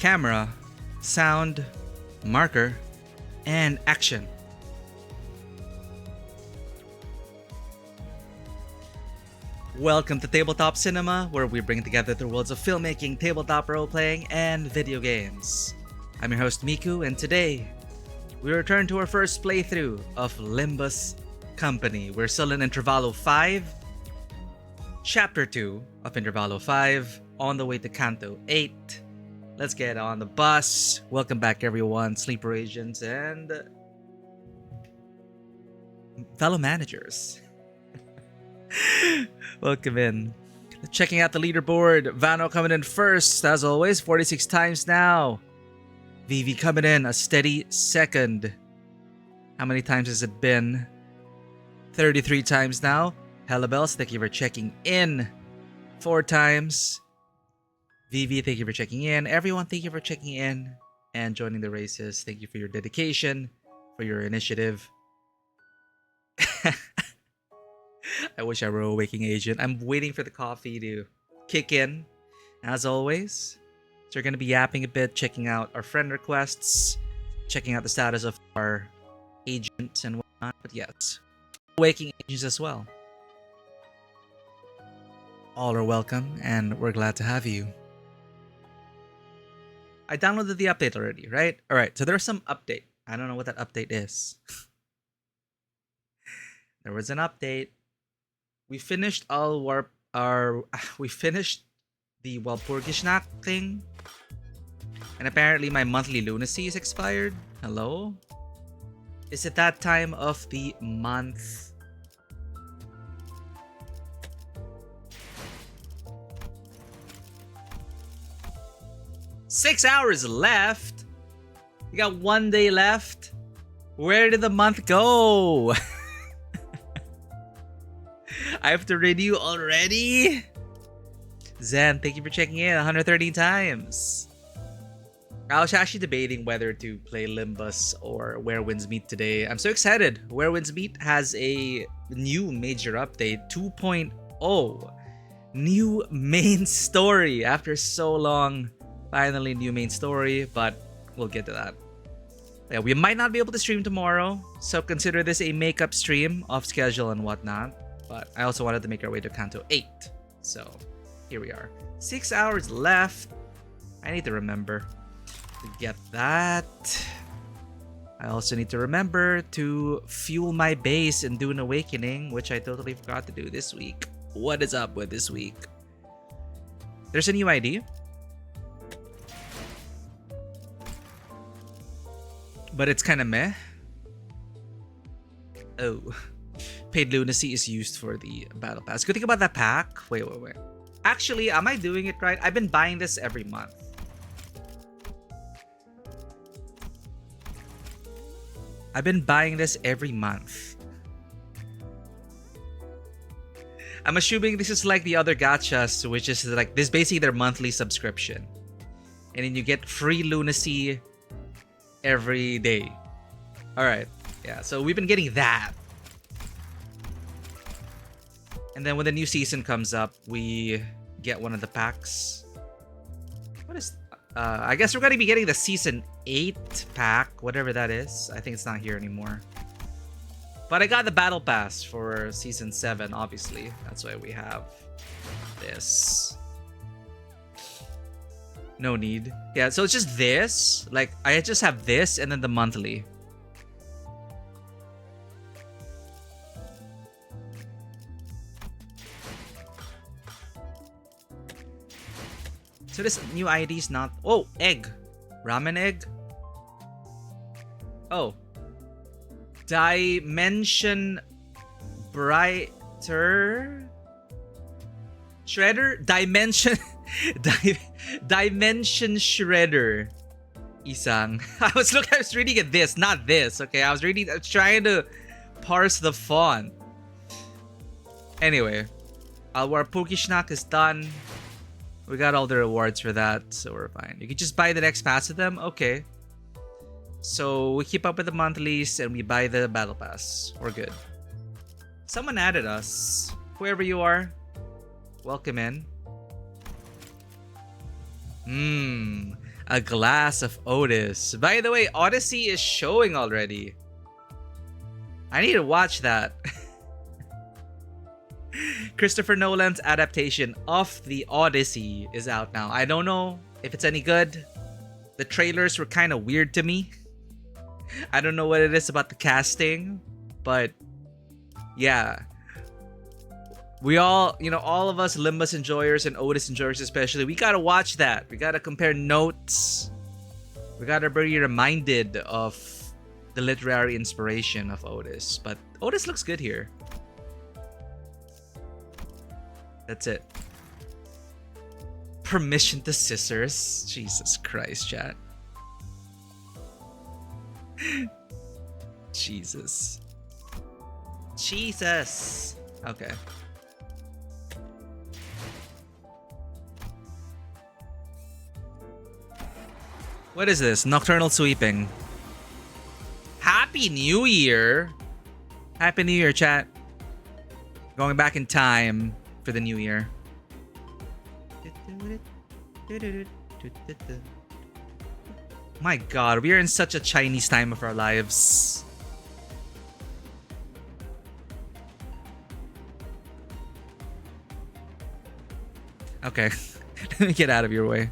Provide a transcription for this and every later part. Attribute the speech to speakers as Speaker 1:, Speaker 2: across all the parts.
Speaker 1: camera, sound, marker, and action. Welcome to Tabletop Cinema, where we bring together the worlds of filmmaking, tabletop role-playing, and video games. I'm your host Miku, and today we return to our first playthrough of Limbus Company. We're still in Intervallo 5, Chapter 2 of Intervallo 5, on the way to Canto 8. Let's get on the bus. Welcome back everyone, sleeper agents and fellow managers. Welcome in. Checking out the leaderboard. Vano coming in first, as always, 46 times now. Vivi coming in a steady second. How many times has it been? 33 times now. Hellabels, thank you for checking in. 4 times. Vivi, thank you for checking in. Everyone, thank you for checking in and joining the races. Thank you for your dedication, for your initiative. I wish I were a waking agent. I'm waiting for the coffee to kick in, as always. So we're going to be yapping a bit, checking out our friend requests, checking out the status of our agent and whatnot. But yes, waking agents as well. All are welcome, and we're glad to have you. I downloaded the update already, right? Alright, so there's some update. I don't know what that update is. There was an update. We finished we finished the Walpurgisnacht thing. And apparently my monthly lunacy is expired. Hello? Is it that time of the month? Six hours left? You got 1 day left? Where did the month go? I have to renew already? Zen, thank you for checking in 113 times. I was actually debating whether to play Limbus or Where Winds Meet today. I'm so excited. Where Winds Meet has a new major update, 2.0. New main story. After so long, finally new main story, but we'll get to that. Yeah, we might not be able to stream tomorrow, so consider this a makeup stream off schedule and whatnot. But I also wanted to make our way to Canto 8. So here we are. 6 hours left. I need to remember to get that. I also need to remember to fuel my base in Dune Awakening, which I totally forgot to do this week. What is up with this week? There's a new ID. But it's kind of meh. Oh. Paid lunacy is used for the battle pass. Good thing about that pack. Wait. Actually, am I doing it right? I've been buying this every month. I've been buying this every month. I'm assuming this is like the other gachas, which is like this basically their monthly subscription. And then you get free lunacy every day. Alright. Yeah, so we've been getting that. And then when the new season comes up, we get one of the packs. What is... I guess we're going to be getting the Season 8 pack, whatever that is. I think it's not here anymore. But I got the Battle Pass for Season 7, obviously. That's why we have this. No need. Yeah, so it's just this. Like, I just have this and then the monthly. So this new ID is not... Oh, egg. Ramen egg. Oh. Dimension brighter. Shredder? Dimension... Dimension Shredder. Isang. I was reading it this, not this. Okay, I was trying to parse the font. Anyway. Our Pokishnak is done. We got all the rewards for that, so we're fine. You can just buy the next pass of them? Okay. So we keep up with the monthlies and we buy the battle pass. We're good. Someone added us. Whoever you are, welcome in. A Glass of Otis. By the way, Odyssey is showing already. I need to watch that. Christopher Nolan's adaptation of the Odyssey is out now. I don't know if it's any good. The trailers were kind of weird to me. I don't know what it is about the casting, but yeah. We all, all of us Limbus enjoyers and Otis enjoyers especially, we gotta watch that. We gotta compare notes. We gotta be reminded of the literary inspiration of Otis. But Otis looks good here. That's it. Permission to scissors. Jesus Christ, chat. Jesus. Okay. What is this? Nocturnal sweeping. Happy New Year! Happy New Year, chat. Going back in time for the new year. My god, we are in such a Chinese time of our lives. Okay, let me get out of your way.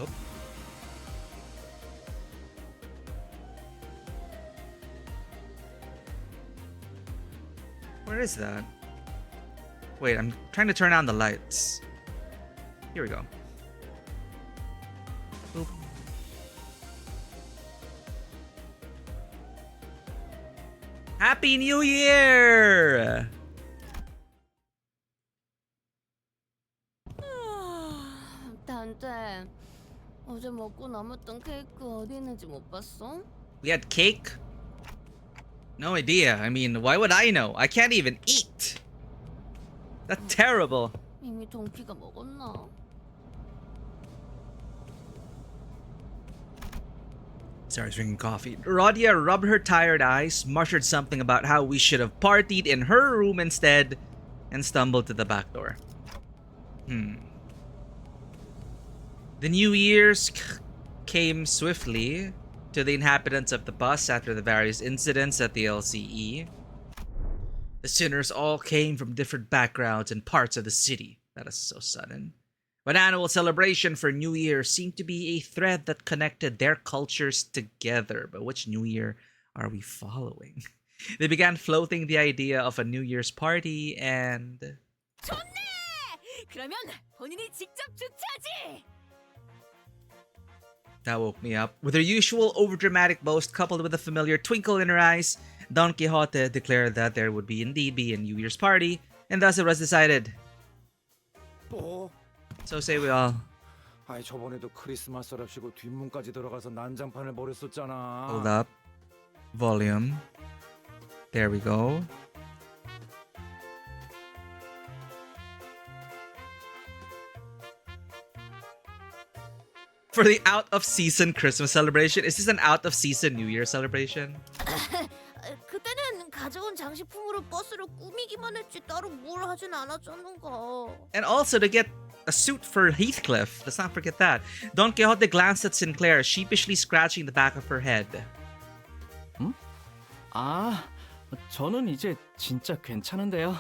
Speaker 1: Oh. Where is that? Wait, I'm trying to turn on the lights. Here we go. Boop. Happy New Year!
Speaker 2: 단테, 어제 먹고 남았던 케이크 어디 있는지 못 봤어?
Speaker 1: We had cake? No idea. I mean, why would I know? I can't even eat. That's terrible.
Speaker 2: 이미 동키가 먹었나?
Speaker 1: Sorry, I was drinking coffee. Rodia rubbed her tired eyes, muttered something about how we should have partied in her room instead, and stumbled to the back door. The New Year's came swiftly to the inhabitants of the bus after the various incidents at the LCE. The sinners all came from different backgrounds and parts of the city. That is so sudden. But annual celebration for New Year seemed to be a thread that connected their cultures together. But which New Year are we following? They began floating the idea of a New Year's party and...
Speaker 2: 좋네! 그러면 본인이 직접 주최하지!
Speaker 1: That woke me up. With her usual overdramatic boast coupled with a familiar twinkle in her eyes, Don Quixote declared that there would indeed be a New Year's party, and thus it was decided.
Speaker 3: 뭐?
Speaker 1: So say we all.
Speaker 3: 아이 저번에도 크리스마스랍시고 뒷문까지 들어가서 난장판을 벌였었잖아.
Speaker 1: Hold up. Volume. There we go. For the out-of-season Christmas celebration. Is this an out-of-season New Year celebration?
Speaker 2: 그때는 가져온 장식품으로 버스를 꾸미기만 했지 따로 뭘 하진 않았잖는가.
Speaker 1: And also to get a suit for Heathcliff. Let's not forget that. Don Quixote glanced at Sinclair, sheepishly scratching the back of her head.
Speaker 4: 응? 아, 저는 이제 진짜 괜찮은데요.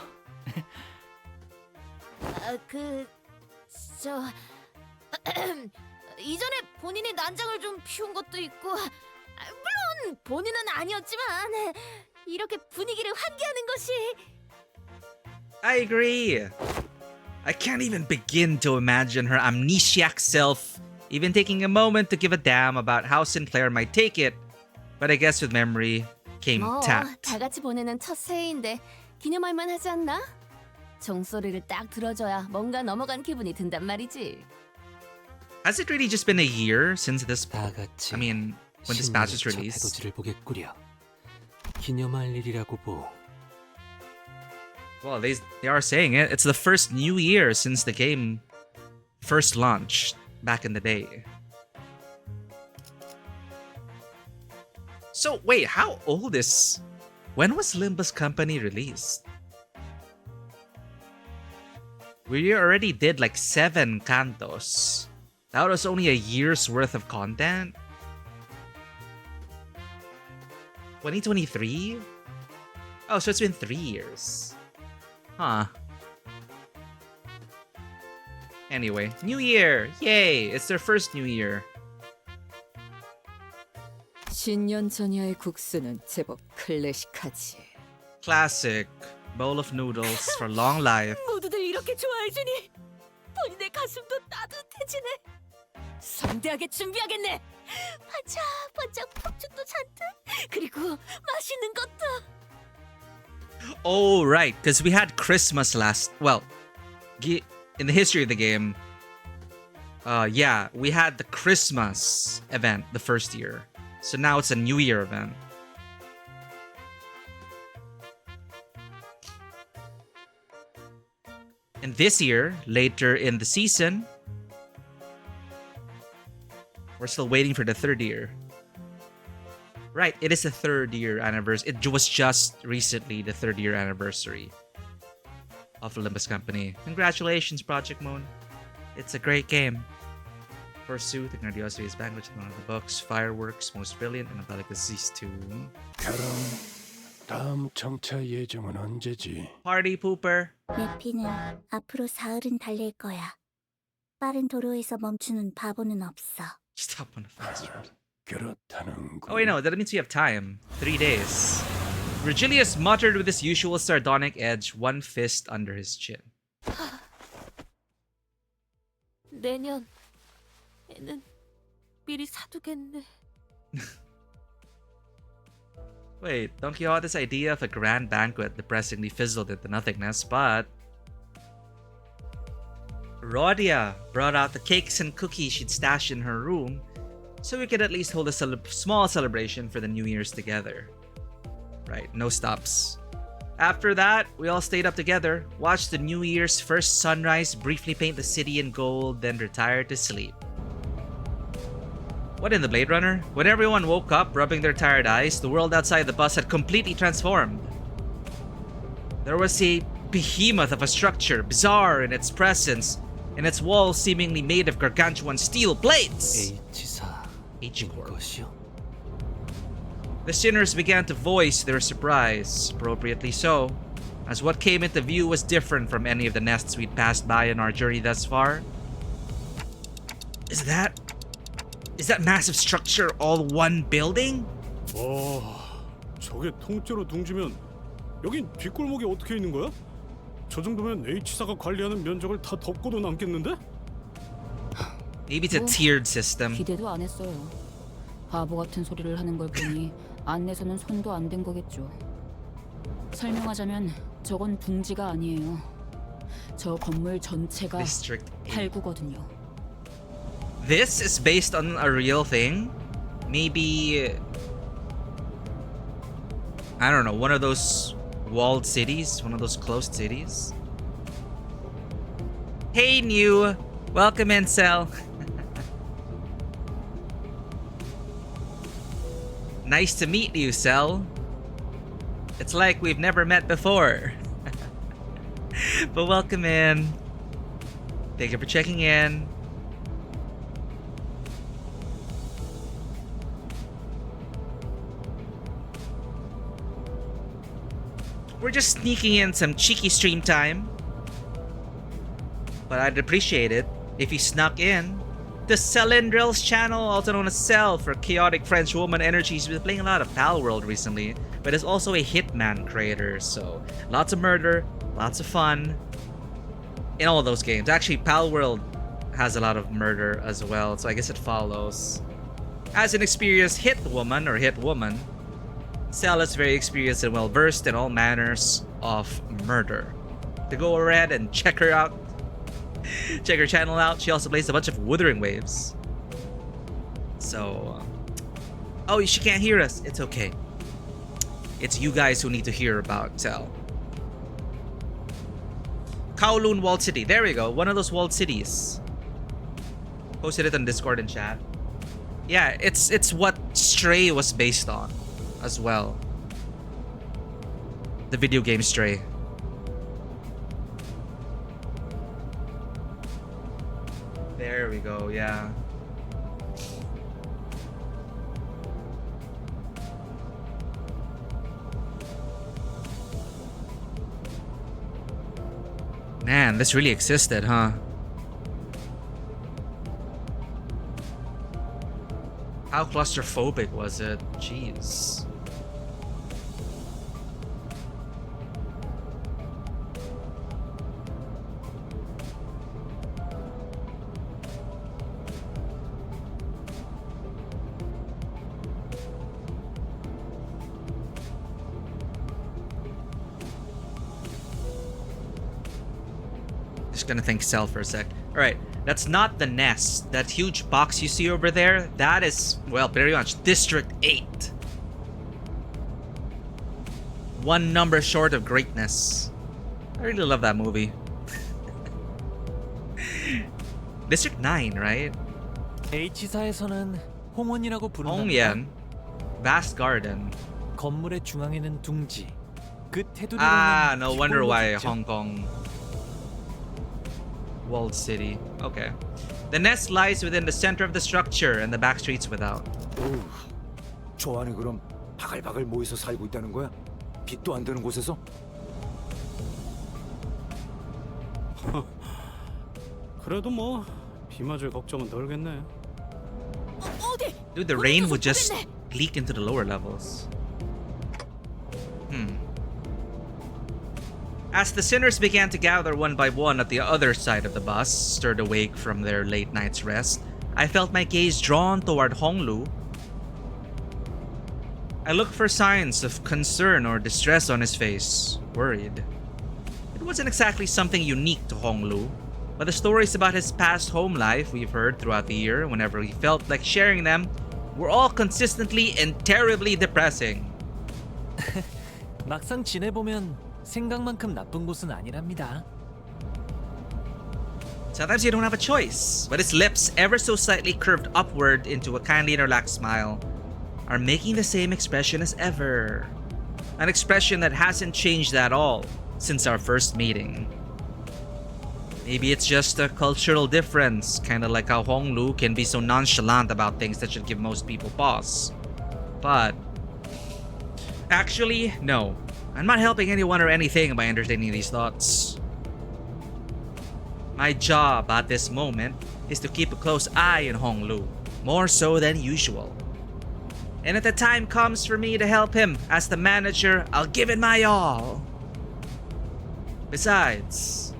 Speaker 2: 이전에 본인이 난장을 좀 피운 것도 있고 물론 본인은 아니었지만 이렇게 분위기를 환기하는 것이
Speaker 1: I agree. I can't even begin to imagine her amnesiac self even taking a moment to give a damn about how Sinclair might take it. But I guess with memory came tact.
Speaker 2: 다 같이 보내는 첫 새해인데 기념할 만하지 않나? 종소리를 딱 들어줘야 뭔가 넘어간 기분이 든단 말이지.
Speaker 1: Has it really just been a year since this?
Speaker 5: 다 같이
Speaker 1: I mean, when this patch was
Speaker 5: 첫
Speaker 1: released.
Speaker 5: 해돋이를 보겠구려. 기념할 일이라고 보.
Speaker 1: Well, they are saying it. It's the first new year since the game first launched back in the day. So wait, how old is? When was Limbus Company released? We already did like 7 cantos. That was only a year's worth of content. 2023? Oh, so it's been 3 years. Huh. Anyway, New Year! Yay! It's their first New Year.
Speaker 6: 신년 전야의 국수는 제법 클래식하지.
Speaker 1: Classic. Bowl of noodles for long life.
Speaker 2: 모두들 이렇게 좋아해주니 본인의 가슴도 따뜻해지네. 성대하게 준비하겠네. 반짝반짝 폭죽도 잔뜩, 그리고 맛있는 것도.
Speaker 1: Oh, right, because we had Christmas in the history of the game, yeah, we had the Christmas event the first year. So now it's a New Year event. And this year, later in the season, we're still waiting for the 3rd year. Right, it is the 3rd year anniversary. It was just recently the 3rd year anniversary of the Limbus company. Congratulations, Project Moon. It's a great game. Pursuit, the Grandiosity is back, which is one of the books. Fireworks, Most Brilliant, and Angelic Disease 2.
Speaker 7: 그럼 다음 정차 예정은 언제지?
Speaker 1: Party Pooper.
Speaker 8: 내 피는 앞으로 사흘은 달릴 거야. 빠른 도로에서 멈추는 바보는 없어.
Speaker 1: Stop on the fast road.
Speaker 7: 그렇다는 거.
Speaker 1: Oh, wait, no, that means we have time. 3 days. Virgilius muttered with his usual sardonic edge, one fist under his chin.
Speaker 2: 내년에는 미리 사두겠네.
Speaker 1: Wait, Don Quixote's idea of a grand banquet depressingly fizzled into nothingness, but Rhodia brought out the cakes and cookies she'd stashed in her room so we could at least hold a small celebration for the New Year's together. Right, no stops. After that, we all stayed up together, watched the New Year's first sunrise briefly paint the city in gold, then retired to sleep. What in the Blade Runner? When everyone woke up, rubbing their tired eyes, the world outside the bus had completely transformed. There was a behemoth of a structure, bizarre in its presence, and its walls seemingly made of gargantuan steel plates.
Speaker 5: H4
Speaker 1: H-Corp.
Speaker 5: 것이요?
Speaker 1: The sinners began to voice their surprise, appropriately so, as what came into view was different from any of the nests we'd passed by in our journey thus far. Is that massive structure all one building?
Speaker 7: 와, 저게 통째로 둥지면 여긴 뒷골목이 어떻게 있는 거야? 저 정도면 H사가 관리하는 면적을 다 덮고도 남겠는데?
Speaker 1: Maybe it's a tiered system.
Speaker 6: 기대도 안 했어요. 바보 같은 소리를 하는 걸 보니 안내서는 손도 안 댄 거겠죠. 설명하자면 저건 둥지가 아니에요. 저 건물 전체가
Speaker 1: District 8.
Speaker 6: 8구거든요.
Speaker 1: This is based on a real thing? Maybe, I don't know, one of those walled cities? One of those closed cities? Hey, new! Welcome in, Cell. Nice to meet you, Cell. It's like we've never met before. But welcome in. Thank you for checking in. We're just sneaking in some cheeky stream time. But I'd appreciate it if you snuck in. The Cylindril's channel, also known as Cell for chaotic French woman energy. She's been playing a lot of Pal World recently, but is also a Hitman creator, so lots of murder, lots of fun in all of those games. Actually, Pal World has a lot of murder as well, so I guess it follows. As an experienced hit woman, Cell is very experienced and well versed in all manners of murder. To go ahead and check her out. Check her channel out. She also plays a bunch of Wuthering Waves. So, oh, she can't hear us. It's okay. It's you guys who need to hear about Cell. Kowloon Walled City. There we go. One of those walled cities. Posted it on Discord and chat. Yeah, it's what Stray was based on as well. The video game Stray. There we go, yeah. Man, this really existed, huh? How claustrophobic was it? Jeez. Just gonna think Cell for a sec. Alright, that's not the nest. That huge box you see over there, that is, well, very much District 8. One number short of greatness. I really love that movie. District 9, right?
Speaker 5: H사에서는 홍원이라고 부른다.
Speaker 1: Hongyan. Vast Garden.
Speaker 5: 건물의 중앙에는 둥지. 그 테두리로는
Speaker 1: Ah, no wonder why
Speaker 5: 뒷골목이 있죠.
Speaker 1: Hong Kong. Walled city. Okay. The nest lies within the center of the structure and the back streets without.
Speaker 3: 어우, 저 안에 그럼 바글바글 모여서 살고 있다는 거야? 빛도 안 드는 곳에서?
Speaker 7: 그래도 뭐 비 맞을 걱정은 덜겠네.
Speaker 2: 어디?
Speaker 1: Dude, the rain would just leak into the lower levels. As the sinners began to gather one by one at the other side of the bus, stirred awake from their late night's rest, I felt my gaze drawn toward Honglu. I looked for signs of concern or distress on his face, worried. It wasn't exactly something unique to Honglu, but the stories about his past home life we've heard throughout the year whenever he felt like sharing them were all consistently and terribly depressing.
Speaker 5: 막상 지내보면 생각만큼 나쁜 곳은 아니랍니다.
Speaker 1: Sometimes you don't have a choice, but his lips, ever so slightly curved upward into a kindly and relaxed smile, are making the same expression as ever. An expression that hasn't changed at all since our first meeting. Maybe it's just a cultural difference, kinda like how Honglu can be so nonchalant about things that should give most people pause. But actually, no. I'm not helping anyone or anything by entertaining these thoughts. My job at this moment is to keep a close eye on Honglu, more so than usual. And if the time comes for me to help him as the manager, I'll give it my all. Besides,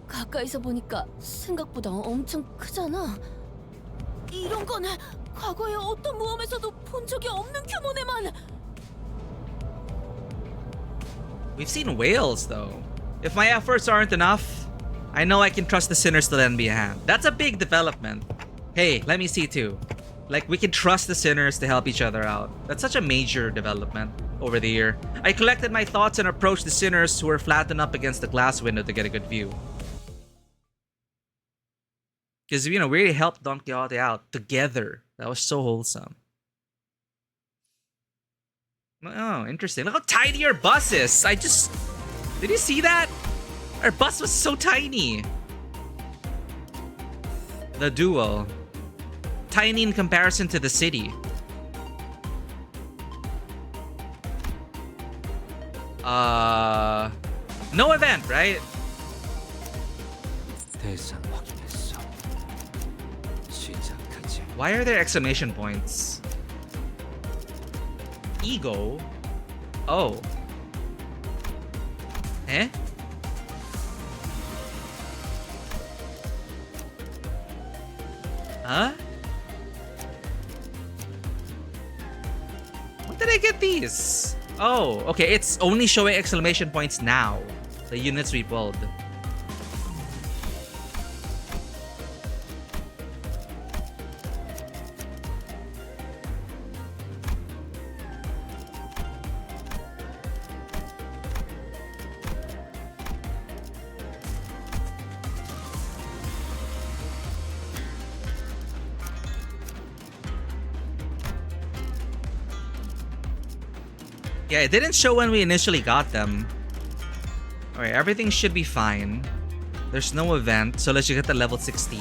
Speaker 2: 가까이서 보니까 생각보다 엄청 크잖아. 이런 건 과거에 어떤 모험에서도 본 적이 없는 규모네만.
Speaker 1: we've seen whales though. If my efforts aren't enough, I know I can trust the sinners to lend me a hand. That's a big development. Hey, let me see too. Like, we can trust the sinners to help each other out. That's such a major development over the year. I collected my thoughts and approached the sinners who were flattened up against the glass window to get a good view. Because, you know, we really helped Don Quixote out together. That was so wholesome. Oh, interesting. Look how tiny our bus is. Did you see that? Our bus was so tiny. The duel. Tiny in comparison to the city. No event, right?
Speaker 5: 대상 확인했어. 시작하지.
Speaker 1: Why are there exclamation points? Ego? Oh. Eh? Huh? When did I get these? Oh, okay, it's only showing exclamation points now. The units we pulled. Yeah, it didn't show when we initially got them. Alright, everything should be fine. There's no event, so let's just get to level 60.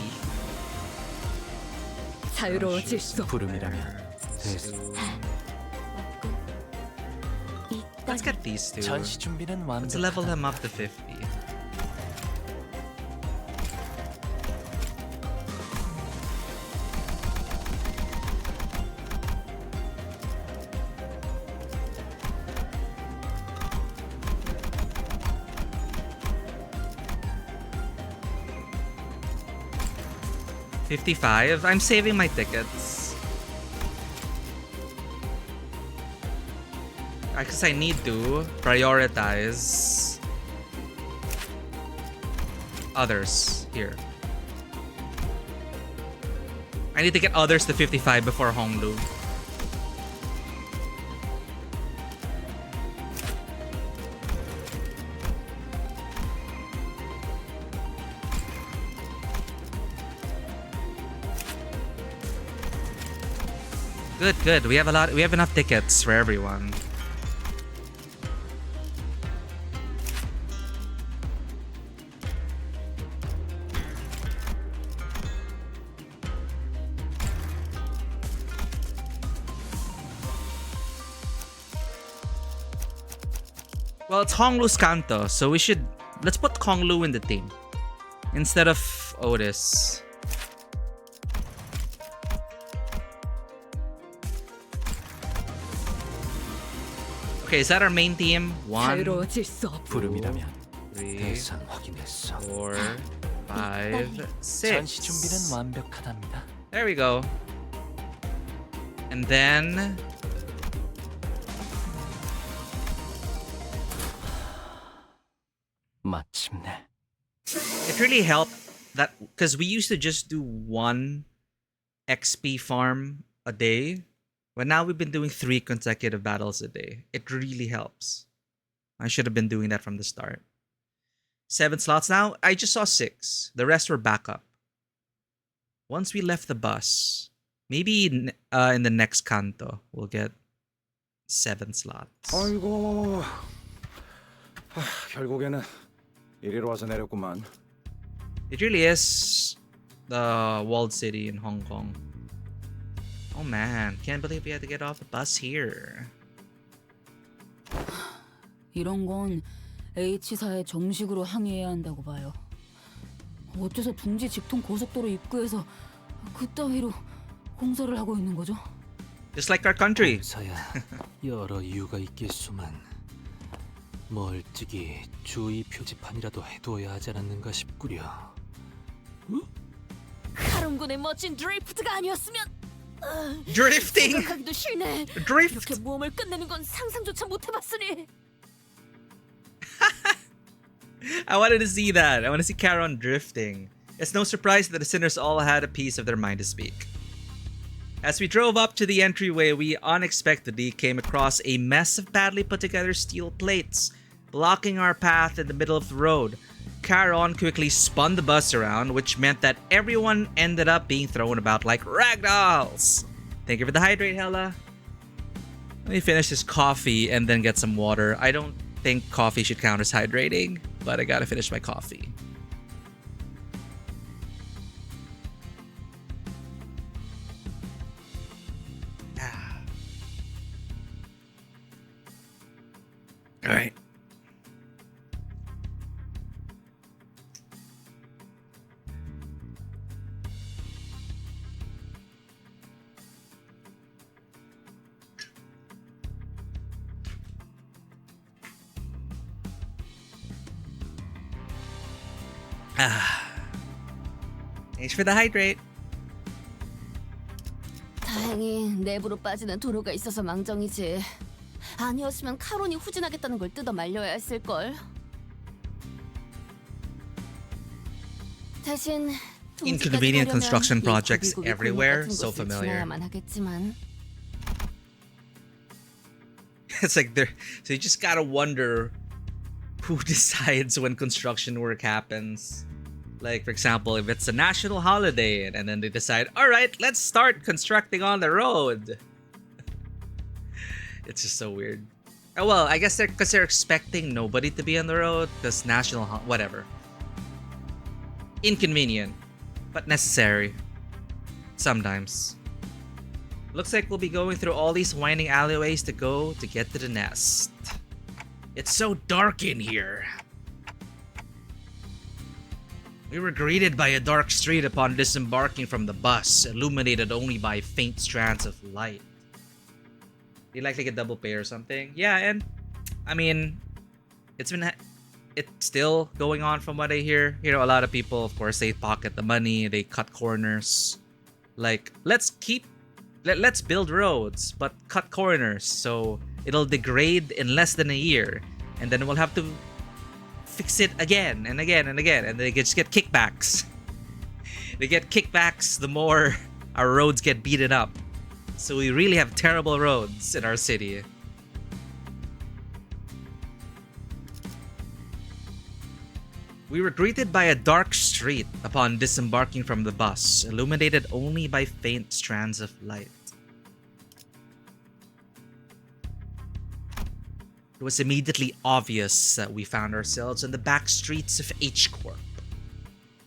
Speaker 6: 자유로워질 수
Speaker 5: 부름이라면 됐어.
Speaker 1: Let's get these two.
Speaker 5: 전시 준비는
Speaker 1: Let's level
Speaker 5: 완벽하다.
Speaker 1: him up to 50. $55. I'm saving my tickets. Because I need to prioritize others here. I need to get others to 55 before Honglu. Good, good. We have enough tickets for everyone. Well, it's Honglu's Kanto, so let's put Honglu in the team instead of Otis. Okay, is that our main team? 1,
Speaker 6: 자유로워질 수 없.
Speaker 5: 부름이라면
Speaker 1: 3,
Speaker 5: 대상 확인했어.
Speaker 1: 4, 5, 6.
Speaker 5: 전시 준비는 완벽하답니다.
Speaker 1: There we go. And then
Speaker 5: 마침내
Speaker 1: it really helped that because we used to just do 1 XP farm a day, but now we've been doing 3 consecutive battles a day. It really helps. I should have been doing that from the start. 7 slots now. I just saw 6. The rest were backup. Once we left the bus, maybe in the next canto, we'll get 7 slots.
Speaker 3: 아이고, 결국에는 이리로 와서 내렸구만.
Speaker 1: It really is the walled city in Hong Kong. Oh man, can't believe we had to get off the bus here.
Speaker 6: 이런 건 H사에 정식으로 항의해야 한다고 봐요. 어째서 둥지 직통 고속도로 입구에서 그따위로 공사를 하고 있는 거죠?
Speaker 1: Just like our country.
Speaker 5: 서야 여러 이유가 있겠수만 멀찍이 주의 표지판이라도 해두어야 하지 않았는가 싶구려.
Speaker 2: 카론군의 멋진 드리프트가 아니었으면
Speaker 1: Drifting!
Speaker 2: 생각하기도 싫네.
Speaker 1: Drift!
Speaker 2: 이렇게 모험을 끝내는 건 상상조차 못 해봤으니.
Speaker 1: I wanted to see that. I want to see Charon drifting. It's no surprise that the sinners all had a piece of their mind to speak. As we drove up to the entryway, we unexpectedly came across a mess of badly put together steel plates, blocking our path in the middle of the road. Charon quickly spun the bus around, which meant that everyone ended up being thrown about like ragdolls. Thank you for the hydrate, Hella. Let me finish this coffee and then get some water. I don't think coffee should count as hydrating, but I gotta finish my coffee. All right. Thanks for the hydrate.
Speaker 2: 다행히 내부로 빠지는 도로가 있어서 망정이지. 아니었으면 카론이 후진하겠다는 걸 뜯어 말려야 했을걸. 대신
Speaker 1: Inconvenient construction projects everywhere, so familiar.
Speaker 2: 지나야만 하겠지만.
Speaker 1: It's like so you just gotta wonder who decides when construction work happens. Like, for example, if it's a national holiday and then they decide, all right, let's start constructing on the road. It's just so weird. Oh, well, I guess because they're expecting nobody to be on the road because whatever. Inconvenient, but necessary. Sometimes. Looks like we'll be going through all these winding alleyways to get to the nest. It's so dark in here. We were greeted by a dark street upon disembarking from the bus, illuminated only by faint strands of light. You like a double pay or something? Yeah, and I mean, it's still going on from what I hear. You know, a lot of people, of course, they pocket the money, they cut corners. Like, let's build roads, but cut corners, so it'll degrade in less than a year, and then we'll have to fix it again and again and again, and they just get kickbacks. They get kickbacks the more our roads get beaten up. So we really have terrible roads in our city. We were greeted by a dark street upon disembarking from the bus, illuminated only by faint strands of light. It was immediately obvious that we found ourselves in the back streets of H-Corp.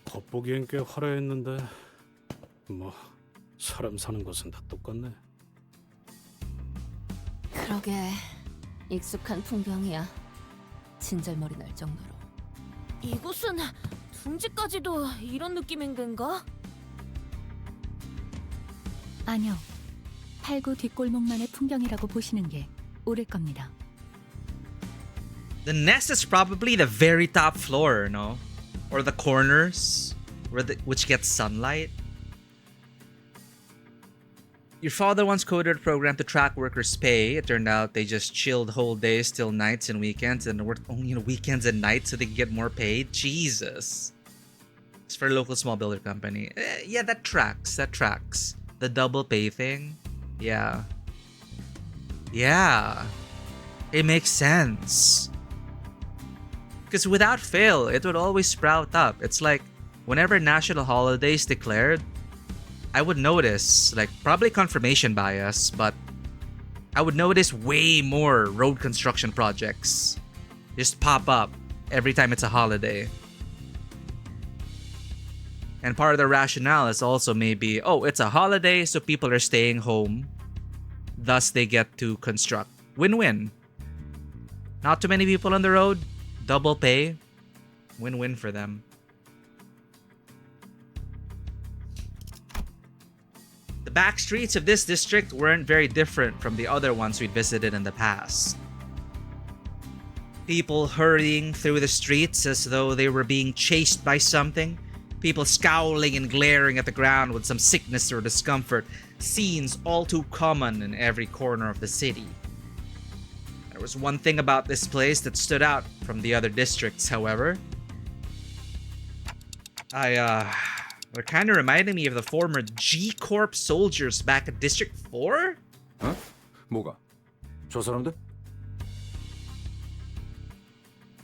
Speaker 7: 겉보기엔 꽤 화려했는데 뭐 사람 사는 곳은 다 똑같네.
Speaker 2: 그러게 익숙한 풍경이야. 진절머리 날 정도로. 이곳은 둥지까지도 이런 느낌인 건가?
Speaker 6: 아니요. 팔구 뒷골목만의 풍경이라고 보시는 게 옳을 겁니다.
Speaker 1: The nest is probably the very top floor, no? Or the corners, which gets sunlight. Your father once coded a program to track workers' pay. It turned out they just chilled whole days till nights and weekends, and worked only weekends and nights so they could get more paid. Jesus. It's for a local small builder company. Yeah, that tracks. That tracks. The double pay thing. Yeah. Yeah. It makes sense. Because without fail, it would always sprout up. It's like whenever national holidays declared, I would notice, like, probably confirmation bias, but I would notice way more road construction projects just pop up every time it's a holiday. And part of the rationale is also maybe, oh, it's a holiday, so people are staying home. Thus, they get to construct. Win-win. Not too many people on the road. Double pay. Win-win for them. The back streets of this district weren't very different from the other ones we'd visited in the past. People hurrying through the streets as though they were being chased by something. People scowling and glaring at the ground with some sickness or discomfort. Scenes all too common in every corner of the city. There was one thing about this place that stood out from the other districts, however. They're kind of reminding me of the former G-Corp soldiers back at District 4?
Speaker 3: 어? 뭐가? 저 사람들?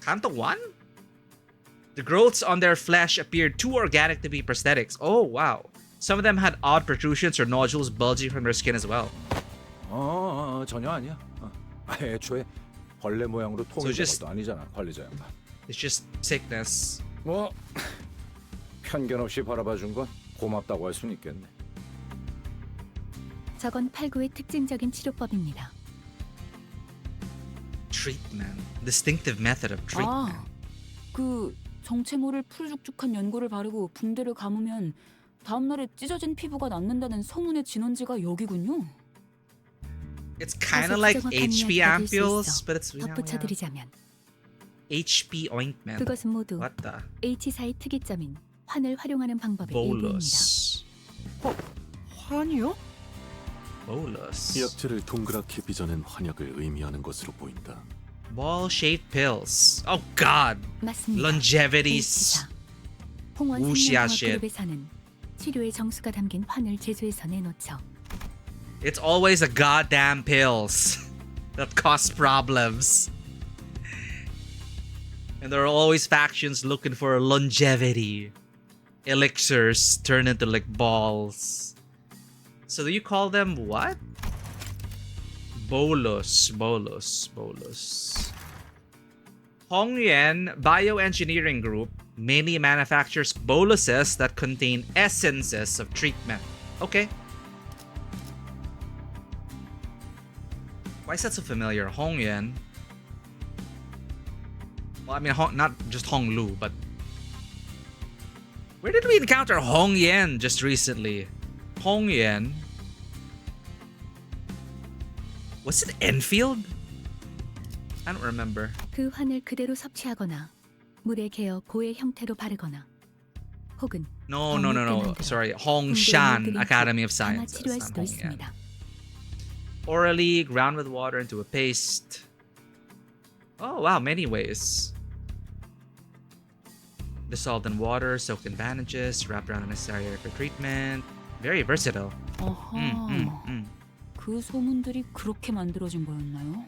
Speaker 1: Kanto 1? The growths on their flesh appeared too organic to be prosthetics. Oh, wow. Some of them had odd protrusions or nodules bulging from their skin as well.
Speaker 3: 전혀 아니야. 애초에 벌레 모양으로 통인 것도 아니잖아, 관리자 양반.
Speaker 1: It's just sickness.
Speaker 3: 뭐 편견 없이 바라봐 준 건 고맙다고 할 순 있겠네.
Speaker 6: 저건 팔구의 특징적인 치료법입니다.
Speaker 1: Treatment. Distinctive method of treatment.
Speaker 6: 그 정체모를 푸르죽죽한 연고를 바르고 붕대를 감으면 다음날에 찢어진 피부가 낫는다는 소문의 진원지가 여기군요.
Speaker 1: It's kind of like HP ampules, but it's
Speaker 6: 덧붙여드리자면
Speaker 1: HP ointment.
Speaker 6: 그것은 모두
Speaker 1: What the?
Speaker 6: H사의 특이점인 환을 활용하는 방법의 일부입니다.
Speaker 1: Bolus.
Speaker 4: 환이요?
Speaker 1: Bolus.
Speaker 9: 약재를 동그랗게 빚어낸 환약을 의미하는 것으로 보인다.
Speaker 1: Ball-shaped pills. Oh God.
Speaker 6: 맞습니다.
Speaker 1: Longevities.
Speaker 6: H사. 홍원
Speaker 1: Wuxia
Speaker 6: 생명과학
Speaker 1: shit.
Speaker 6: 그룹에서는 치료의 정수가 담긴 환을 제조해서 내놓죠.
Speaker 1: It's always the goddamn pills that cause problems. And there are always factions looking for longevity. Elixirs turn into like balls. So do you call them what? Bolus. Hongyuan Bioengineering Group mainly manufactures boluses that contain essences of treatment. Okay. Why is that so familiar? Hongyan. Well, I mean, not just Honglu, but where did we encounter Hongyan just recently? Hongyan. Was it Enfield? I don't remember.
Speaker 6: 그 환을 그대로 섭취하거나 물에 개어 고의 형태로 바르거나 혹은
Speaker 1: No. Sorry, Hongshan Academy of Sciences.
Speaker 6: 치료할
Speaker 1: Not
Speaker 6: 수도
Speaker 1: Hongyan.
Speaker 6: 있습니다.
Speaker 1: Orally, ground with water into a paste. Oh wow, many ways. Dissolved in water, soaked in bandages, wrapped around the necessary area for treatment. Very versatile.
Speaker 6: 어허. 그 소문들이 그렇게 만들어진 거였나요?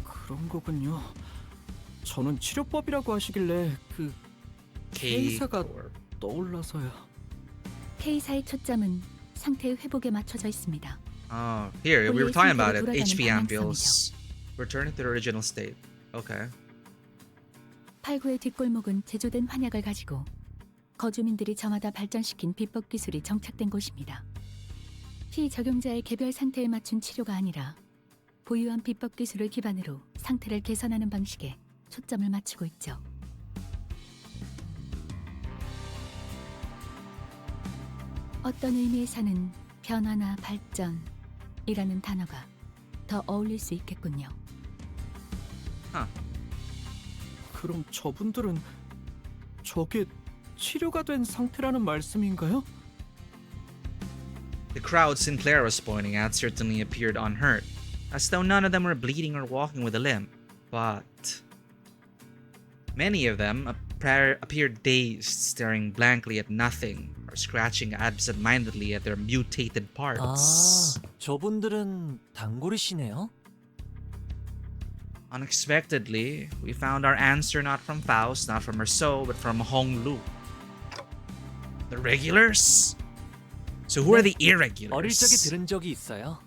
Speaker 4: 그런 거군요. 저는 치료법이라고 하시길래 그 K사가 떠올라서요.
Speaker 6: K사의 초점은 상태의 회복에 맞춰져 있습니다.
Speaker 1: Oh, here we were talking about it. HP ampules. Returning to the original state. Okay.
Speaker 6: 8구의 뒷골목은 제조된 환약을 가지고 거주민들이 저마다 발전시킨 비법 기술이 정착된 곳입니다. 피적용자의 개별 상태에 맞춘 치료가 아니라 보유한 비법 기술을 기반으로 상태를 개선하는 방식에 초점을 맞추고 있죠. 어떤 의미에서는 변화나 발전이라는 단어가 더 어울릴 수 있겠군요.
Speaker 4: 그럼 저분들은 저게 치료가 된 상태라는 말씀인가요?
Speaker 1: The crowd Sinclair was pointing at certainly appeared unhurt, as though none of them were bleeding or walking with a limp. But many of them appeared dazed, staring blankly at nothing, or scratching absent-mindedly at their mutated parts.
Speaker 5: 저분들은 단골이시네요.
Speaker 1: Unexpectedly, we found our answer not from Faust, not from Rousseau, but from Hong Lu. The regulars? So who are the irregulars?
Speaker 5: 어릴 적에 들은 적이 있어요.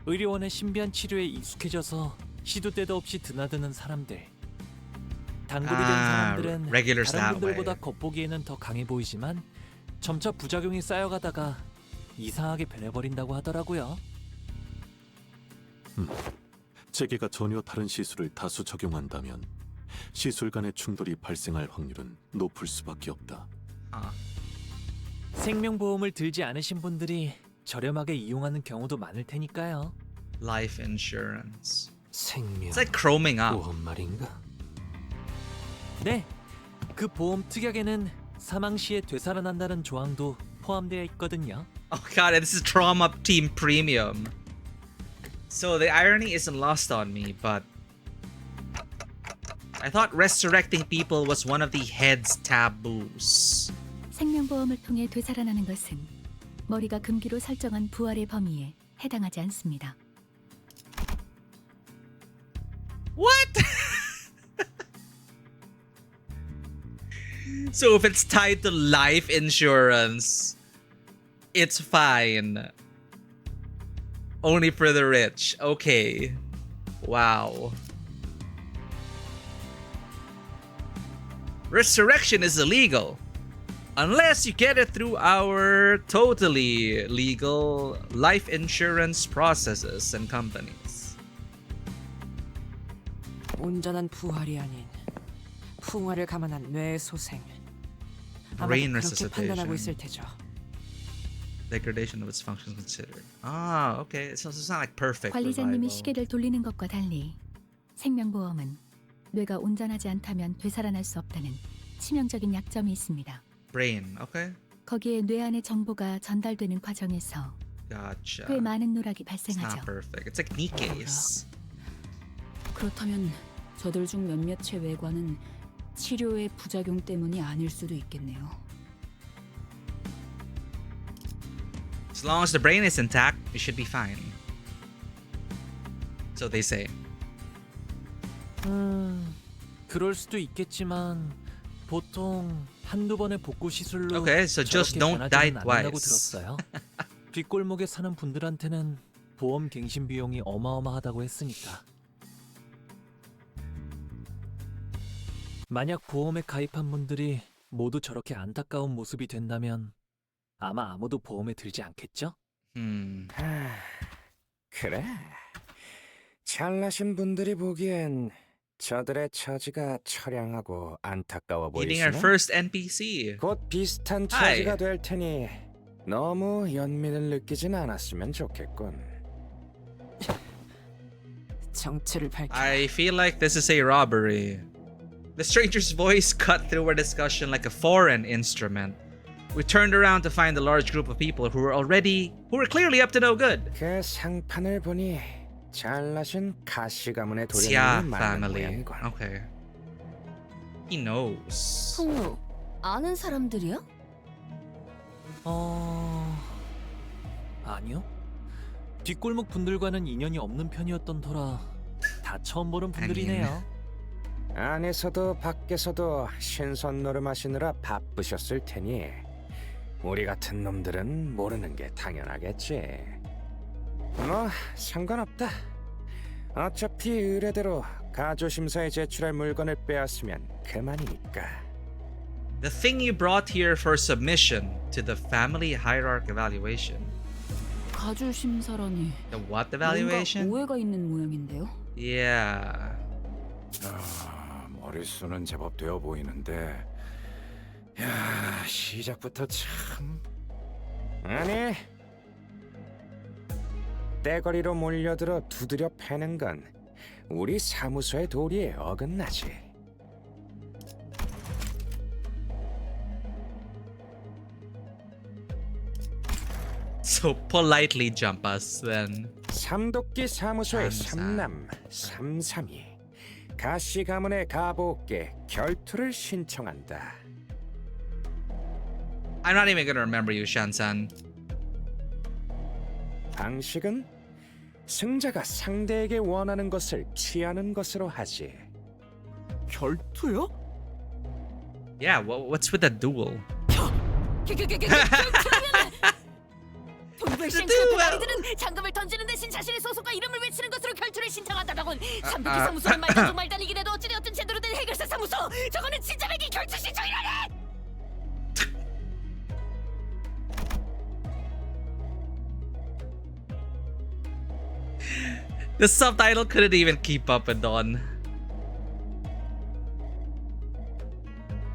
Speaker 5: 의료원의 신비한 치료에 익숙해져서 시도 때도 없이 드나드는 사람들. 단골이 된 사람들은
Speaker 1: regulars
Speaker 5: 다른
Speaker 1: that way.
Speaker 5: 분들보다 겉보기에는 더 강해 보이지만 점차 부작용이 쌓여가다가 이상하게 변해버린다고 하더라고요.
Speaker 9: 체계가 전혀 다른 시술을 다수 적용한다면 시술 간의 충돌이 발생할 확률은 높을 수밖에 없다.
Speaker 5: 생명보험을 들지 않으신 분들이 저렴하게 이용하는 경우도 많을 테니까요.
Speaker 1: Life insurance.
Speaker 5: 생명
Speaker 1: It's like chroming up.
Speaker 5: 보험 말인가? 네, 그 보험 특약에는 사망 시에 되살아난다는 조항도 포함되어 있거든요.
Speaker 1: Oh god, this is Trauma Team Premium. So the irony isn't lost on me, but I thought resurrecting people was one of the head's taboos.
Speaker 6: 생명보험을 통해 되살아나는 것은 머리가 금기로 설정한 부활의 범위에 해당하지 않습니다.
Speaker 1: What? So if it's tied to life insurance, it's fine. Only for the rich. Okay. Wow. Resurrection is illegal. Unless you get it through our totally legal life insurance processes and companies.
Speaker 10: 온전한 부활이 아닌 풍화를 감안한 뇌의 소생. 아마도
Speaker 1: Brain
Speaker 10: 그렇게 판단하고
Speaker 1: resuscitation.
Speaker 10: 있을 테죠.
Speaker 1: Degradation of its functions considered. Ah, okay. So it's not like perfect
Speaker 6: 관리자님이
Speaker 1: revival.
Speaker 6: 시계를 돌리는 것과 달리 생명보험은 뇌가 온전하지 않다면 되살아날 수 없다는 치명적인 약점이 있습니다.
Speaker 1: Brain. Okay.
Speaker 6: 거기에 뇌 안의 정보가 전달되는 과정에서
Speaker 1: Gotcha.
Speaker 6: 꽤 많은 누락이
Speaker 1: It's not
Speaker 6: 발생하죠.
Speaker 1: perfect. It's like knee case.
Speaker 6: 그렇다면 저들 중 몇몇의 외관은 치료의 부작용 때문이 아닐 수도 있겠네요.
Speaker 1: As long as the brain is intact, we should be fine. So they say.
Speaker 5: 그럴 수도 있겠지만 보통 한두 번의 복구 시술로
Speaker 1: Okay, so just
Speaker 5: 저렇게
Speaker 1: don't die
Speaker 5: 변하지는 않는다고
Speaker 1: twice.
Speaker 5: 들었어요. 뒷골목에 사는 분들한테는 보험 갱신 비용이 어마어마하다고 했으니까. 만약 보험에 가입한 분들이 모두 저렇게 안타까운 모습이 된다면 아마 아무도 보험에 들지 않겠죠?
Speaker 11: 그래. 잘나신 분들이 보기엔 저들의 처지가 처량하고 안타까워
Speaker 1: Meeting our
Speaker 11: 보이시네.
Speaker 1: first NPC.
Speaker 11: 곧 비슷한
Speaker 1: Hi.
Speaker 11: 처지가 될 테니 너무 연민을 느끼진 않았으면 좋겠군.
Speaker 10: 정체를 밝혀.
Speaker 1: I feel like this is a robbery. The stranger's voice cut through our discussion like a foreign instrument. We turned around to find a large group of people who were clearly up to no good.
Speaker 11: 그 상판을 보니 잘나신 가시 가문의
Speaker 1: Xia
Speaker 11: 도련님이 많은
Speaker 1: family.
Speaker 11: 모양이군.
Speaker 1: Okay. He knows.
Speaker 2: 홍루, 아는 사람들이야?
Speaker 5: 아니요. 뒷골목 분들과는 인연이 없는 편이었던 터라 다 처음 보는 분들이네요.
Speaker 11: 안에서도 밖에서도 신선 노름하시느라 바쁘셨을 테니 우리 같은 놈들은 모르는 게 당연하겠지. 뭐 상관없다. 어차피 의뢰대로 가조심사에 제출할 물건을 빼앗으면 그만이니까.
Speaker 1: The thing you brought here for submission to the family hierarchy evaluation.
Speaker 6: 가주 심사라니.
Speaker 1: The what
Speaker 6: 뭔가
Speaker 1: evaluation?
Speaker 6: 오해가 있는 모양인데요.
Speaker 1: Yeah.
Speaker 3: 머릿수는 제법 되어 보이는데 야, 시작부터 참...
Speaker 11: 아니, 떼거리로 몰려들어 두드려 패는 건 우리 사무소의 도리에 어긋나지.
Speaker 1: So politely jump us then.
Speaker 11: 삼도끼 사무소의
Speaker 1: 삼삼.
Speaker 11: 삼남 삼삼이 가시 가문의 가보께 결투를 신청한다.
Speaker 1: I'm not even gonna remember you, Shan-san.
Speaker 11: 방식은 승자가 상대에게 원하는 것을 취하는 것으로 하지.
Speaker 4: 결투요?
Speaker 1: Yeah, what's with that duel?
Speaker 2: 동굴 생크랩 나리들은 장금을 던지는 대신 자신의 소속과 이름을 외치는 것으로 결투를 신청한다더군. 삼도끼 사무소는 말단 중 말단이긴 해도 어찌되었든 제대로 된 해결사 사무소. 저거는 진짜 백이 결투 신청이라네.
Speaker 1: The subtitle couldn't even keep up with Dawn.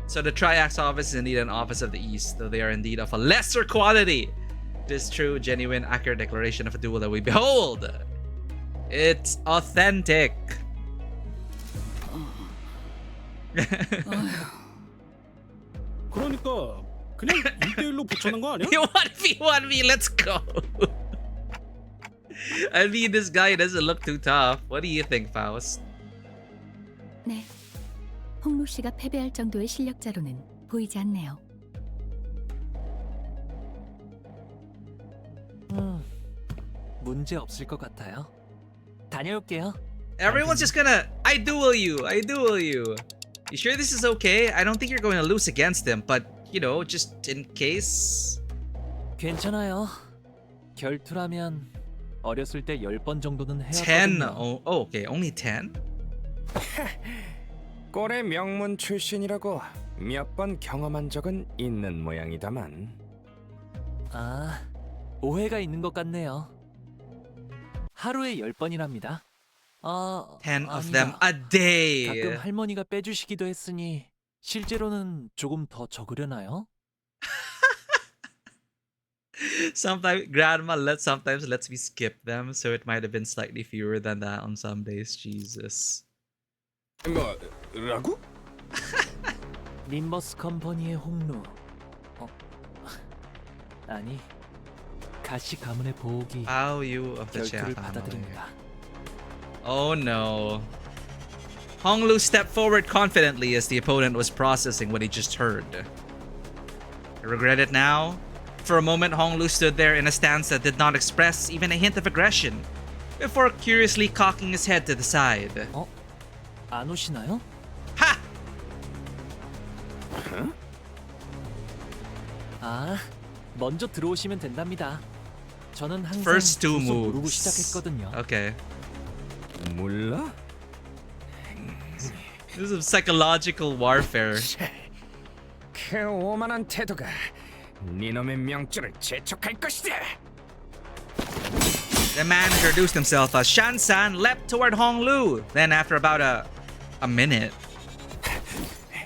Speaker 1: So the Triax office is indeed an office of the East, though they are indeed of a lesser quality. This true, genuine, accurate declaration of a duel that we behold. It's authentic.
Speaker 7: 그러니까 그냥 1대1로 붙여놓은 거 아니야?
Speaker 1: You 1v1v, let's go. I mean, this guy doesn't look too tough. What do you think, Faust?
Speaker 12: 네, 홍루 씨가 패배할 정도의 실력자로는 보이지 않네요.
Speaker 5: 문제 없을 것 같아요. 다녀올게요.
Speaker 1: Everyone's just gonna... I duel you. You sure this is okay? I don't think you're going to lose against him, but, you know, just in case...
Speaker 5: 괜찮아요. 결투라면 어렸을 때 10번 정도는
Speaker 1: 10.
Speaker 5: 해왔거든요.
Speaker 1: Oh, okay. Only 10?
Speaker 11: 꼴의 명문 출신이라고 몇 번 경험한 적은 있는 모양이다만.
Speaker 5: 아, 오해가 있는 것 같네요. 하루에 10번이랍니다.
Speaker 1: 10 of
Speaker 5: 아니다.
Speaker 1: them a day.
Speaker 5: 가끔 할머니가 빼주시기도 했으니 실제로는 조금 더 적으려나요?
Speaker 1: Sometimes lets me skip them, so it might have been slightly fewer than that on some days. Jesus.
Speaker 3: 뭐라고?
Speaker 5: 림버스 컴퍼니의 홍루. 아니, 가시 가문의 보호기
Speaker 1: How you of the
Speaker 5: 결투를
Speaker 1: Chia family.
Speaker 5: 받아들입니다.
Speaker 1: Oh no. Honglu stepped forward confidently as the opponent was processing what he just heard. I regret it now. For a moment, Honglu stood there in a stance that did not express even a hint of aggression, before curiously cocking his head to the side.
Speaker 5: 안 오시나요?
Speaker 1: Ha!
Speaker 5: 아, 먼저 들어오시면 된답니다. 저는 항상
Speaker 1: First two
Speaker 5: 순서 모르고
Speaker 1: moves.
Speaker 5: 시작했거든요.
Speaker 1: Okay.
Speaker 11: 몰라?
Speaker 1: This is psychological warfare.
Speaker 11: 그 오만한 태도가 네놈의 명줄을 재촉할 것이다.
Speaker 1: The man introduced himself as Shan-san, leapt toward Hong-Lu. Then after about a minute,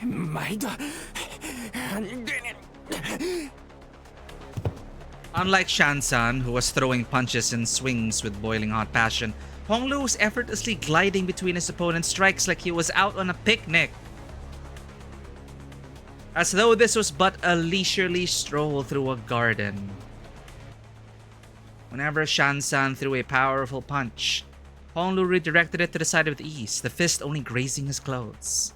Speaker 11: 말도 안 되는.
Speaker 1: unlike Shan-san, who was throwing punches and swings with boiling hot passion, Hong-Lu was effortlessly gliding between his opponent's strikes like he was out on a picnic. As though this was but a leisurely stroll through a garden. Whenever Shan-san threw a powerful punch, Hong-Lu redirected it to the side with ease, the fist only grazing his clothes.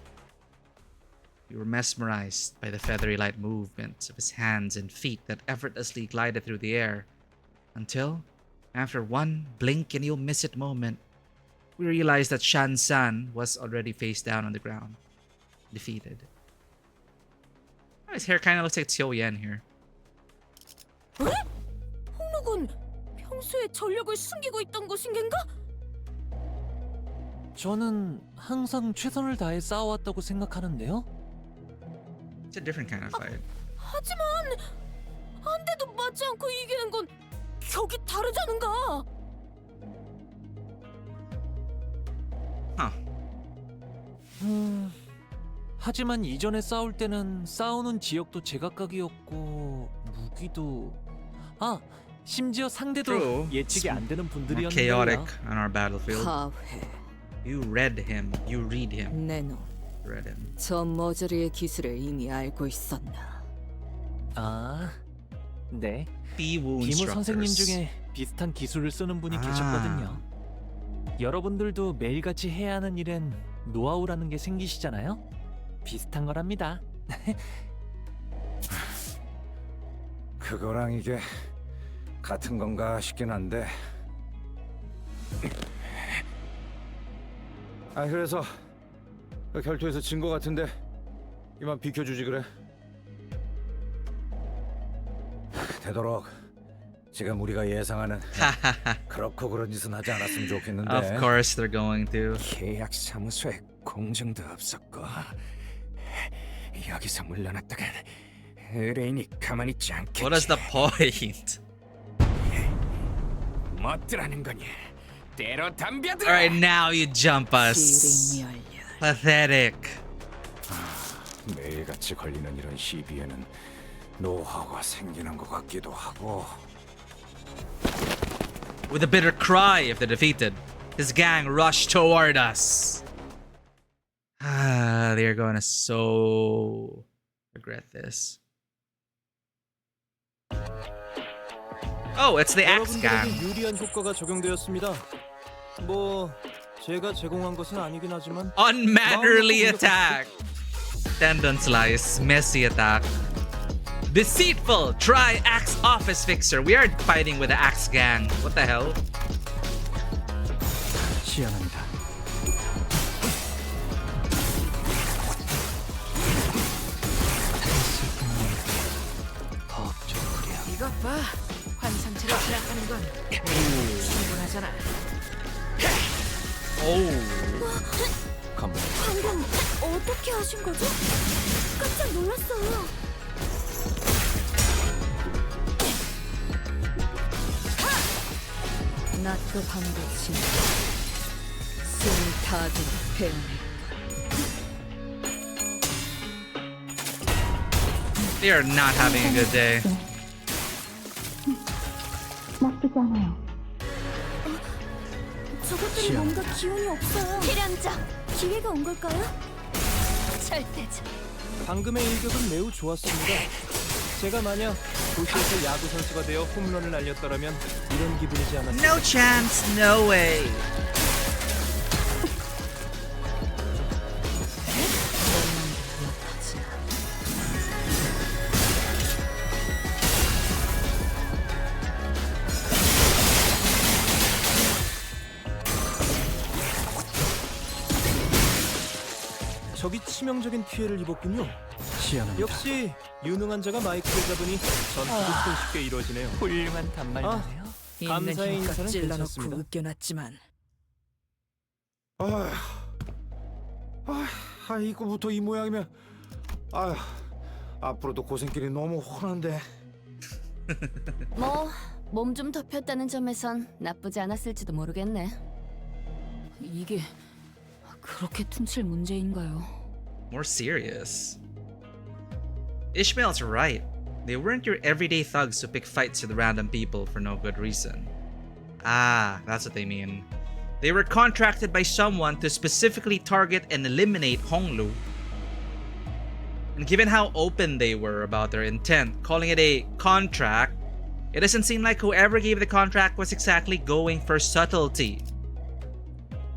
Speaker 1: We were mesmerized by the feathery light movements of his hands and feet that effortlessly glided through the air, until, after one blink and you'll miss it moment, we realized that Shan-san was already face down on the ground, defeated. His hair kind of looks like Xiao-Yan here.
Speaker 2: 홍록은 평소에 전력을 숨기고 있던 것인가?
Speaker 5: 저는 항상 최선을 다해 싸워왔다고 생각하는데요.
Speaker 1: It's a different kind of fight.
Speaker 2: 하지만 한 대도 맞지 않고 이기는 건 격이 다르잖은가?
Speaker 5: 하지만 이전에 싸울 때는 싸우는 지역도 제각각이었고 무기도 심지어 상대도
Speaker 1: True.
Speaker 5: 예측이 안 되는
Speaker 1: More
Speaker 5: 분들이었는데요.
Speaker 1: chaotic on our battlefield.
Speaker 2: 파회,
Speaker 1: You read him. You read him.
Speaker 2: 내놈,
Speaker 1: Read him.
Speaker 2: 저 머저리의 기술을 이미 알고 있었나?
Speaker 5: 네.
Speaker 1: P-Wu
Speaker 5: 비무 선생님
Speaker 1: instructors.
Speaker 5: 중에 비슷한 기술을 쓰는 분이 계셨거든요. 여러분들도 매일같이 해야 하는 일엔 노하우라는 게 생기시잖아요? 비슷한 거랍니다.
Speaker 3: 그거랑 이게 같은 건가 싶긴 한데. 그래서 결투에서 진 거 같은데 이만 비켜주지 그래. 되도록 지금 우리가 예상하는 그렇고 그런 짓은 하지 않았으면 좋겠는데.
Speaker 1: Of course they're going to.
Speaker 11: 계약 사무소에 공정도 없었고 여기서 물러났다간 의뢰인이 가만히 있지 않겠지.
Speaker 1: What is the point?
Speaker 11: 멋들하는 거냐? 때로 덤벼들어.
Speaker 1: Alright, now you jump us. Pathetic.
Speaker 3: 매일같이 걸리는 이런 시비에는 노하우가 생기는 것 같기도 하고.
Speaker 1: With a bitter cry if they're defeated, his gang rushed toward us. They're gonna so regret this. Oh, it's the axe gang.
Speaker 5: 여러분들에게 유리한 효과가 적용되었습니다. 뭐 제가 제공한 것은 아니긴 하지만
Speaker 1: Unmannerly attack. Tendon slice. Messy attack. Deceitful. Try axe office fixer. We are fighting with the axe gang. What the hell?
Speaker 5: 시연합니다.
Speaker 10: 이것 봐. 환상체로 지나가는 건 충분하잖아.
Speaker 3: 컴온.
Speaker 8: 방금 어떻게 하신 거죠? 깜짝 놀랐어요.
Speaker 2: 나또 반드시 숨을 다하도록 배우니까.
Speaker 1: They are not having a good day.
Speaker 8: 나쁘지 않아요. 저것들이 뭔가 기운이 없어요.
Speaker 2: 필연적
Speaker 8: 기회가 온 걸까요?
Speaker 2: 절대적.
Speaker 5: 방금의 일격은 매우 좋았습니다. 제가 만약 도시에서 야구 선수가 되어 홈런을 날렸더라면 이런 기분이지 않았을까요?
Speaker 1: No chance. No way.
Speaker 5: 적이 치명적인 피해를 입었군요. 역시 유능한 자가 마이크를 잡으니 전투도 손쉽게 이루어지네요. 훌륭한 단말이네요. 감사의 인사는 괜찮습니다.
Speaker 10: 웃겨놨지만
Speaker 3: 이거부터 이 모양이면 아휴 앞으로도 고생길이 너무 훤한데.
Speaker 2: 뭐 몸 좀 덮였다는 점에선 나쁘지 않았을지도 모르겠네.
Speaker 6: 이게 그렇게 퉁칠 문제인가요?
Speaker 1: More serious. Ishmael's right. They weren't your everyday thugs who pick fights with random people for no good reason. Ah, that's what they mean. They were contracted by someone to specifically target and eliminate Honglu. And given how open they were about their intent, calling it a contract, it doesn't seem like whoever gave the contract was exactly going for subtlety.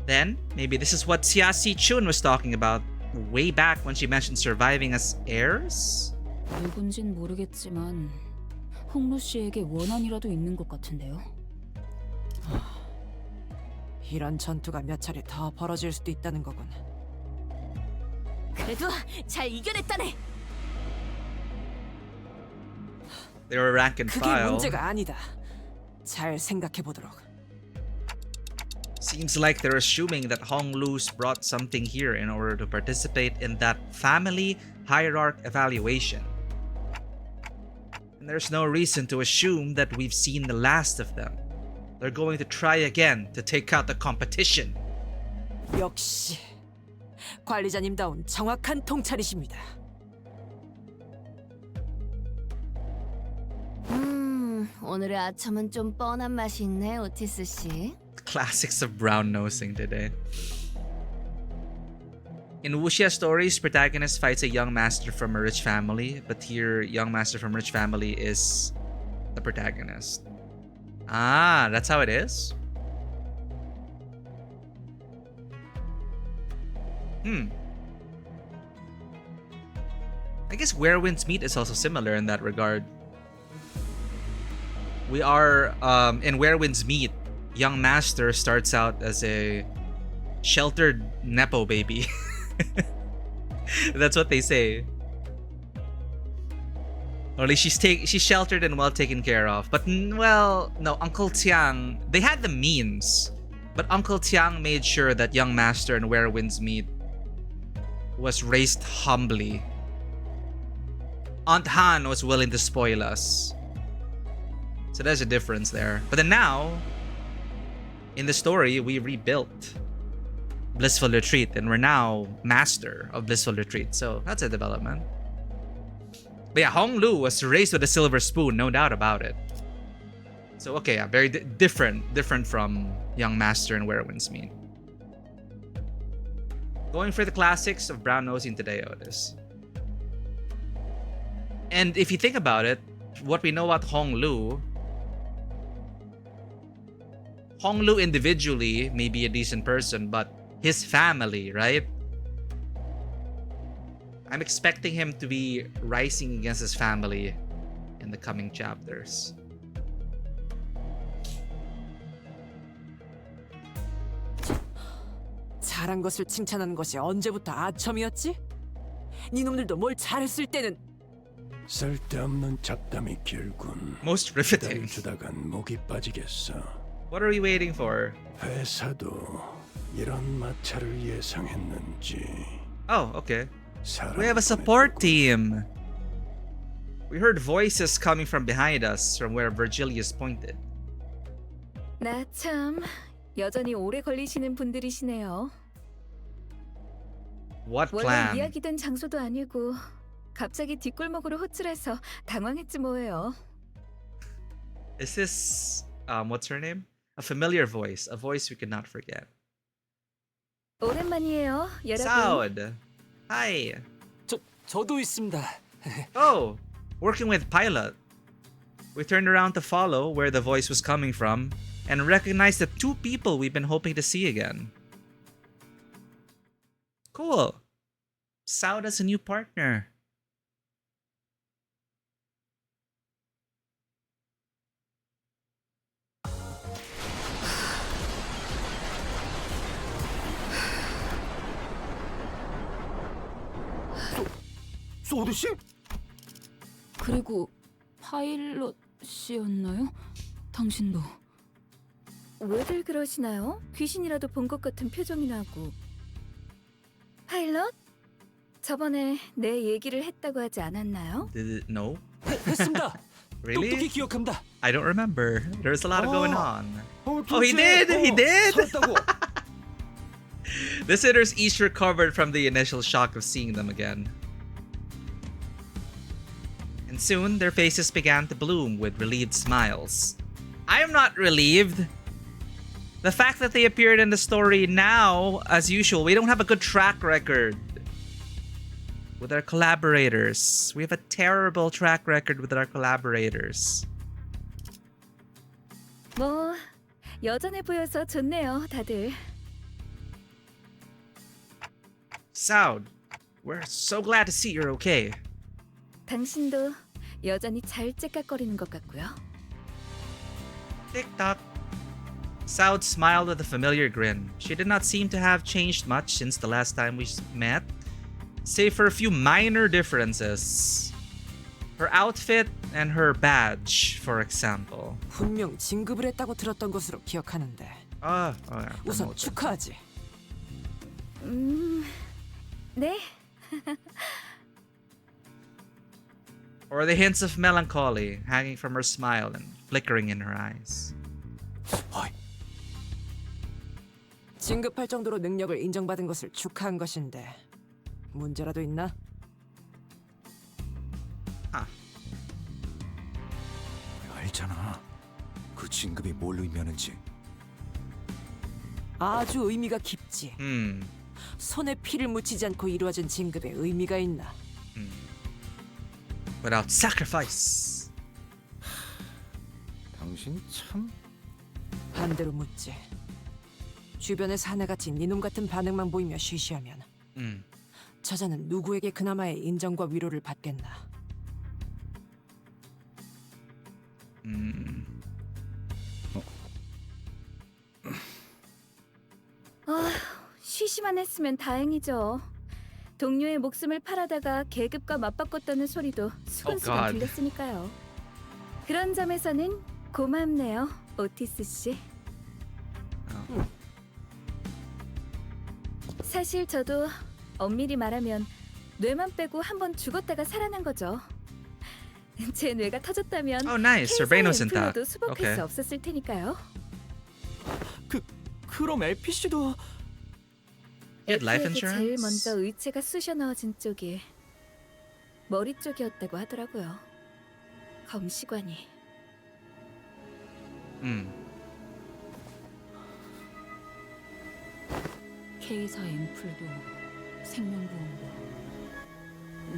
Speaker 1: Then, maybe this is what Xia Si-chun was talking about way back when she mentioned surviving as heirs?
Speaker 6: 누군진 모르겠지만 홍루 씨에게 원한이라도 있는 것 같은데요.
Speaker 10: 이런 전투가 몇 차례 더 벌어질 수도 있다는 거군.
Speaker 2: 그래도 잘 이겨냈다네.
Speaker 1: They were rank and
Speaker 10: 그게
Speaker 1: file.
Speaker 10: 문제가 아니다. 잘 생각해 보도록.
Speaker 1: Seems like they're assuming that Hong Lu's brought something here in order to participate in that family hierarch evaluation. And there's no reason to assume that we've seen the last of them. They're going to try again to take out the competition.
Speaker 10: 역시 관리자님다운 정확한 통찰이십니다.
Speaker 2: 오늘의 아첨은 좀 뻔한 맛이 있네, 오티스 씨.
Speaker 1: Classics of brown nosing today. In wuxia stories, protagonist fights a young master from a rich family, but here, young master from rich family is the protagonist. Ah, that's how it is? I guess Where Winds Meet is also similar in that regard. We are, in Where Winds Meet, young master starts out as a sheltered nepo baby. That's what they say. Or at least she's sheltered and well taken care of. But well, no, Uncle Tiang, they had the means, but Uncle Tiang made sure that young master in Where Winds Meet was raised humbly. Aunt Han was willing to spoil us. So there's a difference there. But then now, in the story, we rebuilt Blissful Retreat and we're now master of Blissful Retreat. So that's a development. But yeah, Hong Lu was raised with a silver spoon, no doubt about it. So okay, yeah, very different from Young Master and Where Winds Meet. Going for the classics of brown nosing today, Otis. And if you think about it, what we know about Hong Lu individually may be a decent person, but his family, right? I'm expecting him to be rising against his family in the coming chapters.
Speaker 10: 잘한 것을 칭찬하는 것이 언제부터 아첨이었지? 니놈들도 뭘 잘했을 때는
Speaker 13: 쓸데없는 잡담이 길군.
Speaker 1: Most riveting.
Speaker 13: 주다간 목이 빠지겠어.
Speaker 1: What are we waiting for?
Speaker 13: 회사도 이런 마찰을 예상했는지.
Speaker 1: Oh, okay. We have a support team. We heard voices coming from behind us from where Virgilius pointed.
Speaker 12: 나 참 여전히 오래 걸리시는 분들이시네요.
Speaker 1: What
Speaker 12: 원래
Speaker 1: plan?
Speaker 12: 이야기된 장소도 아니고 갑자기 뒷골목으로 호출해서 당황했지 뭐예요.
Speaker 1: Is this what's her name? A familiar voice, a voice we could not forget.
Speaker 12: 오랜만이에요, 여러분.
Speaker 1: Saud. Hi.
Speaker 5: 저도 있습니다.
Speaker 1: Oh, working with Pilot. We turned around to follow where the voice was coming from and recognized the two people we've been hoping to see again. Cool. Saud has a new partner.
Speaker 3: 소드 씨?
Speaker 6: 그리고 파일럿 씨였나요? 당신도.
Speaker 12: 왜들 그러시나요? 귀신이라도 본 것 같은 표정이 나고. 파일럿? 저번에 내 얘기를 했다고 하지 않았나요?
Speaker 1: Did it know?
Speaker 5: 했습니다.
Speaker 1: Really?
Speaker 5: 똑똑히 기억합니다.
Speaker 1: I don't remember. There's a lot going on. Oh, he
Speaker 5: 둘째,
Speaker 1: did! He did!
Speaker 5: 잘했다고.
Speaker 1: The sitters each recovered from the initial shock of seeing them again. And soon, their faces began to bloom with relieved smiles. I am not relieved. The fact that they appeared in the story now, as usual, we don't have a good track record with our collaborators. We have a terrible track record with our collaborators.
Speaker 12: 뭐 여전해 보여서 좋네요, 다들.
Speaker 1: Soud, we're so glad to see you're okay.
Speaker 12: 당신도 여전히 잘 째깍거리는 것 같고요.
Speaker 1: Tick-tock. Soud smiled with a familiar grin. She did not seem to have changed much since the last time we met, save for a few minor differences. Her outfit and her badge, for example.
Speaker 10: 분명 진급을 했다고 들었던 것으로 기억하는데. 우선
Speaker 1: promoted.
Speaker 10: 축하하지.
Speaker 12: 네.
Speaker 1: Or the hints of melancholy hanging from her smile and flickering in her eyes.
Speaker 10: 진급할 정도로 능력을 인정받은 것을 축하한 것인데 문제라도 있나?
Speaker 3: 알잖아. 그 진급이 뭘 의미하는지.
Speaker 10: 아주 의미가 깊지. 손에 피를 묻히지 않고 이루어진 진급에 의미가 있나?
Speaker 1: Without sacrifice.
Speaker 3: 당신 참.
Speaker 10: 반대로 묻지. 주변에 사내같이 니놈 같은 반응만 보이며 쉬쉬하면 저자는 누구에게 그나마의 인정과 위로를 받겠나?
Speaker 12: 쉬쉬만 했으면 다행이죠. 동료의 목숨을 팔아다가 계급과 맞바꿨다는 소리도 수근수근 들렸으니까요. 그런 점에서는 고맙네요, 오티스 씨. 사실 저도 엄밀히 말하면 뇌만 빼고 한 번 죽었다가 살아난 거죠. 제 뇌가 터졌다면
Speaker 1: Oh, nice. Her brain was intact.
Speaker 12: 도 수복할
Speaker 1: Okay.
Speaker 12: 수 없었을 테니까요.
Speaker 5: 그럼 에피씨도
Speaker 1: Get life
Speaker 12: 에피에게 제일
Speaker 1: insurance?
Speaker 12: 먼저 의체가 쑤셔 넣어진 쪽이 머리 쪽이었다고 하더라고요. 검시관이.
Speaker 6: K사 앰플도 생명보험도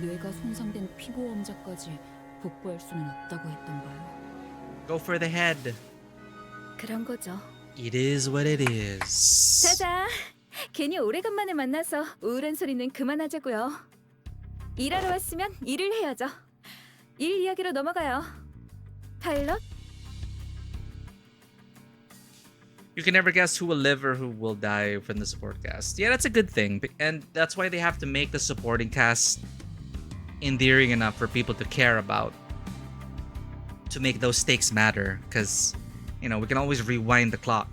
Speaker 6: 뇌가 손상된 피보험자까지 복구할 수는 없다고 했던가요?
Speaker 1: Go for the head.
Speaker 12: 그런 거죠.
Speaker 1: It is what it is.
Speaker 12: 자자, 괜히 오래간만에 만나서 우울한 소리는 그만하자고요. 일하러 왔으면 일을 해야죠. 일 이야기로 넘어가요. 파일럿?
Speaker 1: You can never guess who will live or who will die from the support cast. Yeah, that's a good thing. And that's why they have to make the supporting cast endearing enough for people to care about. To make those stakes matter. Because, you know, we can always rewind the clock.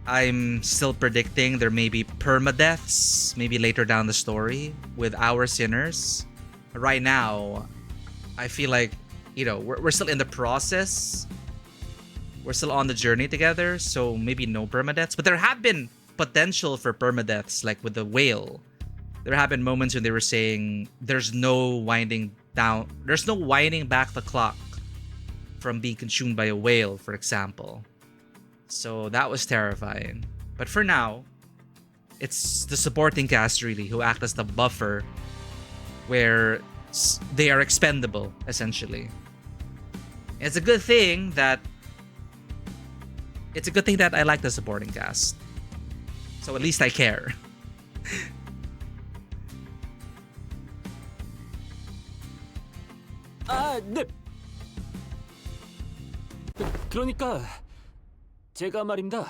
Speaker 1: I'm still predicting there may be permadeaths, maybe later down the story, with our sinners. Right now, I feel like, you know, we're still in the process. We're still on the journey together, so maybe no permadeaths. But there have been potential for permadeaths, like with the whale. There have been moments when they were saying there's no winding back the clock from being consumed by a whale, for example. So that was terrifying. But for now, it's the supporting cast really who act as the buffer where they are expendable, essentially. It's a good thing that I like the supporting cast. So at least I care.
Speaker 5: 네. 그러니까 제가 말입니다.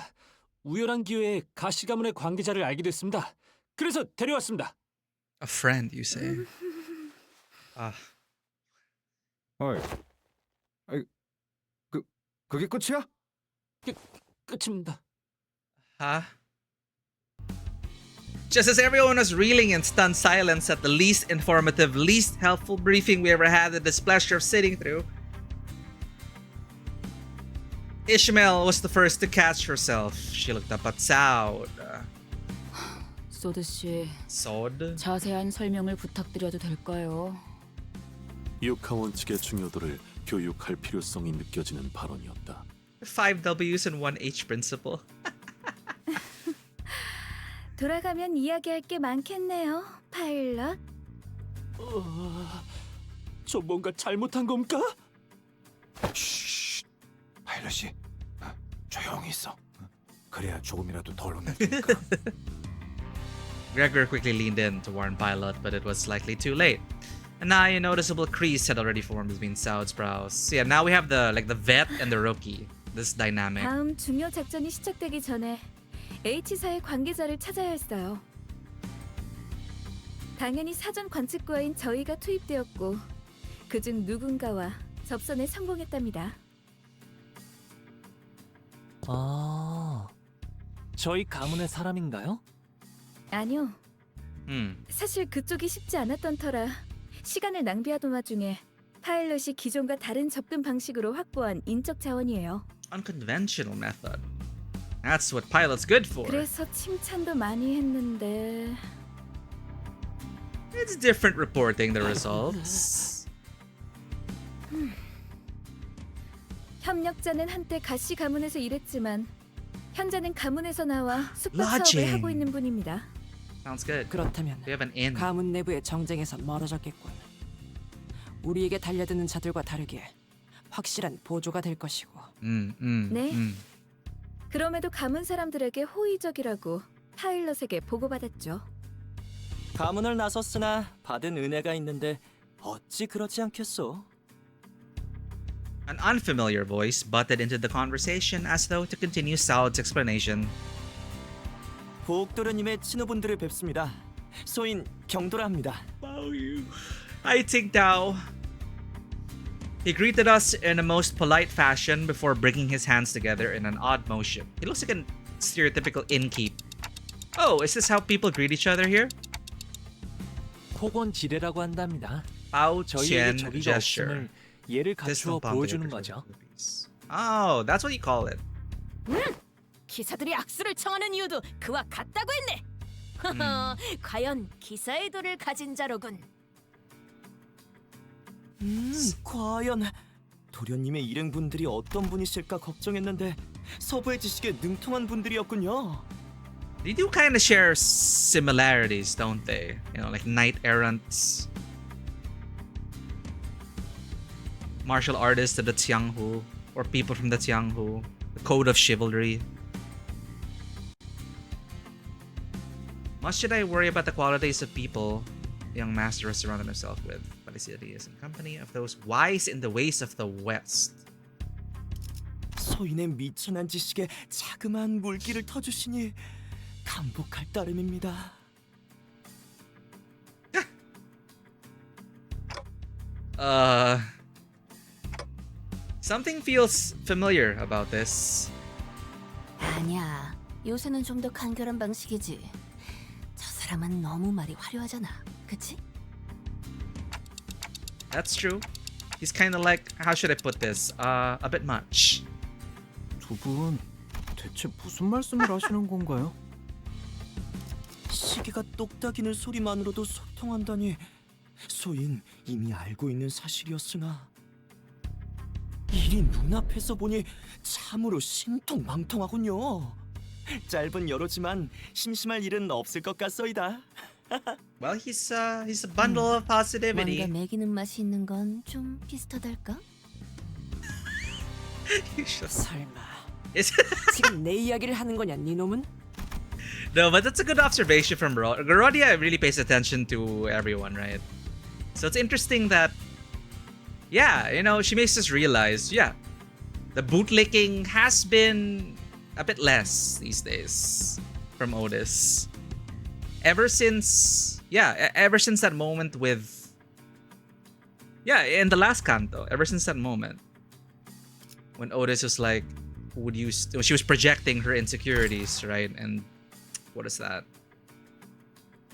Speaker 5: 우연한 기회에 가시 가문의 관계자를 알게 됐습니다. 그래서 데려왔습니다.
Speaker 1: A friend, you say?
Speaker 3: 그게 끝이야?
Speaker 5: 끝입니다.
Speaker 1: Just as everyone was reeling in stunned silence at the least informative, least helpful briefing we ever had the displeasure of sitting through, Ishmael was the first to catch herself. She looked up at Saud.
Speaker 6: 소드 씨,
Speaker 1: Saud?
Speaker 6: 자세한 설명을 부탁드려도 될까요?
Speaker 9: 육하 원칙의 중요도를 교육할 필요성이 느껴지는 발언이었다.
Speaker 1: 5 W's and 1 H principle.
Speaker 12: 돌아가면 이야기할 게 많겠네요, 파일럿.
Speaker 5: 저 뭔가 잘못한 겁니까?
Speaker 3: 파일럿이 조용히 있어. 그래야 조금이라도 덜 혼낼 테니까.
Speaker 1: Gregor quickly leaned in to warn Pilot, but it was likely too late. And now a noticeable crease had already formed between Saud's brows. So yeah, now we have the vet and the rookie. This dynamic.
Speaker 12: 다음 중요 작전이 시작되기 전에 H사의 관계자를 찾아야 했어요. 당연히 사전 관측과인 저희가 투입되었고 그중 누군가와 접선에 성공했답니다.
Speaker 5: 아, 저희 가문의 사람인가요?
Speaker 12: 아니요. 사실 그쪽이 쉽지 않았던 터라 시간을 낭비하던 와중에 파일럿이 기존과 다른 접근 방식으로 확보한 인적 자원이에요.
Speaker 1: Unconventional method. That's what Pilot's good for.
Speaker 12: 그래서 칭찬도 많이 했는데
Speaker 1: It's different reporting the results.
Speaker 12: 협력자는 한때 가시 가문에서 일했지만 현재는 가문에서 나와 숙박
Speaker 1: Lodging.
Speaker 12: 사업을 하고 있는 분입니다.
Speaker 1: Sounds good.
Speaker 10: 그렇다면
Speaker 1: We have an in.
Speaker 10: 가문 내부의 정쟁에서 멀어졌겠군. 우리에게 달려드는 자들과 다르게 확실한 보조가 될 것이고.
Speaker 12: 네. 그럼에도 가문 사람들에게 호의적이라고 파일럿에게 보고받았죠.
Speaker 5: 가문을 나섰으나 받은 은혜가 있는데 어찌 그렇지 않겠소?
Speaker 1: An unfamiliar voice butted into the conversation as though to continue Saud's explanation.
Speaker 5: 보옥도련님의 친구분들을 뵙습니다. 소인 경도라 합니다.
Speaker 1: I think Tao. He greeted us in a most polite fashion before bringing his hands together in an odd motion. He looks like a stereotypical innkeep. Oh, is this how people greet each other here?
Speaker 5: 폭언지례라고 한답니다.
Speaker 1: Pao
Speaker 5: 저희에게
Speaker 1: Qian
Speaker 5: 저기가
Speaker 1: gesture.
Speaker 5: 없음을 예를 갖추어 보여주는 거죠.
Speaker 1: Oh, that's what you call it.
Speaker 2: 기사들이 악수를 청하는 이유도 그와 같다고 했네. 과연 기사의 도를 가진 자로군.
Speaker 5: 과연 도련님의 일행분들이 어떤 분이실까 걱정했는데 서부의 지식에 능통한 분들이었군요.
Speaker 1: They do kind of share similarities, don't they? You know, like knight errants, martial artists of the Tianghu, or people from the Tianghu, the code of chivalry. Much should I worry about the qualities of people the young master has surrounded himself with? But I see that he is in company of those wise in the ways of the West.
Speaker 5: 소인의 미천한 지식에 자그마한 물기를 터주시니 감복할 따름입니다.
Speaker 1: Something feels familiar about this.
Speaker 2: 아니야. 요새는 좀 더 간결한 방식이지. 저 사람은 너무 말이 화려하잖아. 그치?
Speaker 1: That's true. He's kind of like, how should I put this? A bit much.
Speaker 4: 두 분 대체 무슨 말씀을 하시는 건가요?
Speaker 5: 시계가 똑딱이는 소리만으로도 소통한다니 소인 이미 알고 있는 사실이었으나 일이 눈앞에서 보니 참으로 신통망통하군요. 짧은 여로지만 심심할 일은 없을 것 같소이다.
Speaker 1: Well, he's a bundle of positivity.
Speaker 2: 뭔가 매기는 맛이 있는 건 좀 비슷하달까?
Speaker 10: 설마
Speaker 1: Is
Speaker 10: 지금 내 이야기를 하는 거냐, 니놈은?
Speaker 1: No, but that's a good observation from Garodia really pays attention to everyone, right? So it's interesting that, yeah, you know, she makes us realize, yeah, the bootlicking has been a bit less these days from Otis. Ever since that moment with, in the last canto, ever since that moment, when Otis was like, she was projecting her insecurities, right? And what is that?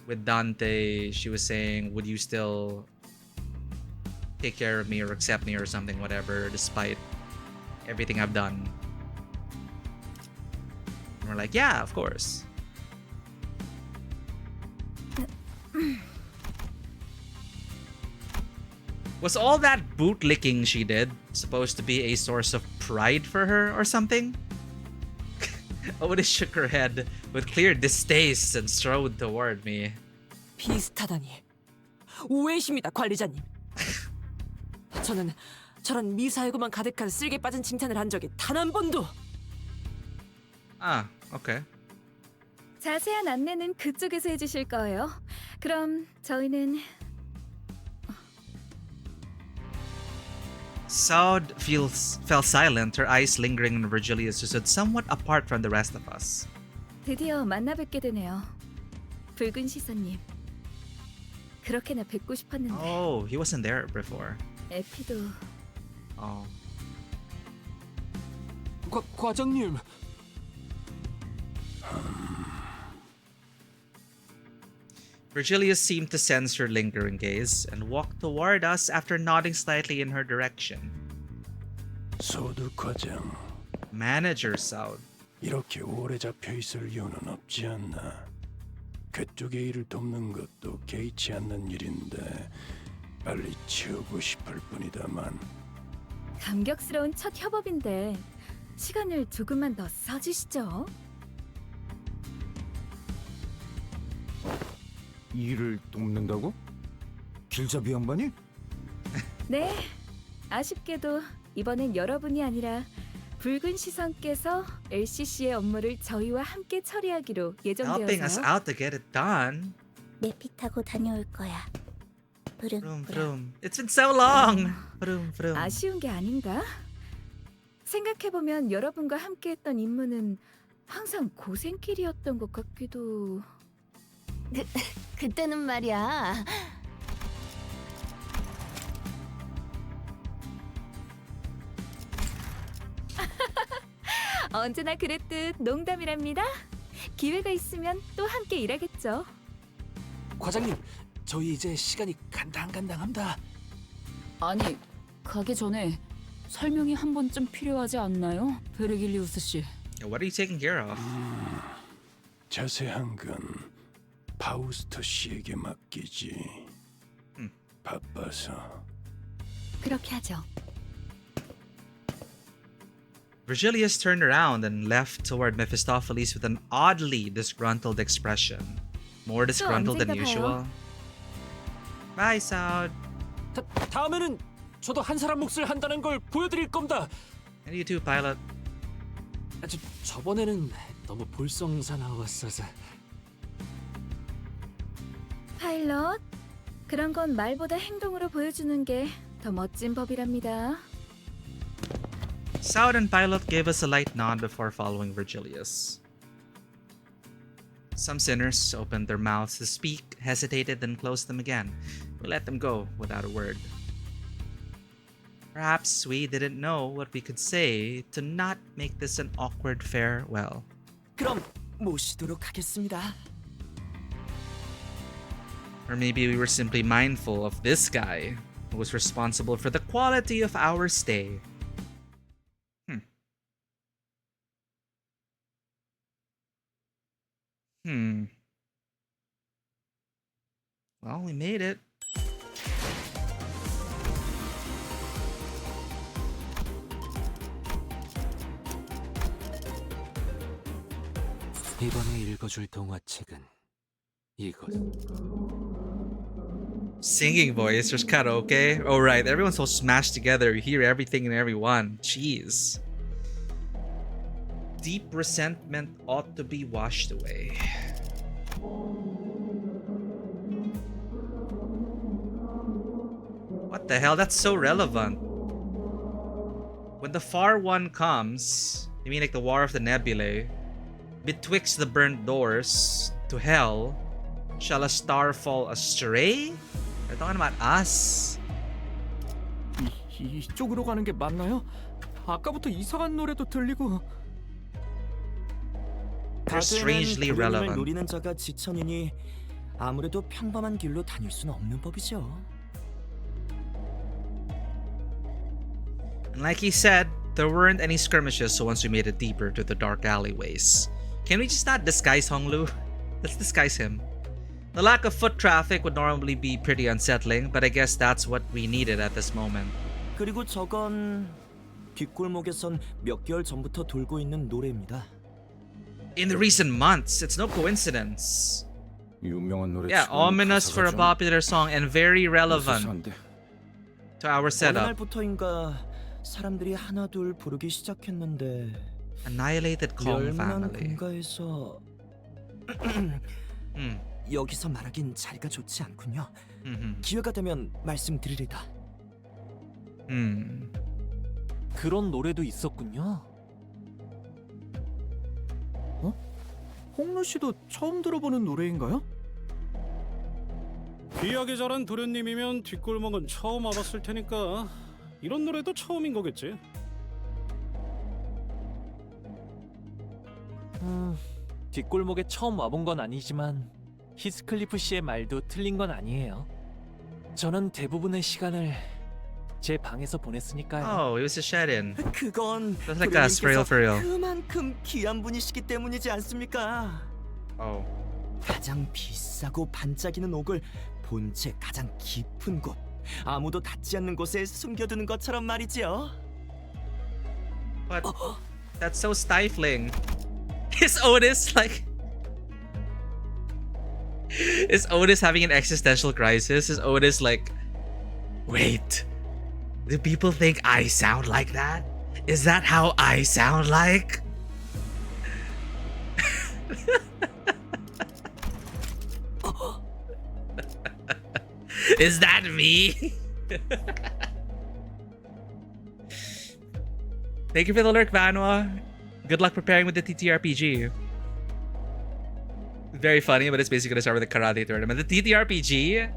Speaker 1: with Dante, she was saying, would you still take care of me or accept me or something, whatever, despite everything I've done? And we're like, yeah, of course. Was all that bootlicking she did supposed to be a source of pride for her or something? Otis shook her head with clear distaste and strode toward me.
Speaker 10: 비슷하다니. 오해십니다, 관리자님. 저는 저런 미사여구만 가득한 쓸개 빠진 칭찬을 한 적이 단 한 번도.
Speaker 1: Ah, okay.
Speaker 12: 자세한 안내는 그쪽에서 해주실 거예요. 그럼 저희는
Speaker 1: Saud fell silent, her eyes lingering on Virgilius, who stood somewhat apart from the rest of us.
Speaker 12: 드디어 만나 뵙게 되네요. 붉은 시선님. 그렇게나 뵙고 싶었는데.
Speaker 1: Oh, he wasn't there before.
Speaker 12: 에피도.
Speaker 1: Oh.
Speaker 5: 과장님.
Speaker 1: Virgilius seemed to sense her lingering gaze and walked toward us after nodding slightly in her direction.
Speaker 13: 소드 과장.
Speaker 1: Manager Saud.
Speaker 13: 이렇게 오래 잡혀 있을 이유는 없지 않나. 그쪽의 일을 돕는 것도 개의치 않는 일인데 빨리 치우고 싶을 뿐이다만.
Speaker 12: 감격스러운 첫 협업인데 시간을 조금만 더 써주시죠.
Speaker 3: 일을 돕는다고? 길잡이 양반이?
Speaker 12: 네, 아쉽게도 이번엔 여러분이 아니라 붉은 시선께서 LCC의 업무를 저희와 함께 처리하기로
Speaker 1: Helping us
Speaker 12: 예정되어서요.
Speaker 1: out to get it done.
Speaker 8: 내피 타고 다녀올 거야.
Speaker 1: Vroom, vroom. It's been so long. Vroom, vroom.
Speaker 12: 아쉬운 게 아닌가? 생각해보면 여러분과 함께했던 임무는 항상 고생길이었던 것 같기도.
Speaker 2: 그때는 말이야.
Speaker 12: 언제나 그랬듯 농담이랍니다. 기회가 있으면 또 함께 일하겠죠.
Speaker 5: 과장님, 저희 이제 시간이 간당간당합니다.
Speaker 6: 아니, 가기 전에 설명이 한 번쯤 필요하지 않나요? 베르길리우스 씨.
Speaker 1: What are you taking care of?
Speaker 13: 자세한 건 파우스터 씨에게 맡기지. 바빠서.
Speaker 12: 그렇게 하죠.
Speaker 1: Virgilius turned around and left toward Mephistopheles with an oddly disgruntled expression. More disgruntled than usual. Bye, Saud.
Speaker 5: 다음에는 저도 한 사람 몫을 한다는 걸 보여드릴 겁니다.
Speaker 1: And you too, pilot.
Speaker 5: 저번에는 너무 볼썽사나웠어서.
Speaker 12: 파일럿, 그런 건 말보다 행동으로 보여주는 게 더 멋진 법이랍니다.
Speaker 1: Saud and Pilot gave us a light nod before following Virgilius. Some sinners opened their mouths to speak, hesitated, then closed them again. We let them go without a word. Perhaps we didn't know what we could say to not make this an awkward farewell.
Speaker 5: 그럼 모시도록 하겠습니다.
Speaker 1: Or maybe we were simply mindful of this guy who was responsible for the quality of our stay. Well, we made it.
Speaker 5: 이번에 읽어줄 동화책은 이것.
Speaker 1: Singing voice, there's karaoke. Oh right, everyone's so smashed together. You hear everything and everyone. Jeez. Deep resentment ought to be washed away. What the hell? That's so relevant. When the far one comes, you mean like the War of the Nebulae, betwixt the burnt doors to hell, shall a star fall astray? They're talking about us.
Speaker 4: 이쪽으로 가는 게 맞나요? 아까부터 이상한 노래도 들리고.
Speaker 1: They're strangely relevant.
Speaker 5: 노리는 자가 지천이니
Speaker 4: 아무래도 평범한 길로 다닐 수는 없는 법이죠.
Speaker 1: And like he said, there weren't any skirmishes once we made it deeper to the dark alleyways. Can we just not disguise Honglu? Let's disguise him. The lack of foot traffic would normally be pretty unsettling, but I guess that's what we needed at this moment.
Speaker 4: 그리고 저건 뒷골목에선 몇 개월 전부터 돌고 있는 노래입니다.
Speaker 1: In the recent months, it's no coincidence.
Speaker 3: 유명한 노래.
Speaker 1: Yeah, ominous for a popular song and very relevant to our
Speaker 4: 어느
Speaker 1: setup.
Speaker 4: 날부터인가 사람들이 하나둘 부르기 시작했는데
Speaker 1: Annihilated Kong
Speaker 4: 멸망한
Speaker 1: family.
Speaker 4: 공가에서 여기서 말하긴 자리가 좋지 않군요. 기회가 되면 말씀드리리다.
Speaker 5: 그런 노래도 있었군요.
Speaker 4: 홍루 씨도 처음 들어보는 노래인가요?
Speaker 7: 귀하게 자란 도련님이면 뒷골목은 처음 와봤을 테니까 이런 노래도 처음인 거겠지.
Speaker 5: 뒷골목에 처음 와본 건 아니지만 히스클리프 씨의 말도 틀린 건 아니에요. 저는 대부분의 시간을 제 방에서 보냈으니까요.
Speaker 1: Oh, it was a shed-in.
Speaker 4: 그건
Speaker 1: That's like us, for real, for real.
Speaker 4: 그만큼 귀한 분이시기 때문이지 않습니까?
Speaker 1: Oh.
Speaker 4: 가장 비싸고 반짝이는 옥을 본체 가장 깊은 곳, 아무도 닿지 않는 곳에 숨겨두는 것처럼 말이지요.
Speaker 1: But that's so stifling. Is Otis like... Is Otis having an existential crisis? Is Otis like... Wait, do people think I sound like that? Is that how I sound like? Is that me? Thank you for the lurk, Vanwa. Good luck preparing with the TTRPG. Very funny, but it's basically gonna start with a karate tournament. The TTRPG?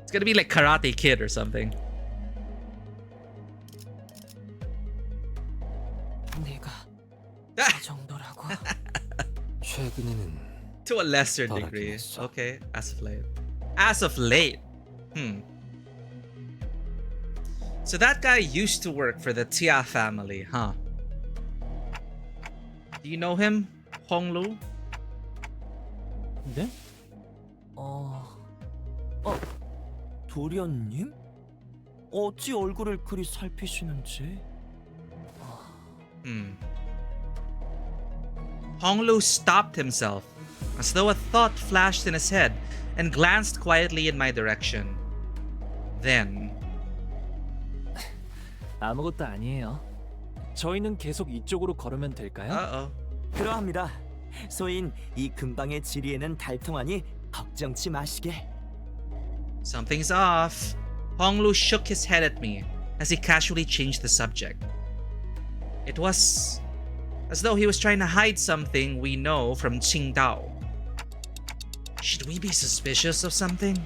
Speaker 1: It's gonna be like Karate Kid or something.
Speaker 4: 내가 이 정도라고.
Speaker 11: 최근에는
Speaker 1: To a lesser degree. Okay, as of late. As of late. So that guy used to work for the Tia family, huh? Do you know him? Honglu?
Speaker 4: 네? 도련님? 어찌 얼굴을 그리 살피시는지?
Speaker 1: Honglu stopped himself, as though a thought flashed in his head, and glanced quietly in my direction. Then...
Speaker 5: 아무것도 아니에요. 저희는 계속 이쪽으로 걸으면 될까요?
Speaker 1: Uh-oh.
Speaker 4: 그러합니다. 소인 이 근방의 지리에는 달통하니 걱정치 마시게.
Speaker 1: Something's off. Honglu shook his head at me as he casually changed the subject. It was as though he was trying to hide something we know from Qingdao. Should we be suspicious of something?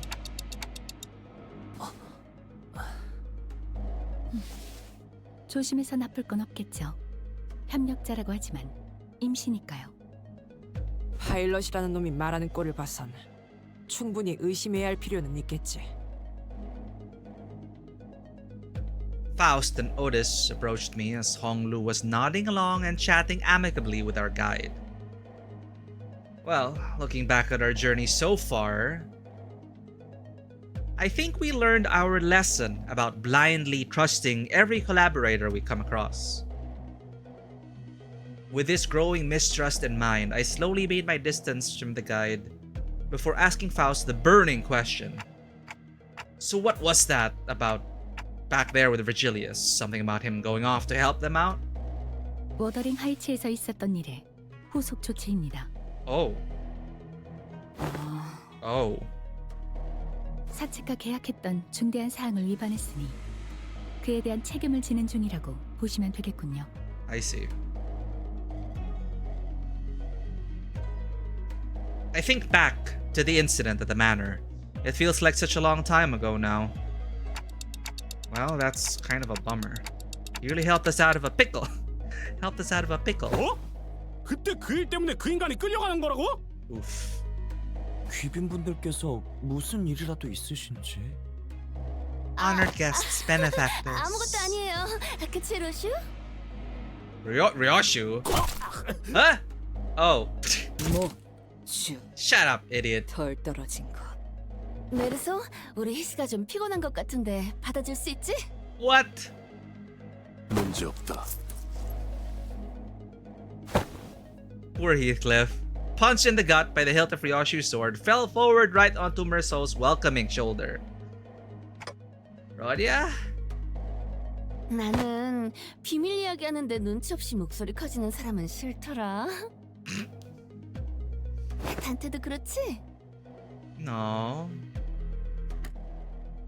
Speaker 6: 조심해서 나쁠 건 없겠죠. 협력자라고 하지만 임시니까요.
Speaker 10: 파일럿이라는 놈이 말하는 꼴을 봐선 충분히 의심해야 할 필요는 있겠지.
Speaker 1: Faust and Otis approached me as Honglu was nodding along and chatting amicably with our guide. Well, looking back at our journey so far, I think we learned our lesson about blindly trusting every collaborator we come across. With this growing mistrust in mind, I slowly made my distance from the guide before asking Faust the burning question. So what was that about back there with Virgilius? Something about him going off to help them out?
Speaker 6: 워더링 하이츠에서 있었던 일의 후속 조치입니다.
Speaker 1: Oh. Oh.
Speaker 6: 사측과 계약했던 중대한 사항을 위반했으니 그에 대한 책임을 지는 중이라고 보시면 되겠군요.
Speaker 1: I see. I think back to the incident at the manor. It feels like such a long time ago now. Well, that's kind of a bummer. You really helped us out of a pickle.
Speaker 7: 어? 그때 그 일 때문에 그 인간이 끌려가는 거라고?
Speaker 1: Oof.
Speaker 4: 귀빈분들께서 무슨 일이라도 있으신지?
Speaker 1: Honored guests, benefactors.
Speaker 2: 아무것도 아니에요. 그치 로슈?
Speaker 1: Ryoshu? Huh? Oh.
Speaker 2: 슈.
Speaker 1: Shut up, idiot.
Speaker 2: 덜 떨어진 것. 메르소, 우리 희씨가 좀 피곤한 것 같은데 받아줄 수 있지?
Speaker 1: What?
Speaker 9: 문제 없다.
Speaker 1: Poor Heathcliff. Punched in the gut by the hilt of Ryoshu's sword, fell forward right onto Merceau's welcoming shoulder. Rhodia?
Speaker 2: 나는 비밀 이야기하는데 눈치 없이 목소리 커지는 사람은 싫더라. 단테도 그렇지?
Speaker 1: No.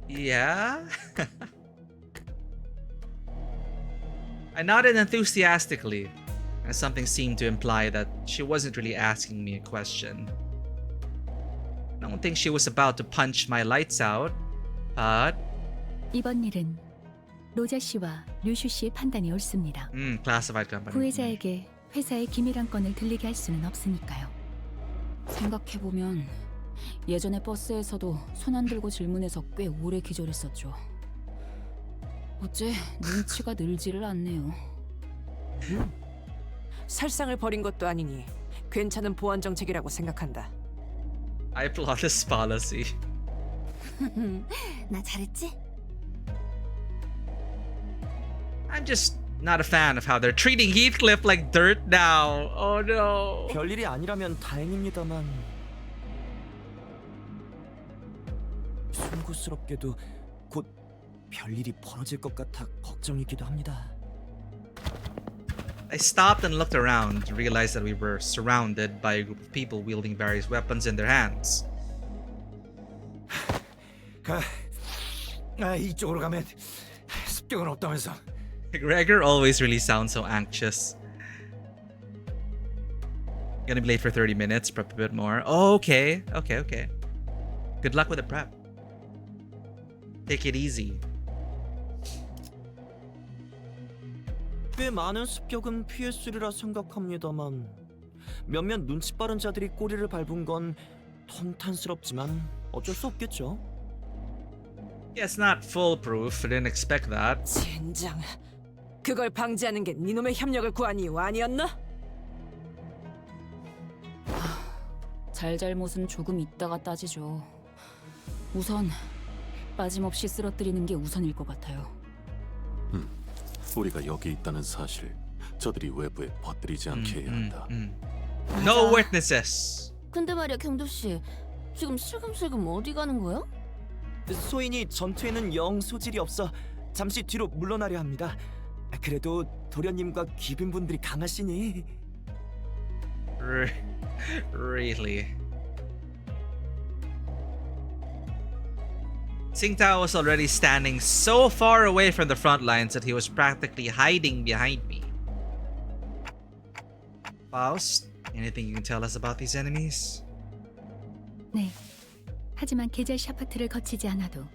Speaker 1: Yeah? I nodded enthusiastically, as something seemed to imply that she wasn't really asking me a question. I don't think she was about to punch my lights out, but...
Speaker 14: 이번 일은 로자 씨와 류슈 씨의 판단이 옳습니다.
Speaker 1: Classified company.
Speaker 14: 부회자에게 회사의 기밀한 건을 들리게 할 수는 없으니까요.
Speaker 6: 생각해보면 예전에 버스에서도 손 안 들고 질문해서 꽤 오래 기절했었죠. 어째 눈치가 늘지를 않네요.
Speaker 10: 살상을 벌인 것도 아니니 괜찮은 보안 정책이라고 생각한다.
Speaker 1: I applaud this policy.
Speaker 2: 나 잘했지?
Speaker 1: I'm just not a fan of how they're treating Heathcliff like dirt now. Oh no.
Speaker 4: 별일이 아니라면 다행입니다만 송구스럽게도 곧 별일이 벌어질 것 같아 걱정이기도 합니다.
Speaker 1: I stopped and looked around to realize that we were surrounded by a group of people wielding various weapons in their hands.
Speaker 11: 이쪽으로 가면 습격은 없다면서.
Speaker 1: Gregor always really sounds so anxious. Gonna be late for 30 minutes, prep a bit more. Oh, okay. Good luck with the prep. Take it easy.
Speaker 4: 꽤 많은 습격은 피했으리라 생각합니다만 몇몇 눈치 빠른 자들이 꼬리를 밟은 건 통탄스럽지만 어쩔 수 없겠죠.
Speaker 1: Yeah, it's not foolproof. I didn't expect that.
Speaker 10: 젠장. 그걸 방지하는 게 니놈의 협력을 구한 이유 아니었나?
Speaker 6: 잘잘못은 조금 있다가 따지죠. 우선 빠짐없이 쓰러뜨리는 게 우선일 것 같아요.
Speaker 9: 우리가 여기 있다는 사실 저들이 외부에 퍼뜨리지 않게 해야 한다.
Speaker 1: No witnesses.
Speaker 2: 근데 말이야 경도씨, 지금 슬금슬금 어디 가는 거야?
Speaker 4: 소인이 전투에는 영 소질이 없어 잠시 뒤로 물러나려 합니다. 그래도 도련님과 귀빈분들이 강하시니.
Speaker 1: Really? Tsingtao was already standing so far away from the front lines that he was practically hiding behind me. Faust, anything you can tell us about these enemies?
Speaker 14: 네. 하지만 계절 샤프트를 거치지 않아도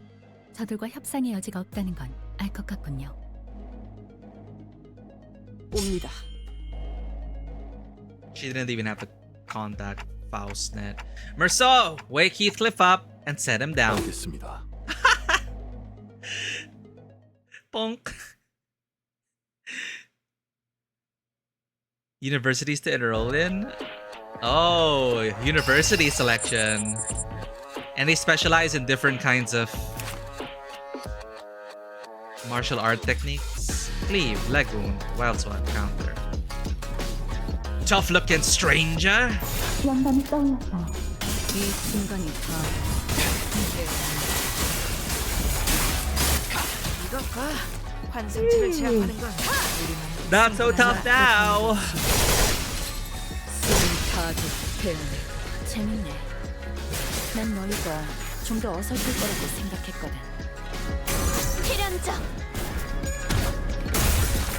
Speaker 14: 저들과 협상의 여지가 없다는 건 알 것 같군요.
Speaker 10: 옵니다.
Speaker 1: She didn't even have to contact Faust net. Merceau, wake Heathcliff up and set him down.
Speaker 9: 알겠습니다.
Speaker 1: Bonk. Universities to enroll in? Oh, university selection. And they specialize in different kinds of martial art techniques. Cleave, leg wound, wild swat, counter. Tough looking stranger.
Speaker 14: 연단이 떠올랐어.
Speaker 6: 이 순간이 다
Speaker 10: 이거 봐. 환상체를 제압하는 건
Speaker 1: Not so tough now.
Speaker 6: 재밌네. 난 너희가 좀 더 어설플 거라고 생각했거든.
Speaker 2: 필연적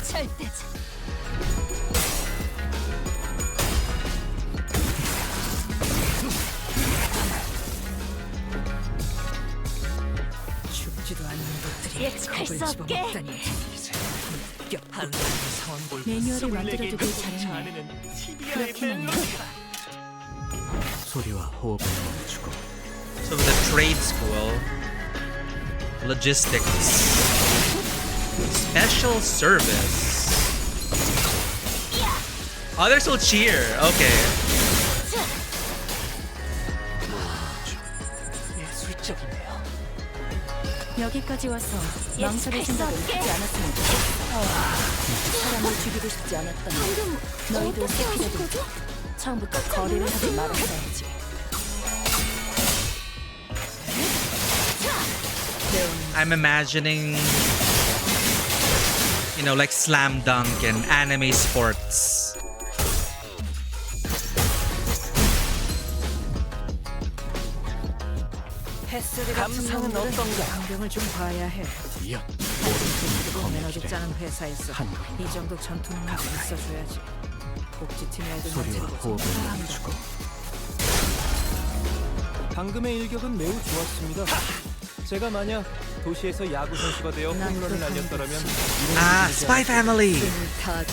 Speaker 2: 절대적.
Speaker 10: 죽지도 않는 것들이
Speaker 2: 예측할 수 없게.
Speaker 14: 매뉴얼을 만들어두길 잘했네. 그렇게만
Speaker 5: 소리와 호흡을 멈추고.
Speaker 1: So the trade school, logistics, special service. Others will cheer. Okay.
Speaker 5: 예술적이네요.
Speaker 6: 여기까지 와서 망설일 생각은 하지 않았으면 좋겠어. 사람을 죽이고 싶지 않았다면 너희도 세키라도 처음부터 거리를 하지 말았어야지.
Speaker 1: I'm imagining, you know, like slam dunk and anime sports.
Speaker 10: 감상은 어떤가? 광경을 좀 봐야 해. 에너지 짜는 회사에서 이 정도 전투 능력이 있어줘야지. 복지팀 애들
Speaker 5: 소리와 호흡을 멈추고. 방금의 일격은 매우 좋았습니다. 제가 만약 도시에서 야구 선수가 되어 홈런을 날렸더라면
Speaker 1: Ah, Spy Family,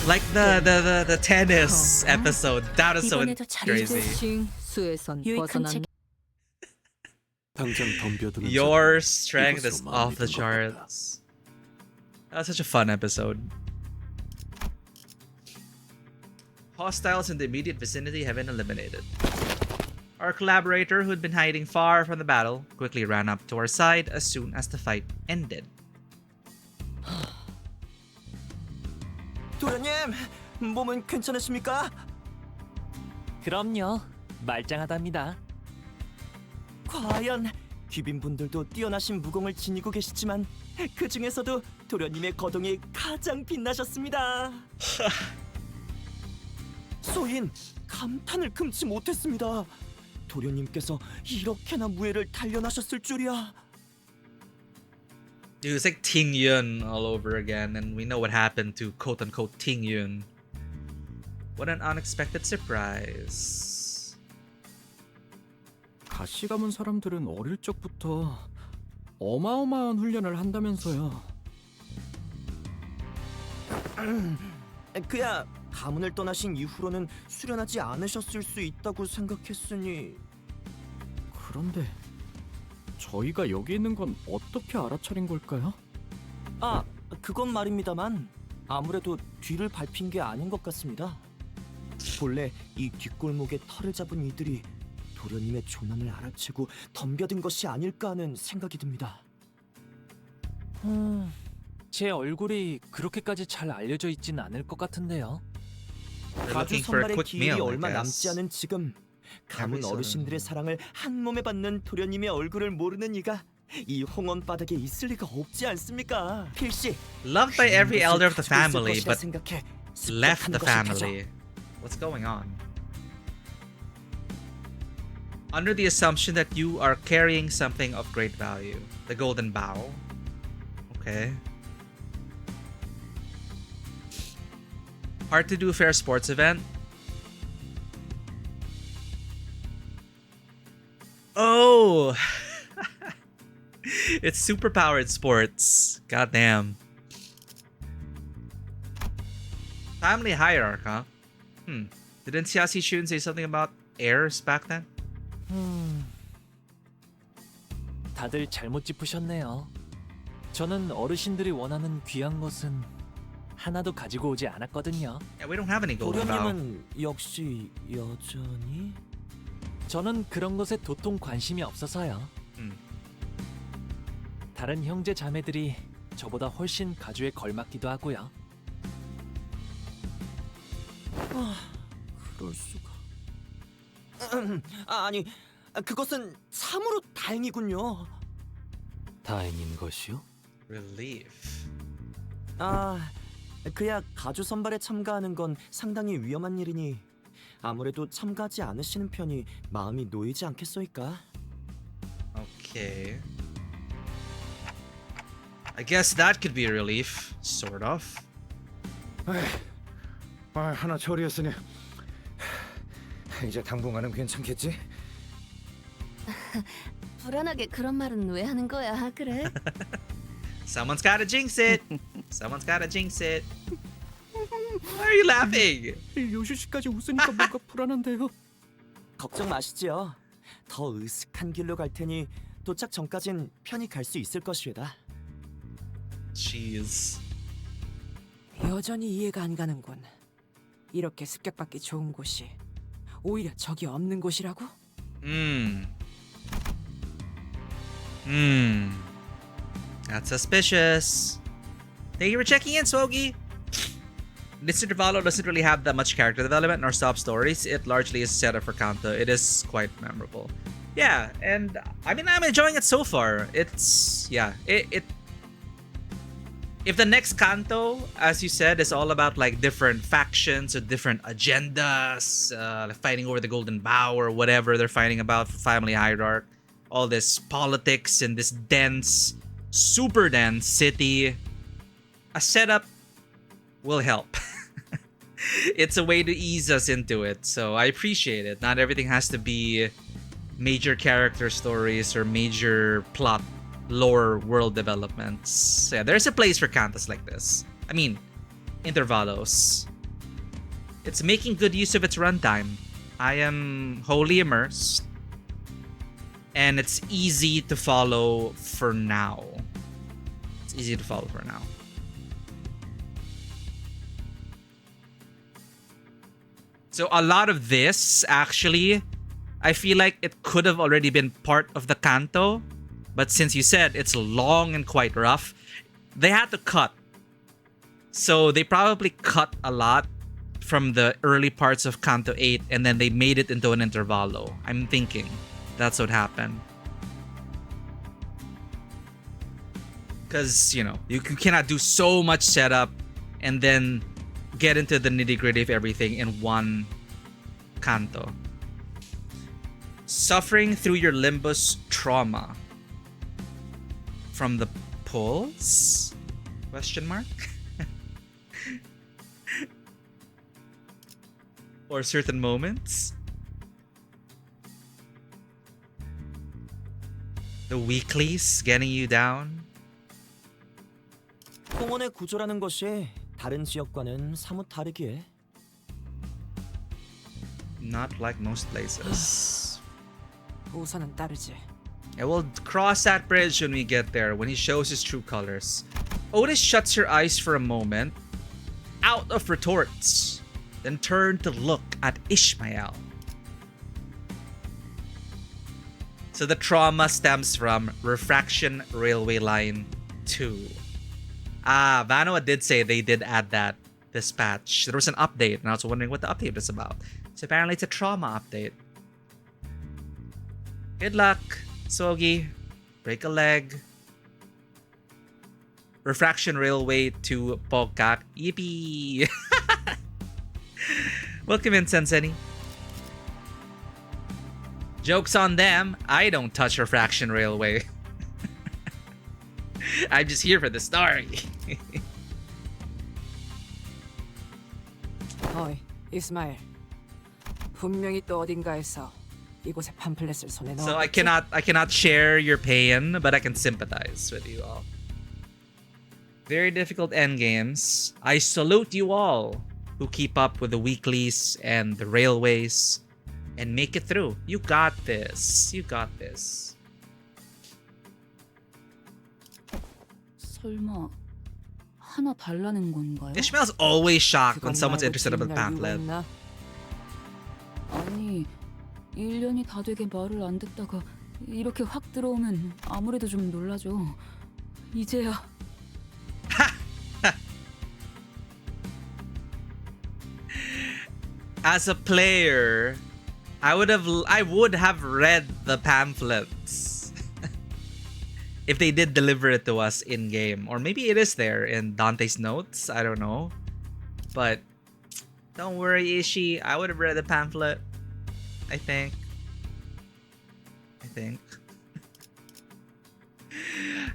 Speaker 1: like the tennis episode. That was so crazy.
Speaker 6: 수에선 벗어난
Speaker 9: 당장 덤벼드는
Speaker 1: Your
Speaker 9: 적은
Speaker 1: strength is
Speaker 9: 이것으로
Speaker 1: off the
Speaker 9: 마음이 든 것 같다.
Speaker 1: charts. That was such a fun episode. Hostiles in the immediate vicinity have been eliminated. Our collaborator, who'd been hiding far from the battle, quickly ran up to our side as soon as the fight ended.
Speaker 4: 도련님, 몸은 괜찮으십니까?
Speaker 5: 그럼요. 말짱하답니다.
Speaker 4: 과연 귀빈분들도 뛰어나신 무공을 지니고 계시지만 그 중에서도 도련님의 거동이 가장 빛나셨습니다. 소인 감탄을 금치 못했습니다. 도련님께서 이렇게나 무예를 단련하셨을 줄이야.
Speaker 1: Dude, it's like Ting Yun all over again, and we know what happened to quote-unquote Ting Yun. What an unexpected surprise.
Speaker 5: 가시 가문 사람들은 어릴 적부터 어마어마한 훈련을 한다면서요.
Speaker 4: 그야 가문을 떠나신 이후로는 수련하지 않으셨을 수 있다고 생각했으니.
Speaker 5: 그런데 저희가 여기 있는 건 어떻게 알아차린 걸까요?
Speaker 4: 아, 그건 말입니다만 아무래도 뒤를 밟힌 게 아닌 것 같습니다. 본래 이 뒷골목에 털을 잡은 이들이 도련님의 조난을 알아채고 덤벼든 것이 아닐까 하는 생각이 듭니다.
Speaker 5: 제 얼굴이 그렇게까지 잘 알려져 있진 않을 것 같은데요.
Speaker 1: They're
Speaker 4: 가주
Speaker 1: looking for a
Speaker 4: 선발의
Speaker 1: quick
Speaker 4: 기일이
Speaker 1: meal, I
Speaker 4: 얼마
Speaker 1: guess.
Speaker 4: 남지 않은 지금 가문
Speaker 1: Every
Speaker 4: 어르신들의 사랑을 한 몸에 받는 도련님의 얼굴을 모르는 이가 이 홍원 바닥에 있을 리가 없지 않습니까? 필시
Speaker 1: Loved by every elder of the
Speaker 4: 가지고 있을
Speaker 1: family,
Speaker 4: 것이라
Speaker 1: but
Speaker 4: 생각해
Speaker 1: left the
Speaker 4: 습격하는 것이 가죠.
Speaker 1: family. What's going on? Under the assumption that you are carrying something of great value. The golden bow. Okay. Hard to do a fair sports event. Oh! It's superpowered sports. Goddamn. Family hierarch, huh? Didn't Xiaxi Chun say something about heirs back then?
Speaker 5: 다들 잘못 짚으셨네요. 저는 어르신들이 원하는 귀한 것은 하나도 가지고 오지 않았거든요.
Speaker 1: Yeah, we don't have any golden bow.
Speaker 4: 도련님은 역시 여전히
Speaker 5: 저는 그런 것에 도통 관심이 없어서요. 다른 형제 자매들이 저보다 훨씬 가주에 걸맞기도 하고요.
Speaker 4: 그럴 수가. 아니, 그것은 참으로 다행이군요.
Speaker 5: 다행인 것이요?
Speaker 1: Relief.
Speaker 4: 아, 그야 가주 선발에 참가하는 건 상당히 위험한 일이니 아무래도 참가하지 않으시는 편이 마음이 놓이지 않겠소이까?
Speaker 1: Okay. I guess that could be a relief, sort of.
Speaker 11: 하나 처리했으니 이제 당분간은 괜찮겠지?
Speaker 2: 불안하게 그런 말은 왜 하는 거야? 그래?
Speaker 1: Someone's gotta jinx it. Someone's gotta jinx it. Why are you laughing?
Speaker 5: 요슈 씨까지 웃으니까 뭔가 불안한데요.
Speaker 4: 걱정 마시지요. 더 으슥한 길로 갈 테니 도착 전까진 편히 갈 수 있을 것이다.
Speaker 1: Jeez.
Speaker 10: 여전히 이해가 안 가는군. 이렇게 습격받기 좋은 곳이 오히려 적이 없는 곳이라고?
Speaker 1: That's suspicious. Thank you for checking in, Swogi. This Intervallo doesn't really have that much character development nor sub stories. It largely is set up for Kanto. It is quite memorable. Yeah, and I mean, I'm enjoying it so far. It's, yeah, it if the next Kanto, as you said, is all about like different factions or different agendas, like fighting over the Golden Bow or whatever they're fighting about for Family Hierarch, all this politics in this dense, super dense city, a setup will help. It's a way to ease us into it, so I appreciate it. Not everything has to be major character stories or major plot lore world developments. So yeah, there's a place for Kantos like this. I mean, Intervallos. It's making good use of its runtime. I am wholly immersed. And it's easy to follow for now. It's easy to follow for now. So a lot of this, actually, I feel like it could have already been part of the Kanto. But since you said it's long and quite rough, they had to cut. So they probably cut a lot from the early parts of Kanto 8 and then they made it into an Intervallo. I'm thinking that's what happened. Because, you know, you cannot do so much setup and then get into the nitty-gritty of everything in one Kanto. Suffering through your Limbus trauma. From the pulse? Question mark? Or certain moments? The weeklies getting you down?
Speaker 4: 공원의 구조라는 것이 다른 지역과는 사뭇 다르기에.
Speaker 1: Not like most places.
Speaker 10: 우선은 따르지.
Speaker 1: And we'll cross that bridge when we get there, when he shows his true colors. Otis shuts her eyes for a moment, out of retorts, then turned to look at Ishmael. So the trauma stems from Refraction Railway Line 2. Ah, Vanoa did say they did add that this patch. There was an update, and I was wondering what the update is about. So apparently it's a trauma update. Good luck, Sogi. Break a leg. Refraction Railway to Pokak. Yippee! Welcome in, Sensei. Joke's on them. I don't touch Refraction Railway. I'm just here for the story.
Speaker 10: 어이, 이스마엘. 분명히 또 어딘가에서 이곳에 팜플렛을 손에 넣어.
Speaker 1: So I cannot share your pain, but I can sympathize with you all. Very difficult endgames. I salute you all who keep up with the weeklies and the railways and make it through. You got this. You got this.
Speaker 6: 설마 하나 달라는 건가요?
Speaker 1: Ishmael's always shocked when someone's interested about the pamphlet.
Speaker 6: 아니, 1년이 다 되게 말을 안 듣다가 이렇게 확 들어오면 아무래도 좀 놀라죠. 이제야.
Speaker 1: As a player, I would have read the pamphlets if they did deliver it to us in game, or maybe it is there in Dante's notes. I don't know, but don't worry, Ishi. I would have read the pamphlet. I think.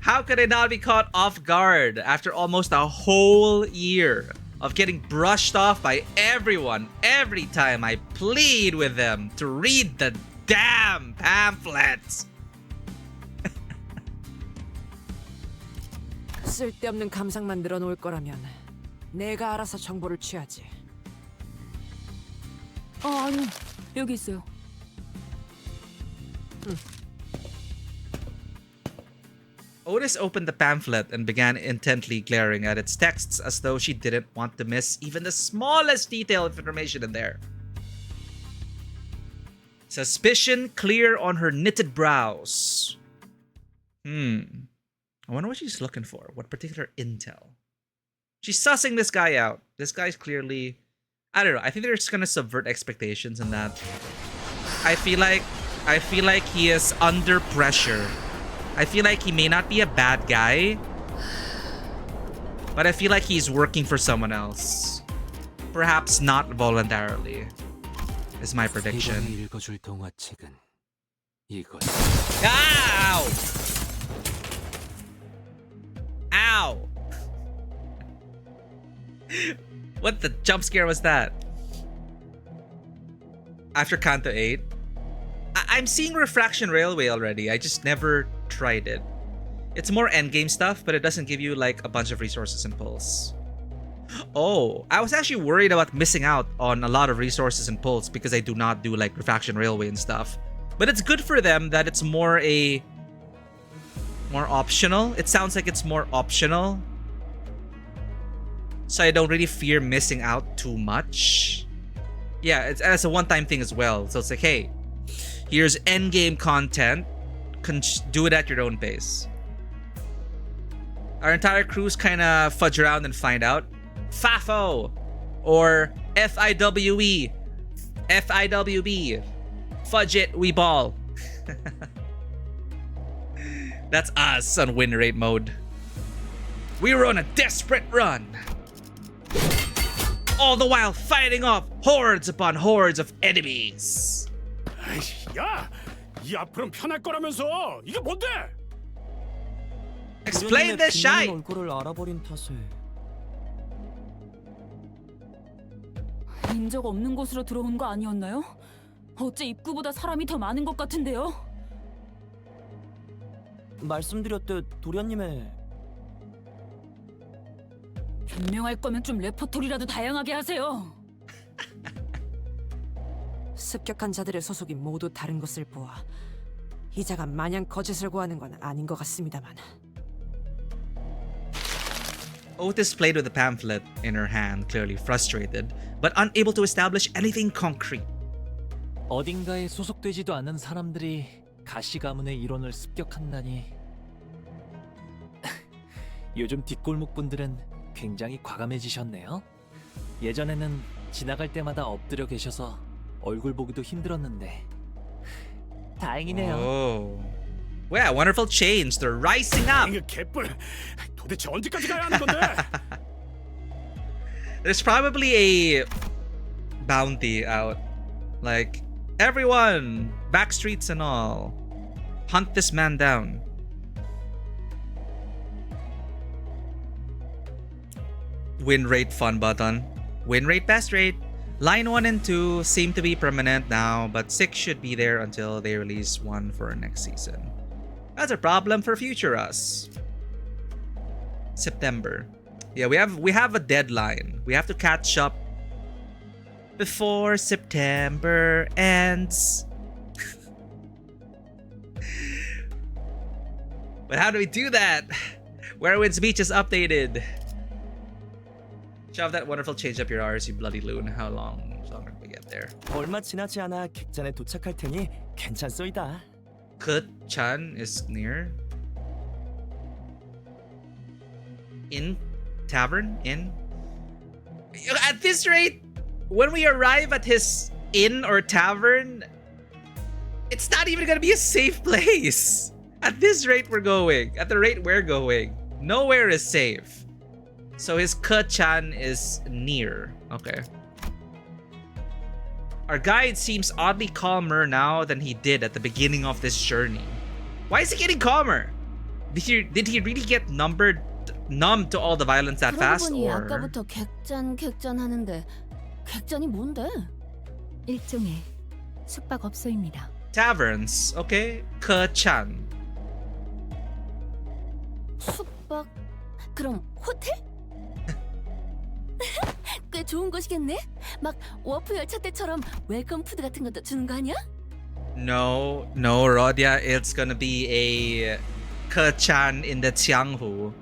Speaker 1: How could I not be caught off guard after almost a whole year of getting brushed off by everyone every time I plead with them to read the damn pamphlets?
Speaker 10: 쓸데없는 감상만 늘어놓을 거라면 내가 알아서 정보를 취하지.
Speaker 6: 아니, 여기 있어요.
Speaker 1: Otis opened the pamphlet and began intently glaring at its texts as though she didn't want to miss even the smallest detail of information in there. Suspicion clear on her knitted brows. I wonder what she's looking for. What particular intel? She's sussing this guy out. This guy's clearly... I don't know. I think they're just gonna subvert expectations in that. I feel like he is under pressure. I feel like he may not be a bad guy, but I feel like he's working for someone else. Perhaps not voluntarily, is my prediction. Ow! Ow! What the jump scare was that? After Kanto 8? I'm seeing Refraction Railway already. I just never tried it. It's more endgame stuff, but it doesn't give you like a bunch of resources and pulls. Oh, I was actually worried about missing out on a lot of resources and pulls because I do not do like Refraction Railway and stuff. But it's good for them that it's more optional. It sounds like it's more optional. So I don't really fear missing out too much. Yeah, it's a one-time thing as well. So it's like, hey, here's endgame content. Do it at your own pace. Our entire crew's kind of fudge around and find out. FAFO! Or FIWE. FIWB. Fudge it, we ball. That's us on win rate mode. We were on a desperate run. All the while fighting off hordes upon hordes of enemies.
Speaker 7: 야! 이 앞으로는 편할 거라면서! 이게 뭔데?
Speaker 1: Explain this shite!
Speaker 4: 얼굴을 알아버린 탓에
Speaker 6: 인적 없는 곳으로 들어온 거 아니었나요? 어째 입구보다 사람이 더 많은 것 같은데요?
Speaker 4: 말씀드렸듯 도련님의
Speaker 6: 변명할 거면 좀 레퍼토리라도 다양하게 하세요.
Speaker 10: 습격한 자들의 소속이 모두 다른 것을 보아 이자가 마냥 거짓을 고하는 건 아닌 것 같습니다만.
Speaker 1: Otis played with the pamphlet in her hand, clearly frustrated, but unable to establish anything concrete.
Speaker 5: 어딘가에 소속되지도 않은 사람들이 가시 가문의 일원을 습격한다니. 요즘 뒷골목 분들은 굉장히 과감해지셨네요. 예전에는 지나갈 때마다 엎드려 계셔서 얼굴 보기도 힘들었는데 다행이네요.
Speaker 1: Oh. Wow, wonderful change. They're rising up.
Speaker 7: 이게 개뿔. 도대체 언제까지 가야 하는 건데?
Speaker 1: There's probably a bounty out. Like, everyone, back streets and all, hunt this man down. Win rate fun button. Win rate best rate. Line 1 and 2 seem to be permanent now, but 6 should be there until they release 1 for next season. That's a problem for future us. September. Yeah, we have a deadline. We have to catch up before September ends. But how do we do that? Werewin's Beach is updated. Shove that wonderful change up your arse, you bloody loon. How long are we get there?
Speaker 4: 얼마 지나지 않아 객잔에 도착할 테니 괜찮소이다.
Speaker 1: Chan is near. In tavern? In? At this rate, when we arrive at his inn or tavern, it's not even gonna be a safe place. At this rate we're going, at the rate we're going, nowhere is safe. So his Chan is near. Okay. Our guide seems oddly calmer now than he did at the beginning of this journey. Why is he getting calmer? Did he really get numb to all the violence that fast?
Speaker 2: 보니
Speaker 1: Or
Speaker 2: 아까부터 객잔 하는데 객잔이 뭔데?
Speaker 14: 일종의 숙박업소입니다.
Speaker 1: taverns? Okay. Chan.
Speaker 2: 숙박? 그럼 호텔? 꽤 좋은 곳이겠네? 막 워프 열차 때처럼 웰컴 푸드 같은 것도 주는 거 아니야?
Speaker 1: No, Rodia, it's gonna be a Ke-chan in the Qianghu.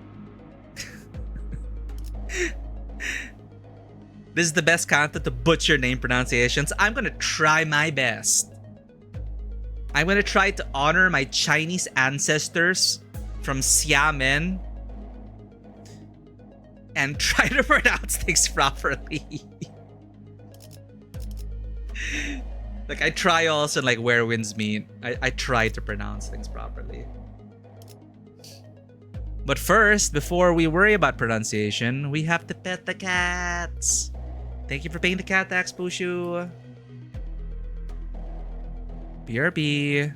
Speaker 1: This is the best content to butcher name pronunciations. I'm gonna try my best. I'm gonna try to honor my Chinese ancestors from Xiamen and try to pronounce things properly. Like, I try also, like, where winds meet. I try to pronounce things properly. But first, before we worry about pronunciation, we have to pet the cats. Thank you for paying the cat tax, Pushu. BRB.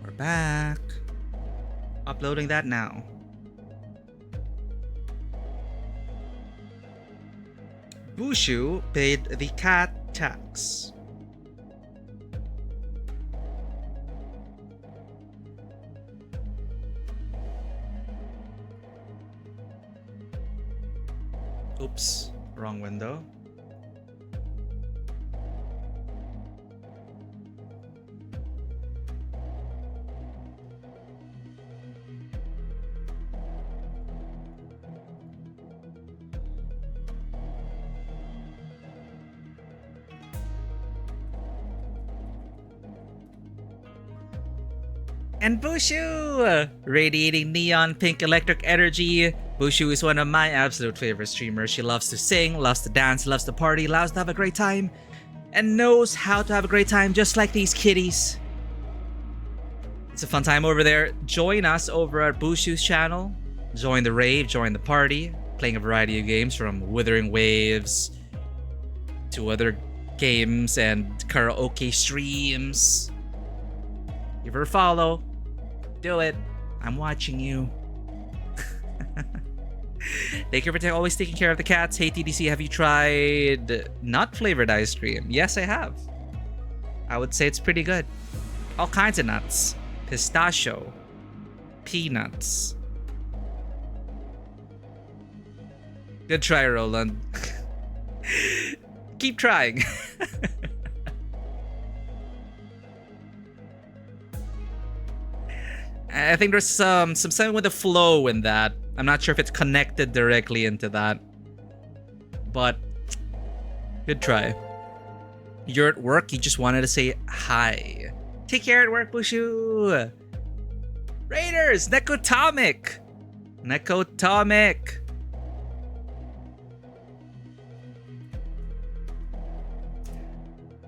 Speaker 1: We're back. Uploading that now. Bushu paid the cat tax. Oops, wrong window. And Bushu! Radiating neon pink electric energy. Bushu is one of my absolute favorite streamers. She loves to sing, loves to dance, loves to party, loves to have a great time, and knows how to have a great time just like these kitties. It's a fun time over there. Join us over at Bushu's channel. Join the rave, join the party, playing a variety of games from Withering Waves to other games and karaoke streams. Give her a follow. Do it. I'm watching you. Thank you for always taking care of the cats. Hey TDC, have you tried nut flavored ice cream? Yes, I have. I would say it's pretty good. All kinds of nuts. Pistachio. Peanuts. Good try, Roland. Keep trying. I think there's something with the flow in that. I'm not sure if it's connected directly into that. But good try. You're at work, you just wanted to say hi. Take care at work, Bushu. Raiders, Nekotomic. Nekotomic.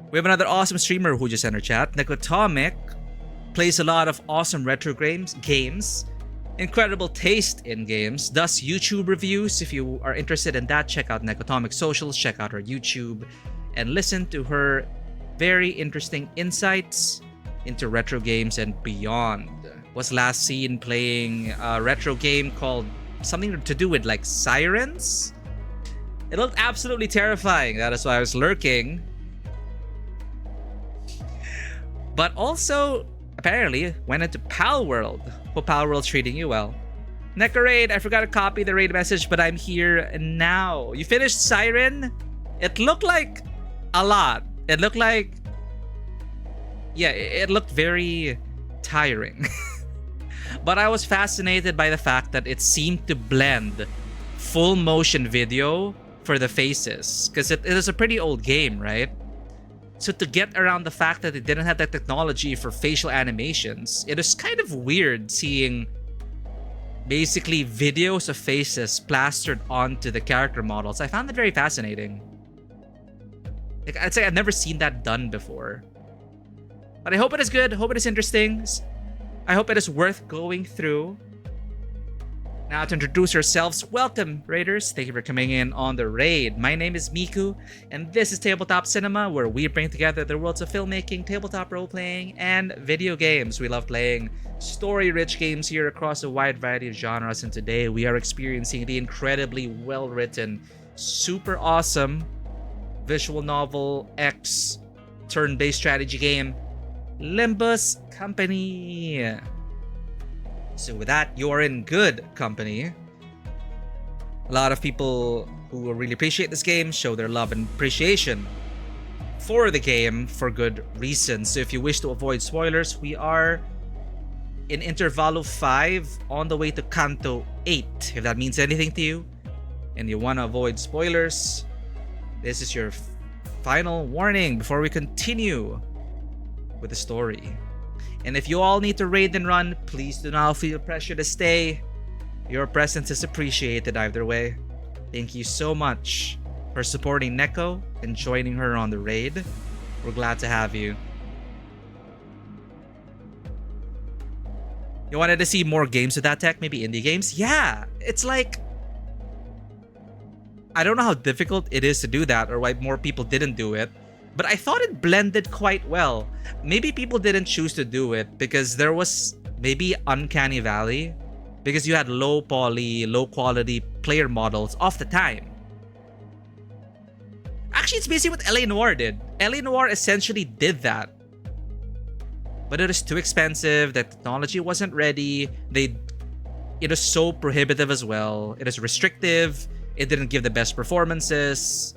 Speaker 1: We have another awesome streamer who just entered chat. Nekotomic plays a lot of awesome retro games, incredible taste in games, does YouTube reviews. If you are interested in that, check out Nekotomic socials, check out her YouTube, and listen to her very interesting insights into retro games and beyond. Was last seen playing a retro game called something to do with like sirens. It looked absolutely terrifying. That is why I was lurking. But also, apparently, went into Pal World. Hope Pal World's treating you well. Neko Raid, I forgot to copy the raid message, but I'm here now. You finished Siren? It looked like a lot. It looked like... Yeah, it looked very tiring. But I was fascinated by the fact that it seemed to blend full motion video for the faces. Because it is a pretty old game, right? So to get around the fact that they didn't have that technology for facial animations, it is kind of weird seeing basically videos of faces plastered onto the character models. I found that very fascinating. Like, I'd say I've never seen that done before. But I hope it is good. Hope it is interesting. I hope it is worth going through. Now to introduce yourselves, welcome Raiders. Thank you for coming in on the raid. My name is Miku, and this is Tabletop Cinema, where we bring together the worlds of filmmaking, tabletop role-playing, and video games. We love playing story-rich games here across a wide variety of genres, and today we are experiencing the incredibly well-written, super awesome visual novel X turn-based strategy game, Limbus Company. So with that, you're in good company. A lot of people who will really appreciate this game show their love and appreciation for the game for good reasons. So if you wish to avoid spoilers, we are in Intervallo 5 on the way to Canto 8. If that means anything to you and you want to avoid spoilers, this is your final warning before we continue with the story. And if you all need to raid and run, please do not feel pressure to stay. Your presence is appreciated either way. Thank you so much for supporting Neko and joining her on the raid. We're glad to have you. You wanted to see more games with that tech? Maybe indie games? Yeah! It's like, I don't know how difficult it is to do that or why more people didn't do it. But I thought it blended quite well. Maybe people didn't choose to do it because there was maybe Uncanny Valley. Because you had low poly, low quality player models off the time. Actually, it's basically what LA Noire did. LA Noire essentially did that. But it was too expensive. The technology wasn't ready. It was so prohibitive as well. It is restrictive. It didn't give the best performances.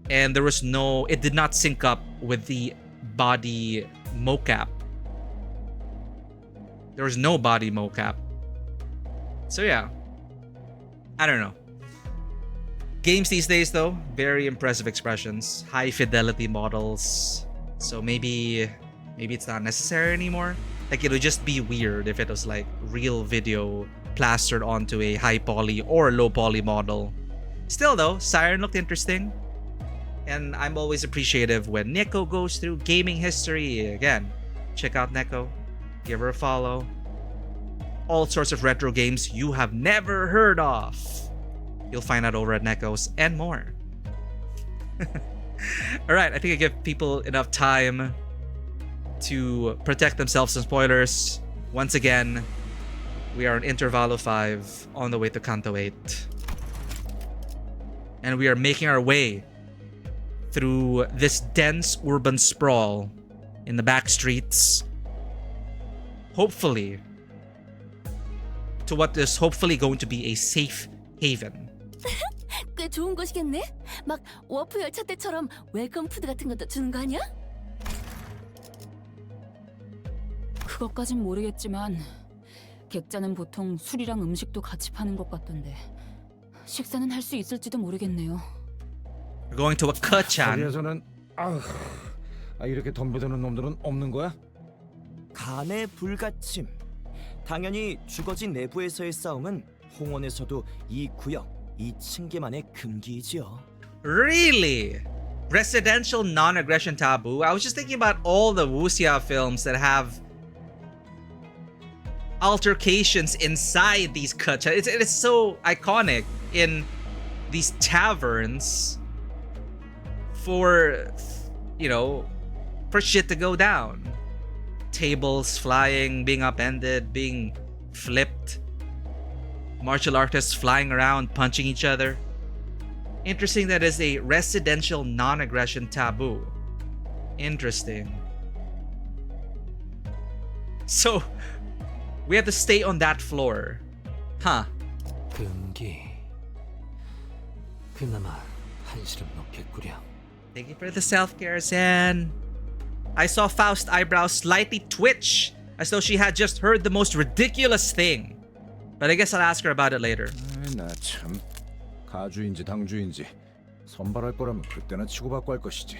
Speaker 1: And there was it did not sync up with the body mocap. There was no body mocap. So yeah, I don't know. Games these days though, very impressive expressions, high fidelity models. So maybe it's not necessary anymore. Like it would just be weird if it was like real video plastered onto a high poly or low poly model. Still though, Siren looked interesting. And I'm always appreciative when Neko goes through gaming history. Again, check out Neko. Give her a follow. All sorts of retro games you have never heard of. You'll find out over at Neko's and more. Alright, I think I give people enough time to protect themselves from spoilers. Once again, we are in Intervallo 5 on the way to Canto 8. And we are making our way through this dense urban sprawl in the back streets. Hopefully, to what is hopefully going to be a safe haven.
Speaker 2: 꽤 좋은 곳이겠네? 막 워프 열차 때처럼 웰컴 푸드 같은 것도 주는 거 아니야?
Speaker 6: 그것까진 모르겠지만 객자는 보통 술이랑 음식도 같이 파는 것 같던데 식사는 할 수 있을지도 모르겠네요.
Speaker 1: We're going to a Kachan.
Speaker 3: 거기에서는 이렇게 덤벼드는 놈들은 없는 거야?
Speaker 4: 간의 불가침. 당연히 주거지 내부에서의 싸움은 홍원에서도 이 구역, 이 층계만의 금기이지요.
Speaker 1: Really? Residential non-aggression taboo? I was just thinking about all the wuxia films that have altercations inside these Kachan. It's so iconic in these taverns for, for shit to go down. Tables flying, being upended, being flipped. Martial artists flying around, punching each other. Interesting that is a residential non-aggression taboo. Interesting. So, we have to stay on that floor. Huh.
Speaker 5: 금기. 그나마 한시름 놓겠구려.
Speaker 1: Thank you for the self-care, San. I saw Faust's eyebrows slightly twitch, as though she had just heard the most ridiculous thing. But I guess I'll ask her about it later.
Speaker 3: 나 참. 가주인지 당주인지 선발할 거라면 그때나 치고받고 할 것이지.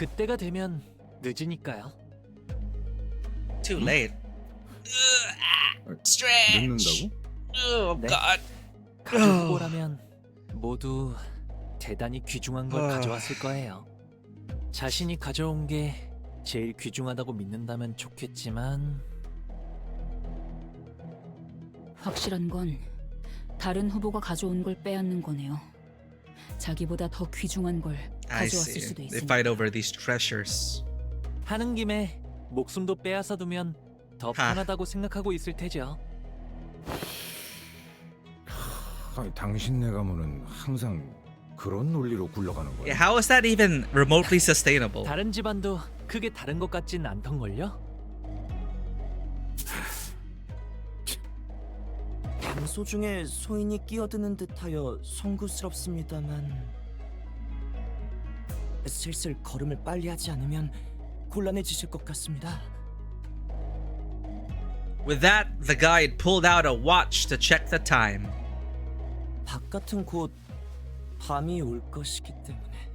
Speaker 5: 그때가 되면 늦으니까요.
Speaker 1: Too late. Stretch.
Speaker 3: 늦는다고?
Speaker 1: Oh
Speaker 5: 네.
Speaker 1: God.
Speaker 5: 가족 후보라면 모두 대단히 귀중한 걸 가져왔을 거예요. 자신이 가져온 게 제일 귀중하다고 믿는다면 좋겠지만
Speaker 6: 확실한 건 다른 후보가 가져온 걸 빼앗는 거네요. 자기보다 더 귀중한 걸
Speaker 1: I
Speaker 6: 가져왔을
Speaker 1: see.
Speaker 6: 수도
Speaker 1: They
Speaker 6: 있으니.
Speaker 1: fight over these treasures.
Speaker 5: 하는 김에 목숨도 빼앗아 두면 더 편하다고 생각하고 있을 테죠.
Speaker 3: 아니, 당신네 가문은 항상 그런 논리로 굴러가는 거야.
Speaker 1: Yeah, how is that even remotely sustainable?
Speaker 5: 다른 집안도 크게 다른 것 같진 않던걸요?
Speaker 4: 장소 중에 소인이 끼어드는 듯하여 송구스럽습니다만 슬슬 걸음을 빨리 하지 않으면 곤란해지실 것 같습니다.
Speaker 1: With that, the guide pulled out a watch to check the time.
Speaker 4: 바깥은 곧 밤이 올 것이기 때문에.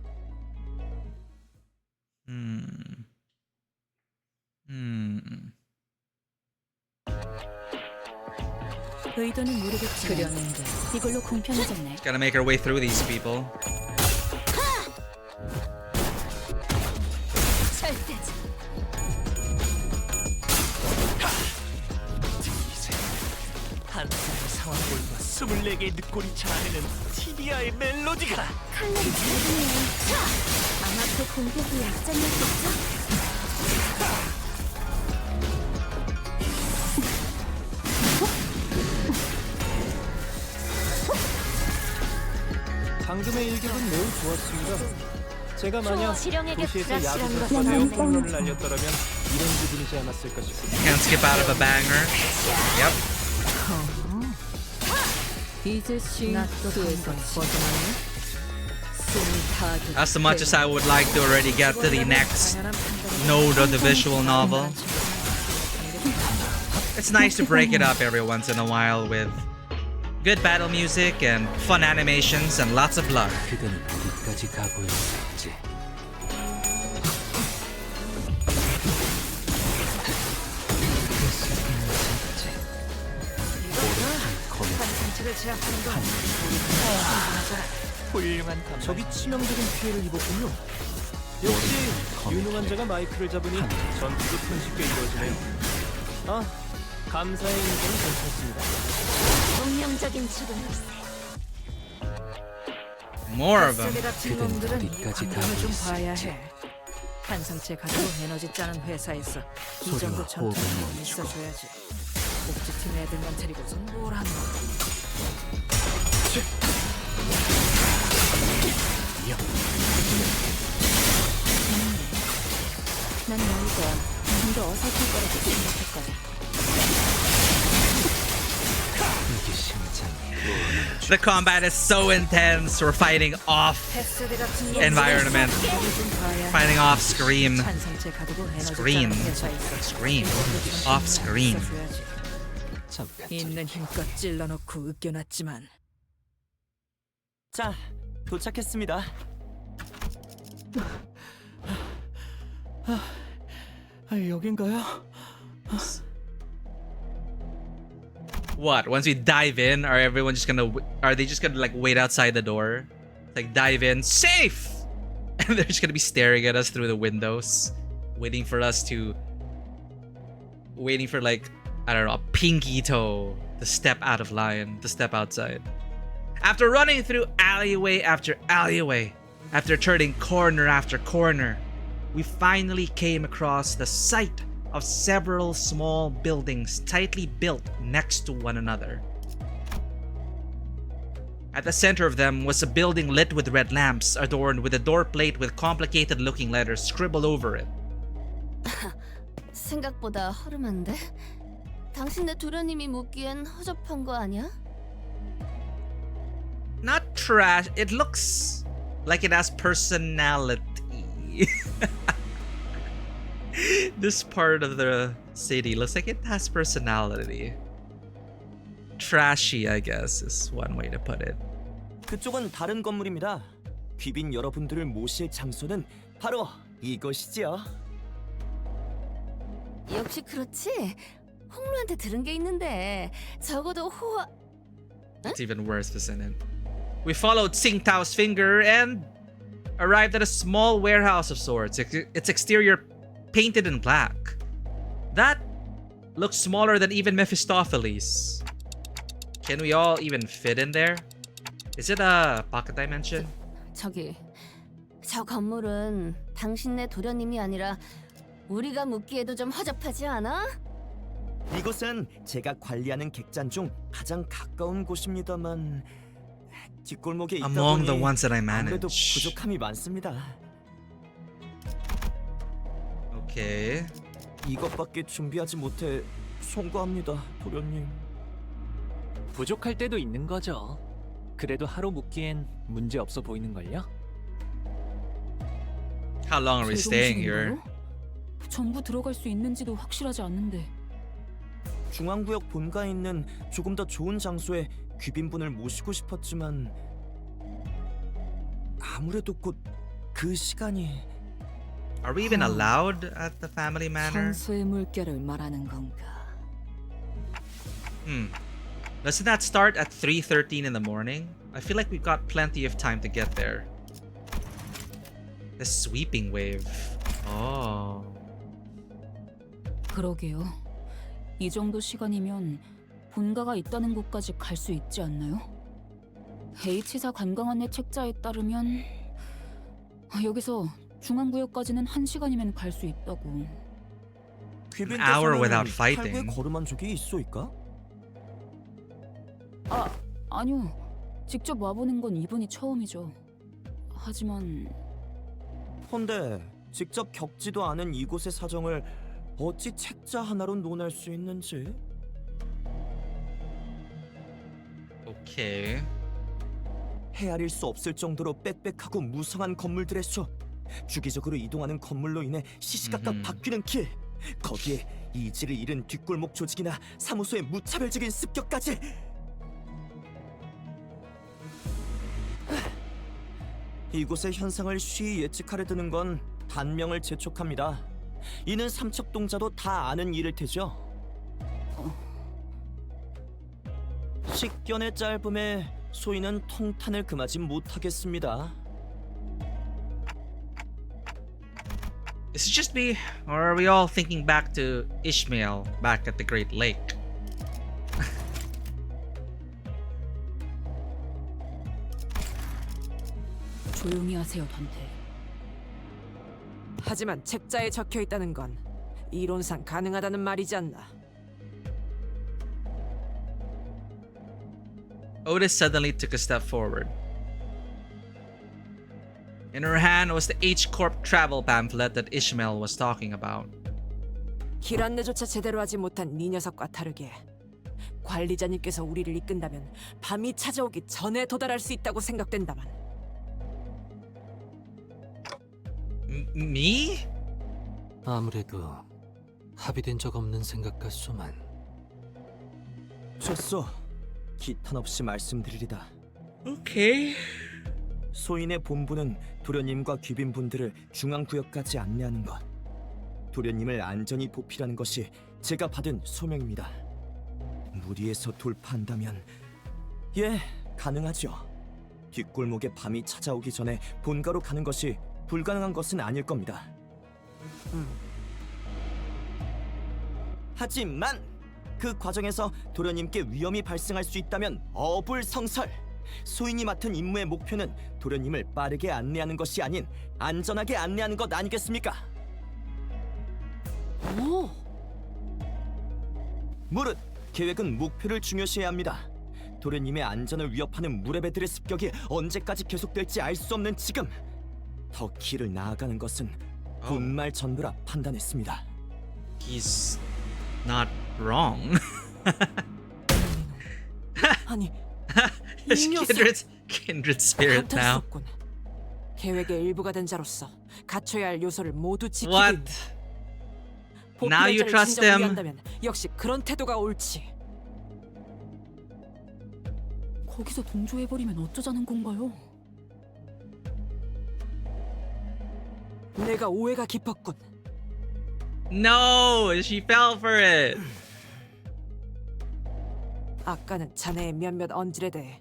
Speaker 6: 의도는 모르겠지만
Speaker 14: 그렸는데
Speaker 6: 이걸로 공평해졌네.
Speaker 1: Gotta make our way through these people.
Speaker 2: 절대지.
Speaker 5: 한 사람의 상황골과 24개의 늑골이 자아내는 티비아의 멜로디가
Speaker 12: 칼날이 잘하네요. 아마 그 공격이 약점이었겠죠?
Speaker 5: 방금의 일격은 매우 좋았습니다. 제가 만약
Speaker 2: 실형에게
Speaker 5: 도시에서
Speaker 2: 불확실한
Speaker 5: 야구
Speaker 2: 것은
Speaker 5: 선수의
Speaker 2: 없네.
Speaker 5: 홈런을 날렸더라면 이런 기분이지 않았을까 싶습니다.
Speaker 1: Can't skip out of a banger. Yep.
Speaker 14: 이제 싱크에서 벗어나네.
Speaker 1: As much as I would like to already get to the next node of the visual novel, it's nice to break it up every once in a while with good battle music and fun animations and lots of blood.
Speaker 5: 그대는 어디까지 가고 있었지?
Speaker 10: 산책을 제압하는 건
Speaker 5: 훌륭한 탐.
Speaker 4: 적이 치명적인 피해를 입었군요.
Speaker 5: 역시 유능한 자가 마이크를 잡으니 전투도 손쉽게 이루어지네요. 아, 감사의 인정은 괜찮습니다.
Speaker 2: 운명적인 죽음일세.
Speaker 1: More of them.
Speaker 10: 햇살이 같은 놈들은 이 광경을 좀 봐야 해. 한상체 가지고 에너지 짜는 회사에서 이 정도 전투는 있어줘야지. 복지팀 애들만 데리고선 뭘 하는 거야.
Speaker 6: 난 너희가 좀 더 어설플 거라고 생각했거든.
Speaker 1: The combat is so intense. We're fighting off
Speaker 10: 햇살이 같은
Speaker 1: environment, fighting off screen,
Speaker 10: 한상체 가지고 에너지
Speaker 1: screen,
Speaker 10: 짜는 회사에서
Speaker 1: screen, off screen.
Speaker 10: 있는 힘껏 찔러놓고 으껴놨지만
Speaker 4: 자, 도착했습니다. 여긴가요?
Speaker 1: What? Once we dive in, are everyone just gonna? Are they just gonna like wait outside the door, like dive in, safe, and they're just gonna be staring at us through the windows, waiting for us to, waiting for like I don't know, a pinky toe to step out of line, to step outside. After running through alleyway after alleyway, after turning corner after corner, we finally came across the site of several small buildings tightly built next to one another. At the center of them was a building lit with red lamps, adorned with a door plate with complicated looking letters scribbled over it.
Speaker 2: 생각보다 허름한데? 당신네 도련님이 묻기엔 허접한 거 아니야?
Speaker 1: Not trash, it looks like it has personality. This part of the city looks like it has personality. Trashy, I guess, is one way to put it.
Speaker 4: 그쪽은 다른 건물입니다. 귀빈 여러분들을 모실 장소는 바로 이것이지요.
Speaker 2: 역시 그렇지. 홍루한테 들은 게 있는데 적어도 호화.
Speaker 1: It's even worse, isn't it? We followed Tsing Tao's finger and arrived at a small warehouse of sorts. Its exterior painted in black. That looks smaller than even Mephistopheles. Can we all even fit in there? Is it a pocket dimension?
Speaker 2: 저기, 저 건물은 당신네 도련님이 아니라 우리가 묵기에도 좀 허접하지 않아?
Speaker 4: 이곳은 제가 관리하는 객잔 중 가장 가까운 곳입니다만 뒷골목에 있다
Speaker 1: Among
Speaker 4: 보니
Speaker 1: the ones that I
Speaker 4: 아무래도
Speaker 1: manage.
Speaker 4: 부족함이 많습니다.
Speaker 1: Okay.
Speaker 4: 이것밖에 준비하지 못해 송구합니다, 도련님.
Speaker 5: 부족할 때도 있는 거죠. 그래도 하루 묵기엔 문제 없어 보이는걸요?
Speaker 1: How long are we staying here?
Speaker 6: 전부 들어갈 수 있는지도 확실하지 않는데.
Speaker 4: 중앙구역 본가에 있는 조금 더 좋은 장소에 귀빈분을 모시고 싶었지만 아무래도 곧 그 시간이.
Speaker 1: Are we even allowed at the family manor?
Speaker 10: 선수의 물결을 말하는 건가?
Speaker 1: Doesn't that start at 3:13 in the morning? I feel like we've got plenty of time to get there. The sweeping wave. Oh.
Speaker 6: 그러게요. 이 정도 시간이면 본가가 있다는 곳까지 갈 수 있지 않나요? H사 관광 안내 책자에 따르면 여기서 중앙구역까지는 1시간이면 갈 수 있다고.
Speaker 4: 귀빈
Speaker 1: An hour
Speaker 4: 대사는
Speaker 1: without fighting.
Speaker 4: 탈구에 걸음한 적이 있소이까?
Speaker 6: 아니요. 직접 와보는 건 이번이 처음이죠. 하지만
Speaker 4: 헌데 직접 겪지도 않은 이곳의 사정을 어찌 책자 하나로 논할 수 있는지.
Speaker 1: Okay.
Speaker 4: 헤아릴 수 없을 정도로 빽빽하고 무성한 건물들의 숲, 주기적으로 이동하는 건물로 인해 시시각각 바뀌는 길, 거기에 이지를 잃은 뒷골목 조직이나 사무소의 무차별적인 습격까지. 이곳의 현상을 쉬이 예측하려 드는 건 단명을 재촉합니다. 이는 삼척동자도 다 아는 일일 테죠. 식견의 짧음에 소인은 통탄을 금하지 못하겠습니다.
Speaker 1: Is it just me, or are we all thinking back to Ishmael back at the Great Lake?
Speaker 6: 조용히 하세요, 단테.
Speaker 10: 하지만 책자에 적혀 있다는 건 이론상 가능하다는 말이지 않나?
Speaker 1: Otis suddenly took a step forward. In her hand was the H-Corp travel pamphlet that Ishmael was talking about.
Speaker 10: 길 안내조차 제대로 하지 못한 네 녀석과 다르게 관리자님께서 우리를 이끈다면 밤이 찾아오기 전에 도달할 수 있다고 생각된다만.
Speaker 1: Me?
Speaker 15: 아무래도 합의된 적 없는 생각 같소만.
Speaker 4: 좋소. 기탄 없이 말씀드리리다.
Speaker 1: Okay.
Speaker 4: 소인의 본부는 도련님과 귀빈분들을 중앙구역까지 안내하는 것. 도련님을 안전히 보필하는 것이 제가 받은 소명입니다. 무리해서 돌파한다면 가능하죠. 뒷골목에 밤이 찾아오기 전에 본가로 가는 것이 불가능한 것은 아닐 겁니다. 하지만 그 과정에서 도련님께 위험이 발생할 수 있다면 어불성설. 소인이 맡은 임무의 목표는 도련님을 빠르게 안내하는 것이 아닌 안전하게 안내하는 것 아니겠습니까?
Speaker 10: 오!
Speaker 4: 무릇 계획은 목표를 중요시해야 합니다. 도련님의 안전을 위협하는 무레배들의 습격이 언제까지 계속될지 알 수 없는 지금, 더 길을 나아가는 것은 본말 전부라 판단했습니다.
Speaker 1: He's not wrong.
Speaker 10: 아니,
Speaker 1: kindred spirit now.
Speaker 10: 계획의 일부가 된 자로서 갖춰야 할 요소를 모두 지키고
Speaker 1: What? Now you trust him?
Speaker 10: 한다면 역시 그런 태도가 옳지.
Speaker 6: 거기서 동조해버리면 어쩌자는 건가요?
Speaker 4: 내가 오해가 깊었군.
Speaker 1: No, she fell for it.
Speaker 10: 아까는 자네의 몇몇 언질에 대해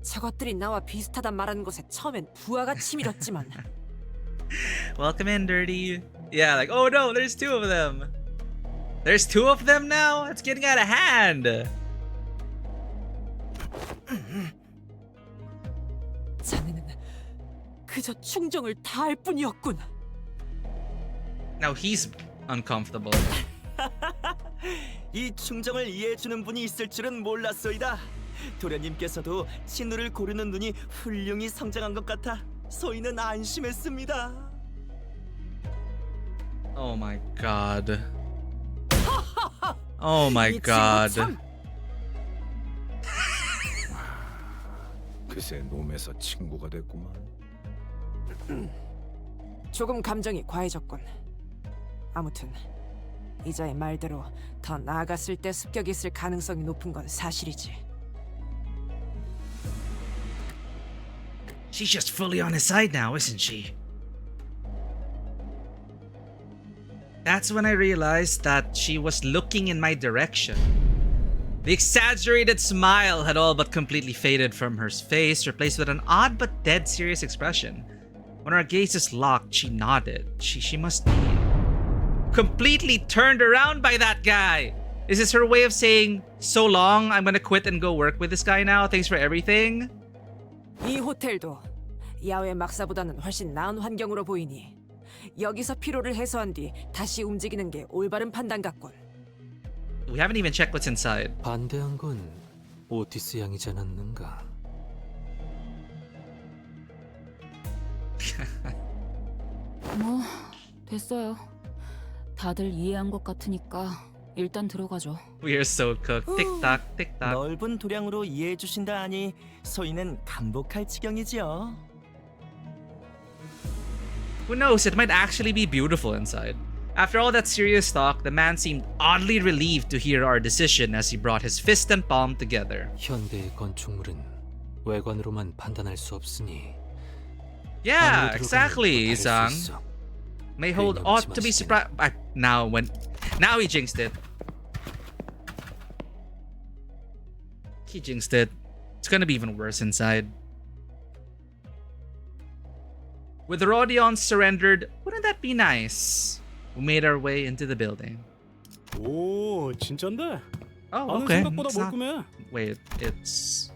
Speaker 10: 저것들이 나와 비슷하단 말하는 것에 처음엔 부하가 치밀었지만
Speaker 1: Welcome in, Dirty. Yeah, like, oh no, there's two of them. There's two of them now? It's getting out of hand.
Speaker 10: 자네는 그저 충정을 다할 뿐이었군.
Speaker 1: Now he's uncomfortable.
Speaker 4: 이 충정을 이해해주는 분이 있을 줄은 몰랐소이다. 도련님께서도 친누를 고르는 눈이 훌륭히 성장한 것 같아 소희는 안심했습니다.
Speaker 1: Oh my god. Oh my
Speaker 4: 이
Speaker 1: god.
Speaker 4: 친구 참
Speaker 3: 그새 놈에서 친구가 됐구만.
Speaker 10: 조금 감정이 과해졌군. 아무튼 이자의 말대로 더 나아갔을 때 습격이 있을 가능성이 높은 건 사실이지.
Speaker 1: She's just fully on his side now, isn't she? That's when I realized that she was looking in my direction. The exaggerated smile had all but completely faded from her face, replaced with an odd but dead serious expression. When our gazes locked, she nodded. She must be completely turned around by that guy. Is this her way of saying, so long, I'm gonna quit and go work with this guy now? Thanks for everything?
Speaker 10: 이 호텔도 야외 막사보다는 훨씬 나은 환경으로 보이니 여기서 피로를 해소한 뒤 다시 움직이는 게 올바른 판단 같군.
Speaker 1: We haven't even checked what's inside.
Speaker 15: 반대한 건 오티스 양이지 않았는가?
Speaker 6: 뭐 됐어요. 다들 이해한 것 같으니까 일단 들어가죠.
Speaker 1: We are so cooked. 틱딱, 틱딱.
Speaker 4: 넓은 도량으로 이해해주신다 하니 소희는 감복할 지경이지요.
Speaker 1: Who knows, it might actually be beautiful inside. After all that serious talk, the man seemed oddly relieved to hear our decision as he brought his fist and palm together.
Speaker 15: 현대의 건축물은 외관으로만 판단할 수 없으니.
Speaker 1: Yeah, exactly, Isang. May hold ought to be surprised. Now he jinxed it. He jinxed it. It's gonna be even worse inside. With the Rodions surrendered, wouldn't that be nice? We made our way into the building.
Speaker 7: 오, 진짠데?
Speaker 1: Oh,
Speaker 7: 나는
Speaker 1: okay.
Speaker 7: 생각보다
Speaker 1: It's not-
Speaker 7: 멀끔해.
Speaker 1: Wait, it's...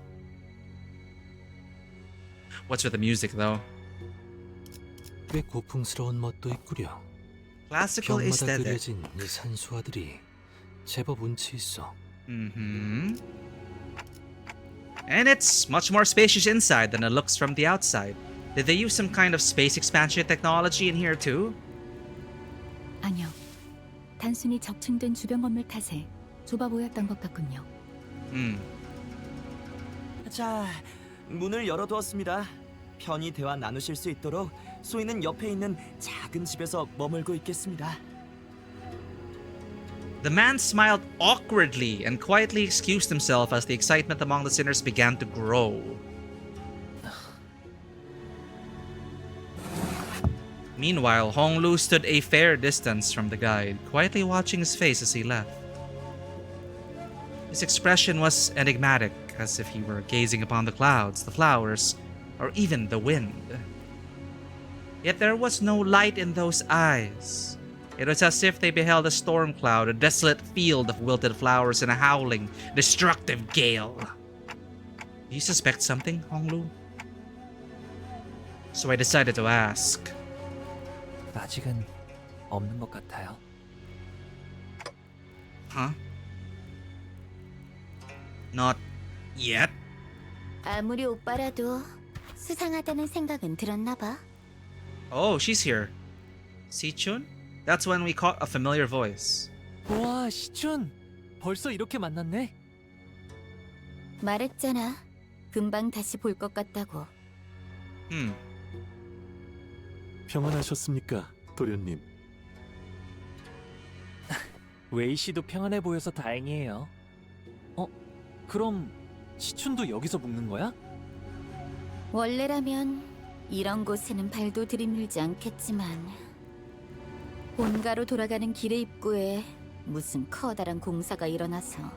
Speaker 1: What's with the music, though?
Speaker 15: 꽤 고풍스러운 멋도 있구려.
Speaker 1: Classical
Speaker 15: 벽마다
Speaker 1: aesthetic.
Speaker 15: 그려진 이 산수화들이 제법 운치 있어.
Speaker 1: Mm-hmm. And it's much more spacious inside than it looks from the outside. Did they use some kind of space expansion technology in here too?
Speaker 14: 아니요. 단순히 적층된 주변 건물 탓에 좁아 보였던 것 같군요.
Speaker 4: 자, 문을 열어두었습니다. 편히 대화 나누실 수 있도록 소희는 옆에 있는 작은 집에서 머물고 있겠습니다.
Speaker 1: The man smiled awkwardly and quietly excused himself as the excitement among the sinners began to grow. Meanwhile, Honglu stood a fair distance from the guide, quietly watching his face as he left. His expression was enigmatic, as if he were gazing upon the clouds, the flowers, or even the wind. Yet there was no light in those eyes. It was as if they beheld a storm cloud, a desolate field of wilted flowers, and a howling, destructive gale. Do you suspect something, Honglu? So I decided to ask.
Speaker 4: 아직은 없는 것 같아요.
Speaker 1: Huh? Not yet?
Speaker 8: 아무리 오빠라도 수상하다는 생각은 들었나 봐.
Speaker 1: Oh, she's here. Sichun? That's when we caught a familiar voice.
Speaker 5: 와, 시춘. 벌써 이렇게 만났네.
Speaker 8: 말했잖아. 금방 다시 볼 것 같다고.
Speaker 9: 평안하셨습니까, 도련님?
Speaker 5: 웨이 씨도 평안해 보여서 다행이에요. 그럼 시춘도 여기서 묵는 거야?
Speaker 8: 원래라면 이런 곳에는 발도 들이밀지 않겠지만 본가로 돌아가는 길의 입구에 무슨 커다란 공사가 일어나서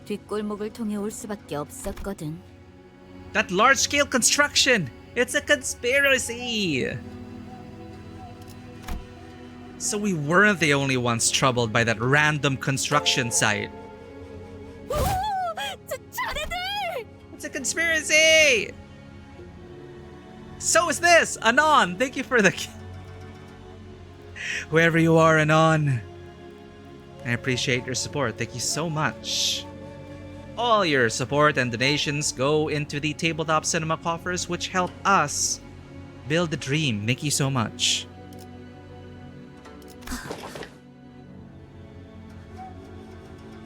Speaker 8: 뒷골목을 통해 올 수밖에 없었거든.
Speaker 1: That large-scale construction! It's a conspiracy! So we weren't the only ones troubled by that random construction site.
Speaker 2: 자네들!
Speaker 1: It's a conspiracy! So is this! Anon! Thank you for the... Whoever you are, Anon. I appreciate your support. Thank you so much. All your support and donations go into the Tabletop Cinema coffers, which help us build the dream. Thank you so much.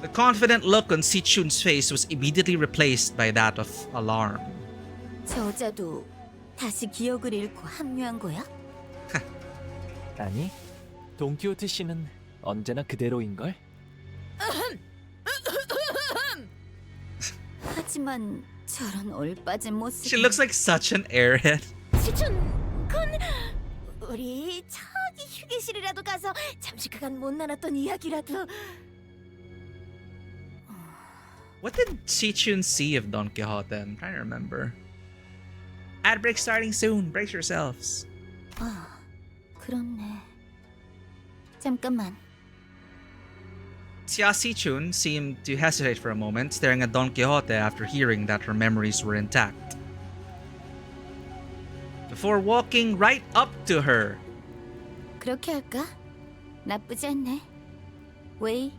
Speaker 1: The confident look on Si-chun's face was immediately replaced by that of alarm.
Speaker 8: 저 여자도 다시 기억을 잃고 합류한 거야?
Speaker 5: 아니, 돈키호테 씨는 언제나 그대로인걸?
Speaker 8: 하지만 저런 얼빠진 모습.
Speaker 1: She looks like such an airhead.
Speaker 2: 시춘 군 우리 저기 휴게실이라도 가서 잠시 그간 못 나눴던 이야기라도.
Speaker 1: What did Si-chun see of Don Quixote? I'm trying to remember. Ad break starting soon. Brace yourselves.
Speaker 8: 아, 그렇네. 잠깐만.
Speaker 1: Xia Si-chun seemed to hesitate for a moment, staring at Don Quixote after hearing that her memories were intact. Before walking right up to her.
Speaker 8: 그렇게 할까? 나쁘지 않네. 웨이,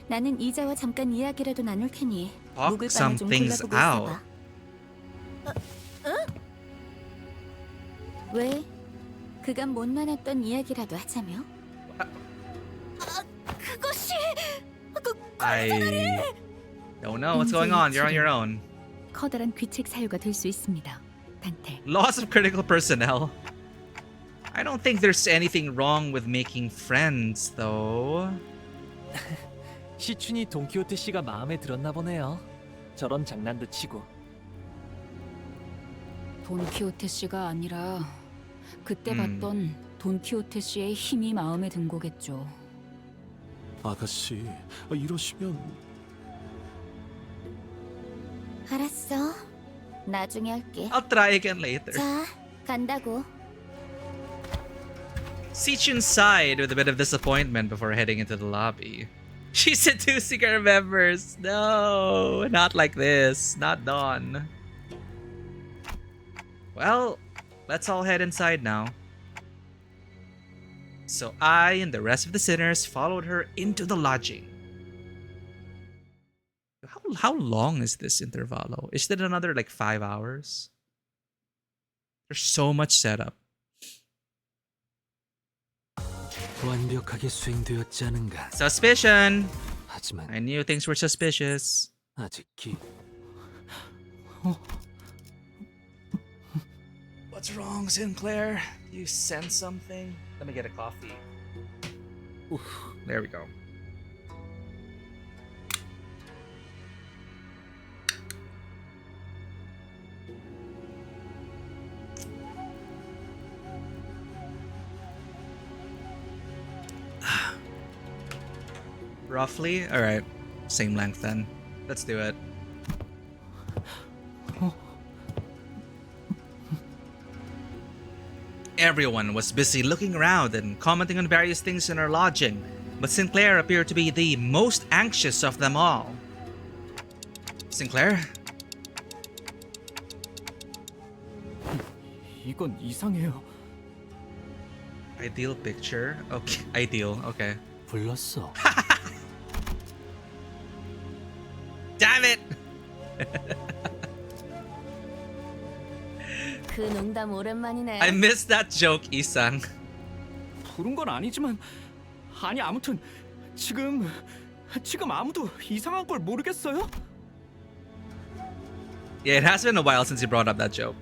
Speaker 8: 나는 이자와 잠깐 이야기라도 나눌 테니 묵을 바나 좀 골라보고 있어봐. 왜? 그간 못 나눴던 이야기라도 하자며?
Speaker 2: 그것이
Speaker 1: I don't know what's going on. You're on your own.
Speaker 14: 커다란 귀책 사유가 될 수 있습니다. 단테.
Speaker 1: Loss of critical personnel. I don't think there's anything wrong with making friends, though.
Speaker 5: 시춘이 돈키호테 씨가 마음에 들었나 보네요. 저런 장난도 치고.
Speaker 6: 돈키호테 씨가 아니라 그때 봤던 돈키호테 씨의 힘이 마음에 든 거겠죠.
Speaker 9: 아가씨, 이러시면...
Speaker 8: 알았어. 나중에 할게.
Speaker 1: I'll try again later.
Speaker 8: 자, 간다고.
Speaker 1: Si-chun sighed with a bit of disappointment before heading into the lobby. She's seducing her members. No, not like this. Not Dawn. Well, let's all head inside now. So I and the rest of the sinners followed her into the lodging. How long is this Intervallo? Is it another like 5 hours? There's so much setup.
Speaker 15: 완벽하게 수행되었지 않은가.
Speaker 1: Suspicion!
Speaker 15: 하지만
Speaker 1: I knew things were suspicious.
Speaker 15: 아직
Speaker 1: What's wrong, Sinclair? You sense something? Let me get a coffee. Oof, there we go. Roughly? Alright. Same length then. Let's do it. Everyone was busy looking around and commenting on various things in our lodging, but Sinclair appeared to be the most anxious of them all. Sinclair?
Speaker 5: 이건 이상해요.
Speaker 1: Ideal picture? Okay, ideal, okay.
Speaker 15: 불렀어.
Speaker 1: Damn it!
Speaker 2: 그 농담 오랜만이네.
Speaker 1: I missed that joke, Isang.
Speaker 5: 부른 건 아니지만 아니 아무튼 지금 아무도 이상한 걸 모르겠어요?
Speaker 1: Yeah, it has been a while since he brought up that joke.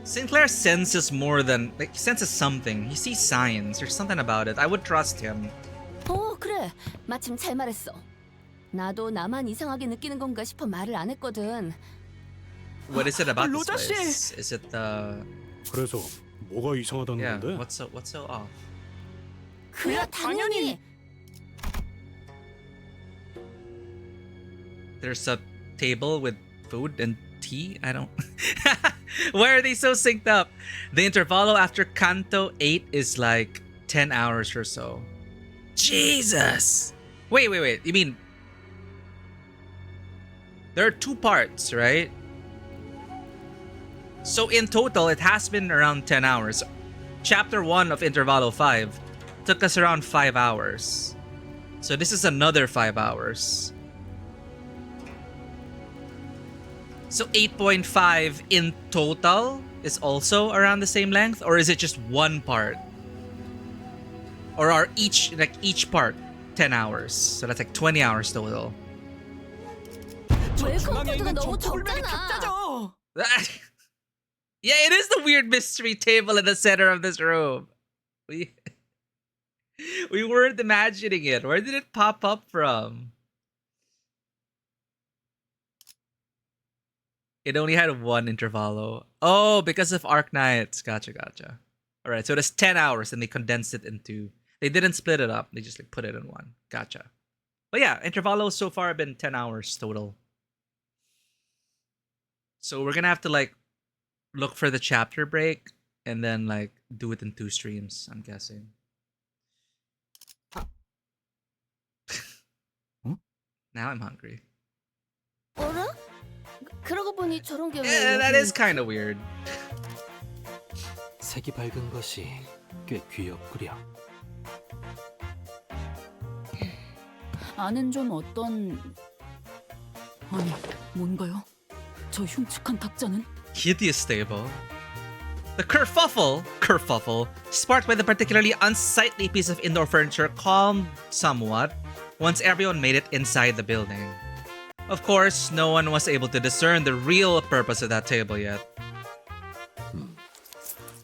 Speaker 1: Sinclair senses more than, like, he senses something. He sees signs. There's something about it. I would trust him.
Speaker 2: 그래. 마침 잘 말했어. 나도 나만 이상하게 느끼는 건가 싶어 말을 안 했거든.
Speaker 1: What is it about this
Speaker 5: 로자 씨!
Speaker 1: place? Is it the...
Speaker 7: 그래서 뭐가 이상하다는
Speaker 1: Yeah,
Speaker 7: 건데?
Speaker 1: what's so off?
Speaker 2: 그야 당연히.
Speaker 1: There's a table with food and tea? I don't... Why are they so synced up? The intervallo after Canto 8 is like 10 hours or so. Jesus! Wait. You mean... There are 2 parts, right? So in total, it has been around 10 hours. Chapter 1 of Intervallo 5 took us around 5 hours. So this is another 5 hours. So 8.5 in total is also around the same length? Or is it just one part? Or are each part 10 hours? So that's like 20 hours total.
Speaker 2: 왜 컴퓨터가 너무 적잖아.
Speaker 1: Yeah, it is the weird mystery table in the center of this room. We weren't imagining it. Where did it pop up from? It only had 1 intervallo. Oh, because of Arc Knights. Gotcha. Alright, so it is 10 hours and they condensed it into... They didn't split it up. They just like put it in one. Gotcha. But yeah, intervallo so far have been 10 hours total. So we're gonna have to like look for the chapter break and then like do it in 2 streams, I'm guessing. Now I'm hungry.
Speaker 2: 어라? 그러고 보니 저런 게 왜?
Speaker 1: Yeah, that is kind of weird.
Speaker 15: 색이 밝은 것이 꽤 귀엽구려.
Speaker 6: 안은 좀 어떤... 아니, 뭔가요? 저 흉측한 탁자는?
Speaker 1: Hideous stable. The kerfuffle, sparked by the particularly unsightly piece of indoor furniture, calmed somewhat once everyone made it inside the building. Of course, no one was able to discern the real purpose of that table yet.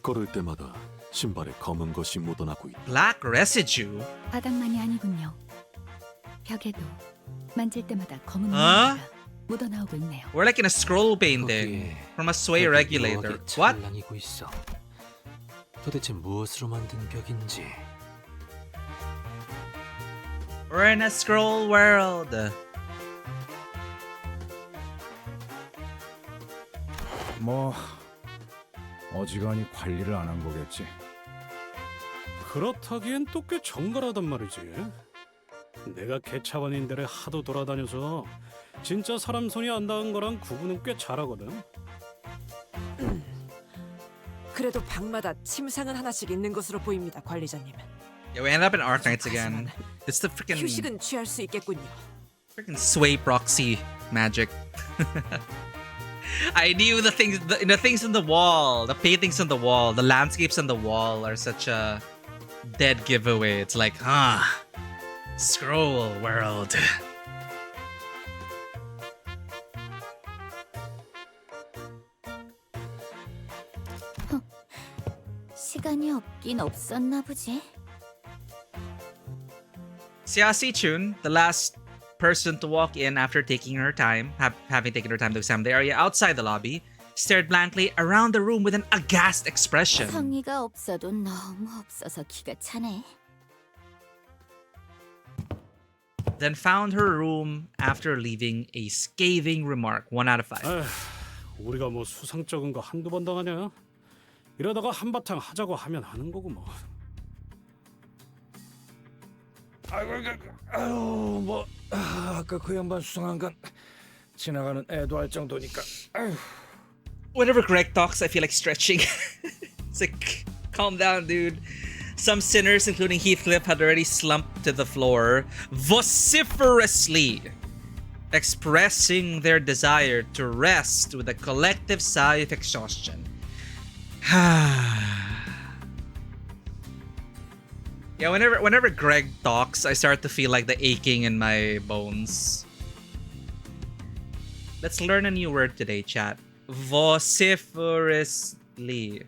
Speaker 9: 걸을 때마다 신발에 검은 것이 묻어나고 있다.
Speaker 1: Black residue?
Speaker 14: 바닥만이 아니군요. 벽에도 만질 때마다 검은
Speaker 1: Huh?
Speaker 14: 물기가 묻어나오고 있네요.
Speaker 1: We're like in a scroll painting from a sway regulator. What?
Speaker 15: 찬란히고 있어. 도대체 무엇으로 만든 벽인지.
Speaker 1: We're in a scroll world.
Speaker 3: 뭐 어지간히 관리를 안 한 거겠지.
Speaker 7: 그렇다기엔 또 꽤 정갈하단 말이지. 내가 개차반인들을 하도 돌아다녀서 진짜 사람 손이 안 닿은 거랑 구분은 꽤 잘하거든.
Speaker 10: 그래도 방마다 침상은 하나씩 있는 것으로 보입니다, 관리자님.
Speaker 1: Yeah, we end up in Arc Knights again. It's the freaking
Speaker 10: 휴식은 취할 수 있겠군요.
Speaker 1: sway proxy magic. I knew the things in the wall, the paintings on the wall, the landscapes on the wall are such a dead giveaway. It's like, scroll world.
Speaker 8: 시간이 없긴 없었나 보지.
Speaker 1: Xia Sichun, the last person to walk in after taking her time, having taken her time to examine the area outside the lobby, stared blankly around the room with an aghast expression.
Speaker 8: 성의가 없어도 너무 없어서 기가 차네.
Speaker 1: Then found her room after leaving a scathing remark. 1 out of 5.
Speaker 7: 에휴, 우리가 뭐 수상쩍은 거 한두 번 당하냐? 이러다가 한바탕 하자고 하면 하는 거고 뭐.
Speaker 3: 아유 뭐 아까 그 양반 수상한 건 지나가는 애도 할 정도니까. 아유.
Speaker 1: Whenever Greg talks, I feel like stretching. It's like, calm down, dude. Some sinners, including Heathcliff, had already slumped to the floor, vociferously expressing their desire to rest with a collective sigh of exhaustion. Yeah, whenever Greg talks, I start to feel like the aching in my bones. Let's learn a new word today, chat. Vociferously.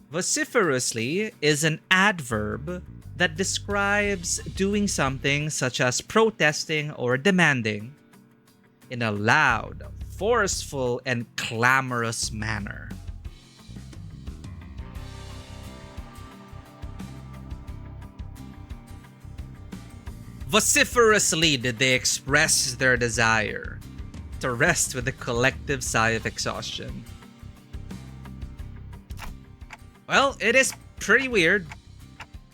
Speaker 1: Vociferously is an adverb that describes doing something such as protesting or demanding in a loud, forceful, and clamorous manner. Vociferously did they express their desire to rest with a collective sigh of exhaustion. Well, it is pretty weird,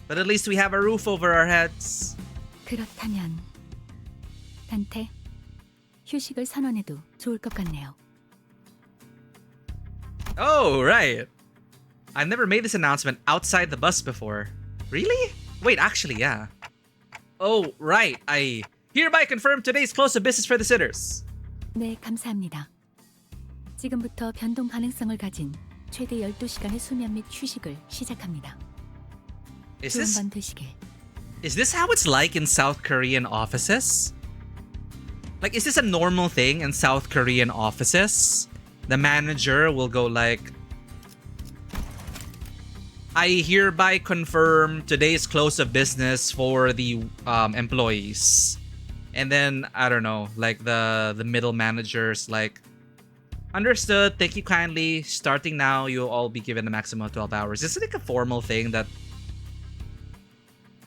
Speaker 1: but at least we have a roof over our heads.
Speaker 14: 그렇다면 단테 휴식을 선언해도 좋을 것 같네요.
Speaker 1: Oh, right. I've never made this announcement outside the bus before. Really? Wait, actually, yeah. Oh, right. I hereby confirm today's close of business for the sitters.
Speaker 14: 네, 감사합니다. 지금부터 변동 가능성을 가진 최대 12시간의 수면 및 휴식을 시작합니다. 좋은 밤 되시길.
Speaker 1: Is this how it's like in South Korean offices? Like, is this a normal thing in South Korean offices? The manager will go like, I hereby confirm today's close of business for the employees. And then, I don't know, like the middle managers like, understood, thank you kindly. Starting now, you'll all be given a maximum of 12 hours. Is it like a formal thing that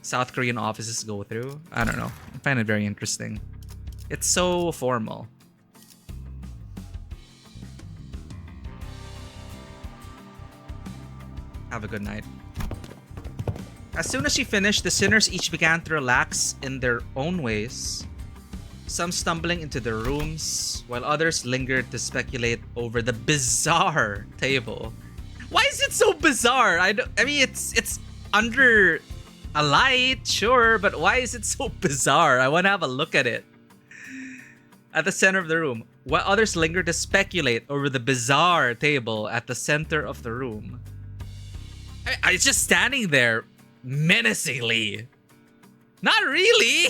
Speaker 1: South Korean offices go through? I don't know. I find it very interesting. It's so formal. Have a good night. As soon as she finished, the sinners each began to relax in their own ways. Some stumbling into their rooms, while others lingered to speculate over the bizarre table. Why is it so bizarre? I mean, it's under a light, sure, but why is it so bizarre? I want to have a look at it. At the center of the room, while others lingered to speculate over the bizarre table at the center of the room. It's just standing there menacingly. Not really.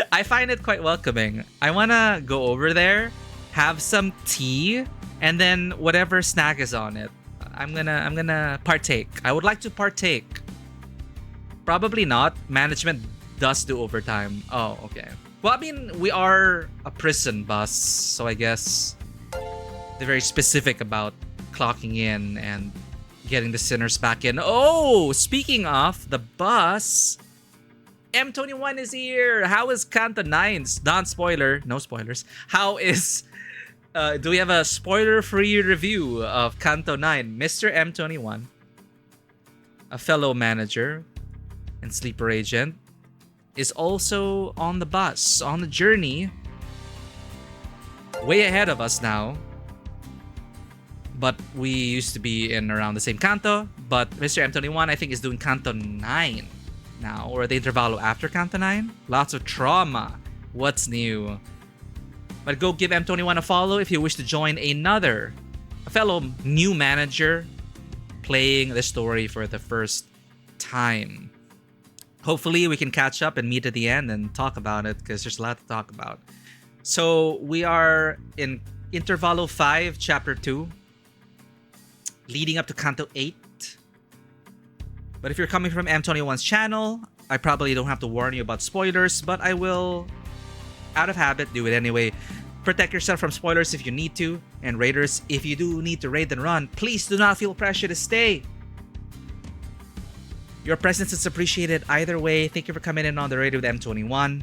Speaker 1: I find it quite welcoming. I want to go over there, have some tea, and then whatever snack is on it. I'm gonna partake. I would like to partake. Probably not. Management does do overtime. Oh, okay. Well, I mean, we are a prison bus, so I guess they're very specific about clocking in and getting the sinners back in. Oh, speaking of the bus, M21 is here. How is Kanto 9's? Non-spoiler, no spoilers. How is... do we have a spoiler-free review of Kanto 9? Mr. M21, a fellow manager and sleeper agent, is also on the bus, on the journey. Way ahead of us now. But we used to be in around the same Kanto. But Mr. M21, I think, is doing Kanto 9 now. Or the Intervallo after Kanto 9. Lots of trauma. What's new? But go give M21 a follow if you wish to join a fellow new manager playing the story for the first time. Hopefully we can catch up and meet at the end and talk about it, because there's a lot to talk about. So we are in Intervallo 5, Chapter 2, leading up to Kanto 8. But if you're coming from M21's channel, I probably don't have to warn you about spoilers, but I will, out of habit, do it anyway. Protect yourself from spoilers if you need to. And raiders, if you do need to raid and run, please do not feel pressure to stay. Your presence is appreciated either way. Thank you for coming in on the raid with M21.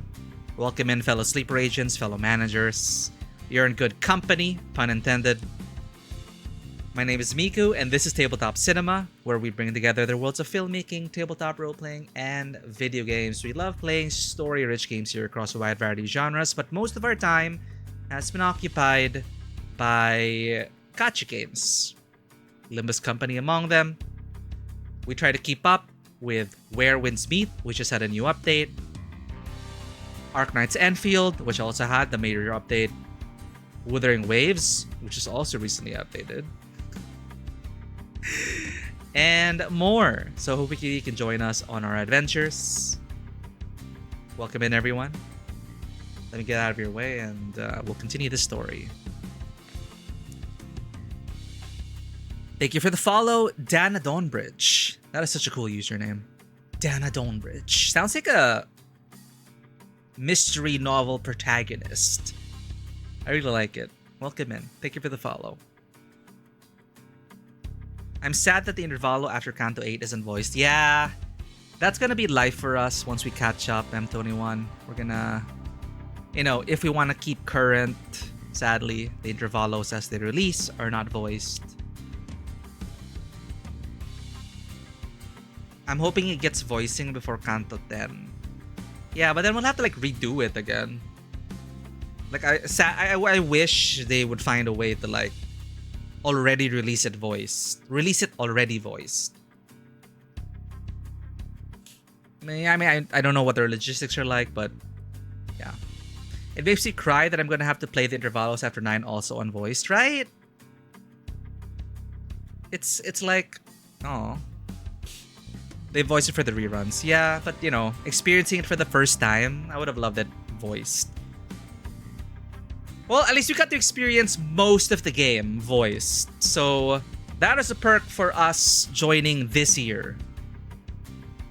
Speaker 1: Welcome in fellow sleeper agents, fellow managers. You're in good company, pun intended. My name is Miku, and this is Tabletop Cinema, where we bring together the worlds of filmmaking, tabletop role-playing, and video games. We love playing story-rich games here across a wide variety of genres, but most of our time has been occupied by gacha games. Limbus Company among them. We try to keep up with Where Winds Meet, which just had a new update. Arknight's Enfield, which also had the major update. Wuthering Waves, which is also recently updated. And more. So hopefully you can join us on our adventures. Welcome in, everyone. Let me get out of your way and we'll continue the story. Thank you for the follow, Dana Dawnbridge. That is such a cool username. Dana Dawnbridge. Sounds like a mystery novel protagonist. I really like it. Welcome in. Thank you for the follow. I'm sad that the Intervallo after Kanto 8 isn't voiced. Yeah, That's gonna be life for us once we catch up, M21. We're gonna, if we want to keep current, sadly, the intervalos as they release are not voiced. I'm hoping it gets voicing before Kanto 10. Yeah, but then we'll have to like redo it again. Like I wish they would find a way to like already release it voiced. Release it already voiced. I don't know what their logistics are like, but yeah. It makes me cry that I'm gonna have to play the Intervallos after 9 also unvoiced, right? It's like, oh. They voiced it for the reruns. Yeah, but experiencing it for the first time, I would have loved it voiced. Well, at least we got to experience most of the game voiced. So that is a perk for us joining this year.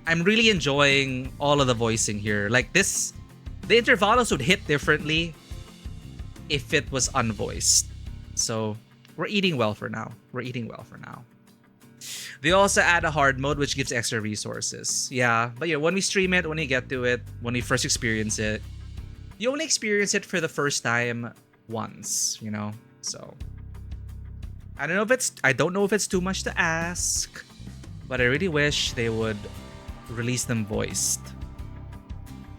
Speaker 1: I'm really enjoying all of the voicing here. Like this, the Intervallos would hit differently if it was unvoiced. So we're eating well for now. They also add a hard mode, which gives extra resources. Yeah, but when we stream it, when you get to it, when we first experience it, you only experience it for the first time once, So I don't know if it's too much to ask, but I really wish they would release them voiced.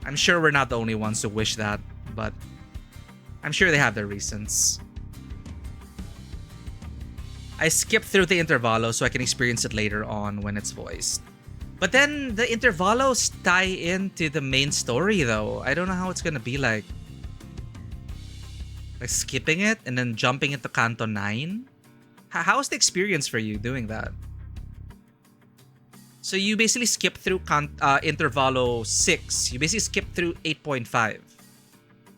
Speaker 1: I'm sure we're not the only ones who wish that, but I'm sure they have their reasons. I skipped through the Intervallo so I can experience it later on when it's voiced. But then the Intervallos tie into the main story though. I don't know how it's gonna be like skipping it and then jumping into Canto 9. How's the experience for you doing that? So you basically skip through Intervallo 6. You basically skip through 8.5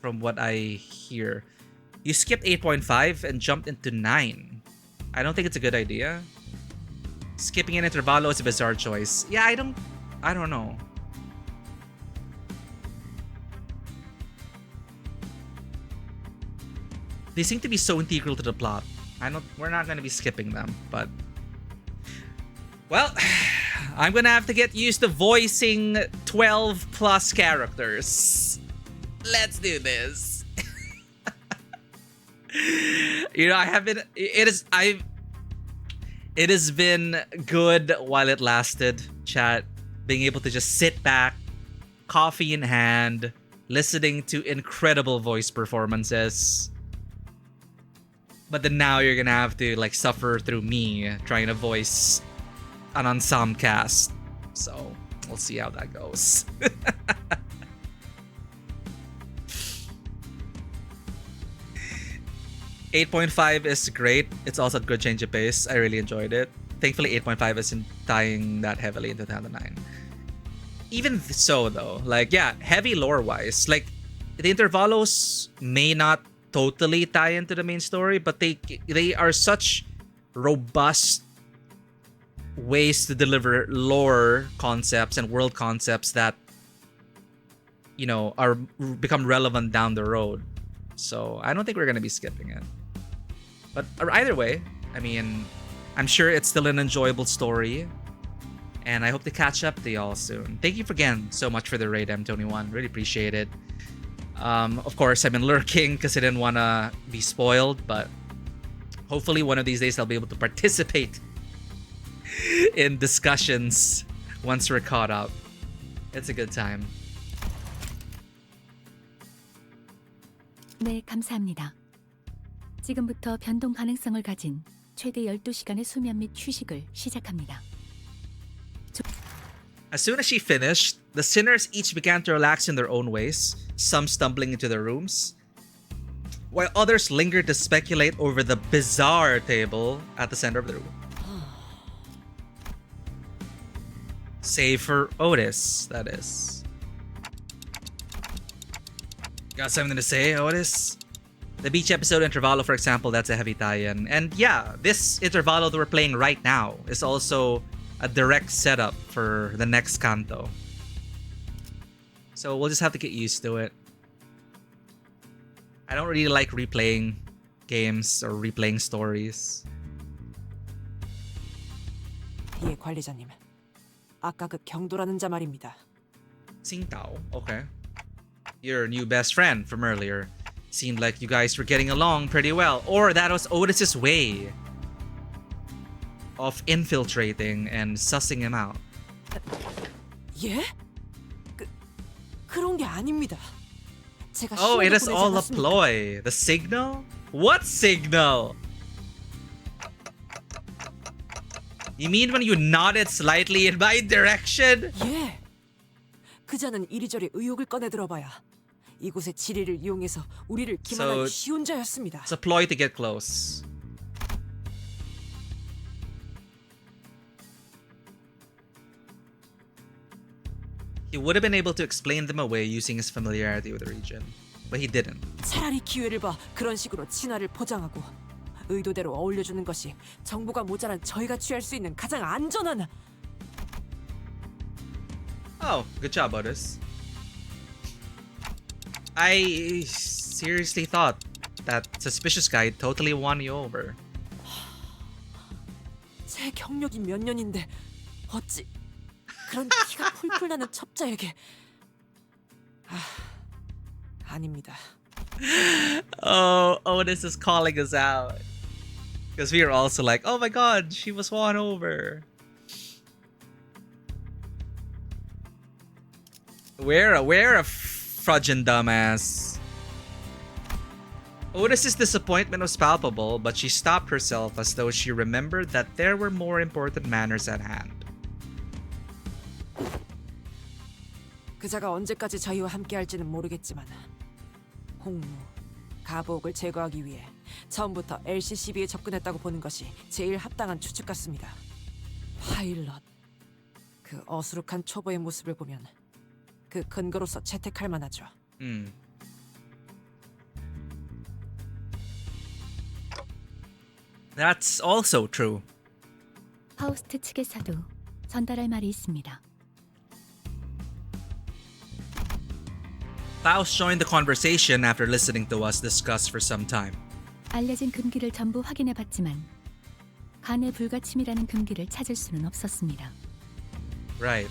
Speaker 1: from what I hear. You skipped 8.5 and jumped into 9. I don't think it's a good idea. Skipping an Intervallo is a bizarre choice. Yeah, I don't know. They seem to be so integral to the plot. We're not gonna be skipping them, but well, I'm gonna have to get used to voicing 12 plus characters. Let's do this. It has been good while it lasted, chat. Being able to just sit back, coffee in hand, listening to incredible voice performances. But then now you're gonna have to like suffer through me trying to voice an ensemble cast. So we'll see how that goes. 8.5 is great. It's also a good change of pace. I really enjoyed it. Thankfully, 8.5 isn't tying that heavily into 2009. Even so, though, like, yeah, heavy lore-wise, like, the Intervallos may not totally tie into the main story, but they are such robust ways to deliver lore concepts and world concepts that, are become relevant down the road. So I don't think we're going to be skipping it. But either way, I'm sure it's still an enjoyable story. And I hope to catch up to y'all soon. Thank you again so much for the raid, M21. Really appreciate it. Of course, I've been lurking because I didn't want to be spoiled. But hopefully one of these days I'll be able to participate in discussions once we're caught up. It's a good time.
Speaker 14: 네, 감사합니다. 지금부터 변동 가능성을 가진 최대 12시간의 수면 및 휴식을 시작합니다.
Speaker 1: As soon as she finished, the sinners each began to relax in their own ways, some stumbling into their rooms, while others lingered to speculate over the bizarre table at the center of the room. Save for Otis, that is. Got something to say, Otis? The beach episode Intervallo, for example, that's a heavy tie-in. And yeah, this Intervallo that we're playing right now is also a direct setup for the next canto. So we'll just have to get used to it. I don't really like replaying games or replaying stories.
Speaker 10: 예, 관리자님. 아까 그 경도라는 자 말입니다.
Speaker 1: Tsingtao. Okay. Your new best friend from earlier. Seemed like you guys were getting along pretty well. Or that was Otis's way of infiltrating and sussing him out.
Speaker 10: 예? 그런 게 아닙니다. 제가
Speaker 1: Oh, it is
Speaker 10: 신호를 보내지
Speaker 1: all a
Speaker 10: 않았습니까?
Speaker 1: ploy. The signal? What signal? You mean when you nodded slightly in my direction?
Speaker 10: 예. 그자는 이리저리 의혹을 꺼내 들어봐야 이곳의 지리를 이용해서 우리를 기만하기 쉬운 자였습니다.
Speaker 1: It's a ploy to get close. He would have been able to explain them away using his familiarity with the region, but he didn't.
Speaker 10: 차라리 기회를 봐 그런 식으로 친화를 포장하고 의도대로 어울려주는 것이 정보가 모자란 저희가 취할 수 있는 가장 안전한.
Speaker 1: Oh, good job, Otis. I seriously thought that suspicious guy totally won you over.
Speaker 10: 제 경력이 몇 년인데 어찌 그런 피가 풀풀 나는 첩자에게. 아닙니다.
Speaker 1: Oh, Otis is calling us out. Because we are also like, oh my god, she was won over. We're a frudging dumbass. Otis's disappointment was palpable, but she stopped herself as though she remembered that there were more important matters at hand.
Speaker 10: 그자가 언제까지 저희와 함께할지는 모르겠지만 홍무, 가복을 제거하기 위해 처음부터 LCCB에 접근했다고 보는 것이 제일 합당한 추측 같습니다. 파일럿, 그 어수룩한 초보의 모습을 보면 그 근거로서 채택할 만하죠.
Speaker 1: That's also true.
Speaker 14: 파우스트 측에서도 전달할 말이 있습니다.
Speaker 1: Faust joined the conversation after listening to us discuss for some time.
Speaker 14: 알려진 금기를 전부 확인해봤지만 간의 불가침이라는 금기를 찾을 수는 없었습니다.
Speaker 1: Right.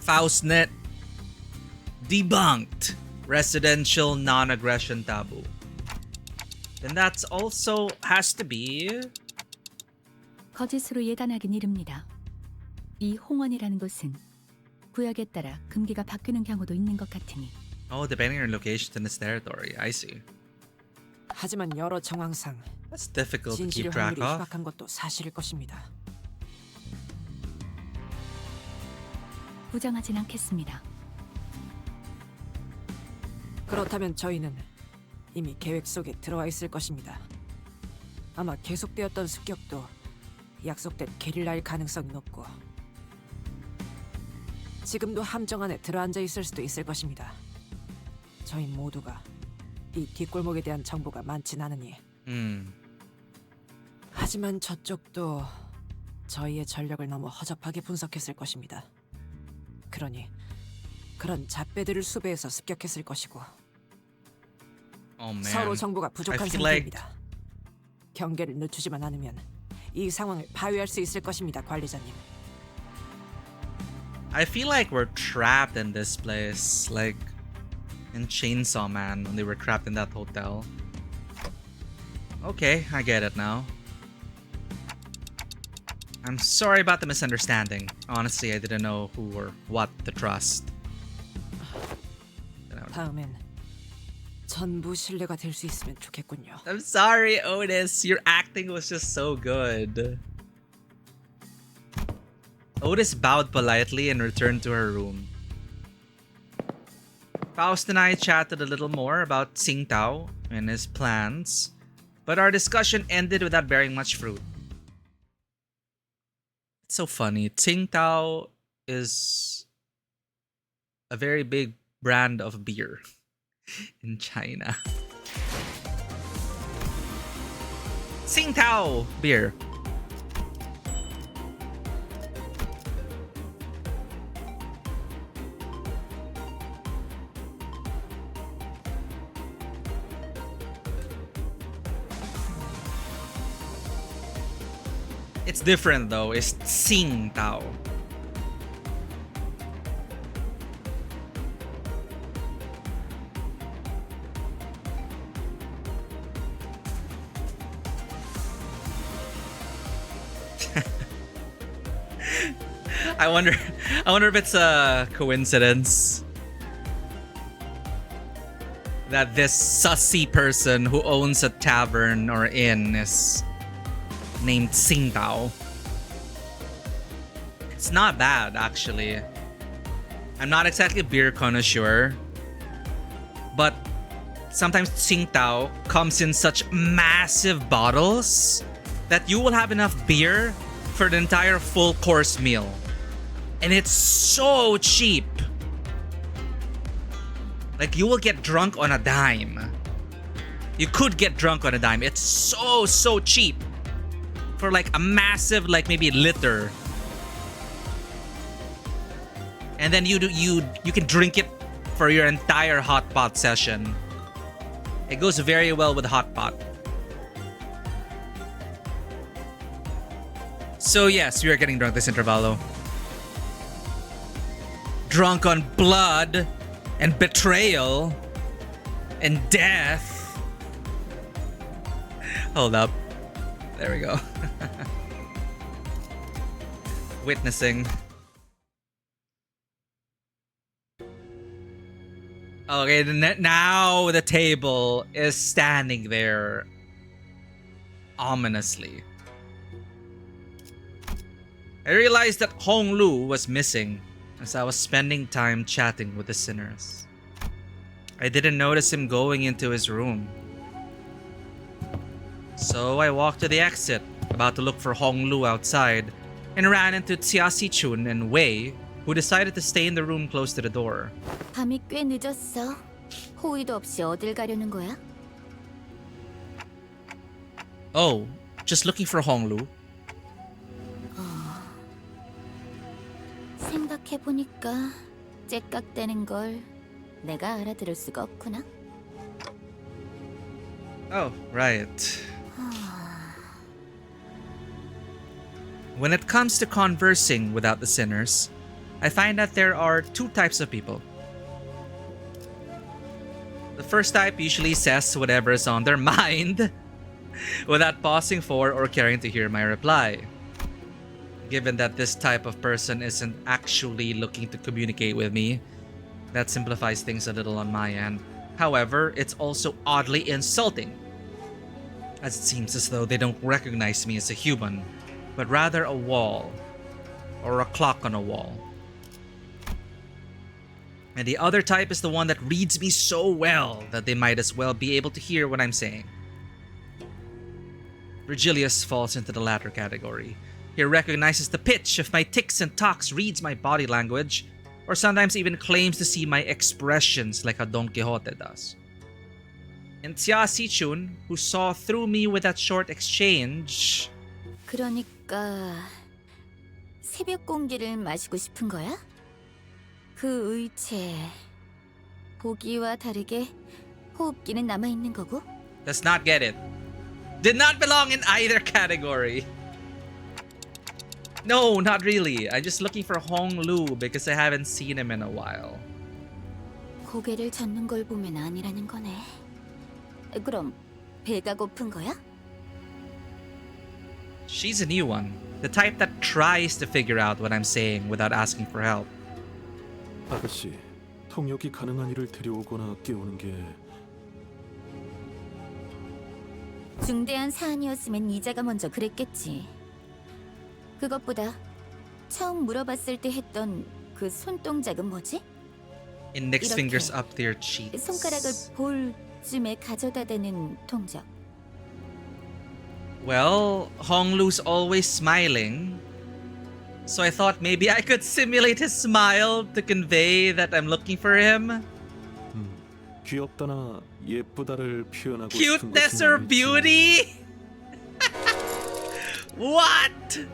Speaker 1: Faustnet debunked residential non-aggression taboo. Then that's also has to be
Speaker 14: 거짓으로 예단하긴 이릅니다. 이 홍원이라는 곳은 구역에 따라 금기가 바뀌는 경우도 있는 것 같으니.
Speaker 1: Oh, depending on location in this territory. I see.
Speaker 10: 하지만 여러 정황상
Speaker 1: That's difficult to
Speaker 10: 진실의
Speaker 1: keep track
Speaker 10: 확률이
Speaker 1: of.
Speaker 10: 희박한 것도 사실일 것입니다.
Speaker 14: 부정하진 않겠습니다.
Speaker 10: 그렇다면 저희는 이미 계획 속에 들어와 있을 것입니다. 아마 계속되었던 습격도 약속된 게릴라일 가능성이 높고 지금도 함정 안에 들어앉아 있을 수도 있을 것입니다. 저희 모두가 이 뒷골목에 대한 정보가 많진 않으니. 하지만 저쪽도 저희의 전력을 너무 허접하게 분석했을 것입니다. 그러니 그런 잡배들을 수배해서 습격했을 것이고
Speaker 1: Oh man.
Speaker 10: 서로 정보가 부족한
Speaker 1: I feel like
Speaker 10: 상태입니다. 경계를 늦추지만 않으면 이 상황을 파괴할 수 있을 것입니다, 관리자님.
Speaker 1: I feel like we're trapped in this place, like in Chainsaw Man when they were trapped in that hotel. Okay, I get it now. I'm sorry about the misunderstanding. Honestly, I didn't know who or what to trust.
Speaker 10: 다음엔 전부 신뢰가 될 수 있으면 좋겠군요.
Speaker 1: I'm sorry, Otis. Your acting was just so good. Otis bowed politely and returned to her room. Faust and I chatted a little more about Tsingtao and his plans, but our discussion ended without bearing much fruit. It's so funny. Tsingtao is a very big brand of beer in China. Tsingtao beer. It's different though. It's Tsingtao. I wonder if it's a coincidence that this sussy person who owns a tavern or inn is named Tsingtao. It's not bad, actually. I'm not exactly a beer connoisseur, but sometimes Tsingtao comes in such massive bottles that you will have enough beer for the entire full course meal. And it's so cheap. Like, you will get drunk on a dime. You could get drunk on a dime. It's so cheap. For like a massive, like maybe liter. And then you can drink it for your entire hot pot session. It goes very well with hot pot. So yes, we are getting drunk this intervallo. Drunk on blood and betrayal and death. Hold up. There we go. Witnessing. Okay, now the table is standing there ominously. I realized that Hong Lu was missing as I was spending time chatting with the sinners. I didn't notice him going into his room. So I walked to the exit, about to look for Hong Lu outside, and ran into Xia Sichun and Wei, who decided to stay in the room close to the door.
Speaker 8: 밤이 꽤 늦었어. 호의도 없이 어딜 가려는 거야?
Speaker 1: Oh, just looking for Hong Lu.
Speaker 8: 생각해보니까 째깍대는 걸 내가 알아들을 수가 없구나.
Speaker 1: Oh, right. When it comes to conversing without the sinners, I find that there are two types of people. The first type usually says whatever is on their mind without pausing for or caring to hear my reply. Given that this type of person isn't actually looking to communicate with me, that simplifies things a little on my end. However, it's also oddly insulting, as it seems as though they don't recognize me as a human, but rather a wall, or a clock on a wall. And the other type is the one that reads me so well that they might as well be able to hear what I'm saying. Virgilius falls into the latter category. He recognizes the pitch of my tics and talks, reads my body language, or sometimes even claims to see my expressions like a Don Quixote does. And Xia Sichun, who saw through me with that short exchange...
Speaker 8: 그러니까 새벽 공기를 마시고 싶은 거야? 그 의체 보기와 다르게 호흡기는 남아 있는 거고?
Speaker 1: Does not get it. Did not belong in either category. No, not really. I'm just looking for Hong Lu because I haven't seen him in a while.
Speaker 8: 고개를 젓는 걸 보면 아니라는 거네. 그럼 배가 고픈 거야?
Speaker 1: She's a new one. The type that tries to figure out what I'm saying without asking for help.
Speaker 9: 아가씨, 통역이 가능한 이를 데려오거나 깨우는 게...
Speaker 8: 중대한 사안이었으면 이자가 먼저 그랬겠지. 그것보다 처음 물어봤을 때 했던 그 손동작은 뭐지?
Speaker 1: Index fingers up their cheeks.
Speaker 8: 손가락을 볼쯤에 가져다 대는 동작.
Speaker 1: Well, Hong Lu's always smiling. So I thought maybe I could simulate his smile to convey that I'm looking for him.
Speaker 9: 귀엽다나 예쁘다를 표현하고
Speaker 1: Cuteness or beauty? What?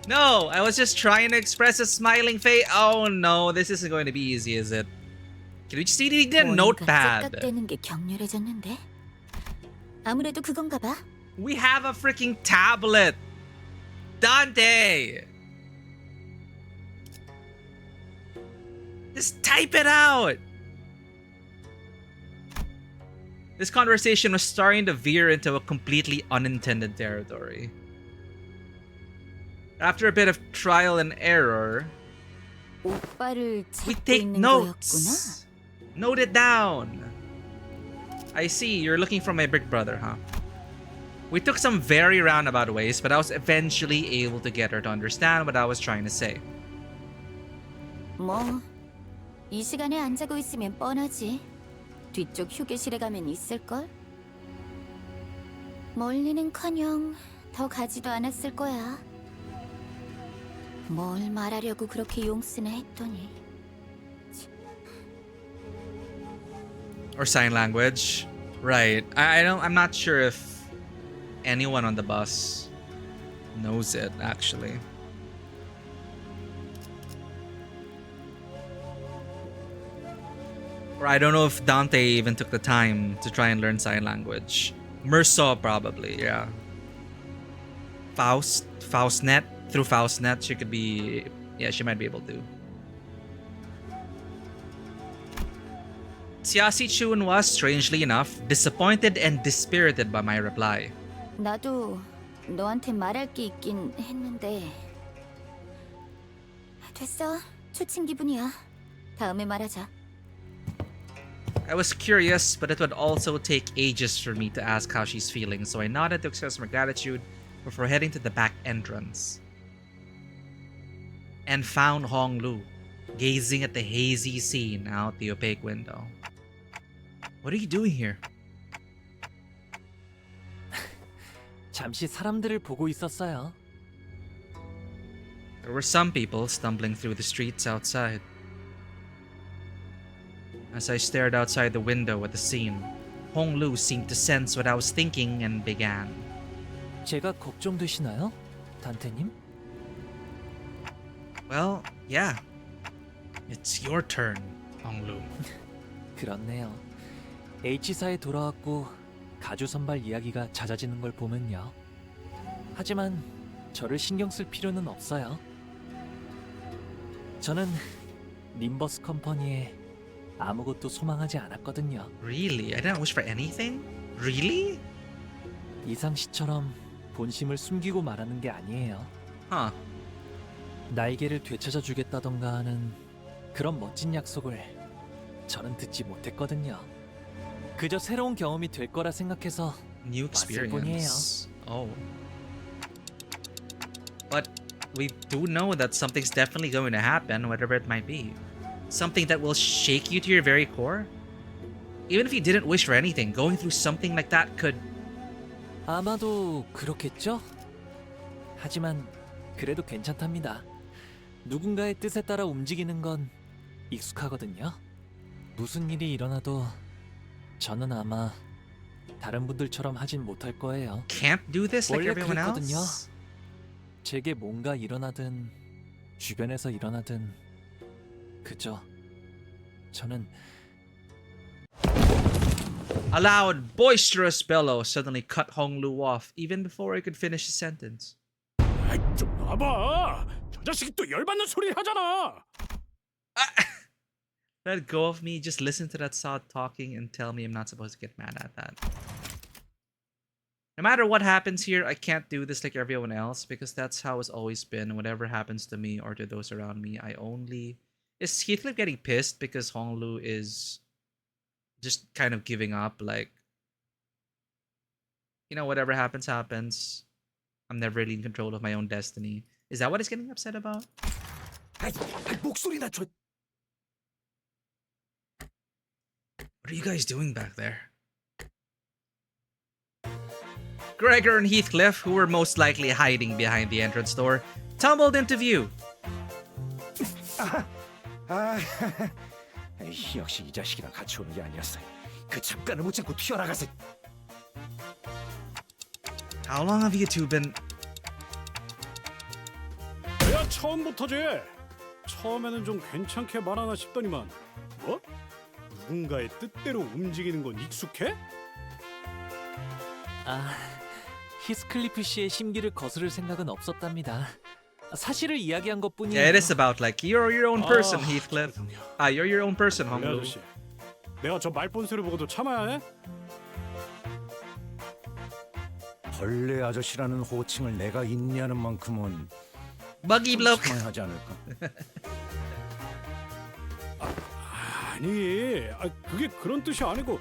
Speaker 1: No, I was just trying to express a smiling face. Oh no, this isn't going to be easy, is it? Can we just see the notepad?
Speaker 8: 째깍대는 게 격렬해졌는데. 아무래도 그건가 봐.
Speaker 1: We have a freaking tablet. Dante! Just type it out! This conversation was starting to veer into a completely unintended territory. After a bit of trial and error,
Speaker 8: 오빠를
Speaker 1: we
Speaker 8: 찾고
Speaker 1: take
Speaker 8: 있는
Speaker 1: notes.
Speaker 8: 거였구나.
Speaker 1: Note it down. I see, you're looking for my big brother, huh? We took some very roundabout ways, but I was eventually able to get her to understand what I was trying to say.
Speaker 8: 뭐, 이 시간에 안 자고 있으면 뻔하지. 뒤쪽 휴게실에 가면 있을걸? 멀리는커녕 더 가지도 않았을 거야. 뭘 말하려고 그렇게 용쓰나 했더니.
Speaker 1: Or sign language. Right. I'm not sure if anyone on the bus knows it, actually. Or I don't know if Dante even took the time to try and learn sign language. Mersaw probably, yeah. Faustnet. Through Faustnet, she could be... Yeah, she might be able to. Siasi Chun was, strangely enough, disappointed and dispirited by my reply.
Speaker 8: 나도 너한테 말할 게 있긴 했는데. 됐어. 초친 기분이야. 다음에 말하자.
Speaker 1: I was curious, but it would also take ages for me to ask how she's feeling, so I nodded to express my gratitude before heading to the back entrance. And found Hong Lu, gazing at the hazy scene out the opaque window. What are you doing here?
Speaker 4: 잠시 사람들을 보고 있었어요.
Speaker 1: There were some people stumbling through the streets outside. As I stared outside the window at the scene, Hong Lu seemed to sense what I was thinking and began.
Speaker 4: 제가 걱정되시나요, 단테님?
Speaker 1: Well, yeah. It's your turn, Hong Lu.
Speaker 4: 그렇네요. H사에 돌아왔고 가주 선발 이야기가 잦아지는 걸 보면요. 하지만 저를 신경 쓸 필요는 없어요. 저는 림버스 컴퍼니에 아무것도 소망하지 않았거든요.
Speaker 1: Really? I didn't wish for anything? Really?
Speaker 4: 이상 씨처럼 본심을 숨기고 말하는 게 아니에요.
Speaker 1: Huh.
Speaker 4: 날개를 되찾아 주겠다던가 하는 그런 멋진 약속을 저는 듣지 못했거든요. 그저 새로운 경험이 될 거라 생각해서
Speaker 1: New
Speaker 4: 왔을 뿐이에요.
Speaker 1: experience. Oh. But we do know that something's definitely going to happen, whatever it might be. Something that will shake you to your very core. Even if you didn't wish for anything, going through something like that could...
Speaker 4: 아마도 그렇겠죠? 하지만 그래도 괜찮답니다. 누군가의 뜻에 따라 움직이는 건 익숙하거든요. 무슨 일이 일어나도 저는 아마 다른 분들처럼 하진 못할 거예요.
Speaker 1: Can't do this like
Speaker 4: 원래
Speaker 1: everyone
Speaker 4: 그랬거든요.
Speaker 1: else?
Speaker 4: 제게 뭔가 일어나든 주변에서 일어나든 그저 저는
Speaker 1: A loud, boisterous bellow suddenly cut Hong Lu off, even before he could finish his sentence.
Speaker 7: 아이, 좀 놔봐. 저 자식이 또 열받는 소리를 하잖아.
Speaker 1: Let go of me, just listen to that sod talking and tell me I'm not supposed to get mad at that. No matter what happens here, I can't do this like everyone else because that's how it's always been. Whatever happens to me or to those around me, I only... Is Heathcliff getting pissed because Hong Lu is just kind of giving up? Like, you know, whatever happens, happens. I'm never really in control of my own destiny. Is that what he's getting upset about?
Speaker 3: 목소리 낮춰.
Speaker 1: What are you guys doing back there? Gregor and Heathcliff, who were most likely hiding behind the entrance door, tumbled into view.
Speaker 11: 역시 이 자식이랑 같이 오는 게 아니었어. 그 잠깐을 못 참고 튀어나가서.
Speaker 1: How long have you two been...
Speaker 7: 야, 처음부터지. 처음에는 좀 괜찮게 말하나 싶더니만 뭐? 누군가의 뜻대로 움직이는 건 익숙해?
Speaker 4: 아,
Speaker 5: 히스클리프 씨의 심기를 거스를 생각은 없었답니다. 사실을 이야기한 것뿐이에요.
Speaker 1: Yeah, it is about like you're your own person, Heathcliff. You're your own person,
Speaker 7: 원래
Speaker 1: Honglu.
Speaker 7: 아저씨, 내가 저 말본소리 보고도 참아야 해?
Speaker 3: 벌레 아저씨라는 호칭을 내가 인내하는 만큼은
Speaker 1: Buggy bloke.
Speaker 3: 하지 않을까?
Speaker 7: 아니, 그게 그런 뜻이 아니고.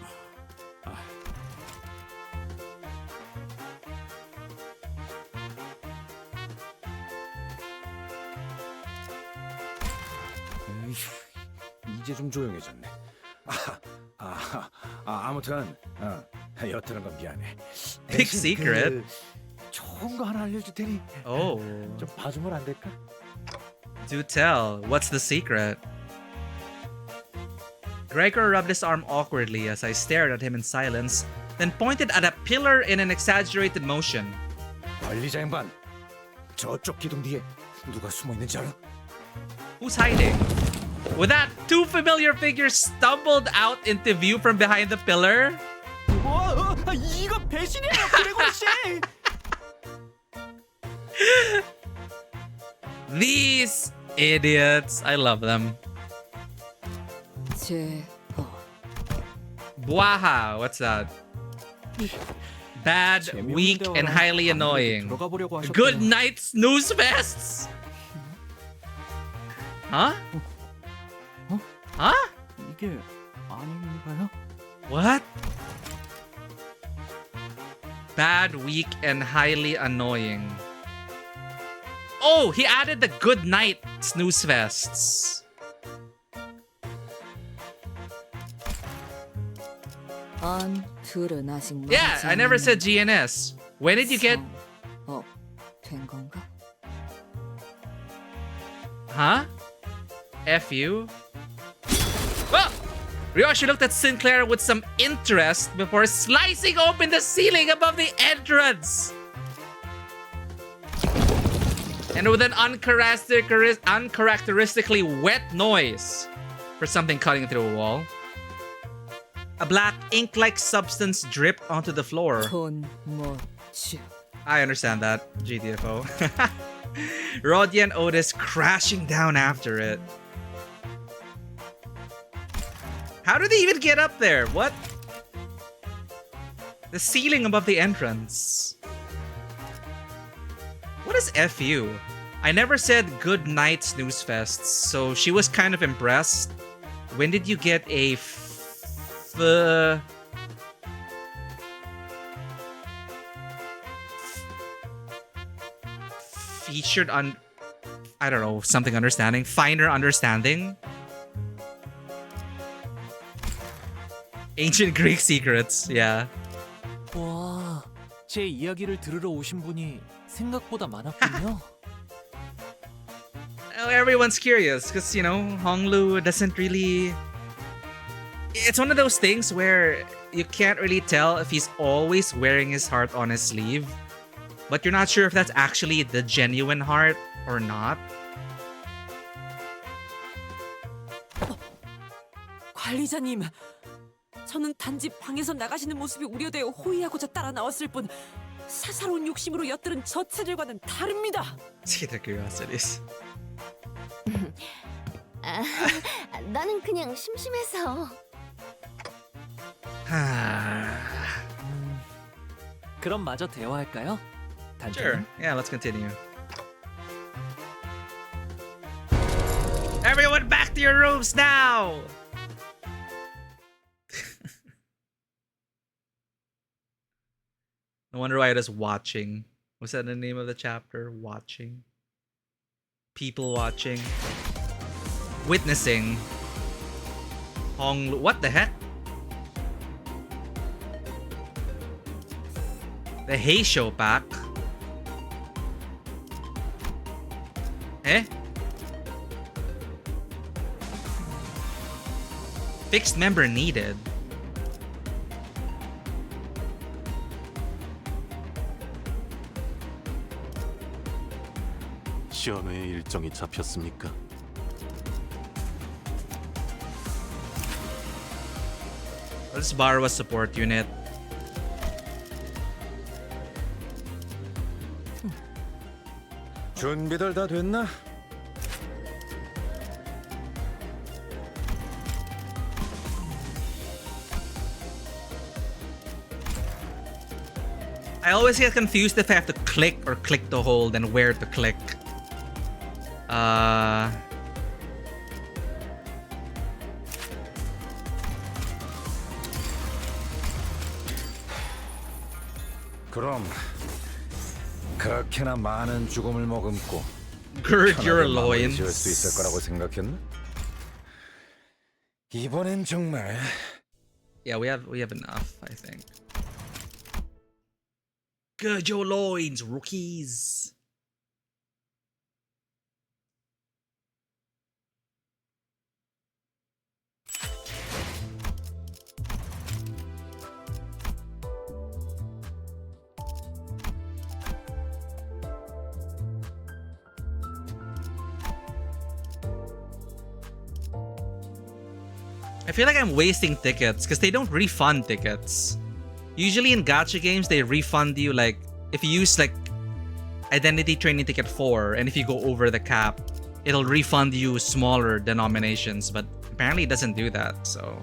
Speaker 3: 이제 좀 조용해졌네. 아무튼 엿드는 건 미안해.
Speaker 1: Big secret.
Speaker 3: 좋은 거 하나 알려줄 테니
Speaker 1: Oh.
Speaker 3: 좀 봐주면 안 될까?
Speaker 1: Do tell. What's the secret? Gregor rubbed his arm awkwardly as I stared at him in silence, then pointed at a pillar in an exaggerated motion.
Speaker 3: 관리자 양반, 저쪽 기둥 뒤에 누가 숨어 있는지 알아?
Speaker 1: Who's hiding? With that, two familiar figures stumbled out into view from behind the pillar.
Speaker 4: 이거 배신이에요, 그레고리 씨.
Speaker 1: These idiots. I love them. Bwaha. What's that? Bad, weak, and highly annoying. Good night, snooze fests. Huh? Huh?
Speaker 4: 이게 아닌가요?
Speaker 1: What? Bad, weak, and highly annoying. Oh, he added the good night snooze fests. Yeah, I never said GNS. When did you get...
Speaker 6: 된 건가?
Speaker 1: Huh? F you? Well, Ryoshi looked at Sinclair with some interest before slicing open the ceiling above the entrance. And with an uncharacteristically wet noise for something cutting through a wall, a black ink-like substance dripped onto the floor. I understand that, GTFO. Roddy and Otis crashing down after it. How did they even get up there? What? The ceiling above the entrance. What is FU? I never said good night snooze fests, so she was kind of impressed. When did you get a featured on, I don't know, something understanding? Finer understanding? Ancient Greek secrets, yeah.
Speaker 5: 와, 제 이야기를 들으러 오신 분이 생각보다 많았군요.
Speaker 1: Everyone's curious because, you know, Honglu doesn't really... It's one of those things where you can't really tell if he's always wearing his heart on his sleeve, but you're not sure if that's actually the genuine heart or not.
Speaker 10: 관리자님, 저는 단지 방에서 나가시는 모습이 우려되어 호의하고자 따라 나왔을 뿐 사사로운 욕심으로 엿들은 저체들과는 다릅니다.
Speaker 1: See the curiosities.
Speaker 8: 나는 그냥 심심해서.
Speaker 5: 그럼 마저 대화할까요?
Speaker 1: Sure. Yeah, let's continue. Everyone back to your rooms now! No wonder why it is watching. Was that the name of the chapter? Watching. People watching. Witnessing. What the heck? The Hay Show pack. Eh? Fixed member needed.
Speaker 9: 시연회의 일정이 잡혔습니까?
Speaker 1: Let's borrow a support unit.
Speaker 11: 준비들 다 됐나?
Speaker 1: I always get confused if I have to click or click to hold and where to click.
Speaker 3: 그럼 그렇게나 많은 죽음을 머금고
Speaker 1: Gird your
Speaker 3: 편하게 마무리
Speaker 1: loins.
Speaker 3: 지을 수 있을 거라고 생각했나? 이번엔 정말
Speaker 1: Yeah, we have enough, I think. Gird your loins, rookies. I feel like I'm wasting tickets because they don't refund tickets. Usually in gacha games, they refund you like if you use like Identity Training Ticket 4 and if you go over the cap, it'll refund you smaller denominations, but apparently it doesn't do that, so.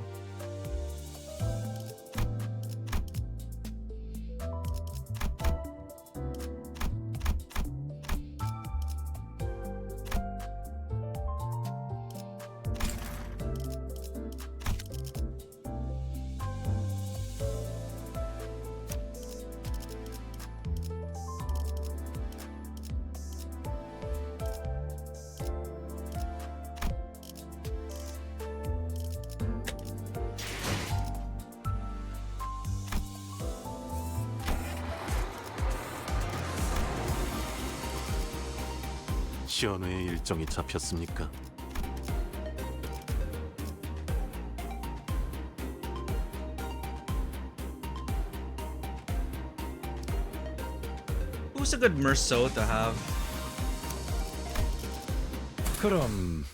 Speaker 9: 시연회의 일정이 잡혔습니까?
Speaker 1: Who's a good Merceau to have?
Speaker 3: 그럼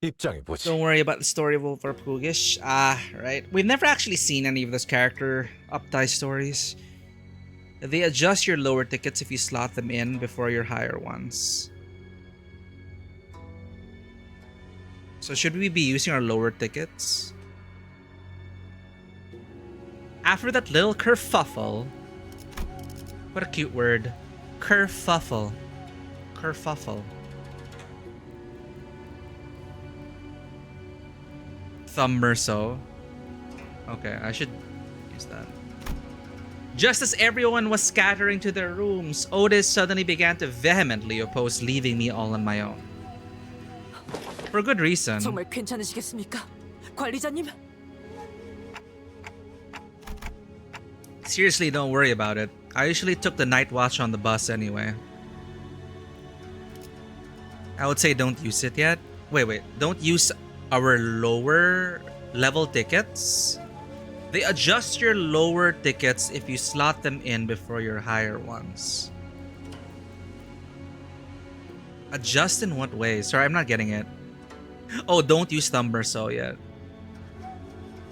Speaker 3: 입장해 보지.
Speaker 1: Don't worry about the story of Wolfar Pugish. Right. We've never actually seen any of this character uptie stories. They adjust your lower tickets if you slot them in before your higher ones. So should we be using our lower tickets? After that little kerfuffle. What a cute word. Kerfuffle. Kerfuffle. Thumb Merceau. Okay, I should use that. Just as everyone was scattering to their rooms, Otis suddenly began to vehemently oppose leaving me all on my own. For good reason.
Speaker 10: 정말 괜찮으시겠습니까? 관리자님?
Speaker 1: Seriously, don't worry about it. I usually took the night watch on the bus anyway. I would say don't use it yet. Wait. Don't use our lower level tickets. They adjust your lower tickets if you slot them in before your higher ones. Adjust in what way? Sorry, I'm not getting it. Oh, don't use Thumb Merceau yet.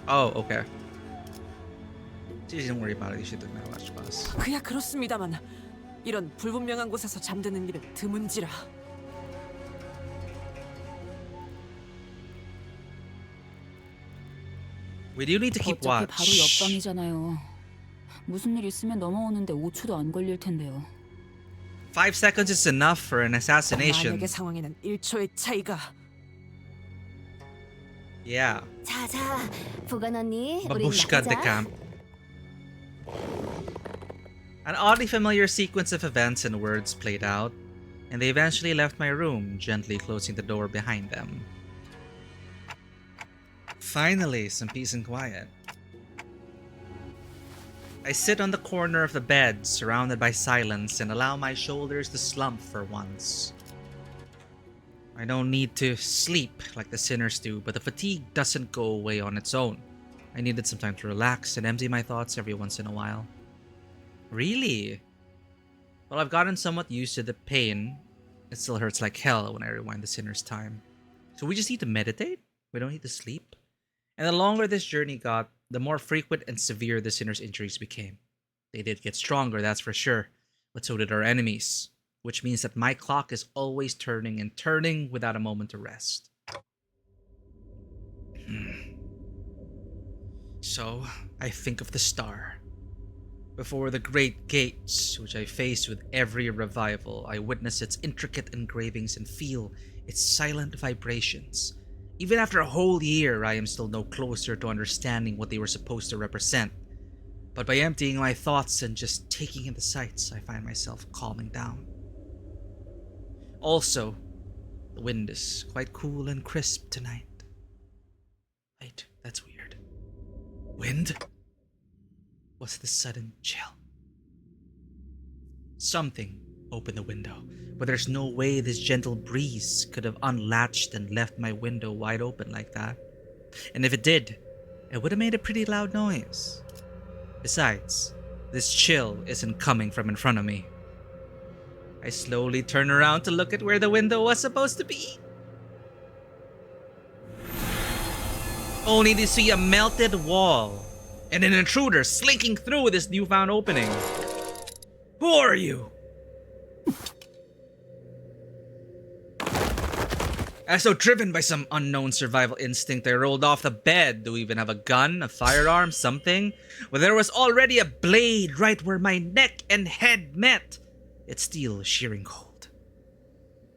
Speaker 1: Oh, okay. Don't worry about it. You should take my watch bus.
Speaker 10: 그야 그렇습니다만 이런 불분명한 곳에서 잠드는 일은 드문지라.
Speaker 1: We do need to keep
Speaker 6: 어차피
Speaker 1: watch.
Speaker 6: 바로 옆방이잖아요. 무슨 일 있으면 넘어오는데 5초도 안 걸릴 텐데요.
Speaker 1: 5 seconds is enough for an assassination.
Speaker 10: 만약의 상황에는 1초의 차이가.
Speaker 1: Yeah.
Speaker 8: 자, 보건 언니, 우리
Speaker 1: Babushka de
Speaker 8: 나가자.
Speaker 1: camp. An oddly familiar sequence of events and words played out, and they eventually left my room, gently closing the door behind them. Finally, some peace and quiet. I sit on the corner of the bed, surrounded by silence, and allow my shoulders to slump for once. I don't need to sleep like the sinners do, but the fatigue doesn't go away on its own. I needed some time to relax and empty my thoughts every once in a while. Really? Well, I've gotten somewhat used to the pain. It still hurts like hell when I rewind the sinner's time. So we just need to meditate? We don't need to sleep? And the longer this journey got, the more frequent and severe the sinner's injuries became. They did get stronger, that's for sure, but so did our enemies. which means that my clock is always turning and turning without a moment to rest. So, I think of the star. Before the great gates, which I face with every revival, I witness its intricate engravings and feel its silent vibrations. Even after a whole year, I am still no closer to understanding what they were supposed to represent. But by emptying my thoughts and just taking in the sights, I find myself calming down. Also, the wind is quite cool and crisp tonight. Wait, that's weird. Wind? What's this sudden chill? Something opened the window, but there's no way this gentle breeze could have unlatched and left my window wide open like that. And if it did, it would have made a pretty loud noise. Besides, this chill isn't coming from in front of me. I slowly turn around to look at where the window was supposed to be, only to see a melted wall and an intruder slinking through this newfound opening. Who are you? As though driven by some unknown survival instinct, I rolled off the bed. Do we even have a gun, a firearm, something? Well, there was already a blade right where my neck and head met. Its steel shearing cold.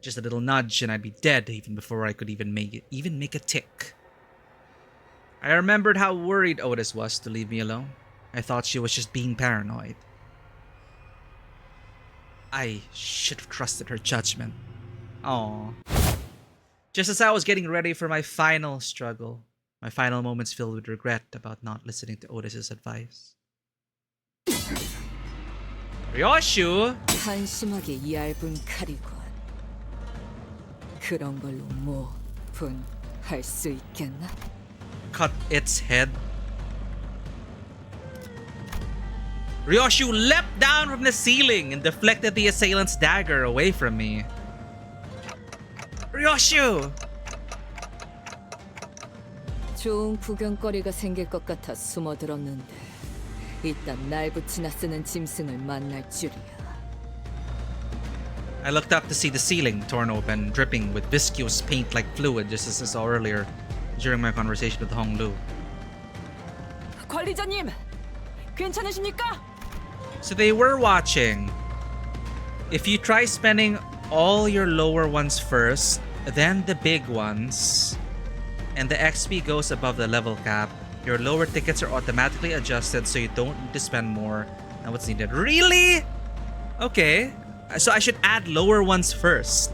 Speaker 1: Just a little nudge and I'd be dead even before I could even make a tick. I remembered how worried Otis was to leave me alone. I thought she was just being paranoid. I should have trusted her judgment. Aww. Just as I was getting ready for my final struggle, my final moments filled with regret about not listening to Otis's advice. Ryoshu!
Speaker 10: 한심하게 얇은 칼이군. 그런 걸로 뭐 할 수 있겠나?
Speaker 1: Cut its head. Ryoshu leapt down from the ceiling and deflected the assailant's dagger away from me. Ryoshu!
Speaker 10: 좋은 구경거리가 생길 것 같아 숨어들었는데 일단 날 붙이나 쓰는 짐승을 만날 줄이야.
Speaker 1: I looked up to see the ceiling torn open, dripping with viscous paint-like fluid, just as I saw earlier during my conversation with Honglu.
Speaker 10: 관리자님, 괜찮으십니까?
Speaker 1: So they were watching. If you try spending all your lower ones first, then the big ones, and the XP goes above the level cap, your lower tickets are automatically adjusted so you don't need to spend more than what's needed. Really? Okay. So I should add lower ones first.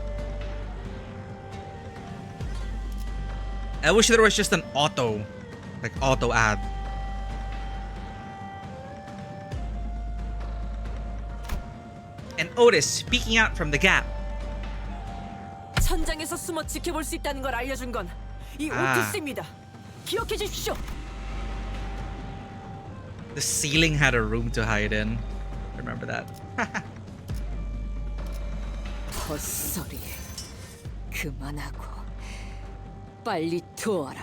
Speaker 1: I wish there was just an auto add. And Otis peeking out from the gap.
Speaker 10: 천장에서 숨어 지켜볼 수 있다는 걸 알려준 건 이 오티스입니다. 기억해 주십시오.
Speaker 1: The ceiling had a room to hide in. Remember that.
Speaker 10: 헛소리 그만하고 빨리 도와라.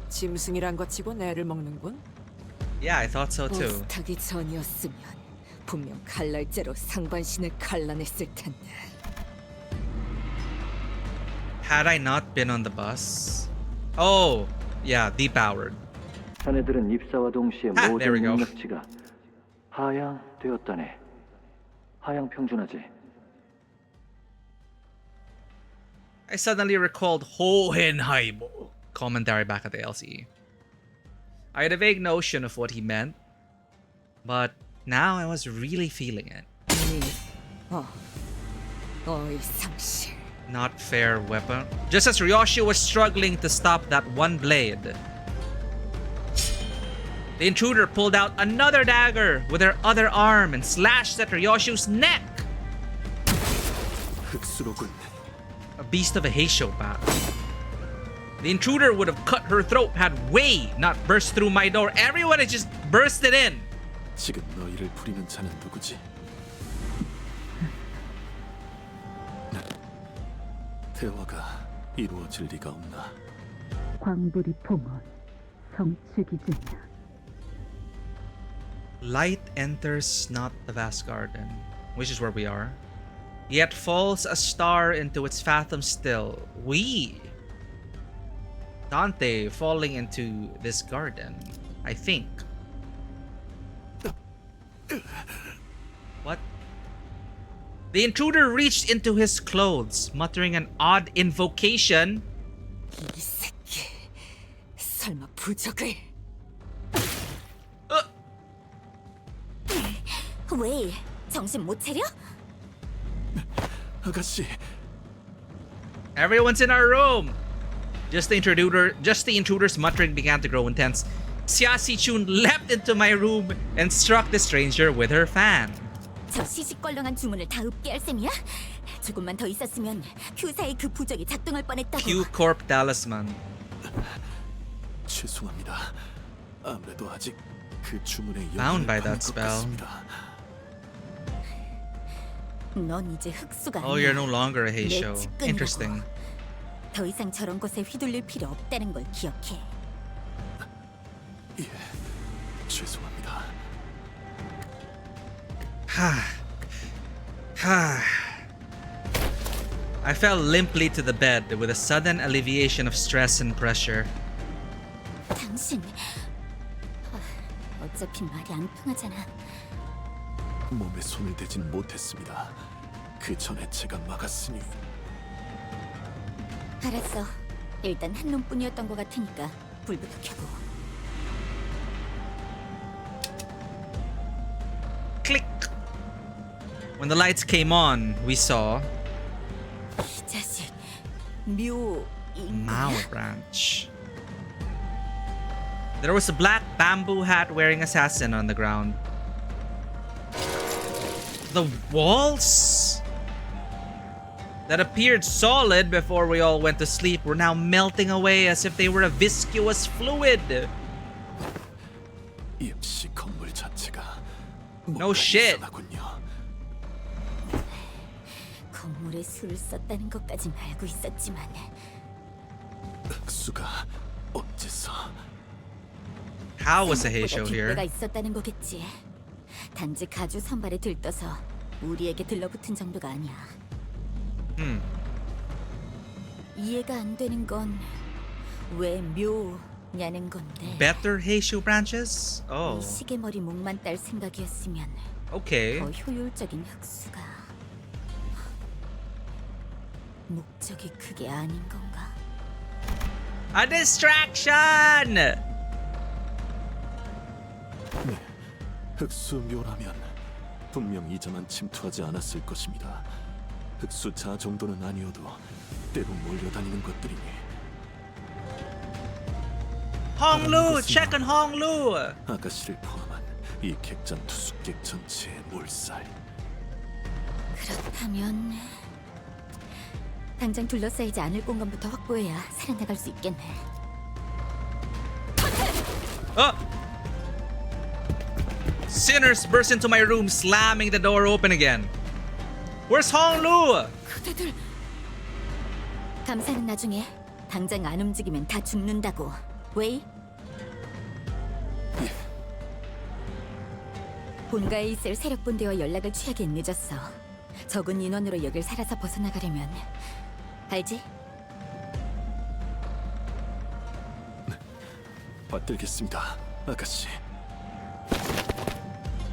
Speaker 10: 짐승이란 거 치고 애를 먹는군.
Speaker 1: Yeah, I thought so too.
Speaker 10: 버스 타기 전이었으면 분명 칼날째로 상반신을 갈라냈을 텐데.
Speaker 1: Had I not been on the bus? Oh, yeah, depowered.
Speaker 16: 자네들은 입사와 동시에
Speaker 1: there we
Speaker 16: 모든
Speaker 1: go.
Speaker 16: 능력치가 하향되었다네. 하향 평준화제.
Speaker 1: I suddenly recalled Hohenheim commentary back at the LCE. I had a vague notion of what he meant, but now I was really feeling it. Not fair weapon. Just as Ryoshu was struggling to stop that one blade, the intruder pulled out another dagger with her other arm and slashed at Ryoshu's neck. A beast of a Heishopa. The intruder would have cut her throat had Wei not burst through my door. Everyone had just bursted in.
Speaker 9: 지금 너희를 부리는 자는 누구지? 대화가 이루어질 리가 없나?
Speaker 14: 광부리 봉헌 성취기증이야.
Speaker 1: Light enters not the vast garden, which is where we are, yet falls a star into its fathom still. Dante falling into this garden, I think. What? The intruder reached into his clothes, muttering an odd invocation.
Speaker 2: 이 새끼, 설마 부적을?
Speaker 8: 왜? 정신 못 차려?
Speaker 9: 아가씨.
Speaker 1: Everyone's in our room. Just the intruder's muttering began to grow intense. Xia Sichun leapt into my room and struck the stranger with her fan.
Speaker 8: 저 시시껄렁한 주문을 다 읊게 할 셈이야? 조금만 더 있었으면 큐사의 그 부적이 작동할 뻔했다고.
Speaker 1: Q Corp Talisman.
Speaker 9: 죄송합니다. 아무래도 아직 그 주문에
Speaker 1: Bound by
Speaker 9: 영향을 받는
Speaker 1: that
Speaker 9: 것
Speaker 1: spell.
Speaker 9: 같습니다.
Speaker 8: 넌 이제 흑수가
Speaker 1: Oh, you're no longer a Heisho. Interesting.
Speaker 8: 더 이상 저런 것에 휘둘릴 필요 없다는 걸 기억해.
Speaker 9: 예, 죄송합니다.
Speaker 1: I fell limply to the bed with a sudden alleviation of stress and pressure.
Speaker 8: 당신 어차피 말이 안 통하잖아.
Speaker 9: 몸에 손을 대진 못했습니다. 그 전에 제가 막았으니.
Speaker 8: 알았어. 일단 한 놈뿐이었던 것 같으니까 불부터 켜고.
Speaker 1: Click. When the lights came on, we saw
Speaker 8: 이 자식 묘.
Speaker 1: Mao branch. There was a black bamboo hat wearing assassin on the ground. The walls that appeared solid before we all went to sleep were now melting away as if they were a viscous fluid.
Speaker 9: 역시 건물 자체가
Speaker 1: No shit.
Speaker 9: 이상하군요.
Speaker 8: 건물에 술을 썼다는 것까진 알고 있었지만
Speaker 9: 흑수가 어째서?
Speaker 1: How was the Heisho here?
Speaker 8: 뒷배가 있었다는 거겠지. 단지 가주 선발에 들떠서 우리에게 들러붙은 정도가 아니야. 이해가 안 되는 건 왜 묘냐는 건데.
Speaker 1: Better Heisho branches?
Speaker 8: 이
Speaker 1: Oh,
Speaker 8: 시계머리 목만 딸 생각이었으면
Speaker 1: okay.
Speaker 8: 더 효율적인 흑수가. 목적이 그게 아닌 건가?
Speaker 1: A distraction!
Speaker 9: 네, 흑수 묘라면 분명 이자만 침투하지 않았을 것입니다. 흑수 자 정도는 아니어도 때로 몰려다니는 것들이니.
Speaker 1: Honglu! Check on Honglu!
Speaker 9: 아가씨를 포함한 이 객잔 투숙객 전체의 몰살.
Speaker 8: 그렇다면 당장 둘러싸이지 않을 공간부터 확보해야 살아나갈 수 있겠네.
Speaker 1: Sinners burst into my room, slamming the door open again. Where's Honglu?
Speaker 8: 그대들 감사는 나중에. 당장 안 움직이면 다 죽는다고. 웨이? 본가에 있을 세력본대와 연락을 취하긴 늦었어. 적은 인원으로 여길 살아서 벗어나가려면 알지?
Speaker 9: 받들겠습니다, 아가씨.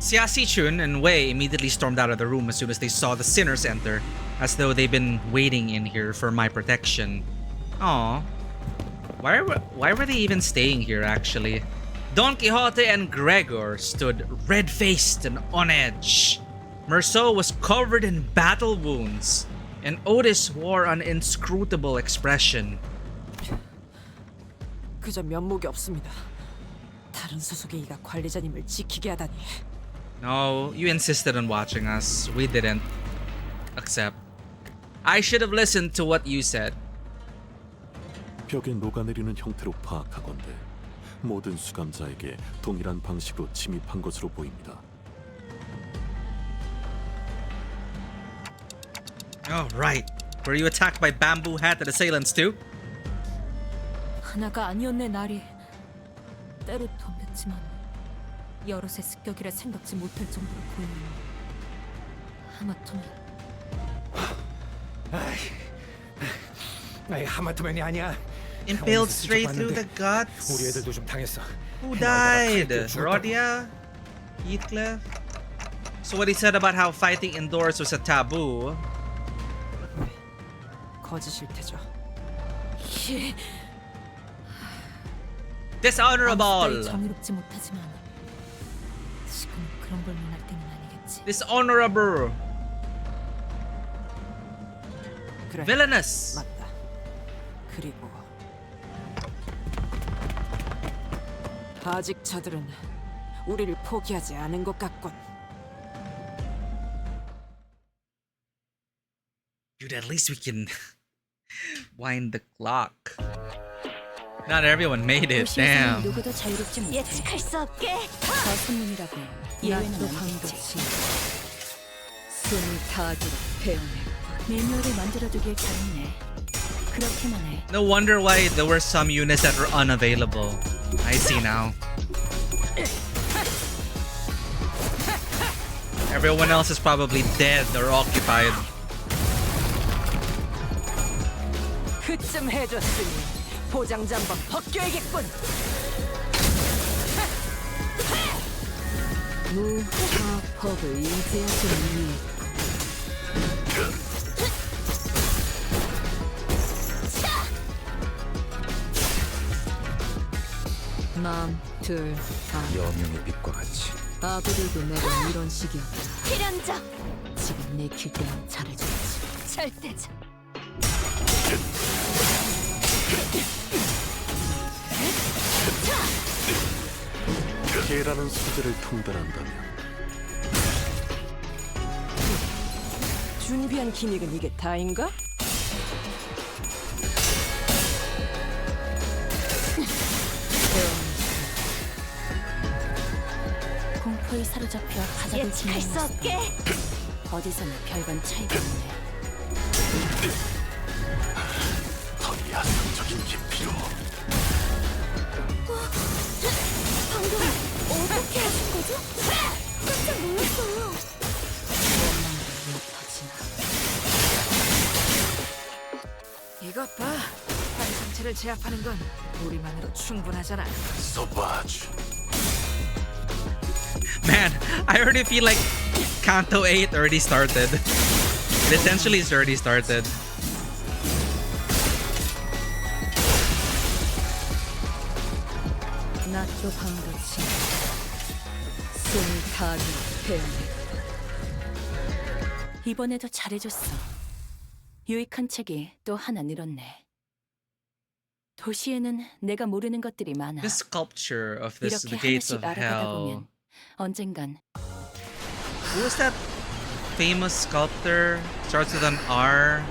Speaker 1: Xia Sichun and Wei immediately stormed out of the room as soon as they saw the sinners enter, as though they've been waiting in here for my protection. Aw. Why were they even staying here, actually? Don Quixote and Gregor stood red-faced and on edge. Merceau was covered in battle wounds, and Otis wore an inscrutable expression.
Speaker 10: 그저 면목이 없습니다. 다른 소속의 이가 관리자님을 지키게 하다니.
Speaker 1: No, you insisted on watching us. We didn't. Accept. I should have listened to what you said.
Speaker 9: 벽에 녹아내리는 형태로 파악하건대 모든 수감자에게 동일한 방식으로 침입한 것으로 보입니다.
Speaker 1: Oh, right. Were you attacked by bamboo-hatted assailants too?
Speaker 6: 하나가 아니었네, 날이. 때로 덤볐지만 여럿의 습격이라 생각지 못할 정도로 보이는 하마터면
Speaker 11: 아이 하마터면이 아니야.
Speaker 1: Impaled straight through the guts.
Speaker 11: 우리 애들도 좀 당했어.
Speaker 1: Who died? Rhodia? Heathcliff? So what he said about how fighting indoors was a taboo.
Speaker 10: 거짓일 테죠.
Speaker 1: Dishonorable.
Speaker 6: 정의롭지 못하지만 지금 그런 걸 논할 때는 아니겠지.
Speaker 1: Dishonorable.
Speaker 10: 그래.
Speaker 1: Villainous.
Speaker 10: 맞다. 그리고 아직 저들은 우리를 포기하지 않은 것 같군.
Speaker 1: Dude, at least we can wind the clock. Not everyone made it. Damn.
Speaker 6: 누구도 자유롭지 못해.
Speaker 2: 예측할 수 없게.
Speaker 6: 저 손님이라고 예외는
Speaker 10: 나도
Speaker 6: 아니겠지.
Speaker 10: 숨을 다하도록 배우네.
Speaker 6: 매뉴얼을 만들어두길 잘했네. 그렇게만 해.
Speaker 1: No wonder why there were some units that were unavailable. I see now. Everyone else is probably dead or occupied.
Speaker 10: 그쯤 해줬으니 보장자 한번 벗겨야겠군. 무화법을 인쇄하시니 남, 둘, 다
Speaker 3: 여명의 빛과 같이
Speaker 10: 아부들도 매번 이런 식이었다.
Speaker 2: 필연적.
Speaker 10: 지금 내킬 때는 잘해줘야지.
Speaker 2: 절대적.
Speaker 9: 개라는 소재를 통달한다면
Speaker 10: 준비한 기믹은 이게 다인가?
Speaker 6: 공포에 사로잡혀 바닥을
Speaker 2: 예측할 수 없게.
Speaker 6: 어디서나 별반 차이가 없네.
Speaker 9: 더 야성적인 깊이로
Speaker 2: 방금 어떻게 하신 거죠? 깜짝 놀랐어요.
Speaker 10: 이것 봐. 환상체를 제압하는 건 우리만으로 충분하잖아.
Speaker 9: 소바주.
Speaker 1: Man, I already feel like Kanto 8 already started. It essentially is already started.
Speaker 10: 낮도 밤같이 숨을 다하도록 배우네.
Speaker 6: 이번에도 잘해줬어. 유익한 책이 또 하나 늘었네. 도시에는 내가 모르는 것들이 많아.
Speaker 1: This sculpture of this,
Speaker 6: 이렇게
Speaker 1: the gates
Speaker 6: 하나씩
Speaker 1: of
Speaker 6: 알아가다
Speaker 1: hell.
Speaker 6: 보면 언젠간
Speaker 1: Who was that famous sculptor? Starts with an R.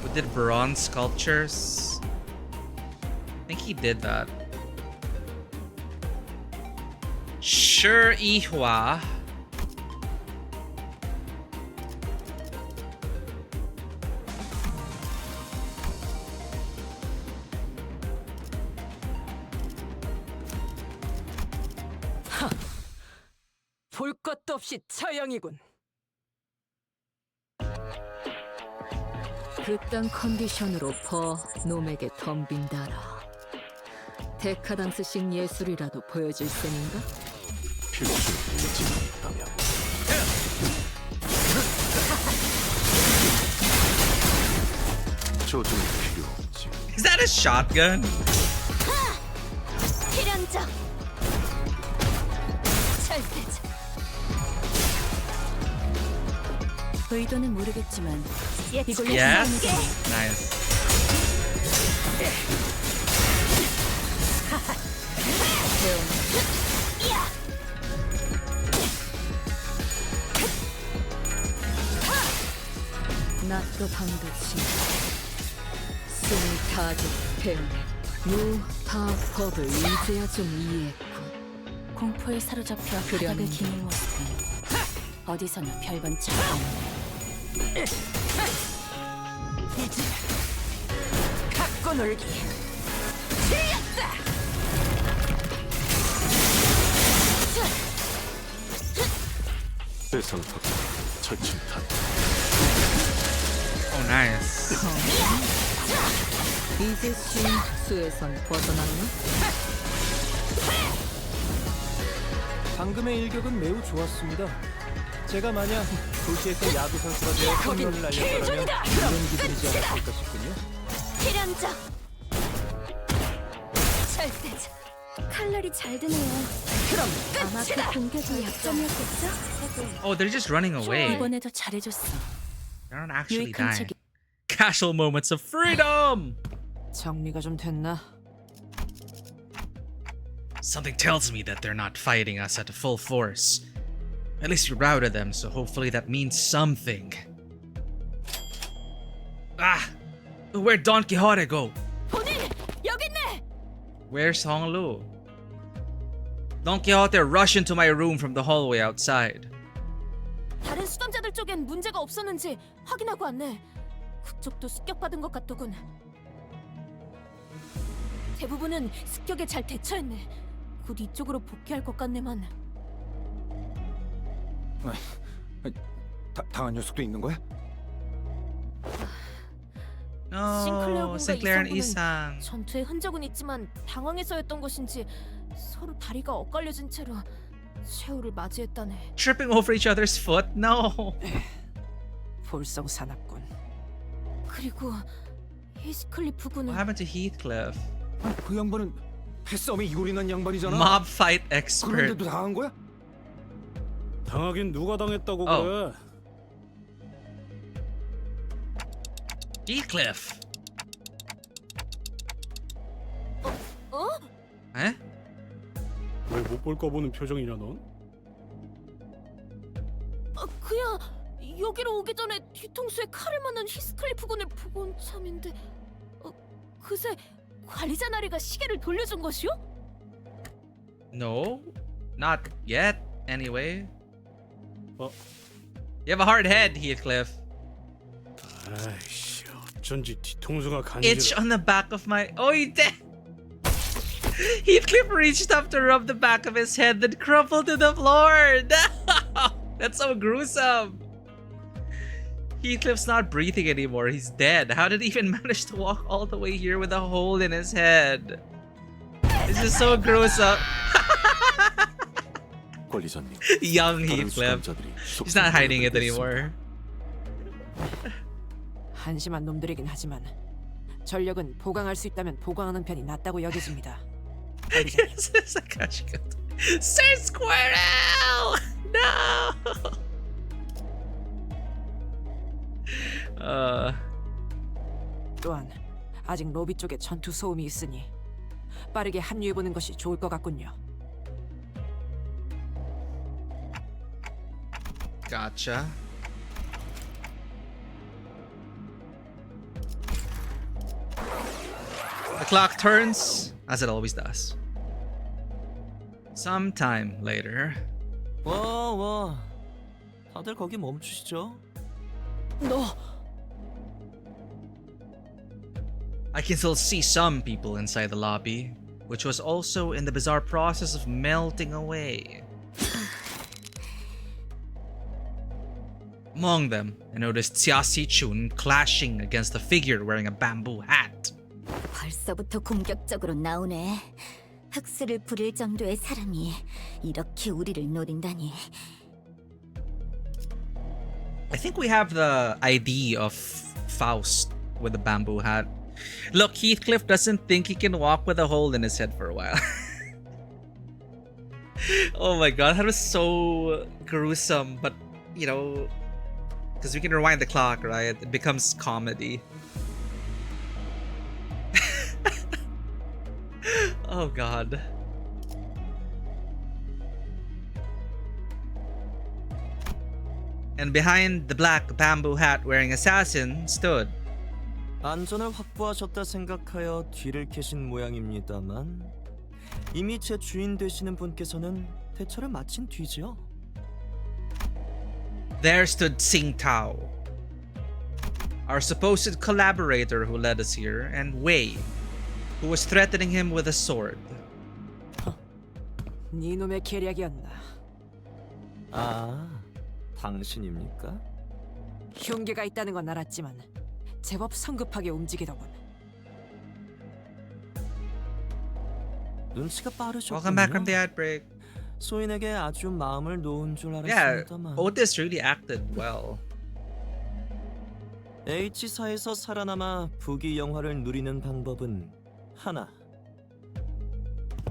Speaker 1: Who did bronze sculptures? I think he did that. Shi Yihua.
Speaker 10: 볼 것도 없이 처형이군. 그딴 컨디션으로 퍼 놈에게 덤빈다라. 데카당스식 예술이라도 보여줄 셈인가?
Speaker 9: 필수 의지가 있다면 조종이 필요 없지.
Speaker 1: Is that a shotgun?
Speaker 2: 필연적. 절대적.
Speaker 6: 의도는 모르겠지만 이걸로
Speaker 1: Yes.
Speaker 6: 성공해서
Speaker 1: Nice.
Speaker 10: 낮도 밤같이 숨을 다하도록 배우네. 무파법을 이제야 좀 이해했군.
Speaker 6: 공포에 사로잡혀 바닥을 기는 모습은 어디서나 별반 차이가 없네.
Speaker 10: 이제 갖고 놀기. 틀렸다.
Speaker 9: 대상 확보, 절충 탓.
Speaker 1: Oh, nice.
Speaker 10: 이제 수에선 벗어났나?
Speaker 5: 방금의 일격은 매우 좋았습니다. 제가 만약 도시에서 야구 선수가 되어 홈런을 날렸더라면 이런 기분이지 않았을까 싶군요.
Speaker 8: 필연적 절대적 칼날이 잘 드네요.
Speaker 2: 그럼
Speaker 8: 아마 그 공격이 약점이었겠죠?
Speaker 1: Oh, they're just running away.
Speaker 14: 이번에도 잘해줬어.
Speaker 1: They're not actually
Speaker 14: 유익한
Speaker 1: dying.
Speaker 14: 책이
Speaker 1: Casual moments of freedom.
Speaker 10: 정리가 좀 됐나?
Speaker 1: Something tells me that they're not fighting us at full force. At least we routed them, so hopefully that means something. Ah! Where'd Don Quixote go?
Speaker 2: 본인 여기 있네.
Speaker 1: Where's Hong Lu? Don Quixote rushed into my room from the hallway outside.
Speaker 2: 다른 수감자들 쪽엔 문제가 없었는지 확인하고 왔네. 그쪽도 습격받은 것 같더군. 대부분은 습격에 잘 대처했네. 곧 이쪽으로 복귀할 것 같네만.
Speaker 3: 당한 녀석도 있는 거야?
Speaker 1: No, Sinclair and Isang.
Speaker 2: 전투의 흔적은 있지만 당황해서였던 것인지 서로 다리가 엇갈려진 채로 최후를 맞이했다네.
Speaker 1: Tripping over each other's foot? No.
Speaker 10: 볼성사납군.
Speaker 2: 그리고 히스클리프 군은
Speaker 1: What happened to Heathcliff?
Speaker 3: 그 양반은 패싸움에 이골이 난 양반이잖아.
Speaker 1: Mob fight expert.
Speaker 3: 그런데도 당한 거야?
Speaker 7: 당하긴 누가 당했다고
Speaker 1: Oh.
Speaker 7: 그래?
Speaker 1: Heathcliff.
Speaker 2: 어?
Speaker 1: 에?
Speaker 7: 왜 못 볼까 보는 표정이냐 넌?
Speaker 2: 그야 여기로 오기 전에 뒤통수에 칼을 맞는 히스클리프 군을 보고 온 참인데 그새 관리자 나리가 시계를 돌려준 것이오?
Speaker 1: No, not yet. Anyway. You have a hard head, Heathcliff.
Speaker 7: 아이씨, 어쩐지 뒤통수가 간지러.
Speaker 1: Itch on the back of my. Oh, he did. Heathcliff reached up to rub the back of his head, then crumpled to the floor. That's so gruesome. Heathcliff's not breathing anymore. He's dead. How did he even manage to walk all the way here with a hole in his head? This is so gruesome.
Speaker 9: 관리자님.
Speaker 1: Young
Speaker 9: 다른
Speaker 1: Heathcliff.
Speaker 9: 수감자들이
Speaker 1: He's not hiding it anymore.
Speaker 10: 한심한 놈들이긴 하지만 전력은 보강할 수 있다면 보강하는 편이 낫다고 여겨집니다.
Speaker 1: Sir Squirrel! No!
Speaker 10: 또한 아직 로비 쪽에 전투 소음이 있으니 빠르게 합류해보는 것이 좋을 것 같군요.
Speaker 1: Gotcha. The clock turns, as it always does. Sometime later.
Speaker 4: 와, 다들 거기 멈추시죠.
Speaker 1: I can still see some people inside the lobby, which was also in the bizarre process of melting away. Among them, I noticed Xia Si-chun clashing against a figure wearing a bamboo hat.
Speaker 8: 벌써부터 공격적으로 나오네. 흑수를 부릴 정도의 사람이 이렇게 우리를 노린다니.
Speaker 1: I think we have the ID of Faust with the bamboo hat. Look, Heathcliff doesn't think he can walk with a hole in his head for a while. Oh my god, that was so gruesome, but you know, because we can rewind the clock, right? It becomes comedy. Oh god. And behind the black bamboo hat wearing assassin stood.
Speaker 4: 안전을 확보하셨다 생각하여 뒤를 캐신 모양입니다만 이미 제 주인 되시는 분께서는 대처를 마친 뒤지요.
Speaker 1: There stood Sing Tao, our supposed collaborator who led us here, and Wei, who was threatening him with a sword.
Speaker 10: 네 놈의 계략이었나?
Speaker 4: 아, 당신입니까?
Speaker 10: 흉계가 있다는 건 알았지만 제법 성급하게 움직이더군.
Speaker 4: 눈치가
Speaker 1: Welcome back from
Speaker 4: 빠르셨군요.
Speaker 1: the ad break.
Speaker 4: 소인에게 아주 마음을 놓은 줄
Speaker 1: Yeah,
Speaker 4: 알았습니다만.
Speaker 1: Otis really acted well.
Speaker 4: H사에서 살아남아 부귀 영화를 누리는 방법은 하나.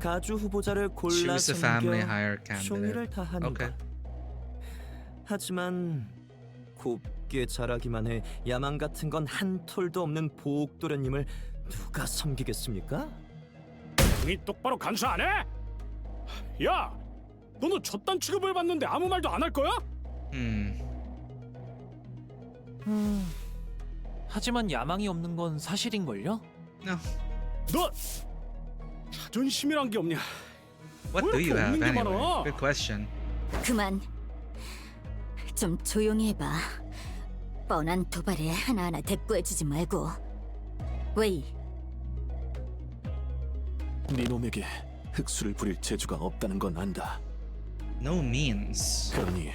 Speaker 4: 가주 후보자를 골라
Speaker 1: Choose a family
Speaker 4: 섬겨
Speaker 1: hire candidate.
Speaker 4: 총의를 다하는
Speaker 1: Okay.
Speaker 4: 것. 하지만 곱게 자라기만 해 야망 같은 건 한 톨도 없는 보옥도련님을 누가 섬기겠습니까?
Speaker 7: 이 똑바로 간수 안 해? 야, 너는 저딴 취급을 받는데 아무 말도 안 할 거야?
Speaker 5: 하지만 야망이 없는 건 사실인걸요?
Speaker 1: No.
Speaker 7: 너 자존심이란 게 없냐?
Speaker 1: What do
Speaker 7: 왜
Speaker 1: you
Speaker 7: 이렇게
Speaker 1: have
Speaker 7: 없는 게
Speaker 1: anyway?
Speaker 7: 많아?
Speaker 1: Good question.
Speaker 8: 그만. 좀 조용히 해봐. 뻔한 도발에 하나하나 대꾸해주지 말고. 웨이,
Speaker 9: 네 놈에게 흑수를 부릴 재주가 없다는 건 안다.
Speaker 1: No means.
Speaker 9: 그러니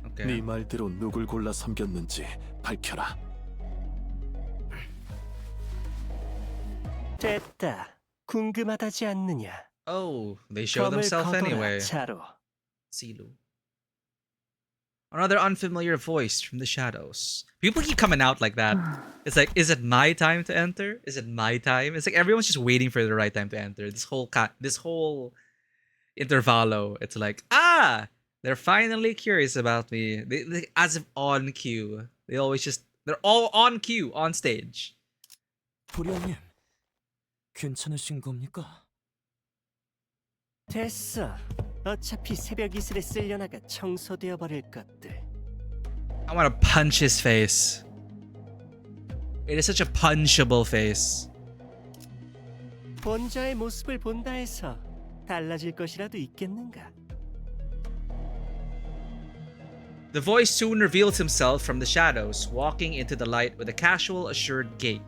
Speaker 1: Okay.
Speaker 9: 네 말대로 누굴 골라 섬겼는지 밝혀라.
Speaker 17: 됐다. 궁금하다지 않느냐?
Speaker 1: Oh, they show
Speaker 17: 검을
Speaker 1: themselves
Speaker 17: 걷어라,
Speaker 1: anyway.
Speaker 17: 자로.
Speaker 1: Silu. Another unfamiliar voice from the shadows. People keep coming out like that. It's like, is it my time to enter? Is it my time? It's like everyone's just waiting for the right time to enter. This whole intervallo. It's like, they're finally curious about me. They as if on cue. They're all on cue on stage.
Speaker 4: 도련님, 괜찮으신 겁니까?
Speaker 17: 됐어. 어차피 새벽 이슬에 쓸려나가 청소되어 버릴 것들.
Speaker 1: I want to punch his face. It is such a punchable face.
Speaker 17: 본자의 모습을 본다 해서 달라질 것이라도 있겠는가?
Speaker 1: The voice soon reveals himself from the shadows, walking into the light with a casual, assured gait.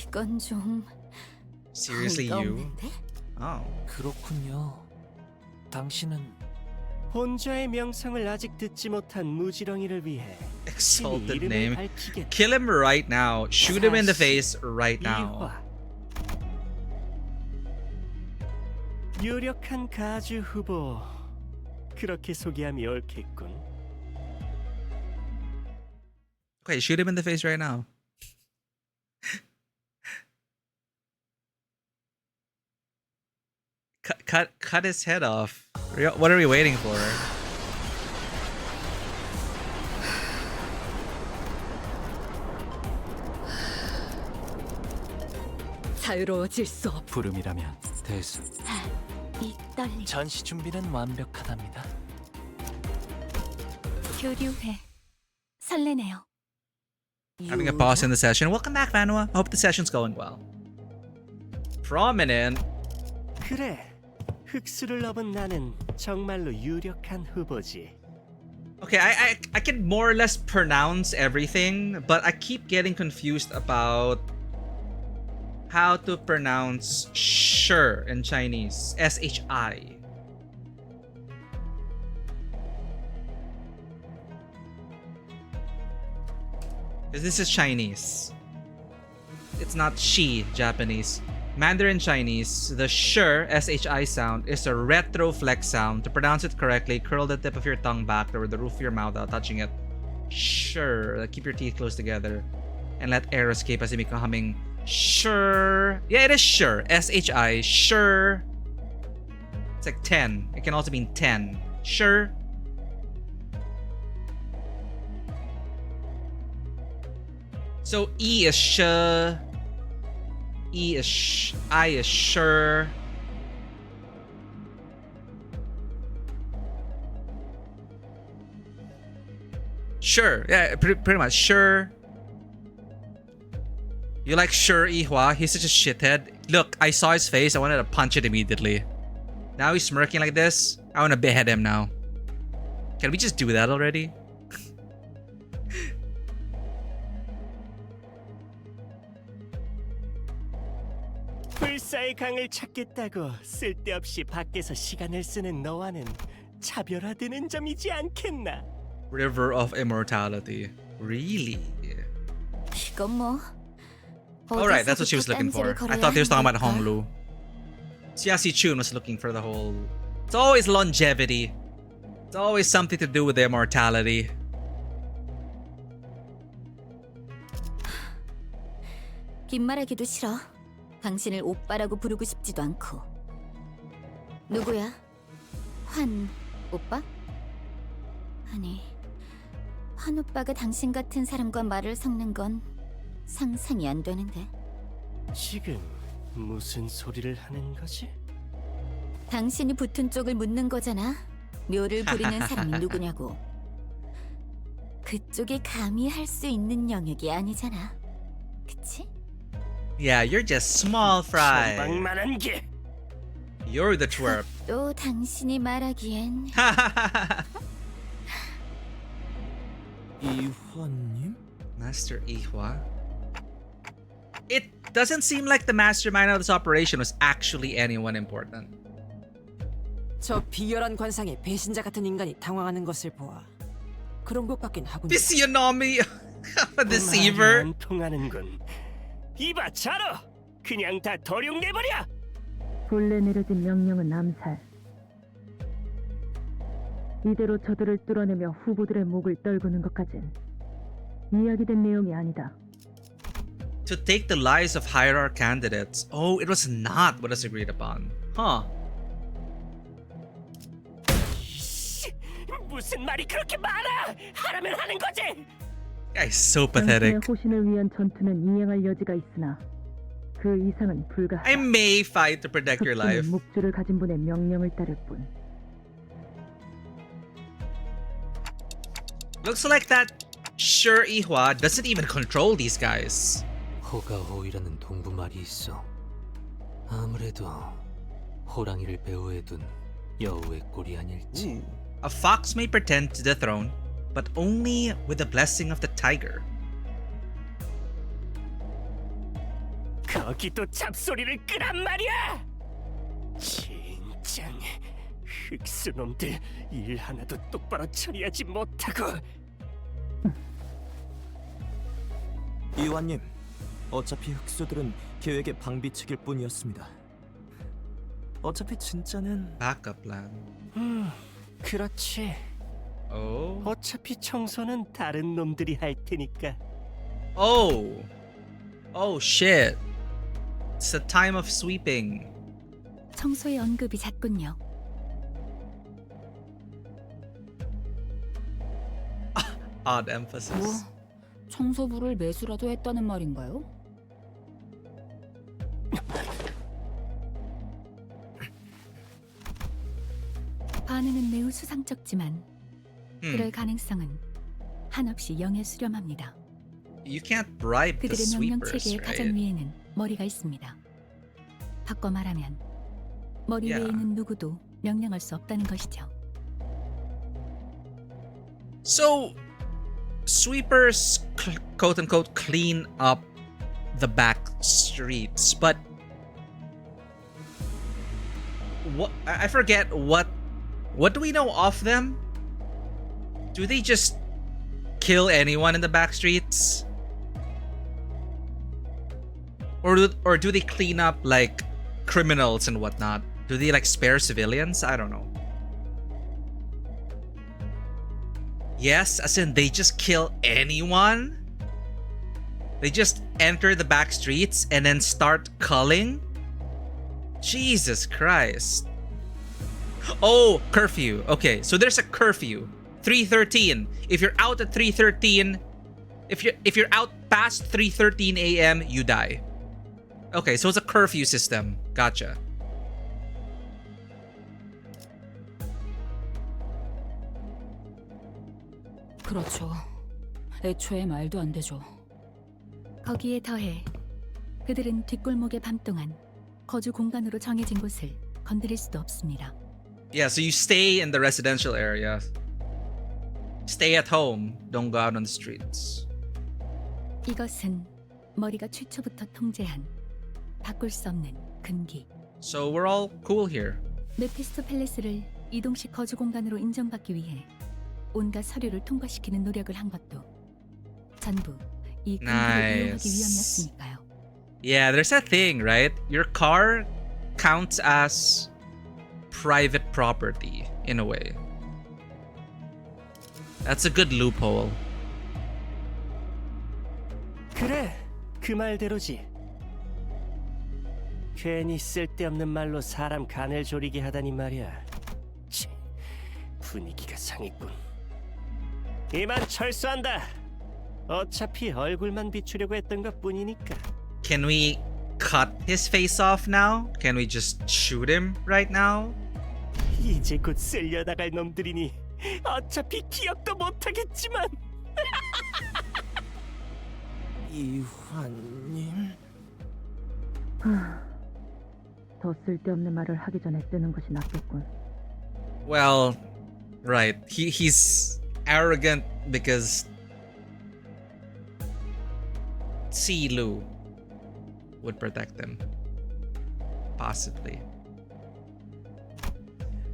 Speaker 8: 이건 좀
Speaker 1: Seriously,
Speaker 8: 어이가
Speaker 1: you?
Speaker 8: 없는데?
Speaker 1: Oh.
Speaker 5: 그렇군요. 당신은
Speaker 17: 본자의 명성을 아직 듣지 못한 무지렁이를 위해
Speaker 1: Exalted
Speaker 17: 이름을
Speaker 1: name.
Speaker 17: 밝히겠다.
Speaker 1: Kill him right now. Shoot him in the face right now.
Speaker 17: 이화. 유력한 가주 후보. 그렇게 소개함이 옳겠군.
Speaker 1: Okay, shoot him in the face right now. Cut his head off. What are we waiting for?
Speaker 6: 자유로워질 수 없.
Speaker 15: 부름이라면 대수.
Speaker 8: 이 떨림.
Speaker 5: 전시 준비는 완벽하답니다.
Speaker 14: 교류회. 설레네요.
Speaker 1: Having a pause in the session. Welcome back, Manua. I hope the session's going well. Prominent.
Speaker 17: 그래. 흑수를 넘은 나는 정말로 유력한 후보지.
Speaker 1: Okay, I can more or less pronounce everything, but I keep getting confused about how to pronounce sure in Chinese. S-H-I. Because this is Chinese. It's not she, Japanese. Mandarin Chinese, the sure S-H-I sound is a retroflex sound. To pronounce it correctly, curl the tip of your tongue back toward the roof of your mouth without touching it. Sure. Keep your teeth close together. And let air escape as you make a humming sure. Yeah, it is sure. S-H-I, sure. It's like 10. It can also mean 10. Sure. So E is sh. E is sh. I is sure. Sure. Yeah, pretty much. Sure. You like Sure Ihua? He's such a shithead. Look, I saw his face. I wanted to punch it immediately. Now he's smirking like this. I want to behead him now. Can we just do that already?
Speaker 17: 불사의 강을 찾겠다고 쓸데없이 밖에서 시간을 쓰는 너와는 차별화되는 점이지 않겠나?
Speaker 1: River of Immortality. Really?
Speaker 8: 이건 뭐.
Speaker 1: Alright, that's what she was looking for. I thought he was talking about Honglu. Xiasi Chun was looking for the whole... It's always longevity. It's always something to do with the immortality.
Speaker 8: 긴 말하기도 싫어. 당신을 오빠라고 부르고 싶지도 않고. 누구야? 환 오빠? 아니, 환 오빠가 당신 같은 사람과 말을 섞는 건 상상이 안 되는데.
Speaker 17: 지금 무슨 소리를 하는 거지?
Speaker 8: 당신이 붙은 쪽을 묻는 거잖아. 묘를 부리는 사람이 누구냐고. 그쪽이 감히 할 수 있는 영역이 아니잖아. 그치?
Speaker 1: Yeah, you're just small fry.
Speaker 17: 방만한 게.
Speaker 1: You're the twerp.
Speaker 8: 또 당신이 말하기엔.
Speaker 4: 이화님?
Speaker 1: Master Ihwa? It doesn't seem like the mastermind of this operation was actually anyone important.
Speaker 10: 저 비열한 관상에 배신자 같은 인간이 당황하는 것을 보아 그런 것 같긴 하군요.
Speaker 1: Physiognomy of a deceiver.
Speaker 17: 안 통하는군. 이봐 자로. 그냥 다 도룡 내버려.
Speaker 14: 본래 내려진 명령은 암살. 이대로 저들을 뚫어내며 후보들의 목을 떨구는 것까진 이야기된 내용이 아니다.
Speaker 1: To take the lives of hierarch candidates. Oh, it was not what was agreed upon. Huh.
Speaker 17: 무슨 말이 그렇게 많아? 하라면 하는 거지.
Speaker 1: Guy's so pathetic.
Speaker 14: 당신의 호신을 위한 전투는 이행할 여지가 있으나 그 이상은 불가하다.
Speaker 1: I may fight to protect your life.
Speaker 14: 목줄을 가진 분의 명령을 따를 뿐.
Speaker 1: Looks like that Sure Ihwa doesn't even control these guys.
Speaker 15: 호가호이라는 동부 말이 있어. 아무래도 호랑이를 배후에 둔 여우의 꼴이 아닐지.
Speaker 1: A fox may pretend to the throne, but only with the blessing of the tiger.
Speaker 17: 거기도 잡소리를 끄란 말이야. 진짜 흑수놈들 일 하나도 똑바로 처리하지 못하고.
Speaker 4: 이완님, 어차피 흑수들은 계획의 방비책일 뿐이었습니다. 어차피 진짜는
Speaker 1: Backup plan.
Speaker 17: 그렇지.
Speaker 1: Oh.
Speaker 17: 어차피 청소는 다른 놈들이 할 테니까.
Speaker 1: Oh. Oh shit. It's the time of sweeping.
Speaker 14: 청소의 언급이 잦군요.
Speaker 1: Odd emphasis.
Speaker 6: 뭐 청소부를 매수라도 했다는 말인가요?
Speaker 14: 반응은 매우 수상쩍지만 그럴 가능성은 한없이 영에 수렴합니다.
Speaker 1: You can't bribe the
Speaker 14: 그들의 명령
Speaker 1: sweepers,
Speaker 14: 체계의 가장
Speaker 1: right?
Speaker 14: 위에는 머리가 있습니다. 바꿔 말하면 머리 위에 있는 누구도 명령할 수 없다는 것이죠.
Speaker 1: So, sweepers, quote unquote, clean up the back streets, but what? I forget what do we know of them? Do they just kill anyone in the back streets, or do they clean up like criminals and whatnot? Do they like spare civilians? I don't know. Yes, as in they just kill anyone? They just enter the back streets and then start culling? Jesus Christ. Oh, curfew. Okay, so there's a curfew. 3:13. If you're out at 3:13, if you're out past 3:13 a.m., you die. Okay, so it's a curfew system. Gotcha.
Speaker 6: 그렇죠. 애초에 말도 안 되죠.
Speaker 14: 거기에 더해 그들은 뒷골목의 밤 동안 거주 공간으로 정해진 곳을 건드릴 수도 없습니다.
Speaker 1: Yeah, so you stay in the residential area. Stay at home. Don't go out on the streets.
Speaker 14: 이것은 머리가 최초부터 통제한 바꿀 수 없는 금기.
Speaker 1: So we're all cool here.
Speaker 14: 메피스토펠레스를 이동식 거주 공간으로 인정받기 위해 온갖 서류를 통과시키는 노력을 한 것도 전부 이 근거를 이용하기 위함이었으니까요.
Speaker 1: Yeah, there's that thing, right? Your car counts as private property in a way. That's a good loophole.
Speaker 17: 그래, 그 말대로지. 괜히 쓸데없는 말로 사람 간을 졸이게 하다니 말이야. 치, 분위기가 상했군. 이만 철수한다. 어차피 얼굴만 비추려고 했던 것뿐이니까.
Speaker 1: Can we cut his face off now? Can we just shoot him right now?
Speaker 17: 이제 곧 쓸려나갈 놈들이니 어차피 기억도 못하겠지만.
Speaker 4: 이환님.
Speaker 6: 더 쓸데없는 말을 하기 전에 뜨는 것이 낫겠군.
Speaker 1: Well, right. He's arrogant because Silu would protect him. Possibly.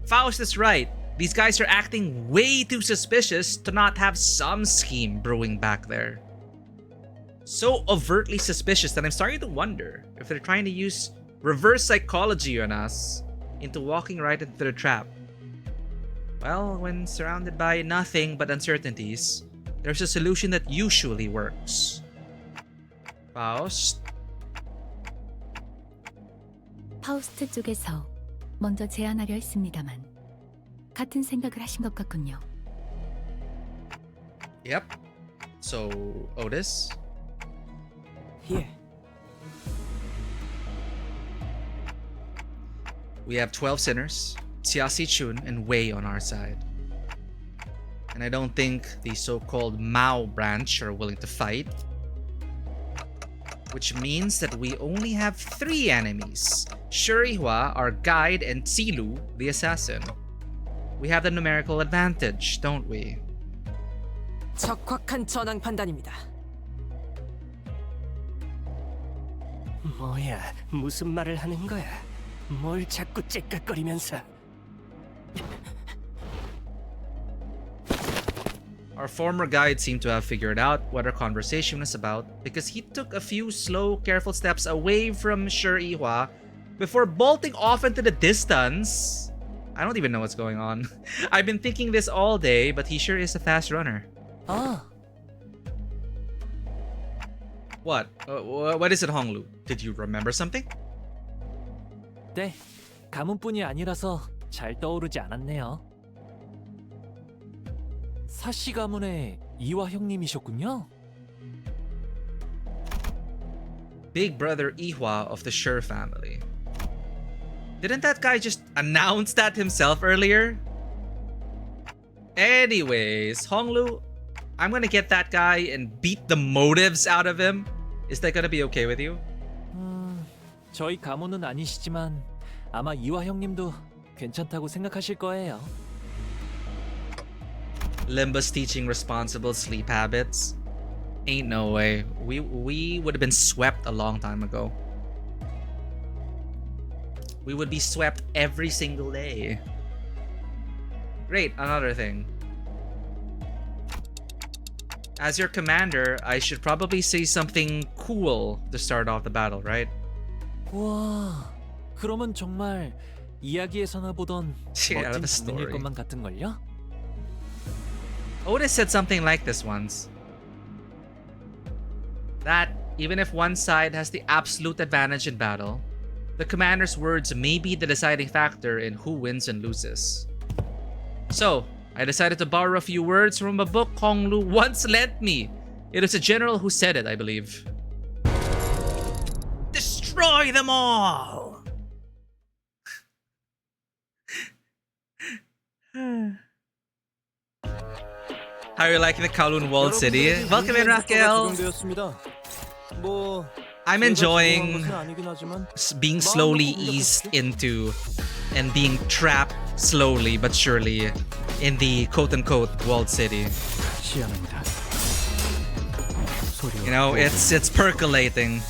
Speaker 1: Faust is right. These guys are acting way too suspicious to not have some scheme brewing back there. So overtly suspicious that I'm starting to wonder if they're trying to use reverse psychology on us into walking right into the trap. Well, when surrounded by nothing but uncertainties, there's a solution that usually works. Faust?
Speaker 14: 파우스트 쪽에서 먼저 제안하려 했습니다만 같은 생각을 하신 것 같군요.
Speaker 1: Yep. So, Otis?
Speaker 4: 예.
Speaker 1: We have 12 sinners, Xiaxi Chun and Wei on our side. And I don't think the so-called Mao branch are willing to fight. Which means that we only have 3 enemies. Shurihua, our guide, and Tsilu, the assassin. We have the numerical advantage, don't we?
Speaker 10: 적확한 전황 판단입니다.
Speaker 17: 뭐야, 무슨 말을 하는 거야? 뭘 자꾸 째깍거리면서.
Speaker 1: Our former guide seemed to have figured out what our conversation was about because he took a few slow, careful steps away from Shurihua before bolting off into the distance. I don't even know what's going on. I've been thinking this all day, but he sure is a fast runner. What? What is it, Honglu? Did you remember something?
Speaker 5: 네, 가문뿐이 아니라서 잘 떠오르지 않았네요. 사씨 가문의 이화 형님이셨군요.
Speaker 1: Big brother Ihwa of the Sher family. Didn't that guy just announce that himself earlier? Anyways, Honglu, I'm gonna get that guy and beat the motives out of him. Is that gonna be okay with you?
Speaker 5: 저희 가문은 아니시지만 아마 이화 형님도 괜찮다고 생각하실 거예요.
Speaker 1: Limbus teaching responsible sleep habits? Ain't no way. We would have been swept a long time ago. We would be swept every single day. Great, another thing. As your commander, I should probably say something cool to start off the battle, right?
Speaker 5: 와, 그러면 정말 이야기에서나 보던 멋진 장면일 것만 같은걸요?
Speaker 1: Otis said something like this once. That even if one side has the absolute advantage in battle, the commander's words may be the deciding factor in who wins and loses. So, I decided to borrow a few words from a book Honglu once lent me. It was a general who said it, I believe. Destroy them all! How are you liking the Kowloon Walled City? Welcome in, Raquel! I'm enjoying being slowly eased into and being trapped slowly but surely in the quote-unquote walled city. You know, it's percolating.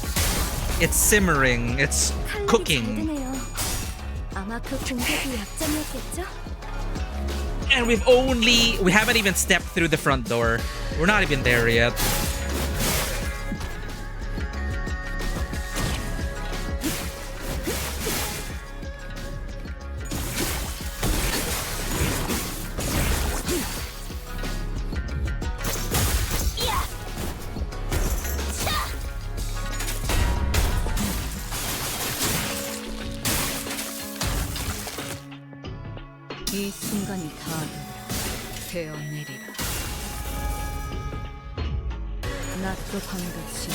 Speaker 1: It's simmering. It's cooking.
Speaker 8: 아마 그 공격이 약점이었겠죠?
Speaker 1: And we haven't even stepped through the front door. We're not even there yet.
Speaker 10: 이 순간이 다 되어내리라. 낮도 밤같이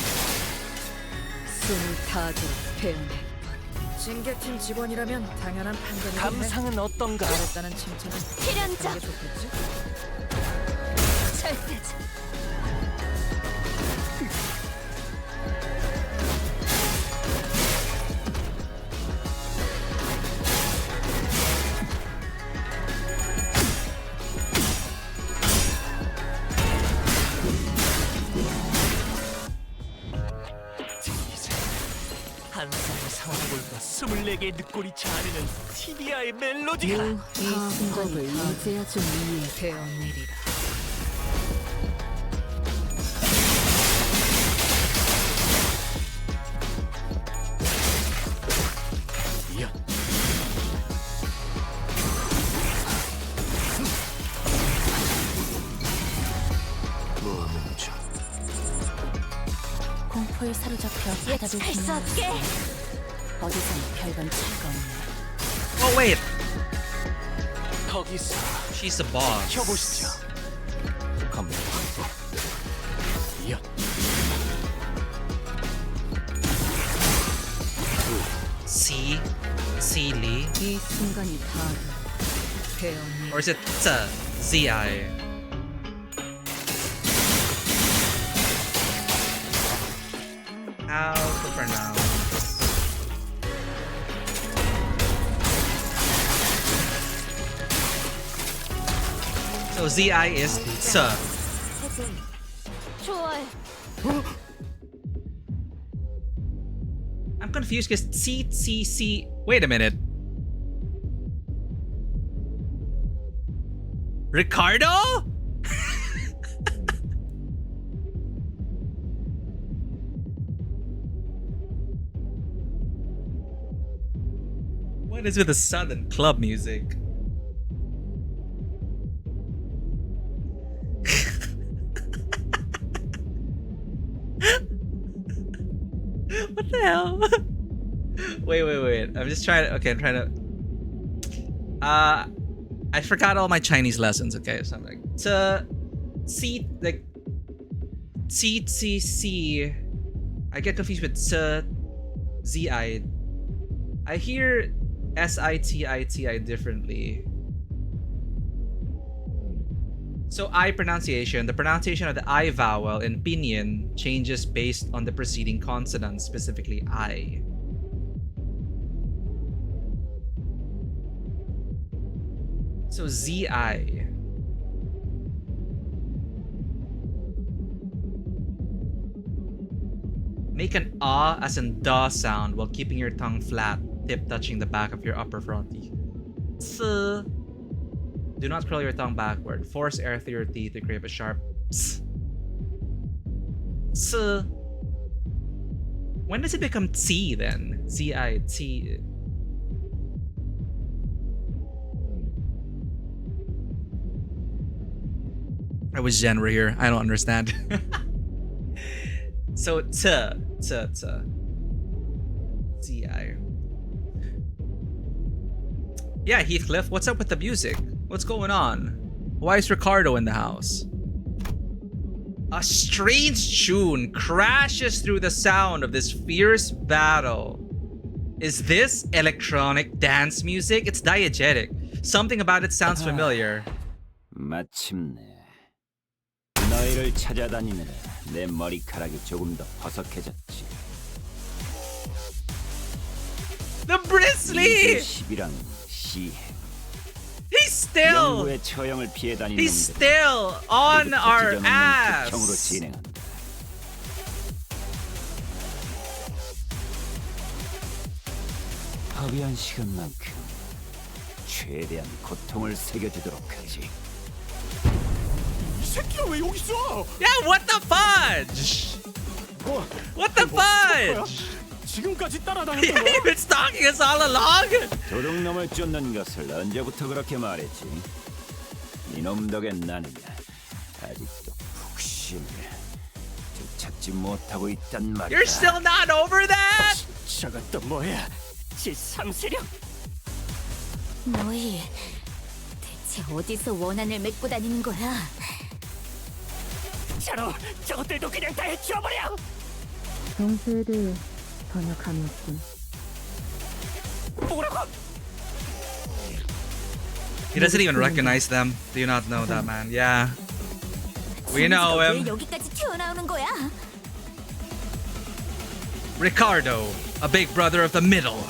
Speaker 10: 숨을 다하도록 되어내리라. 징계팀 직원이라면 당연한 판단이긴 해.
Speaker 17: 감상은 어떤가?
Speaker 10: 잘했다는 칭찬은
Speaker 2: 필연자.
Speaker 10: 하는 게 좋겠지?
Speaker 2: 절대지.
Speaker 17: 한상의 상황볼과 24개의 늑골이 자르는 티비아의 멜로디가
Speaker 10: 이 순간을 이제야 좀 되어내리라.
Speaker 14: 공포에 사로잡혀 바닥을
Speaker 2: 예측할 수 없게.
Speaker 14: 어디선 별건 차가 없네.
Speaker 1: Oh wait,
Speaker 17: 거기서
Speaker 1: she's the boss.
Speaker 17: 켜보시죠.
Speaker 3: 갑니다.
Speaker 1: C Lee,
Speaker 10: 이 순간이 다 되어내리라.
Speaker 1: or is it ZI? How to pronounce? So ZI is ts.
Speaker 2: 좋아해.
Speaker 1: I'm confused because C. Wait a minute. Ricardo? What is with the southern club music? What the hell? Wait. I'm just trying to. Okay, I'm trying to. I forgot all my Chinese lessons. Okay, so I'm like C. I get confused with ZI. I hear SITITI differently. So I pronunciation, the pronunciation of the I vowel in pinyin changes based on the preceding consonant, specifically I. So ZI. Make an ah as in da sound while keeping your tongue flat, tip touching the back of your upper front teeth. S. Do not curl your tongue backward. Force air through your teeth to create a sharp ps. S. When does it become T then? Z-I-T. I wish Jen were here. I don't understand. So T. Z-I. Yeah, Heathcliff, what's up with the music? What's going on? Why is Ricardo in the house? A strange tune crashes through the sound of this fierce battle. Is this electronic dance music? It's diegetic. Something about it sounds familiar.
Speaker 18: 마침내 너희를 찾아다니느라 내 머리카락이 조금 더 버석해졌지.
Speaker 1: The Bristly!
Speaker 18: 10이란 시해.
Speaker 1: He's still on our ass.
Speaker 18: 합의한 시간만큼 최대한 고통을 새겨주도록 하지.
Speaker 7: 이 새끼가 왜 여기 있어?
Speaker 1: Yeah, what the fudge? What the fudge?
Speaker 7: 지금까지 따라다녔던
Speaker 1: Yeah,
Speaker 7: 거야?
Speaker 1: you've been stalking us all along.
Speaker 18: 도둑놈을 쫓는 것을 언제부터 그렇게 말했지? 이놈 덕에 나는 아직도 푹신을 찾지 못하고 있단 말이야.
Speaker 1: You're still not over that?
Speaker 17: 저건 또 뭐야? 제3세력?
Speaker 8: 너희 대체 어디서 원한을 맺고 다니는 거야?
Speaker 17: 자로 저것들도 그냥 다 해치워버려!
Speaker 14: 정수에 대해 전혀 감이 없군.
Speaker 17: 뭐라고?
Speaker 1: He doesn't even recognize them. Do you not know that man? Yeah. We know
Speaker 8: 왜
Speaker 1: him.
Speaker 8: 여기까지 튀어나오는 거야?
Speaker 1: Ricardo, a big brother of the middle.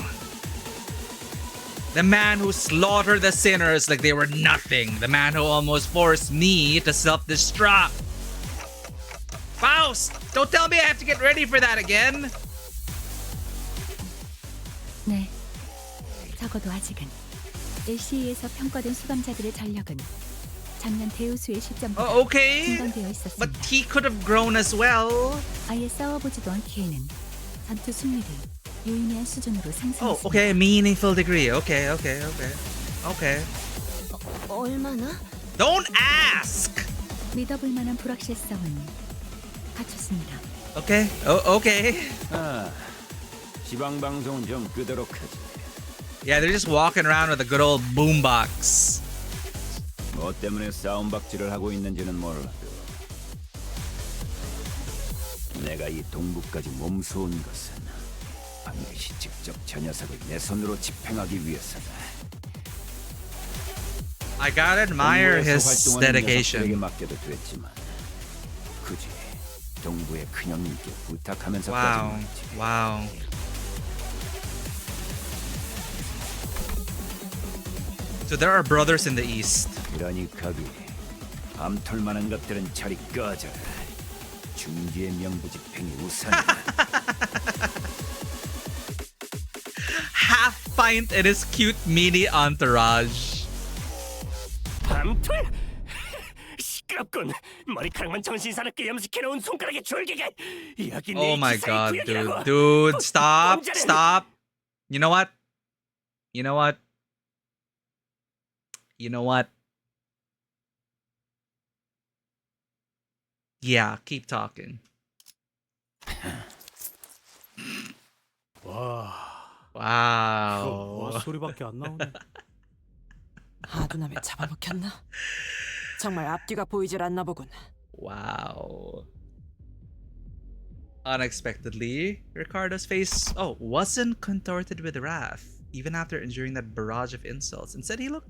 Speaker 1: The man who slaughtered the sinners like they were nothing. The man who almost forced me to self-destruct. Faust, don't tell me I have to get ready for that again.
Speaker 14: 네. 적어도 아직은 LCE에서 평가된 수감자들의 전력은 작년 대우수의 시점보다
Speaker 1: Okay,
Speaker 14: 증강되어 있었습니다.
Speaker 1: but he could have grown as well.
Speaker 14: 아예 싸워보지도 않기에는 전투 승리를 유의미한 수준으로
Speaker 1: Oh,
Speaker 14: 상승했습니다.
Speaker 1: okay, meaningful degree. Okay.
Speaker 8: 얼마나?
Speaker 1: Don't ask.
Speaker 14: 믿어볼 만한 불확실성은 갖췄습니다.
Speaker 1: Okay. Okay.
Speaker 18: 아, 지방 방송 좀 끄도록 하지.
Speaker 1: Yeah, they're just walking around with a good old boombox.
Speaker 18: 뭐 때문에 싸움박질을 하고 있는지는 몰라도 내가 이 동부까지 몸소온 것은 반드시 직접 저 녀석을 내 손으로 집행하기 위해서다.
Speaker 1: I gotta admire his dedication.
Speaker 18: 맡겨도 됐지만 굳이 동부의 큰형님께 부탁하면서까지
Speaker 1: Wow.
Speaker 18: 말이지.
Speaker 1: Wow. So there are brothers in the east.
Speaker 18: 그러니 거기 암털만한 것들은 저리 꺼져라. 중기의 명부집행이 우선이다.
Speaker 1: Half pint in his cute mini entourage.
Speaker 17: 암털? 시끄럽군. 머리카락만 정신사납게 염색해놓은 손가락의 졸개가 여기
Speaker 1: Oh
Speaker 17: 내
Speaker 1: my
Speaker 17: 기사의
Speaker 1: god,
Speaker 17: 구역이라고.
Speaker 1: dude, stop,
Speaker 17: 범죄는
Speaker 1: stop. You know what? You know what? You know what? Yeah, keep talking.
Speaker 7: 와,
Speaker 1: Wow.
Speaker 7: 와 소리밖에 안 나오네.
Speaker 10: 하두남에 잡아먹혔나? 정말 앞뒤가 보이질 않나 보군.
Speaker 1: Wow. Unexpectedly, Ricardo's face, wasn't contorted with wrath, even after enduring that barrage of insults. Instead, he looked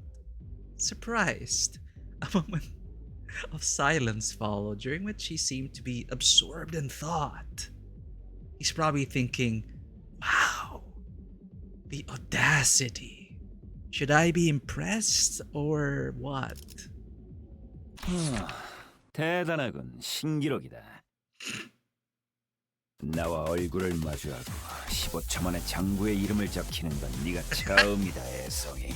Speaker 1: surprised. A moment of silence followed, during which he seemed to be absorbed in thought. He's probably thinking, wow, the audacity. Should I be impressed or what?
Speaker 18: 대단하군. 신기록이다. 나와 얼굴을 마주하고 15초 만에 장부의 이름을 적히는 건 네가 처음이다, 애송이.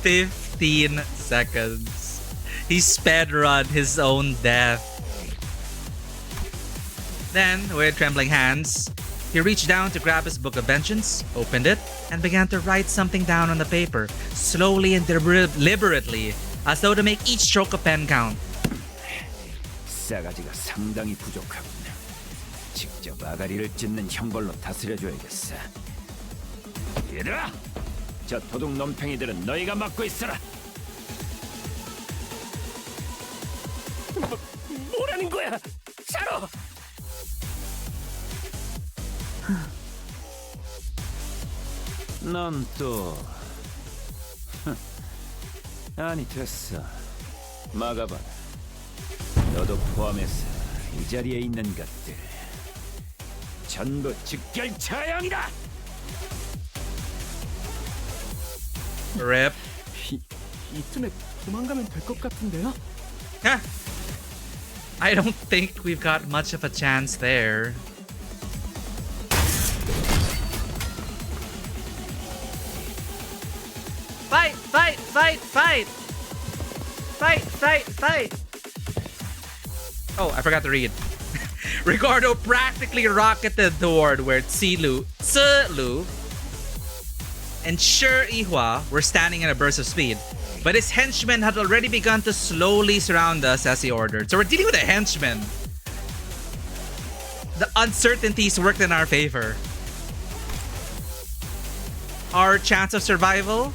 Speaker 1: 15 seconds. He sped-run his own death. Then, with trembling hands, he reached down to grab his book of vengeance, opened it, and began to write something down on the paper, slowly and deliberately, as though to make each stroke of pen count.
Speaker 18: 싸가지가 상당히 부족하군. 직접 아가리를 찢는 형벌로 다스려줘야겠어. 얘들아! 저 도둑 놈팽이들은 너희가 맡고 있어라.
Speaker 17: 뭐라는 거야? 자로!
Speaker 18: 넌 또... 아니 됐어. 막아봐라. 너도 포함해서 이 자리에 있는 것들 전부 직결 처형이다.
Speaker 1: Rip.
Speaker 5: 이쯤에 도망가면 될 것 같은데요?
Speaker 1: I don't think we've got much of a chance there. Fight! Fight! Fight! Fight! Fight! Fight! Fight! Oh, I forgot to read. Ricardo practically rocketed toward where Tsilu and Shi Ihua were standing in a burst of speed. But his henchmen had already begun to slowly surround us as he ordered. So we're dealing with a henchman. The uncertainties worked in our favor. Our chance of survival?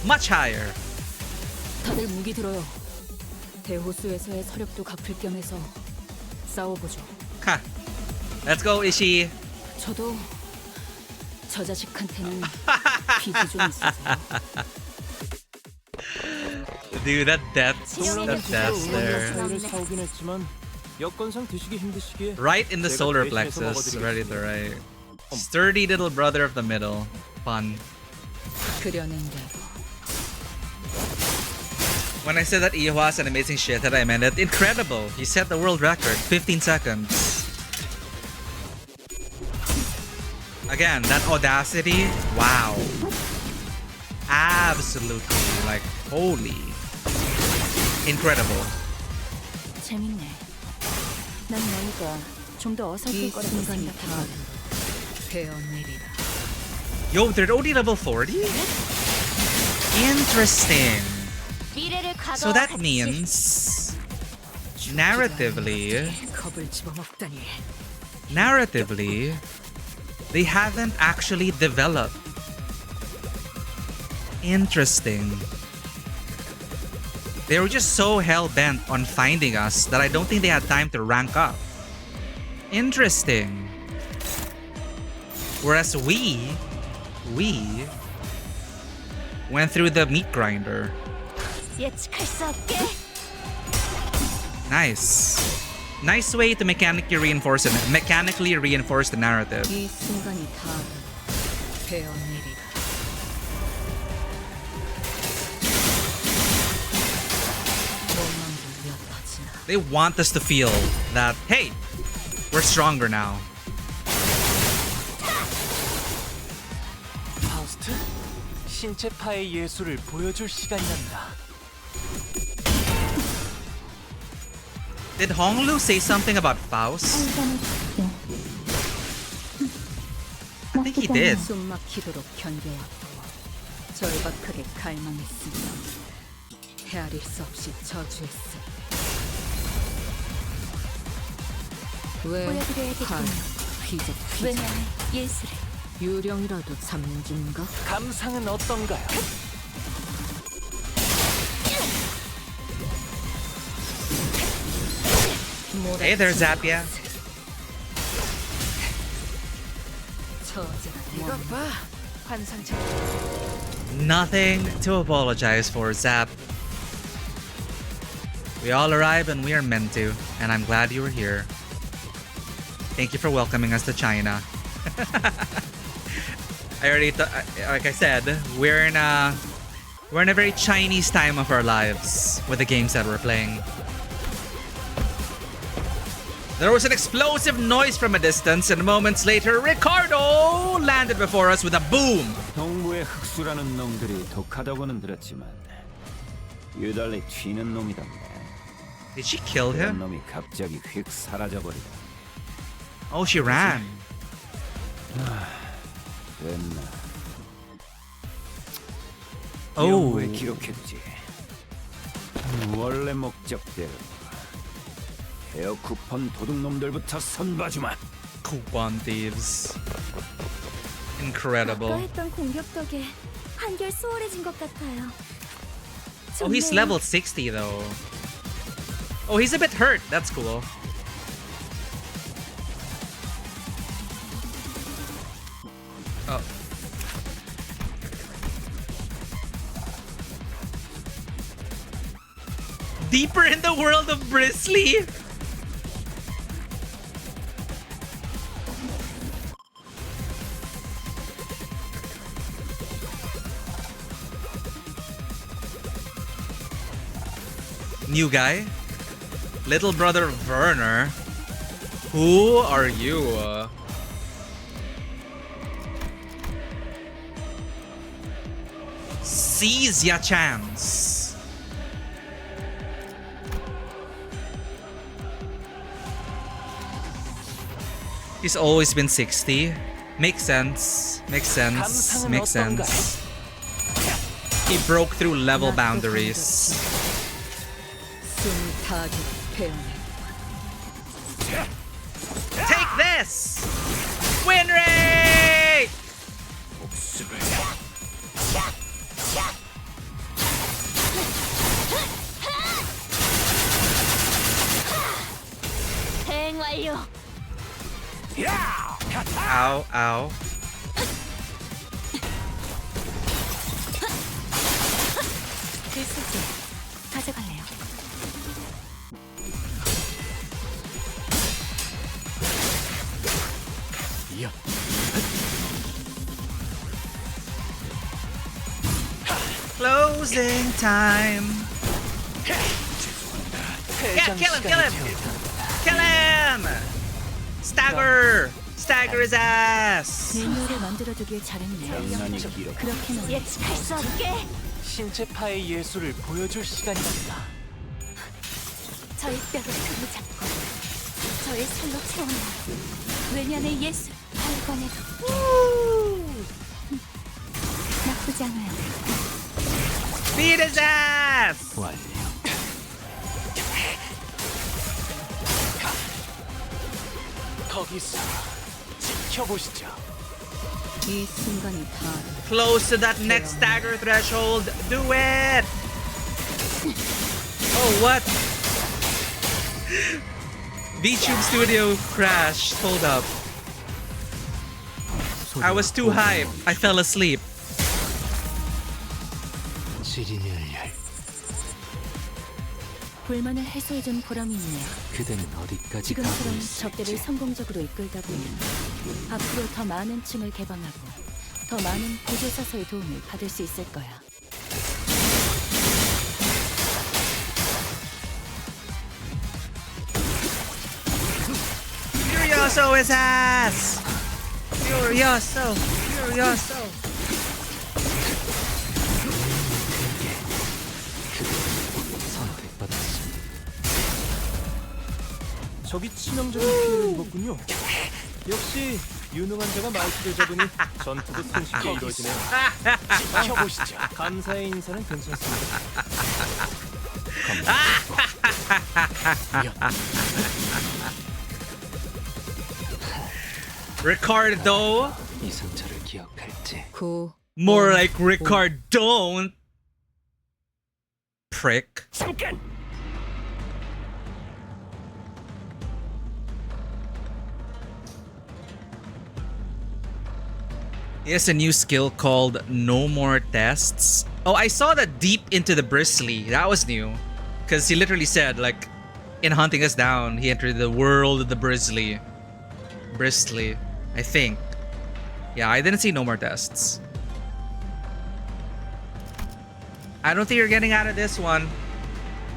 Speaker 1: Much higher.
Speaker 6: 다들 무기 들어요. 대호수에서의 서력도 갚을 겸해서 싸워보죠.
Speaker 1: Ha. Let's go, Ishii.
Speaker 6: 저도 저 자식한테는 빚이 좀 있어서요.
Speaker 1: Dude, that death there.
Speaker 5: 사오긴 했지만 여건상 드시기 힘드시기에
Speaker 1: Right in the
Speaker 5: 제가
Speaker 1: solar
Speaker 5: 대신해서
Speaker 1: plexus, ready to
Speaker 5: 먹어드리겠습니다.
Speaker 1: right. Sturdy little brother of the middle. Fun.
Speaker 6: 그려낸 대로.
Speaker 1: When I said that Ihua is an amazing shit, that I meant it. Incredible! He set the world record, 15 seconds. Again, that audacity, wow. Absolutely, like, holy. Incredible.
Speaker 14: 재밌네. 난 너희가 좀 더 어설플 거라고 생각했거든.
Speaker 10: 배어내리라.
Speaker 1: Yo, they're only level 40? Interesting.
Speaker 2: 미래를 과거와
Speaker 1: So that
Speaker 2: 같이
Speaker 1: means narratively,
Speaker 10: 겁을 집어먹다니.
Speaker 1: they haven't actually developed. Interesting. They were just so hell-bent on finding us that I don't think they had time to rank up. Interesting. Whereas we went through the meat grinder.
Speaker 2: 예측할 수 없게
Speaker 1: Nice. Nice way to mechanically reinforce the narrative.
Speaker 10: 이 순간이 다 배어내리라.
Speaker 1: They want us to feel that, hey, we're stronger now.
Speaker 5: 파우스트, 신체파의 예술을 보여줄 시간이란다.
Speaker 1: Did Honglu say something about Faust? I think he did.
Speaker 6: 숨막히도록 견뎌왔고 절박하게 갈망했으며 헤아릴 수 없이 저주했음. 왜
Speaker 8: 보여드려야겠군요.
Speaker 6: 휘적
Speaker 8: 왜냐면 예술을
Speaker 6: 유령이라도 잠준가?
Speaker 5: 감상은 어떤가요?
Speaker 1: Hey there, Zappia.
Speaker 10: 이것 봐, 환상체.
Speaker 1: Nothing to apologize for, Zap. We all arrived and we are meant to, and I'm glad you were here. Thank you for welcoming us to China. Like I said, we're in a very Chinese time of our lives with the games that we're playing. There was an explosive noise from a distance, and moments later, Ricardo landed before us with a boom.
Speaker 18: 동부의 흑수라는 놈들이 독하다고는 들었지만 유달리 튀는 놈이던데.
Speaker 1: Did she kill him?
Speaker 18: 놈이 갑자기 휙 사라져버리다.
Speaker 1: Oh, she ran.
Speaker 18: 됐나?
Speaker 1: Oh.
Speaker 18: 연구에 기록했지. 원래 목적대로 헤어 쿠폰 도둑놈들부터 선봐주마.
Speaker 1: Coupon thieves. Incredible.
Speaker 8: 아까 했던 공격 덕에 한결 수월해진 것 같아요.
Speaker 1: Oh, he's
Speaker 8: 좋네요.
Speaker 1: level 60 though. Oh, he's a bit hurt. That's cool. Oh. Deeper in the world of Bristly? New guy? Little brother Werner? Who are you? Seize your chance. He's always been 60. Makes sense. Makes sense. Makes sense. He broke through level boundaries. Take this! Win rate!
Speaker 2: 대응 완료.
Speaker 1: Ow, ow.
Speaker 14: 글쓰기 가져갈래요.
Speaker 1: Closing time. Yeah, kill him, kill him! Kill him! Stagger! Stagger his ass!
Speaker 14: 메뉴를 만들어두길 잘했네요. 그렇게는
Speaker 2: 예측할 수 없게.
Speaker 5: 신체파의 예술을 보여줄 시간입니다.
Speaker 8: 저의 뼈를 손에 잡고 저의 살로 채우는 외면의 예술 발관해도 나쁘지 않아요.
Speaker 1: Beat his ass!
Speaker 5: 거기서 지켜보시죠.
Speaker 6: 이 순간이 다
Speaker 1: Close to that next stagger threshold. Do it! Oh, what? VTube Studio crashed. Hold up. I was too hyped. I fell asleep.
Speaker 14: 불만을 해소해준 보람이 있네요.
Speaker 15: 그대는 어디까지
Speaker 14: 지금처럼
Speaker 15: 가고 있을지.
Speaker 14: 적대를 성공적으로 이끌다 보면 앞으로 더 많은 층을 개방하고 더 많은 보조사서의 도움을 받을 수 있을 거야.
Speaker 1: Furioso his ass! Furioso! Furioso!
Speaker 5: 적이 치명적인 피해를 입었군요. 역시 유능한 자가 마이크를 잡으니 전투도 손쉽게 이루어지네요. 지켜보시죠. 감사의 인사는 괜찮습니다.
Speaker 1: Ricardo?
Speaker 15: 이 상처를 기억할지.
Speaker 1: More like Ricardo. Prick.
Speaker 5: 잠깐.
Speaker 1: He has a new skill called No More Tests. Oh, I saw that deep into the bristly. That was new. Because he literally said, like, in hunting us down, he entered the world of the bristly. Bristly, I think. Yeah, I didn't see No More Tests. I don't think you're getting out of this one,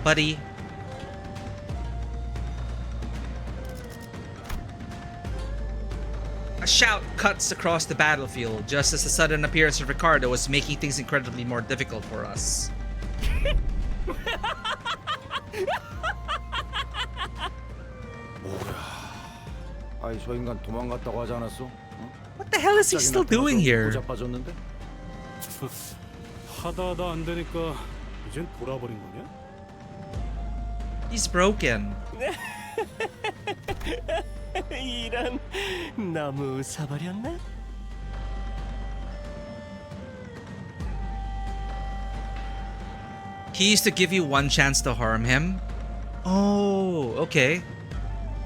Speaker 1: buddy. A shout cuts across the battlefield, just as the sudden appearance of Ricardo was making things incredibly more difficult for us.
Speaker 3: 아이 저 인간 도망갔다고 하지 않았어?
Speaker 1: What the hell is he still doing here?
Speaker 3: 빠졌는데?
Speaker 7: 하다하다 안 되니까 이젠 돌아버린 거냐?
Speaker 1: He's broken.
Speaker 17: 이런 너무 웃어버렸나?
Speaker 1: He used to give you one chance to harm him. Oh, okay.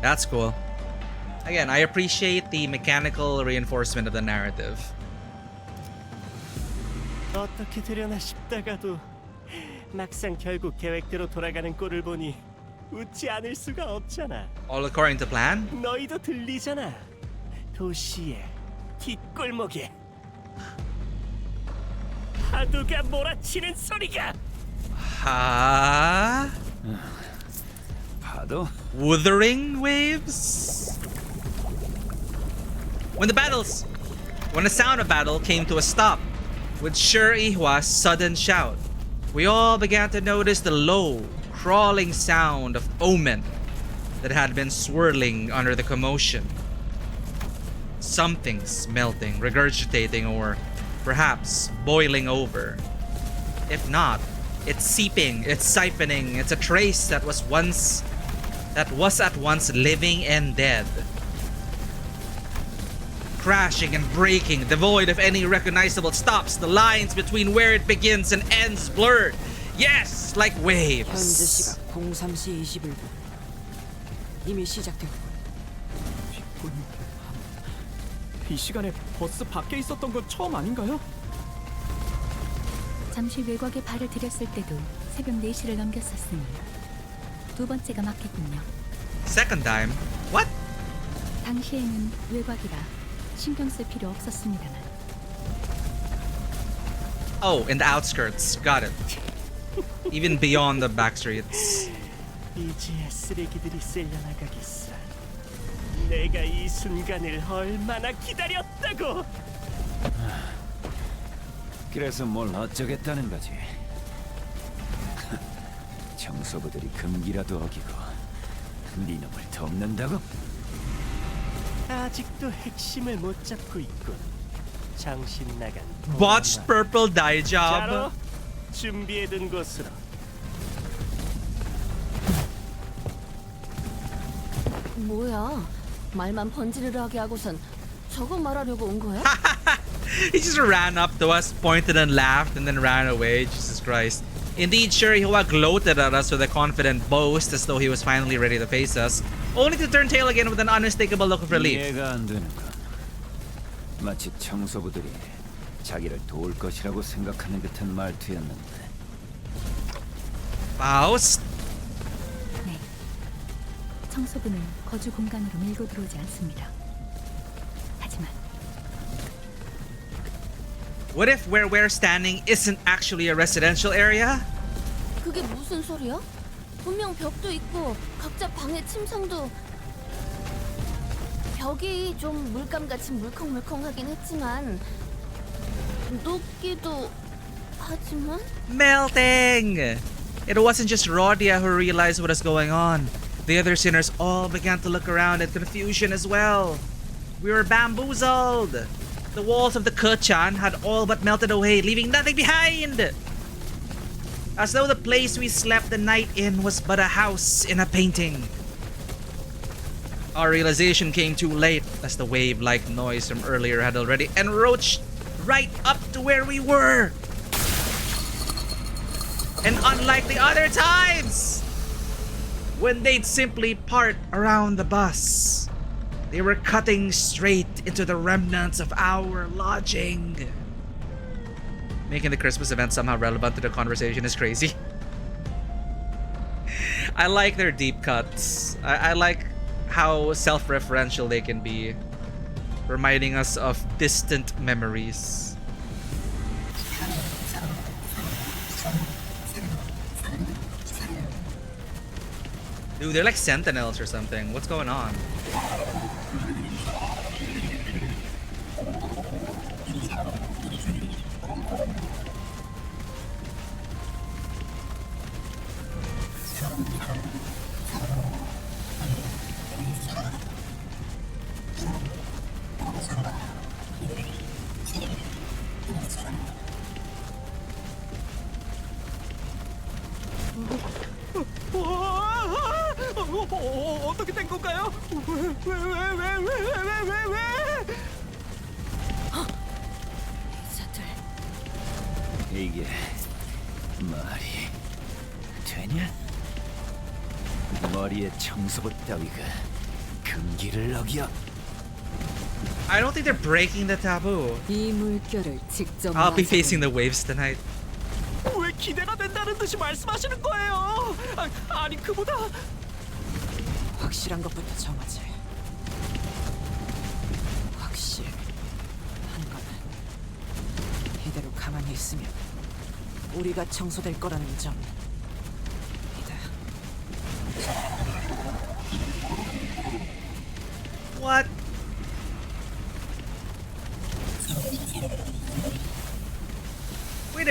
Speaker 1: That's cool. Again, I appreciate the mechanical reinforcement of the narrative.
Speaker 17: 어떻게 되려나 싶다가도 막상 결국 계획대로 돌아가는 꼴을 보니 웃지 않을 수가 없잖아.
Speaker 1: All according to plan?
Speaker 17: 너희도 들리잖아. 도시의 뒷골목에 파도가 몰아치는 소리가.
Speaker 1: Ha?
Speaker 18: 파도?
Speaker 1: Wuthering waves? When the sound of battle came to a stop, with Shuri-Hwa's sudden shout, we all began to notice the low, crawling sound of omen that had been swirling under the commotion. Something's melting, regurgitating, or perhaps boiling over. If not, it's seeping, it's siphoning, it's a trace that was at once living and dead. Crashing and breaking, devoid of any recognizable stops, the lines between where it begins and ends blurred. Yes, like waves.
Speaker 10: 현재 시각 03시 21분. 이미 시작됐고.
Speaker 4: 이 시간에 버스 밖에 있었던 건 처음 아닌가요?
Speaker 14: 잠시 외곽에 발을 들였을 때도 새벽 4시를 넘겼었으니 두 번째가 맞겠군요.
Speaker 1: Second time? What?
Speaker 14: 당시에는 외곽이라 신경 쓸 필요 없었습니다만.
Speaker 1: Oh, in the outskirts. Got it. Even beyond the back streets.
Speaker 17: 이제야 쓰레기들이 쓸려나가겠어. 내가 이 순간을 얼마나 기다렸다고.
Speaker 18: 그래서 뭘 어쩌겠다는 거지. 청소부들이 금기라도 어기고 네 놈을 돕는다고?
Speaker 17: 아직도 핵심을 못 잡고 있군. 정신 나간.
Speaker 1: Botched purple dye
Speaker 17: 자로
Speaker 1: job.
Speaker 17: 준비해둔 곳으로.
Speaker 2: 뭐야? 말만 번지르르 하게 하고선 저거 말하려고 온 거야?
Speaker 1: He just ran up to us, pointed and laughed, and then ran away. Jesus Christ. Indeed, Shuri-Hwa gloated at us with a confident boast as though he was finally ready to face us, only to turn tail again with an unmistakable look of relief.
Speaker 18: 이해가 안 되는군. 마치 청소부들이 자기를 도울 것이라고 생각하는 듯한 말투였는데.
Speaker 1: Faust?
Speaker 14: 네. 청소부는 거주 공간으로 밀고 들어오지 않습니다. 하지만
Speaker 1: What if where we're standing isn't actually a residential area?
Speaker 2: 그게 무슨 소리야? 분명 벽도 있고 각자 방에 침상도. 벽이 좀 물감같이 물컹물컹하긴 했지만 녹기도 하지만.
Speaker 1: Melting! It wasn't just Rodia who realized what was going on. The other sinners all began to look around in confusion as well. We were bamboozled. The walls of the Kuchan had all but melted away, leaving nothing behind. As though the place we slept the night in was but a house in a painting. Our realization came too late, as the wave-like noise from earlier had already encroached right up to where we were. And unlike the other times, when they'd simply part around the bus, they were cutting straight into the remnants of our lodging. Making the Christmas event somehow relevant to the conversation is crazy. I like their deep cuts. I like how self-referential they can be, reminding us of distant memories. Dude, they're like sentinels or something. What's going on?
Speaker 4: 어떻게 된 건가요? 왜?
Speaker 18: 이게 말이 되냐? 머리에 청소부 따위가 금기를 어겨.
Speaker 1: I don't think they're breaking the taboo.
Speaker 10: 이 물결을 직접
Speaker 1: I'll be facing the waves tonight.
Speaker 4: 왜 기대가 된다는 듯이 말씀하시는 거예요? 아니 그보다
Speaker 10: 확실한 것부터 정하지. 확실한 거는 이대로 가만히 있으면 우리가 청소될 거라는 점.
Speaker 1: What?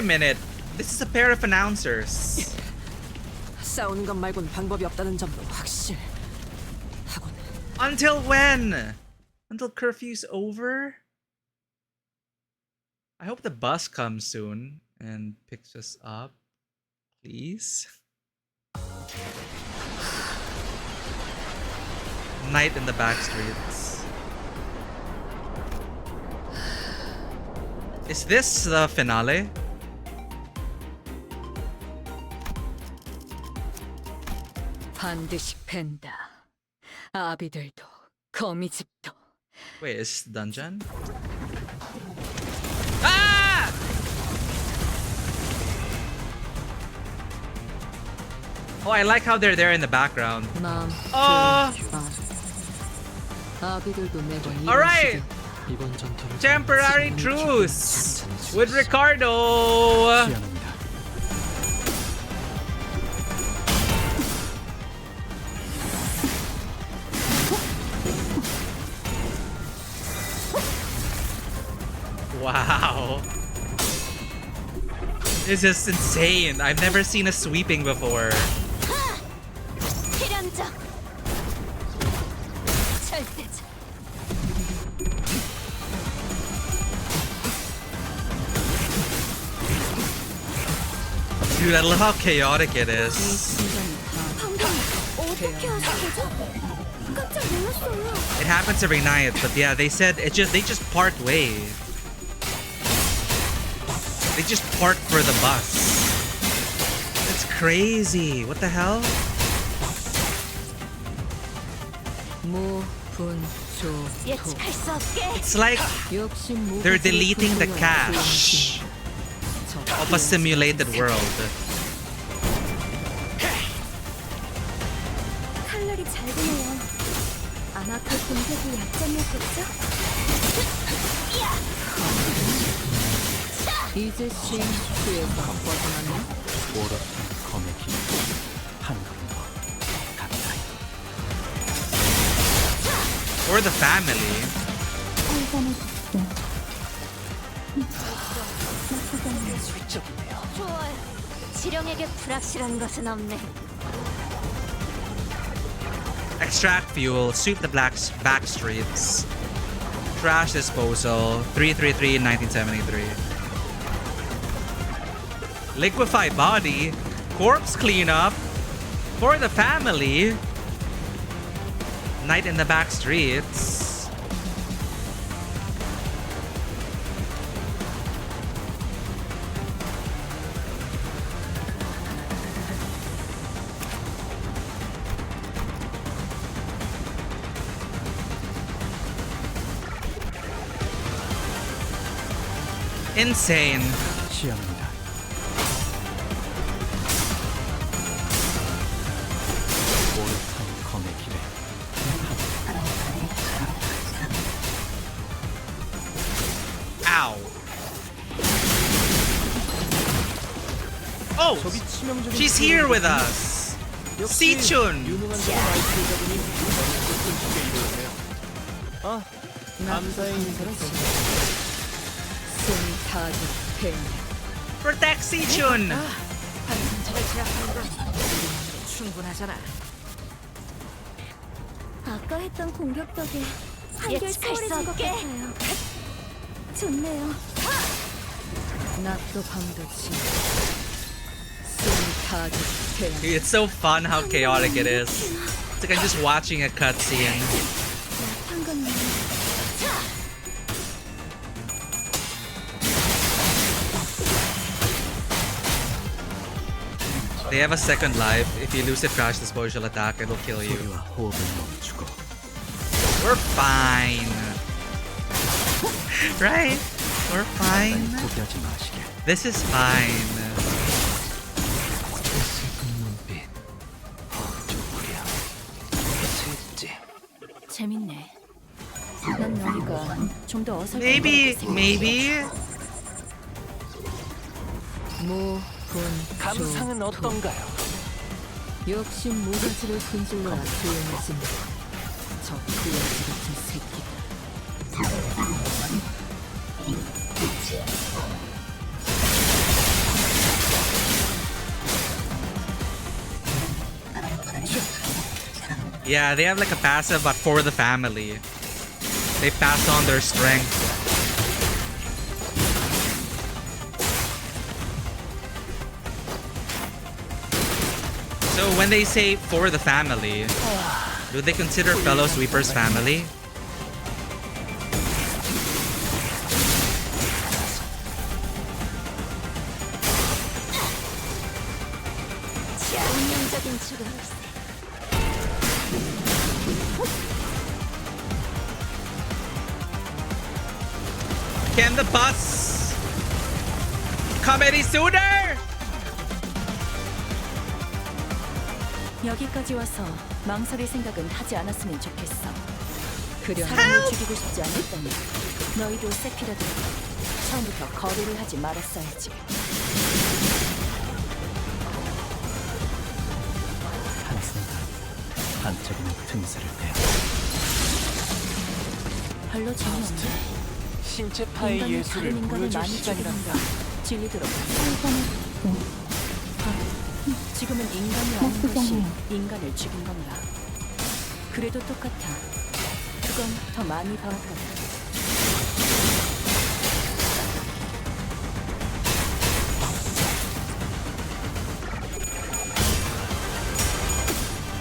Speaker 1: minute. This is a pair of announcers.
Speaker 10: 싸우는 것 말곤 방법이 없다는 점도 확실.
Speaker 1: Until when? Until curfew's over? I hope the bus comes soon and picks us up. Please. Night in the back streets. Is this the finale?
Speaker 10: 반드시 팬다. 아비들도 거미집도.
Speaker 1: Wait, is this the dungeon? Ah! Oh, I like how they're there in the background. Alright! Temporary truce with Ricardo! Wow. This is insane. I've never seen a sweeping before. Dude, I love how chaotic it is. It happens every night, but yeah, they said they just part ways. They just park for the bus. It's crazy. What the hell? It's like they're deleting the cache of a simulated world.
Speaker 8: 칼날이 잘 드네요. 아마 그 공격이 약점이었겠죠?
Speaker 6: 이제 쉼프에서 벗어나면
Speaker 15: 오롯한 검의 힘 한 걸음 가까이.
Speaker 1: Or the family.
Speaker 8: 좋아요. 지령에게 불확실한 것은 없네.
Speaker 1: Extract fuel, sweep the back streets. Trash disposal, 333 in 1973. Liquefy body, corpse cleanup for the family. Night in the back streets. Insane.
Speaker 15: 시연합니다. 오롯한 검의 길에
Speaker 1: Ow. Oh, she's here with us. Sichun.
Speaker 5: 감사의 인사를
Speaker 1: Protect Sichun.
Speaker 10: 반상차를 제압하는 건 충분하잖아.
Speaker 8: 아까 했던 공격 덕에 한결 수월해진 것 같아요. 좋네요.
Speaker 6: 낮도 밤도 지.
Speaker 1: Dude, it's so fun how chaotic it is. It's like I'm just watching a cutscene. They have a second life. If you lose a crash disposal attack, it'll kill you. We're fine. Right? We're fine. This is fine.
Speaker 6: 재밌네. 난 여기가 좀 더 어설픈
Speaker 1: Maybe.
Speaker 5: 감상은 어떤가요?
Speaker 6: 역시 모가지를 분질러라 조용해진 저 그여지 같은 새끼.
Speaker 1: Yeah, they have like a passive, but for the family. They pass on their strength. So when they say for the family, do they consider fellow sweepers family? Can the bus come any sooner?
Speaker 14: 여기까지 와서 망설일 생각은 하지 않았으면 좋겠어. 사람을 죽이고 싶지 않았다면 너희도 세피라도 처음부터 거래를 하지 말았어야지.
Speaker 15: 한순간 반짝이는 틈새를 빼.
Speaker 14: 별로 재미없네.
Speaker 5: 신체 파의
Speaker 14: 인간이
Speaker 5: 예술을
Speaker 14: 다른 인간을
Speaker 5: 보여줄
Speaker 14: 많이
Speaker 5: 시간이란다.
Speaker 14: 죽이는가 진리도록 지금은 인간이 아닌 것이 인간을 죽인 건가. 그래도 똑같아. 그건 더 많이 봐왔거든.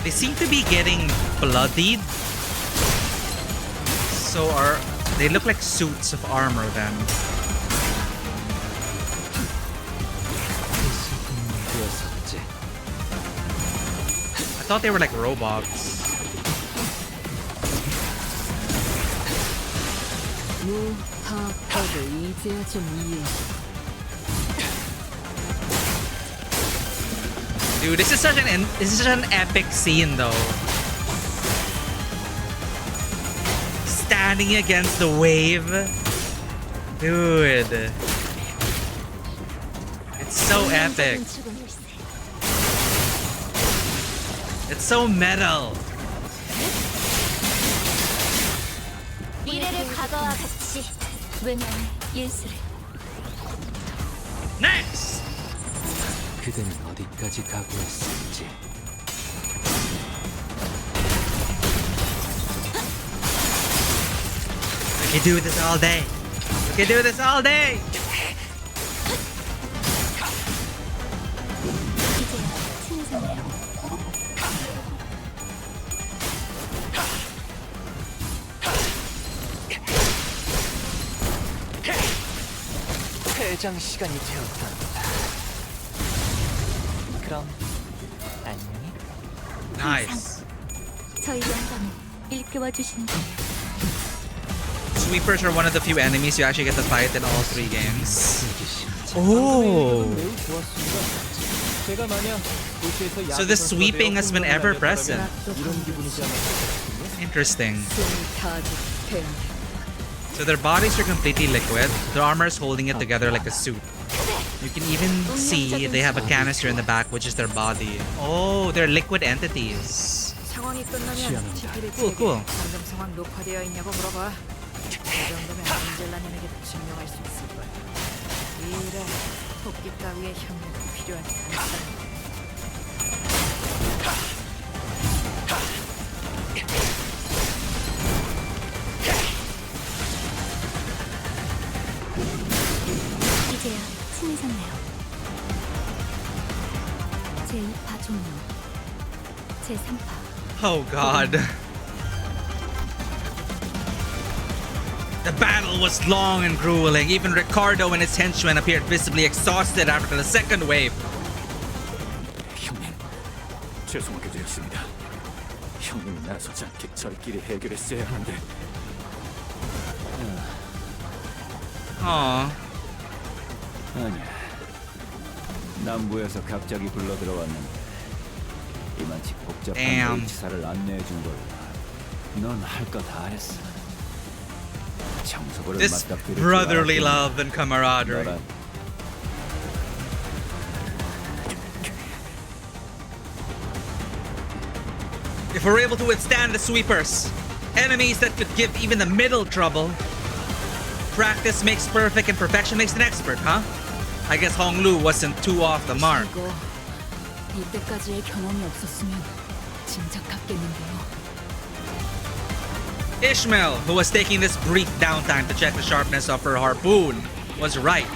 Speaker 1: They seem to be getting bloodied. So they look like suits of armor then. I thought they were like robots. Dude, this is such an epic scene though. Standing against the wave. Dude. It's so epic. It's so metal.
Speaker 8: 미래를 과거와 같이 왜냐면 예술을.
Speaker 1: Next.
Speaker 15: 그대는 어디까지 각오했을지.
Speaker 1: We can do this all day. We can do this all day.
Speaker 5: 퇴장 시간이 되었다. 그럼 안녕히.
Speaker 1: Nice.
Speaker 8: 저희 영감을 일깨워 주시는 분.
Speaker 1: Sweepers are one of the few enemies you actually get to fight in all 3 games. Oh. So the sweeping has been ever present. Interesting. So their bodies are completely liquid. Their armor is holding it together like a suit. You can even see they have a canister in the back, which is their body. Oh, they're liquid entities.
Speaker 10: 상황이 끝나면 지필의
Speaker 1: Cool, cool.
Speaker 10: 방금 상황 녹화되어 있냐고 물어봐. 이 정도면 안젤라님에게 증명할 수 있을 거야. 이래 토끼 따위의 협력이 필요하지 않다.
Speaker 8: 이제야 친해졌네요. 제2파 종료. 제3파.
Speaker 1: Oh god. The battle was long and grueling. Even Ricardo and his henchmen appeared visibly exhausted after the second wave.
Speaker 9: 형님, 죄송하게 되었습니다. 형님이 나서지 않게 저희끼리 해결했어야 하는데.
Speaker 18: 아니야. 남부에서 갑자기 불러 들어왔는데 이만치 복잡한 H사를 안내해 준 걸로 넌 할 거 다 했어. 청소부를
Speaker 1: This
Speaker 18: 맞닥뜨릴
Speaker 1: brotherly love and camaraderie. If we're able to withstand the sweepers, enemies that could give even the middle trouble, practice makes perfect and perfection makes an expert, huh? I guess Honglu wasn't too off the mark.
Speaker 6: 이때까지의 경험이 없었으면 진작 같겠는데요.
Speaker 1: Ishmael, who was taking this brief downtime to check the sharpness of her harpoon, was right.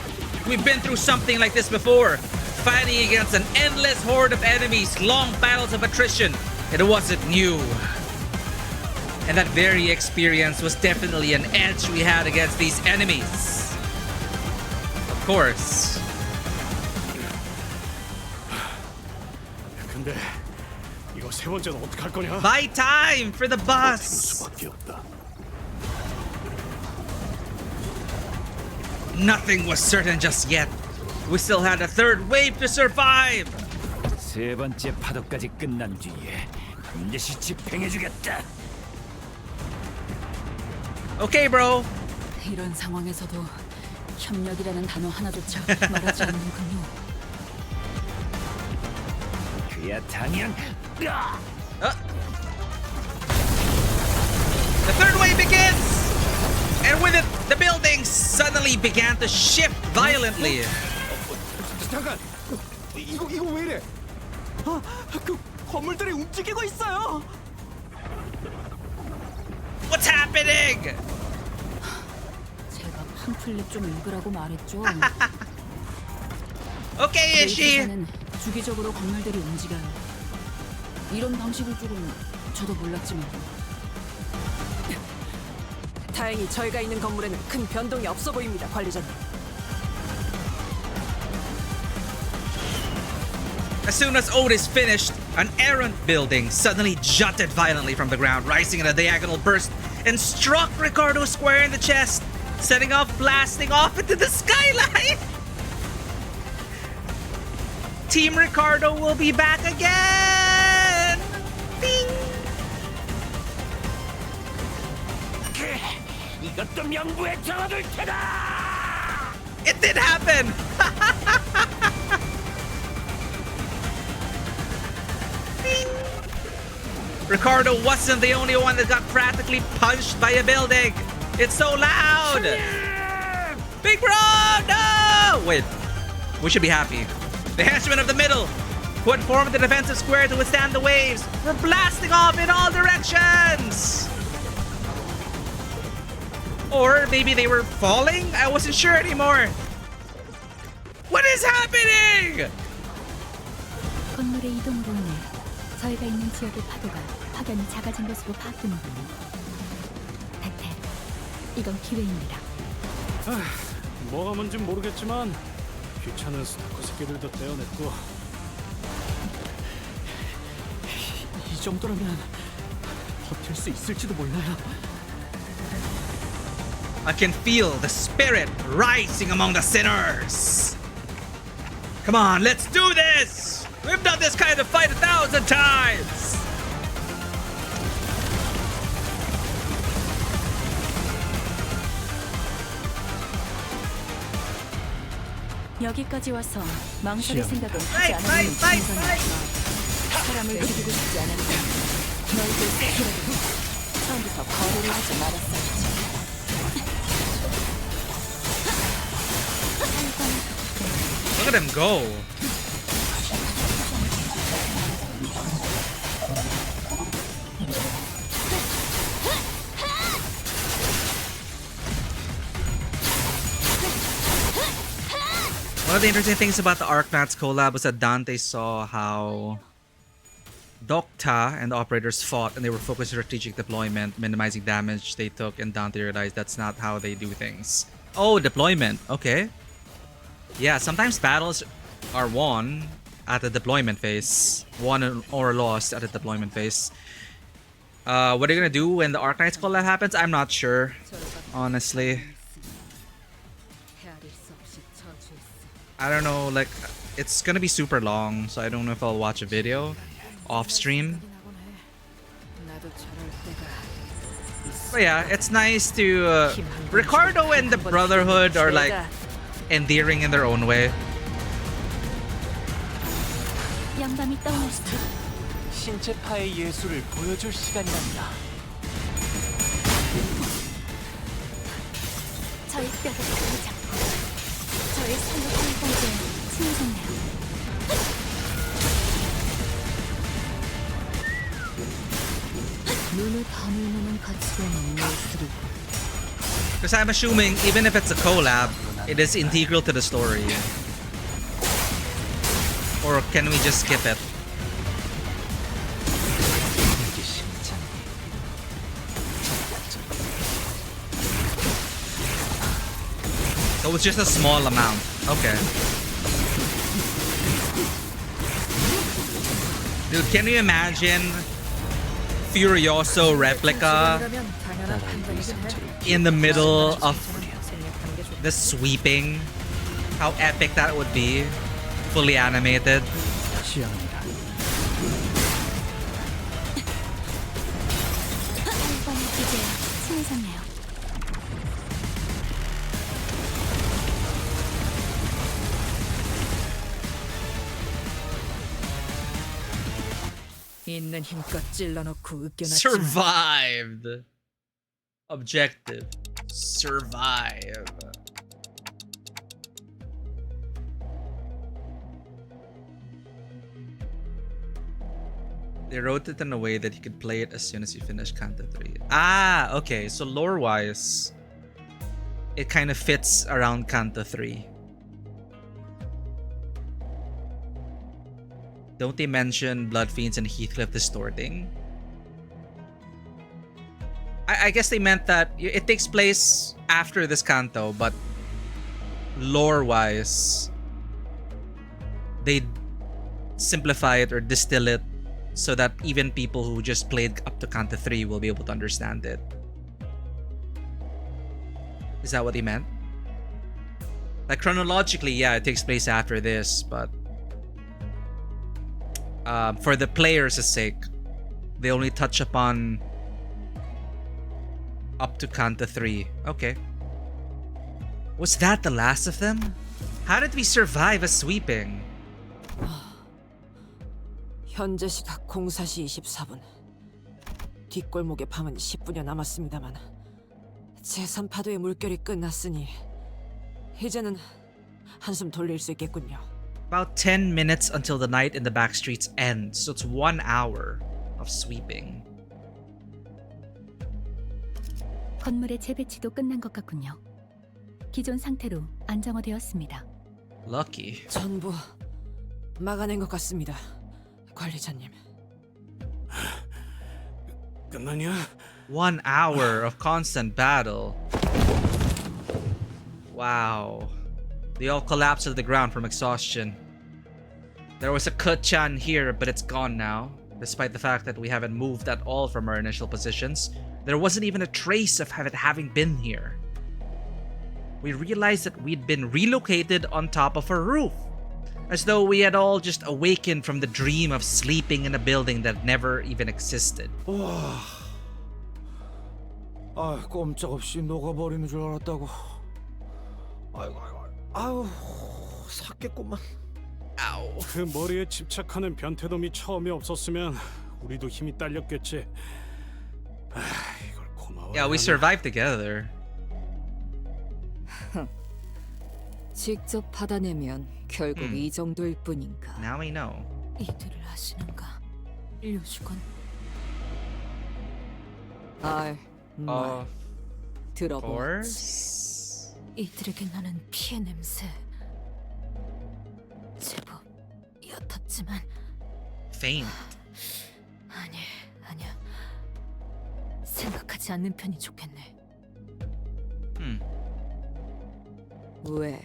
Speaker 1: We've been through something like this before, fighting against an endless horde of enemies, long battles of attrition. It wasn't new. And that very experience was definitely an edge we had against these enemies. Of course.
Speaker 7: 근데 이거 세 번째는 어떡할 거냐?
Speaker 1: Buy time for the bus. Nothing was certain just yet. We still had a third wave to survive.
Speaker 18: 세 번째 파도까지 끝난 뒤에 반드시 집행해주겠다.
Speaker 1: Okay, bro.
Speaker 6: 이런 상황에서도 협력이라는 단어 하나조차 말하지 않는군요.
Speaker 18: 그야 당연.
Speaker 1: The third wave begins! And with it, the buildings suddenly began to shift violently.
Speaker 4: 잠깐! 이거 왜 이래? 그 건물들이 움직이고 있어요!
Speaker 1: What's happening?
Speaker 6: 제가 팜플렛 좀 읽으라고 말했죠.
Speaker 1: Okay, Ishi.
Speaker 6: 는 주기적으로 건물들이 움직여요. 이런 방식일 줄은 저도 몰랐지만.
Speaker 10: 다행히 저희가 있는 건물에는 큰 변동이 없어 보입니다, 관리자님.
Speaker 1: As soon as Otis finished, an errant building suddenly jutted violently from the ground, rising in a diagonal burst, and struck Ricardo square in the chest, setting off blasting off into the skyline. Team Ricardo will be back again. Bing.
Speaker 18: 이것도 명부에 적어둘 테다.
Speaker 1: It did happen. Ricardo wasn't the only one that got practically punched by a building. It's so loud. Big bro, no! Wait, we should be happy. The henchmen of the middle, who had formed the defensive square to withstand the waves, were blasting off in all directions. Or maybe they were falling? I wasn't sure anymore. What is happening?
Speaker 14: 건물의 이동으로 인해 저희가 있는 지역의 파도가 확연히 작아진 것으로 파악되는군요. 대태, 이건 기회입니다.
Speaker 7: 뭐가 뭔진 모르겠지만 귀찮은 스토커 새끼들도 떼어냈고.
Speaker 4: 이 정도라면 버틸 수 있을지도 몰라요.
Speaker 1: I can feel the spirit rising among the sinners. Come on, let's do this! We've done this kind of fight 1,000 times!
Speaker 6: 여기까지 와서 망설일 생각은 하지 않았는 중간이었지만 사람을 죽이고 싶지 않았다. 너희들 새끼라도 처음부터 거래를 하지 말았어야지.
Speaker 1: Look at him go. One of the interesting things about the Arknats collab was that Dante saw how Docta and the operators fought and they were focused on strategic deployment, minimizing damage they took, and Dante realized that's not how they do things. Oh, deployment. Okay. Yeah, sometimes battles are won at the deployment phase. Won or lost at the deployment phase. What are you gonna do when the Arknights collab happens? I'm not sure, honestly. I don't know, like, it's gonna be super long, so I don't know if I'll watch a video off stream. But yeah, it's nice to... Ricardo and the Brotherhood are like endearing in their own way.
Speaker 12: 영감이 떠올랐어.
Speaker 5: 신체파의 예술을 보여줄 시간이랍니다.
Speaker 12: 저희 뼈를 잡고 저희 살로 공공에 친해졌네요.
Speaker 1: Because I'm assuming even if it's a collab, it is integral to the story. Or can we just skip it? So it's just a small amount. Okay. Dude, can you imagine Furioso replica in the middle of the sweeping? How epic that would be. Fully animated.
Speaker 10: 있는 힘껏 찔러놓고 으깨놨지만
Speaker 1: Survived. Objective. Survive. They wrote it in a way that you could play it as soon as you finish Canto 3. Ah, okay. So lore-wise, it kind of fits around Canto 3. Don't they mention Blood Fiends and Heathcliff distorting? I guess they meant that it takes place after this canto, but lore-wise, they simplify it or distill it so that even people who just played up to Canto 3 will be able to understand it. Is that what they meant? Like chronologically, yeah, it takes place after this, but for the players' sake, they only touch upon up to Canto 3. Okay. Was that the last of them? How did we survive a sweeping?
Speaker 10: 현재 시각 04시 24분. 뒷골목의 밤은 10분여 남았습니다만 제3파도의 물결이 끝났으니 이제는 한숨 돌릴 수 있겠군요.
Speaker 1: About 10 minutes until the night in the back streets ends, so it's 1 hour of sweeping.
Speaker 14: 건물의 재배치도 끝난 것 같군요. 기존 상태로 안정화되었습니다.
Speaker 1: Lucky.
Speaker 10: 전부 막아낸 것 같습니다, 관리자님.
Speaker 7: 끝났냐?
Speaker 1: 1 hour of constant battle. Wow. They all collapsed to the ground from exhaustion. There was a Kutchan here, but it's gone now. Despite the fact that we haven't moved at all from our initial positions, there wasn't even a trace of it having been here. We realized that we'd been relocated on top of a roof, as though we had all just awakened from the dream of sleeping in a building that never even existed.
Speaker 3: 와, 아 꼼짝없이 녹아버리는 줄 알았다고. 아유, 삭겠구만.
Speaker 1: 아우.
Speaker 7: 그 머리에 집착하는 변태놈이 처음에 없었으면 우리도 힘이 딸렸겠지. 아, 이걸 고마워.
Speaker 1: Yeah, we survived together.
Speaker 10: 직접 받아내면 결국 이 정도일 뿐인가.
Speaker 1: Now we know.
Speaker 6: 이들을 아시는가, 류주건?
Speaker 10: 말 들어보았지.
Speaker 6: 이들에게 나는 피의 냄새 제법 옅었지만
Speaker 1: Faint.
Speaker 6: 아니야. 생각하지 않는 편이 좋겠네.
Speaker 10: 왜?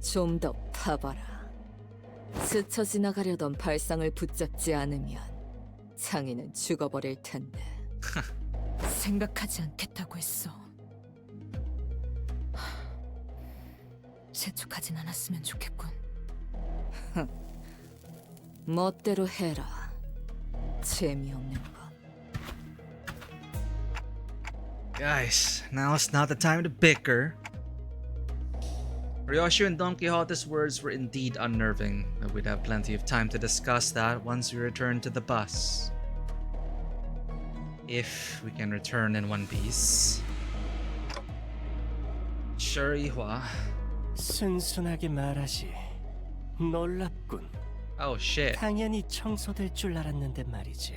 Speaker 10: 좀 더 파봐라. 스쳐 지나가려던 발상을 붙잡지 않으면 창의는 죽어버릴 텐데.
Speaker 6: 생각하지 않겠다고 했어. 재촉하진 않았으면 좋겠군.
Speaker 10: 멋대로 해라. 재미없는 건.
Speaker 1: Guys, now it's not the time to bicker. Ryoshu and Don Quixote's words were indeed unnerving, but we'd have plenty of time to discuss that once we return to the bus. If we can return in one piece. Sure, Ihwa.
Speaker 17: 순순하게 말하지. 놀랍군.
Speaker 1: Oh shit.
Speaker 17: 당연히 청소될 줄 알았는데 말이지.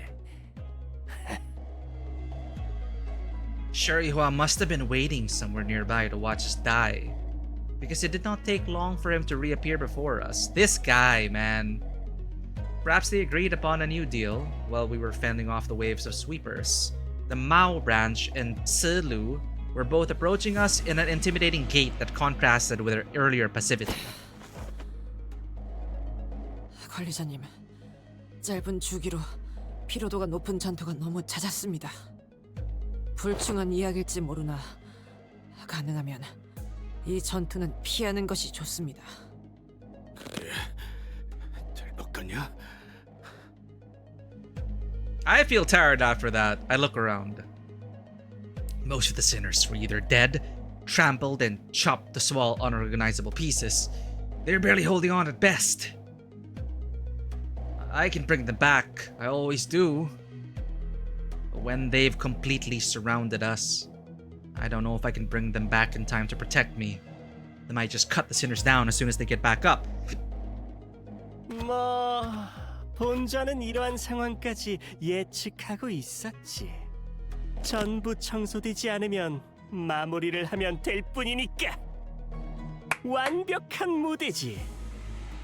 Speaker 1: Shurihua must have been waiting somewhere nearby to watch us die, because it did not take long for him to reappear before us. This guy, man. Perhaps they agreed upon a new deal while we were fending off the waves of sweepers. The Mao branch and Silu were both approaching us in an intimidating gait that contrasted with their earlier passivity.
Speaker 10: 관리자님, 짧은 주기로 피로도가 높은 전투가 너무 잦았습니다. 불충한 이야기일지 모르나 가능하면 이 전투는 피하는 것이 좋습니다.
Speaker 7: 그래, 될 것 같냐?
Speaker 1: I feel tired after that. I look around. Most of the sinners were either dead, trampled, and chopped to small, unrecognizable pieces. They're barely holding on at best. I can bring them back. I always do. But when they've completely surrounded us, I don't know if I can bring them back in time to protect me. They might just cut the sinners down as soon as they get back up.
Speaker 17: 뭐 본전은 이러한 상황까지 예측하고 있었지. 전부 청소되지 않으면 마무리를 하면 될 뿐이니까. 완벽한 무대지.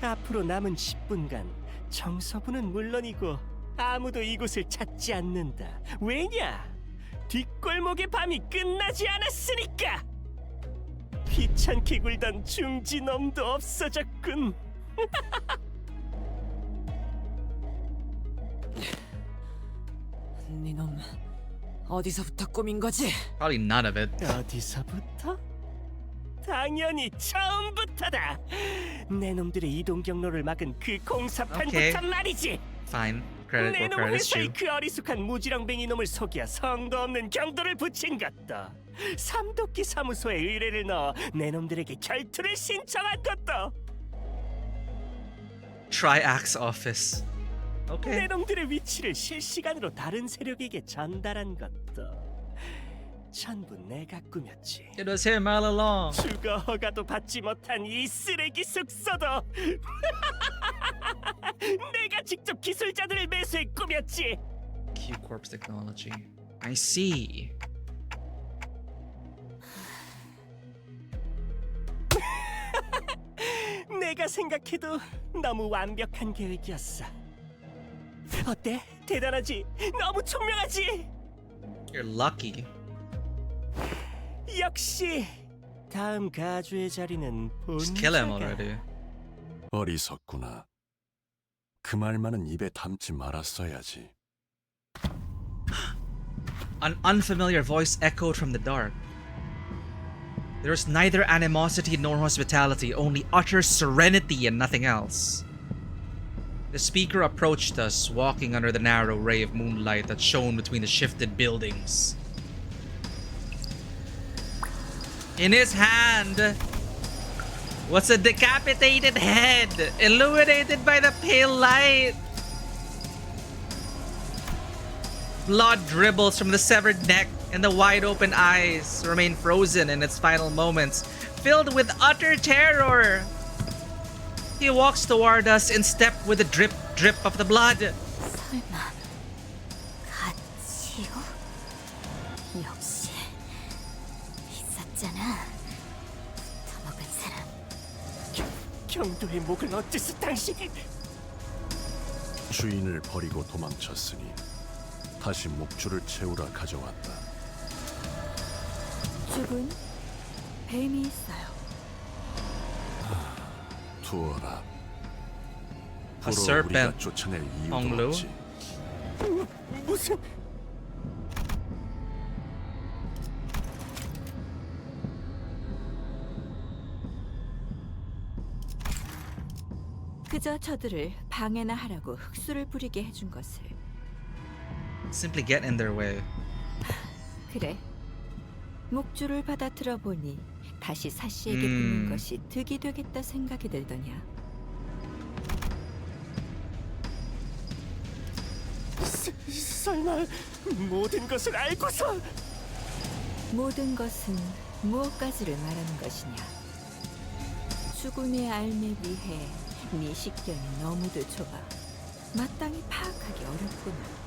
Speaker 17: 앞으로 남은 10분간 청소부는 물론이고 아무도 이곳을 찾지 않는다. 왜냐? 뒷골목의 밤이 끝나지 않았으니까. 귀찮게 굴던 중지놈도 없어졌군.
Speaker 10: 니놈 어디서부터 꾸민 거지?
Speaker 1: Probably none of it.
Speaker 17: 어디서부터? 당연히 처음부터다. 내 놈들의 이동 경로를 막은 그 공사판부터
Speaker 1: Okay.
Speaker 17: 말이지.
Speaker 1: Fine. Credit
Speaker 17: 내
Speaker 1: where
Speaker 17: 놈
Speaker 1: credit's
Speaker 17: 회사의
Speaker 1: due.
Speaker 17: 그 어리숙한 무지렁뱅이 놈을 속여 성도 없는 경도를 붙인 것도, 삼도끼 사무소에 의뢰를 넣어 내 놈들에게 결투를 신청한 것도,
Speaker 1: Triax office.
Speaker 17: 내
Speaker 1: Okay.
Speaker 17: 놈들의 위치를 실시간으로 다른 세력에게 전달한 것도 전부 내가 꾸몄지.
Speaker 1: It was him all along.
Speaker 17: 주거 허가도 받지 못한 이 쓰레기 숙소도 내가 직접 기술자들을 매수해 꾸몄지.
Speaker 1: Q Corp's technology. I see.
Speaker 17: 내가 생각해도 너무 완벽한 계획이었어. 어때? 대단하지? 너무 총명하지?
Speaker 1: You're lucky.
Speaker 17: 역시 다음 가주의 자리는
Speaker 1: Just kill him
Speaker 17: 본자가.
Speaker 1: already.
Speaker 9: 어리석구나. 그 말만은 입에 담지 말았어야지.
Speaker 1: An unfamiliar voice echoed from the dark. There was neither animosity nor hospitality, only utter serenity and nothing else. The speaker approached us, walking under the narrow ray of moonlight that shone between the shifted buildings. In his hand was a decapitated head, illuminated by the pale light. Blood dribbles from the severed neck, and the wide open eyes remain frozen in its final moments, filled with utter terror. He walks toward us in step with the drip drip of the blood.
Speaker 8: 설마 같이요? 역시 있었잖아. 붙어먹은 사람.
Speaker 17: 경도의 목을 어째서 당신이?
Speaker 9: 주인을 버리고 도망쳤으니 다시 목줄을 채우라 가져왔다.
Speaker 12: 죽은 뱀이 있어요.
Speaker 9: 두어라.
Speaker 1: A
Speaker 9: 불어
Speaker 1: serpent.
Speaker 9: 우리가 쫓아낼 이유도
Speaker 1: 엉루?
Speaker 9: 없지.
Speaker 17: 무슨?
Speaker 12: 그저 저들을 방해나 하라고 흑수를 부리게 해준 것을.
Speaker 1: Simply get in their way.
Speaker 12: 그래. 목줄을 받아 들어보니 다시 사씨에게 붙는 것이 득이 되겠다 생각이 들더냐.
Speaker 17: 설마 모든 것을 알고서?
Speaker 12: 모든 것은 무엇까지를 말하는 것이냐. 죽음의 알매 위해 네 식견이 너무도 좁아 마땅히 파악하기 어렵구나.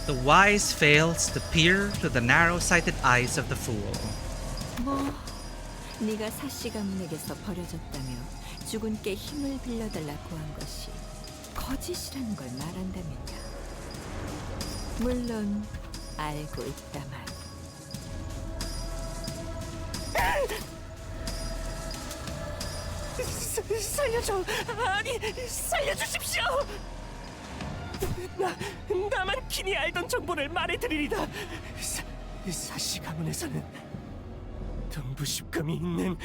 Speaker 1: The wise fails to peer through the narrow-sighted eyes of the fool.
Speaker 19: 뭐 네가 사씨 가문에게서 버려졌다며 죽은 깨 힘을 빌려달라고 한 것이 거짓이라는 걸 말한다면야. 물론 알고 있다만.
Speaker 17: 살려줘. 아니, 살려주십시오. 나만 친히 알던 정보를 말해드리리다. 사씨 가문에서는 동부십금이 있는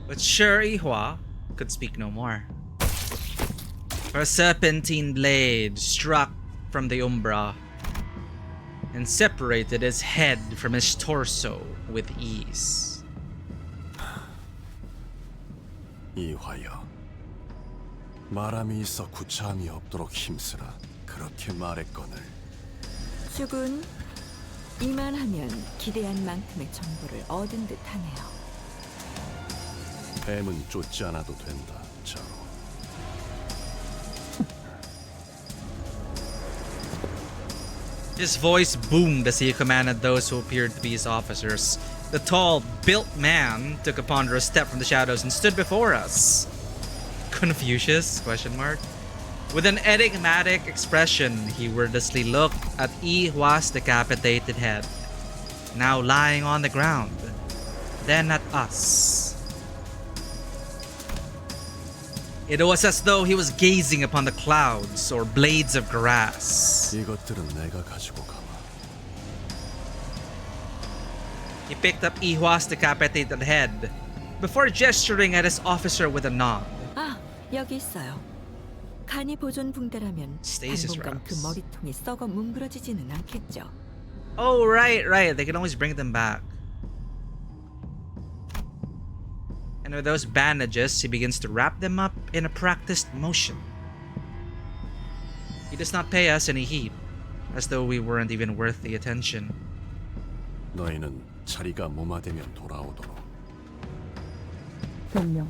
Speaker 1: But sure, Ihua could speak no more. Her serpentine blade struck from the umbra and separated his head from his torso with ease.
Speaker 9: 이화여, 말함이 있어 구차함이 없도록 힘쓰라. 그렇게 말했거늘.
Speaker 19: 죽은 이만하면 기대한 만큼의 정보를 얻은 듯하네요.
Speaker 9: 뱀은 쫓지 않아도 된다, 자로.
Speaker 1: His voice boomed as he commanded those who appeared to be his officers. The tall, built man took a ponderous step from the shadows and stood before us. Confucius? ? With an enigmatic expression, he wordlessly looked at Ihua's decapitated head, now lying on the ground, then at us. It was as though he was gazing upon the clouds or blades of grass.
Speaker 9: 이것들은 내가 가지고 가마.
Speaker 1: He picked up Ihua's decapitated head before gesturing at his officer with a nod.
Speaker 19: 아, 여기 있어요. 간이 보존 붕대라면
Speaker 1: Stasis
Speaker 19: 당분간 그
Speaker 1: wraps.
Speaker 19: 머리통이 썩어 뭉그러지지는 않겠죠.
Speaker 1: Oh, right. They can always bring them back. And with those bandages, he begins to wrap them up in a practiced motion. He does not pay us any heed, as though we weren't even worth the attention.
Speaker 9: 너희는 자리가 무마되면 돌아오도록.
Speaker 14: 변명.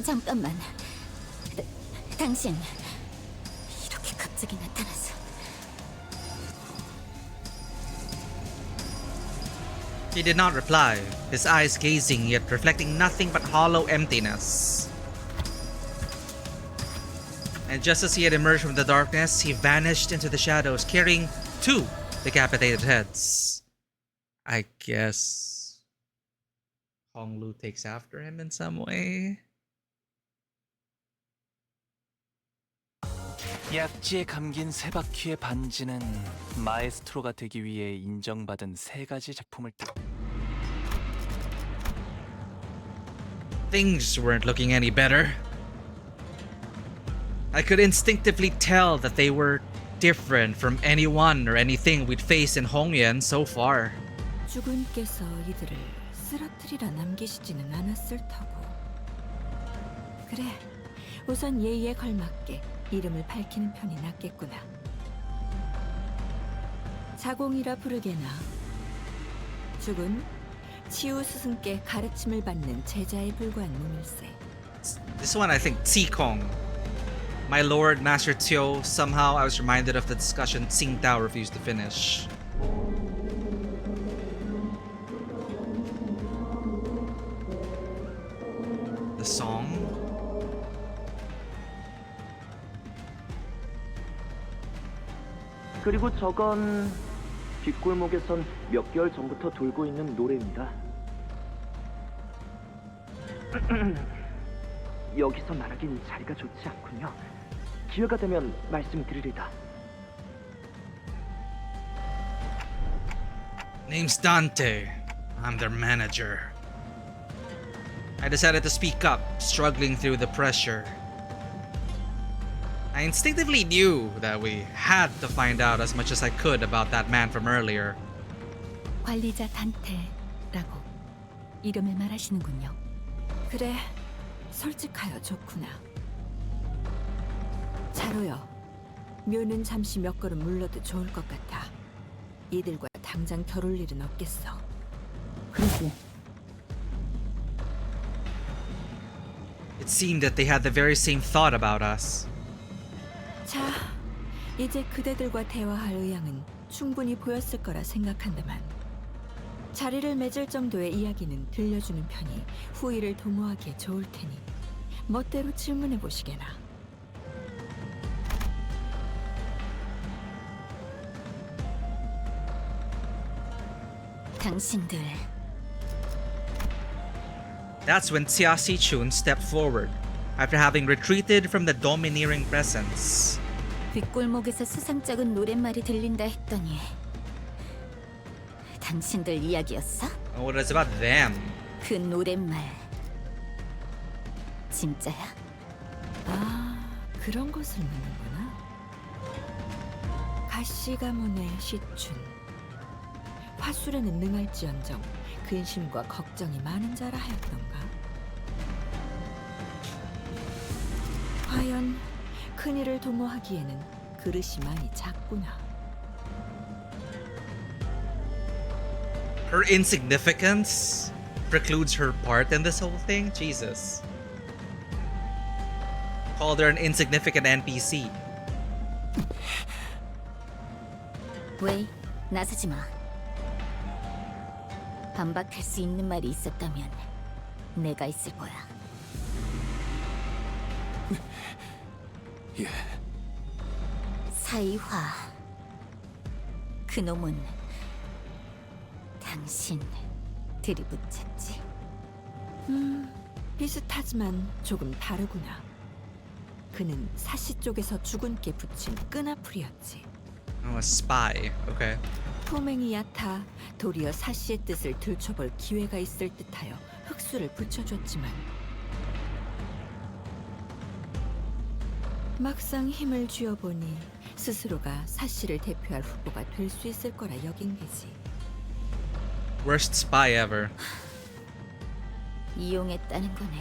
Speaker 8: 잠깐만. 당신 이렇게 갑자기 나타나서.
Speaker 1: He did not reply, his eyes gazing yet reflecting nothing but hollow emptiness. And just as he had emerged from the darkness, he vanished into the shadows, carrying 2 decapitated heads. I guess Honglu takes after him in some way.
Speaker 15: 약지에 감긴 세 바퀴의 반지는 마에스트로가 되기 위해 인정받은 3가지 작품을
Speaker 1: Things weren't looking any better. I could instinctively tell that they were different from anyone or anything we'd faced in Hongyan so far.
Speaker 19: 주군께서 이들을 쓰러뜨리라 남기시지는 않았을 터고. 그래, 우선 예의에 걸맞게 이름을 밝히는 편이 낫겠구나. 자공이라 부르게나. 죽은 치유 스승께 가르침을 받는 제자에 불과한 놈일세.
Speaker 1: This one I think Tsikong. My lord, Master Tio, somehow I was reminded of the discussion Tsing Tao refused to finish. The song?
Speaker 16: 그리고 저건 뒷골목에선 몇 개월 전부터 돌고 있는 노래입니다. 여기서 말하긴 자리가 좋지 않군요. 기회가 되면 말씀드리리다.
Speaker 1: Name's Dante. I'm their manager. I decided to speak up, struggling through the pressure. I instinctively knew that we had to find out as much as I could about that man from earlier.
Speaker 14: 관리자 단테라고 이름을 말하시는군요.
Speaker 19: 그래, 솔직하여 좋구나. 자로여, 묘는 잠시 몇 걸음 물러도 좋을 것 같아. 이들과 당장 겨룰 일은 없겠어.
Speaker 14: 그리고
Speaker 1: It seemed that they had the very same thought about us.
Speaker 19: 자, 이제 그대들과 대화할 의향은 충분히 보였을 거라 생각한다만 자리를 맺을 정도의 이야기는 들려주는 편이 후위를 도모하기에 좋을 테니 멋대로 질문해 보시게나.
Speaker 8: 당신들.
Speaker 1: That's when Xia Si-chun stepped forward, after having retreated from the domineering presence.
Speaker 8: 뒷골목에서 수상쩍은 노랫말이 들린다 했더니 당신들 이야기였어?
Speaker 1: Oh, it was about them.
Speaker 8: 그 노랫말 진짜야?
Speaker 19: 아, 그런 것을 묻는구나. 가시 가문의 시춘. 화술에는 능할지언정 근심과 걱정이 많은 자라 하였던가. 과연 큰일을 도모하기에는 그릇이 많이 작구나.
Speaker 1: Her insignificance precludes her part in this whole thing? Jesus. Called her an insignificant NPC.
Speaker 8: 왜? 나서지 마. 반박할 수 있는 말이 있었다면 내가 있을 거야.
Speaker 9: 예.
Speaker 8: 사이화. 그놈은 당신 들이붙였지.
Speaker 19: 비슷하지만 조금 다르구나. 그는 사시 쪽에서 주군께 붙인 끈아풀이었지.
Speaker 1: Oh, a spy. Okay.
Speaker 19: 포맹이 얕아 도리어 사시의 뜻을 들춰볼 기회가 있을 듯하여 흑수를 붙여줬지만 막상 힘을 쥐어보니 스스로가 사시를 대표할 후보가 될 수 있을 거라 여긴 게지.
Speaker 1: Worst spy ever.
Speaker 8: 이용했다는 거네.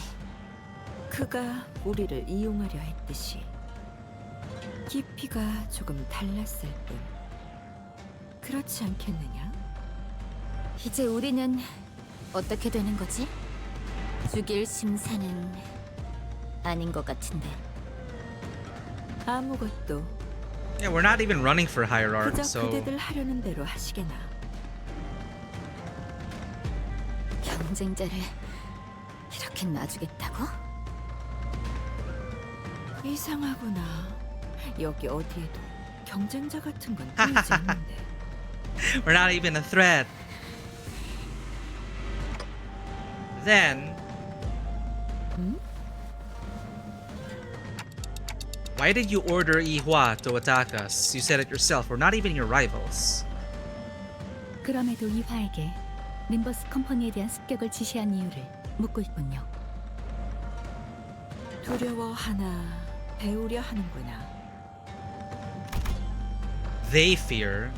Speaker 19: 그가 우리를 이용하려 했듯이 깊이가 조금 달랐을 뿐. 그렇지 않겠느냐?
Speaker 8: 이제 우리는 어떻게 되는 거지? 죽일 심사는 아닌 것 같은데.
Speaker 19: 아무것도.
Speaker 1: Yeah, we're not even running for hierarch,
Speaker 19: 그저
Speaker 1: so
Speaker 19: 그대들 하려는 대로 하시게나.
Speaker 8: 경쟁자를 이렇게 놔주겠다고?
Speaker 19: 이상하구나. 여기 어디에도 경쟁자 같은 건 보이지 않는데.
Speaker 1: we're not even a threat. Then, why did you order Ihua to attack us? You said it yourself. We're not even your rivals.
Speaker 14: 그럼에도 이화에게 림버스 컴퍼니에 대한 습격을 지시한 이유를 묻고 있군요.
Speaker 19: 두려워하나 배우려 하는구나.
Speaker 1: They fear.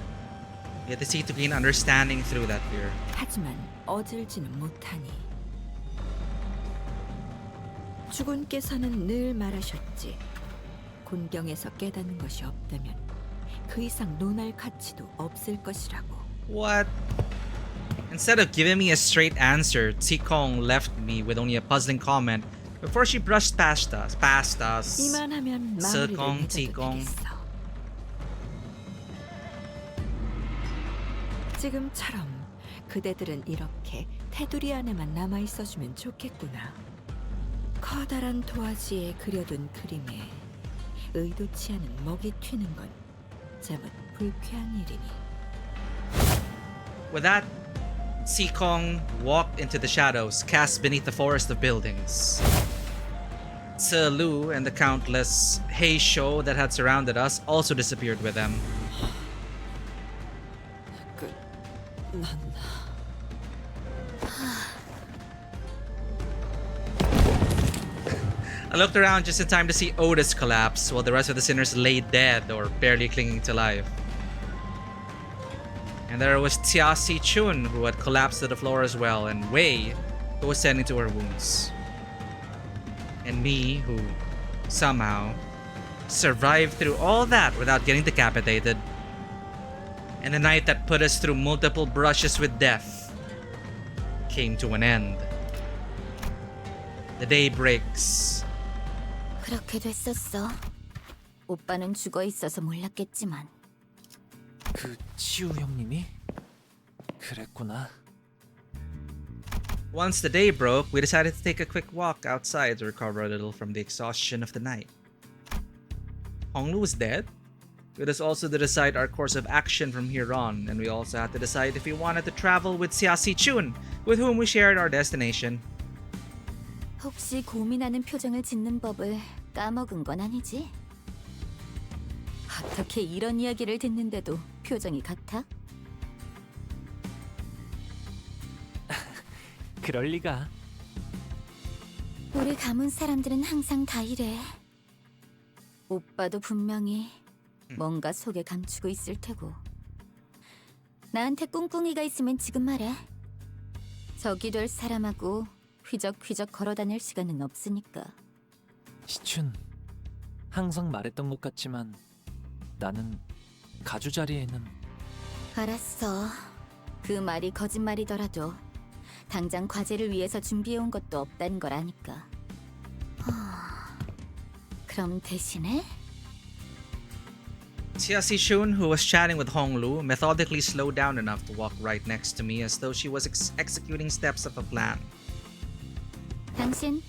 Speaker 1: Yet they seek to gain understanding through that fear.
Speaker 19: 하지만 어질지는 못하니. 주군께서는 늘 말하셨지. 곤경에서 깨닫는 것이 없다면 그 이상 논할 가치도 없을 것이라고.
Speaker 1: What? Instead of giving me a straight answer, Tikong left me with only a puzzling comment before she brushed past us.
Speaker 19: 이만하면 마무리를
Speaker 1: Tikong,
Speaker 19: 해줘도
Speaker 1: Tikong.
Speaker 19: 되겠어. 지금처럼 그대들은 이렇게 테두리 안에만 남아 있어주면 좋겠구나. 커다란 도화지에 그려둔 그림에 의도치 않은 먹이 튀는 건 제법 불쾌한 일이니.
Speaker 1: With that, Tikong walked into the shadows cast beneath the forest of buildings. Tse Lu and the countless Hei Shou that had surrounded us also disappeared with them. I looked around just in time to see Otis collapse while the rest of the sinners lay dead or barely clinging to life. And there was Xia Si-chun who had collapsed to the floor as well, and Wei who was tending to her wounds. And me who somehow survived through all that without getting decapitated. And the night that put us through multiple brushes with death came to an end. The day breaks.
Speaker 8: 그렇게 됐었어. 오빠는 죽어 있어서 몰랐겠지만.
Speaker 15: 그 치우 형님이? 그랬구나.
Speaker 1: Once the day broke, we decided to take a quick walk outside to recover a little from the exhaustion of the night. Honglu was dead. It was also to decide our course of action from here on, and we also had to decide if we wanted to travel with Xiaxi Chun, with whom we shared our destination.
Speaker 8: 혹시 고민하는 표정을 짓는 법을 까먹은 건 아니지? 어떻게 이런 이야기를 듣는데도 표정이 같아?
Speaker 15: 그럴 리가.
Speaker 8: 우리 가문 사람들은 항상 다 이래. 오빠도 분명히 뭔가 속에 감추고 있을 테고. 나한테 꿍꿍이가 있으면 지금 말해. 적이 될 사람하고 휘적휘적 걸어다닐 시간은 없으니까.
Speaker 15: 시춘, 항상 말했던 것 같지만 나는 가주자리에는...
Speaker 8: 알았어. 그 말이 거짓말이더라도 당장 과제를 위해서 준비해온 것도 없다는 걸 아니까. 그럼 대신에?
Speaker 1: Xiaxi Chun, who was chatting with Honglu, methodically slowed down enough to walk right next to me as though she was executing steps of a plan.
Speaker 8: 당신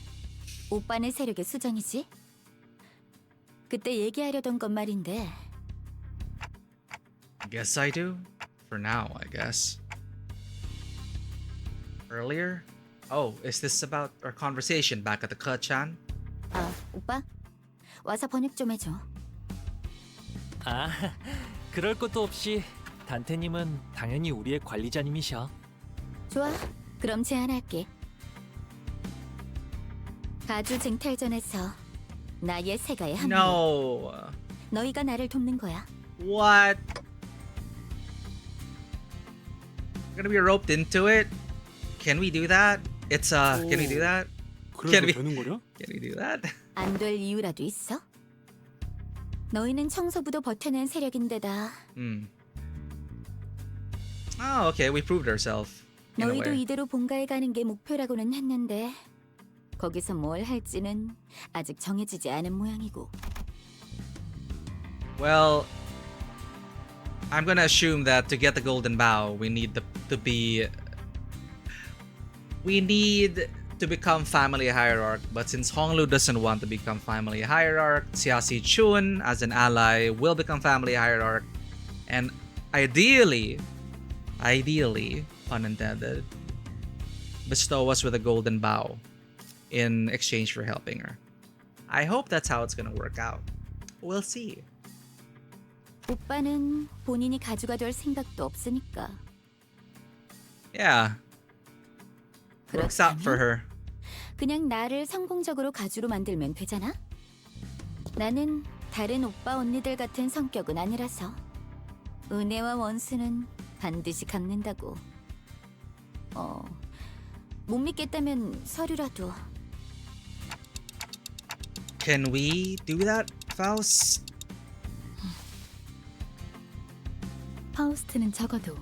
Speaker 8: 오빠네 세력의 수장이지? 그때 얘기하려던 건 말인데.
Speaker 1: Guess I do. For now, I guess. Earlier? Oh, is this about our conversation back at the Ke-chan?
Speaker 8: 아, 오빠 와서 번역 좀 해줘.
Speaker 15: 아, 그럴 것도 없이 단테님은 당연히 우리의 관리자님이셔.
Speaker 8: 좋아, 그럼 제안할게. 가주 쟁탈전에서 나의 세가에 합류.
Speaker 1: No.
Speaker 8: 너희가 나를 돕는 거야.
Speaker 1: What? We're gonna be roped into it? Can we do that? It's can we do that? Can we do that?
Speaker 8: 안 될 이유라도 있어? 너희는 청소부도 버텨낸 세력인데다.
Speaker 1: Oh, okay. We proved ourselves. In a
Speaker 8: 너희도
Speaker 1: way.
Speaker 8: 이대로 본가에 가는 게 목표라고는 했는데 거기서 뭘 할지는 아직 정해지지 않은 모양이고.
Speaker 1: Well, I'm gonna assume that to get the golden bow, we need to become family hierarch. But since Honglu doesn't want to become family hierarch, Xiaxi Chun as an ally will become family hierarch, and ideally, pun intended, bestow us with a golden bow in exchange for helping her. I hope that's how it's gonna work out. We'll see.
Speaker 8: 오빠는 본인이 가주가 될 생각도 없으니까.
Speaker 1: Yeah. Works out for her.
Speaker 8: 그냥 나를 성공적으로 가주로 만들면 되잖아. 나는 다른 오빠 언니들 같은 성격은 아니라서 은혜와 원수는 반드시 갚는다고. 못 믿겠다면 서류라도.
Speaker 1: Can we do that, Faust?
Speaker 14: 파우스트는 적어도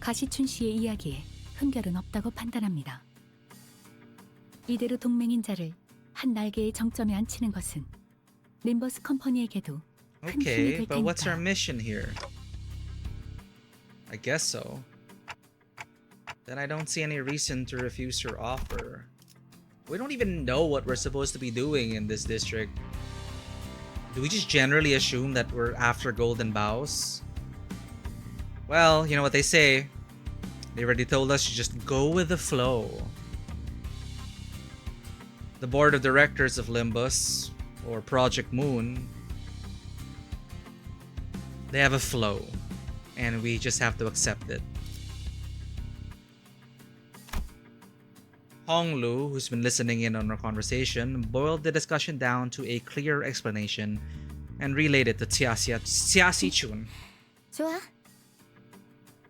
Speaker 14: 가시춘 씨의 이야기에 흠결은 없다고 판단합니다. 이대로 동맹인 자를 한 날개의 정점에 앉히는 것은 림버스 컴퍼니에게도 큰 힘이
Speaker 1: Okay,
Speaker 14: 될
Speaker 1: but what's our
Speaker 14: 테니까.
Speaker 1: mission here? I guess so. Then I don't see any reason to refuse her offer. We don't even know what we're supposed to be doing in this district. Do we just generally assume that we're after golden bows? Well, you know what they say. They already told us to just go with the flow. The board of directors of Limbus, or Project Moon, they have a flow, and we just have to accept it. Honglu, who's been listening in on our conversation, boiled the discussion down to a clear explanation and relayed it to Xiaxi Chun.
Speaker 8: 좋아.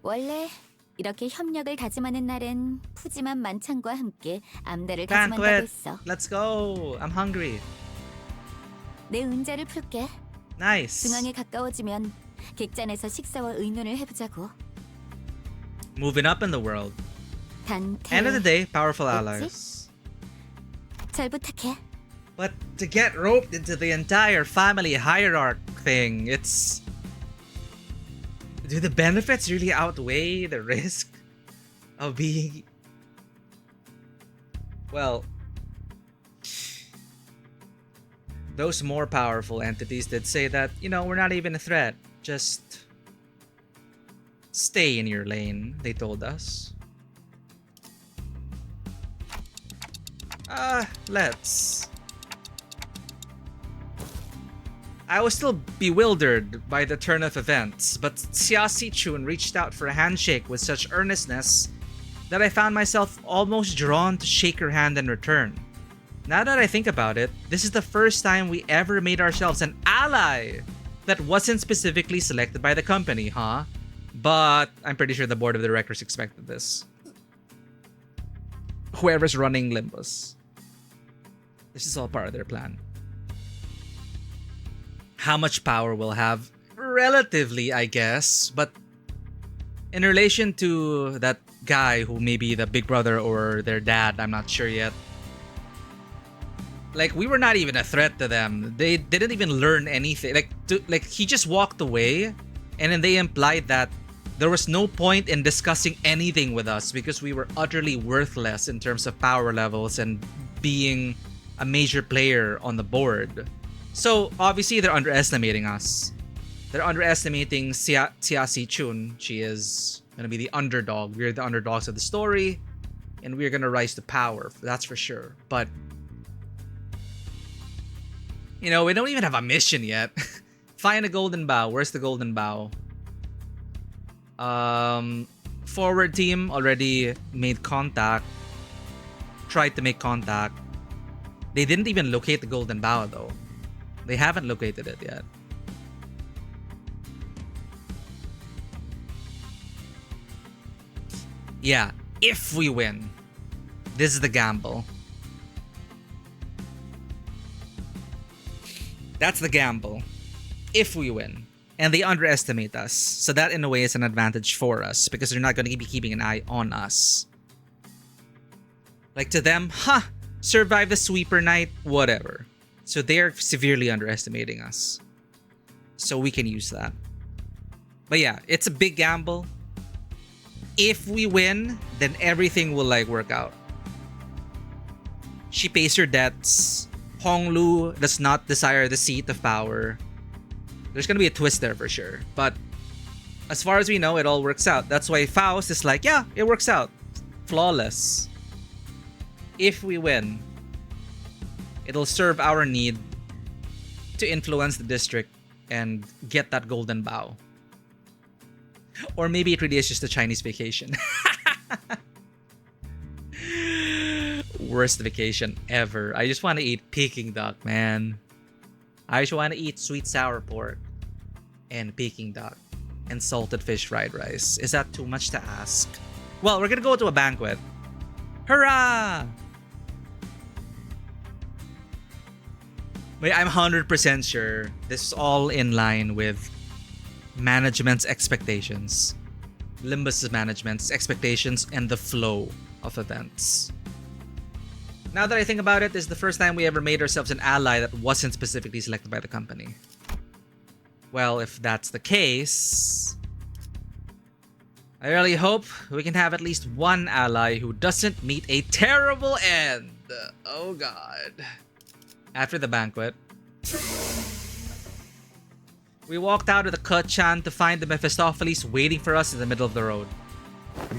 Speaker 8: 원래 이렇게 협력을 다짐하는 날엔 푸짐한 만찬과 함께 암달을 다짐한다고
Speaker 1: Banquet!
Speaker 8: 했어.
Speaker 1: Let's go! I'm hungry.
Speaker 8: 내 은자를 풀게.
Speaker 1: Nice.
Speaker 8: 중앙에 가까워지면 객잔에서 식사와 의논을 해보자고.
Speaker 1: Moving up in the world.
Speaker 8: 단테.
Speaker 1: End of the day, powerful
Speaker 8: 있지?
Speaker 1: allies.
Speaker 8: 잘 부탁해.
Speaker 1: But to get roped into the entire family hierarchy thing, it's... Do the benefits really outweigh the risk of being... Well... Those more powerful entities did say that, you know, we're not even a threat. Just... stay in your lane, they told us. Let's... I was still bewildered by the turn of events, but Xia Sichun reached out for a handshake with such earnestness that I found myself almost drawn to shake her hand in return. Now that I think about it, this is the first time we ever made ourselves an ally that wasn't specifically selected by the company, huh? But I'm pretty sure the board of directors expected this. Whoever's running Limbus. This is all part of their plan. How much power we'll have? Relatively, I guess. But in relation to that guy who may be the big brother or their dad, I'm not sure yet. Like, we were not even a threat to them. They didn't even learn anything. Like he just walked away, and then they implied that there was no point in discussing anything with us because we were utterly worthless in terms of power levels and being a major player on the board. So, obviously, they're underestimating us. They're underestimating Xia Si-chun. She is going to be the underdog. We're the underdogs of the story, and we're going to rise to power. That's for sure. But, you know, we don't even have a mission yet. Find a golden bow. Where's the golden bow? Forward team already made contact. Tried to make contact. They didn't even locate the golden bow, though. They haven't located it yet. Yeah, if we win. This is the gamble. That's the gamble. If we win. And they underestimate us. So that in a way is an advantage for us because they're not going to be keeping an eye on us. Like to them, survive the sweeper night, whatever. So they're severely underestimating us. So we can use that. But yeah, it's a big gamble. If we win, then everything will like work out. She pays her debts. Honglu does not desire the seat of power. There's gonna be a twist there for sure. But as far as we know, it all works out. That's why Faust is like, yeah, it works out. Flawless. If we win, it'll serve our need to influence the district and get that golden bow. Or maybe it really is just a Chinese vacation. Worst vacation ever. I just want to eat Peking duck, man. I just want to eat sweet sour pork and Peking duck and salted fish fried rice. Is that too much to ask? Well, we're gonna go to a banquet. Hurrah! Wait, I'm 100% sure this is all in line with management's expectations. Limbus' management's expectations and the flow of events. Now that I think about it, this is the first time we ever made ourselves an ally that wasn't specifically selected by the company. Well, if that's the case, I really hope we can have at least one ally who doesn't meet a terrible end. Oh god. After the banquet, we walked out of the Kachan to find the Mephistopheles waiting for us in the middle of the road.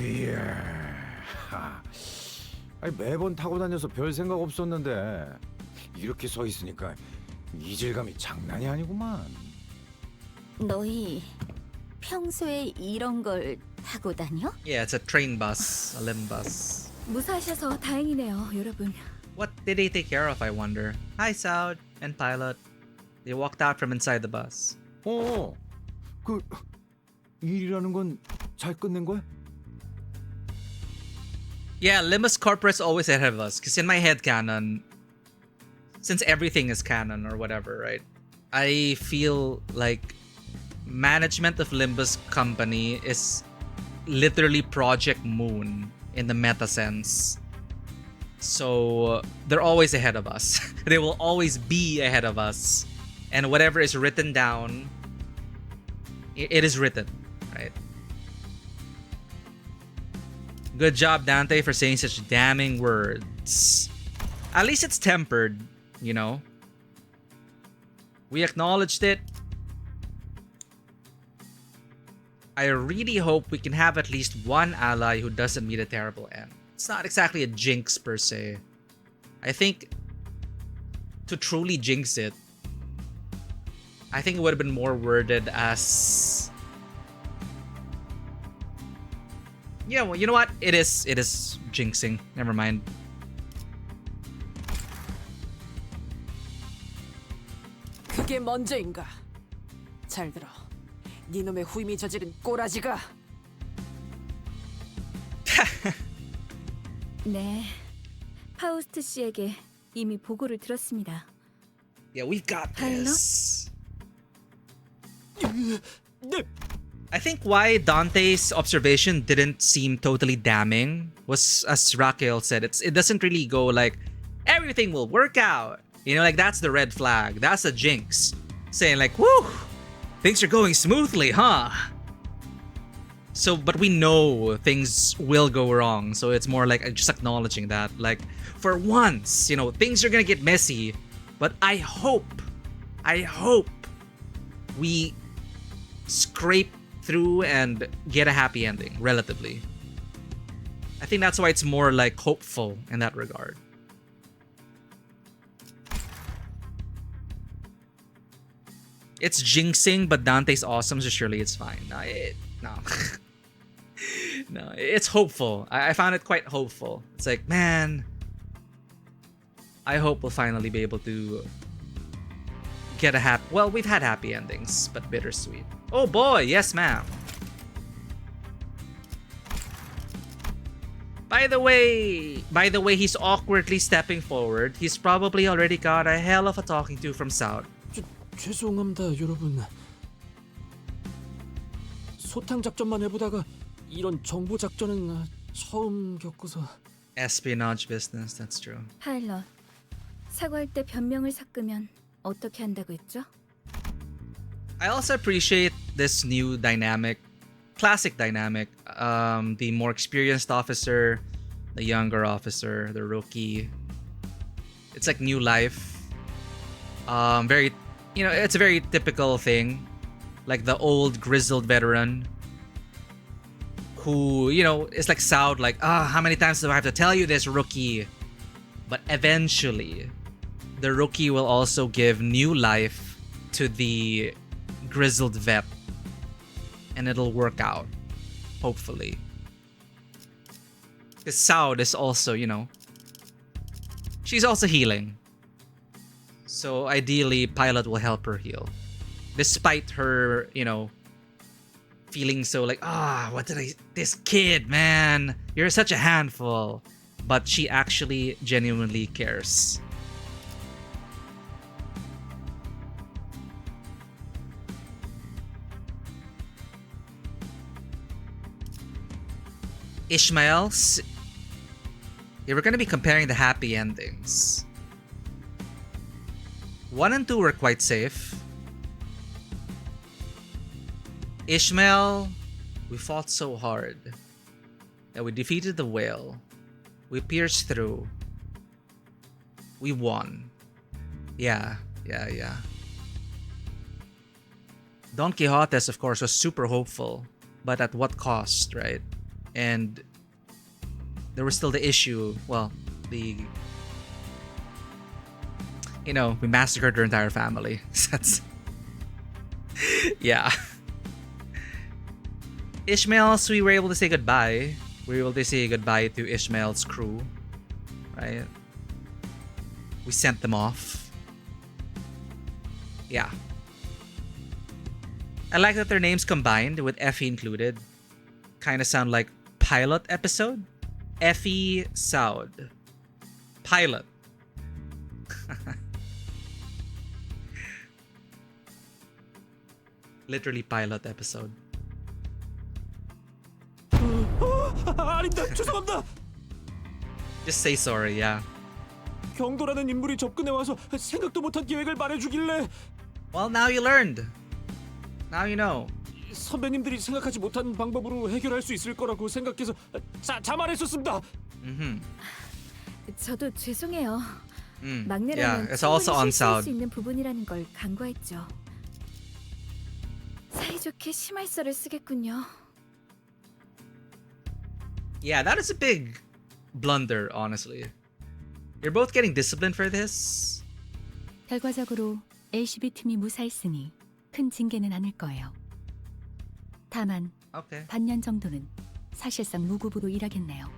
Speaker 3: 이야, 아니, 매번 타고 다녀서 별 생각 없었는데 이렇게 서 있으니까 이질감이 장난이 아니구만.
Speaker 8: 너희 평소에 이런 걸 타고 다녀?
Speaker 1: Yeah, it's a train bus, a Limbus.
Speaker 12: 무사하셔서 다행이네요, 여러분.
Speaker 1: What did they take care of, I wonder? Hi, Saud and Pilot. They walked out from inside the bus.
Speaker 3: 그 일이라는 건 잘 끝낸 거야?
Speaker 1: Yeah, Limbus Corporate's always ahead of us. Because in my head canon, since everything is canon or whatever, right? I feel like management of Limbus Company is literally Project Moon in the meta sense. So they're always ahead of us. They will always be ahead of us. And whatever is written down, it is written, right? Good job, Dante, for saying such damning words. At least it's tempered, you know? We acknowledged it. I really hope we can have at least one ally who doesn't meet a terrible end. It's not exactly a jinx per se. I think to truly jinx it, I think it would have been more worded as... Yeah, well, you know what? It is jinxing. Never mind.
Speaker 10: 그게 먼저인가? 잘 들어. 네 놈의 후임이 저지른 꼬라지가.
Speaker 12: 네, 파우스트 씨에게 이미 보고를 들었습니다.
Speaker 1: Yeah, we've got this. I think why Dante's observation didn't seem totally damning was, as Raquel said, it doesn't really go like, everything will work out. You know, like that's the red flag. That's a jinx. Saying like, woo, things are going smoothly, huh? So, but we know things will go wrong. So it's more like just acknowledging that. Like, for once, you know, things are gonna get messy. But I hope we scrape through and get a happy ending, relatively. I think that's why it's more like hopeful in that regard. It's jinxing, but Dante's awesome, so surely it's fine. No. No, it's hopeful. I found it quite hopeful. It's like, man, I hope we'll finally be able to get a happy... Well, we've had happy endings, but bittersweet. Oh boy, yes ma'am. By the way, he's awkwardly stepping forward. He's probably already got a hell of a talking to from South.
Speaker 5: 죄송합니다, 여러분. 소탕 작전만 해보다가 이런 정보 작전은 처음 겪어서.
Speaker 1: Espionage business, that's true.
Speaker 12: 파일럿, 사과할 때 변명을 섞으면 어떻게 한다고 했죠?
Speaker 1: I also appreciate this new dynamic, classic dynamic. The more experienced officer, the younger officer, the rookie. It's like new life. Very, you know, it's a very typical thing. Like the old grizzled veteran who, you know, is like Saud, like, how many times do I have to tell you this, rookie? But eventually, the rookie will also give new life to the grizzled vet. And it'll work out. Hopefully. Because Saud is also, you know, she's also healing. So ideally, Pilot will help her heal. Despite her, you know, feeling so like, this kid, man, you're such a handful. But she actually genuinely cares. Ishmael's, yeah, we're gonna be comparing the happy endings. 1 and 2 were quite safe. Ishmael, we fought so hard that we defeated the whale. We pierced through. We won. Yeah. Don Quixote's, of course, was super hopeful, but at what cost, right? And there was still the issue, well, we massacred her entire family. That's... yeah. Ishmael's, we were able to say goodbye. We were able to say goodbye to Ishmael's crew, right? We sent them off. Yeah. I like that their names combined with Effie included. Kind of sound like pilot episode. Effie Saud. Pilot. Literally pilot episode.
Speaker 5: 아닙니다. 죄송합니다.
Speaker 1: Just say sorry, yeah.
Speaker 3: 경도라는 인물이 접근해 와서 생각도 못한 계획을 말해주길래.
Speaker 1: Well, now you learned. Now you know.
Speaker 3: 선배님들이 생각하지 못한 방법으로 해결할 수 있을 거라고 생각해서 자만했었습니다.
Speaker 12: 저도 죄송해요.
Speaker 1: Yeah,
Speaker 12: 막내라면
Speaker 1: it's also on
Speaker 12: 충분히 실수할
Speaker 1: sound.
Speaker 12: 수 있는 부분이라는 걸 간과했죠. 사이좋게 심할서를 쓰겠군요.
Speaker 1: Yeah, that is a big blunder, honestly. You're both getting disciplined for this.
Speaker 14: 결과적으로 LCB 팀이 무사했으니 큰 징계는 아닐 거예요. 다만
Speaker 1: Okay.
Speaker 14: 반년 정도는 사실상 무급으로 일하겠네요.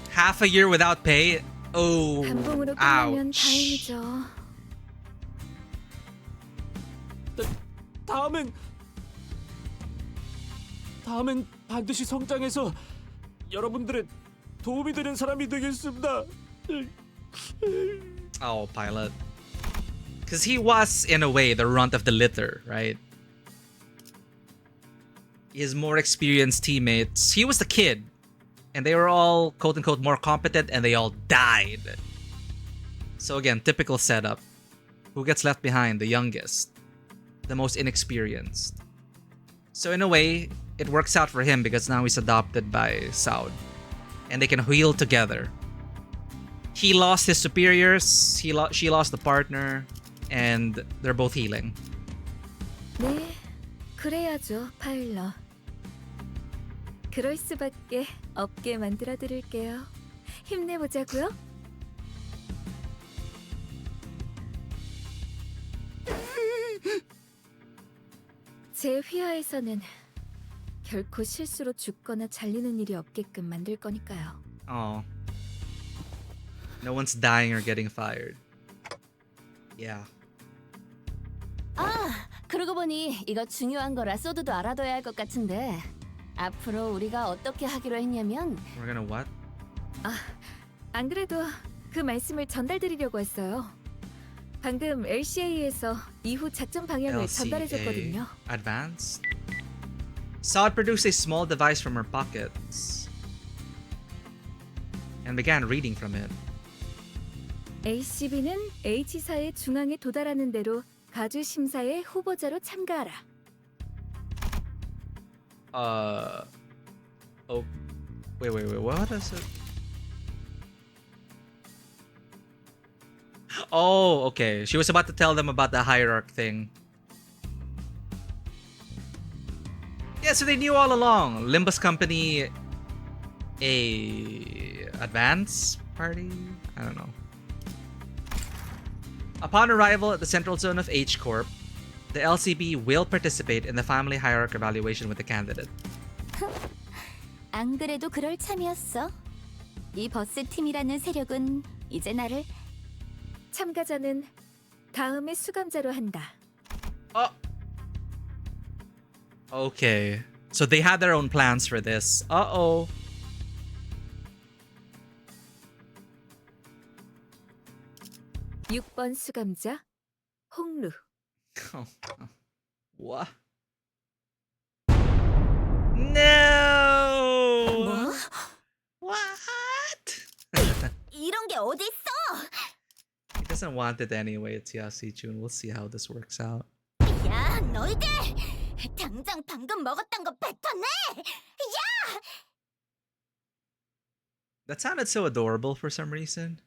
Speaker 1: Half a year without pay. Oh,
Speaker 12: 단봉으로 끝나면
Speaker 1: ouch.
Speaker 12: 다행이죠.
Speaker 3: 다음엔 반드시 성장해서 여러분들의 도움이 되는 사람이 되겠습니다.
Speaker 1: Oh, pilot. Because he was, in a way, the runt of the litter, right? His more experienced teammates, he was the kid. And they were all, quote-unquote, more competent and they all died. So again, typical setup. Who gets left behind? The youngest. The most inexperienced. So in a way, it works out for him because now he's adopted by Saud. And they can heal together. He lost his superiors, she lost the partner, and they're both healing.
Speaker 12: 네, 그래야죠, 파일럿. 그럴 수밖에 없게 만들어 드릴게요. 힘내보자고요. 제 휘하에서는 결코 실수로 죽거나 잘리는 일이 없게끔 만들 거니까요.
Speaker 1: Oh. No one's dying or getting fired. Yeah.
Speaker 2: 아, 그러고 보니 이거 중요한 거라 소드도 알아둬야 할 것 같은데 앞으로 우리가 어떻게 하기로 했냐면
Speaker 1: We're gonna what?
Speaker 12: 안 그래도 그 말씀을 전달드리려고 했어요. 방금 LCA에서 이후 작전 방향을 전달해줬거든요.
Speaker 1: Advanced? Saud produced a small device from her pockets and began reading from it.
Speaker 12: ACB는 H사의 중앙에 도달하는 대로 가주 심사의 후보자로 참가하라.
Speaker 1: Oh, wait, what is it? Oh, okay. She was about to tell them about the hierarch thing. Yeah, so they knew all along. Limbus Company, a advance party? I don't know. Upon arrival at the central zone of H Corp, the LCB will participate in the family hierarch evaluation with the candidate.
Speaker 8: 안 그래도 그럴 참이었어. 이 버스 팀이라는 세력은 이제 나를
Speaker 12: 참가자는 다음에 수감자로 한다.
Speaker 1: Okay. So they had their own plans for this. Uh-oh.
Speaker 12: 6번 수감자 홍루.
Speaker 1: What? No!
Speaker 2: 뭐?
Speaker 1: What?
Speaker 2: 이런 게 어디 있어?
Speaker 1: He doesn't want it anyway. It's Yasi-chun. We'll see how this works out.
Speaker 2: 야, 너희들 당장 방금 먹었던 거 뱉어내! 야!
Speaker 1: That sounded so adorable for some reason.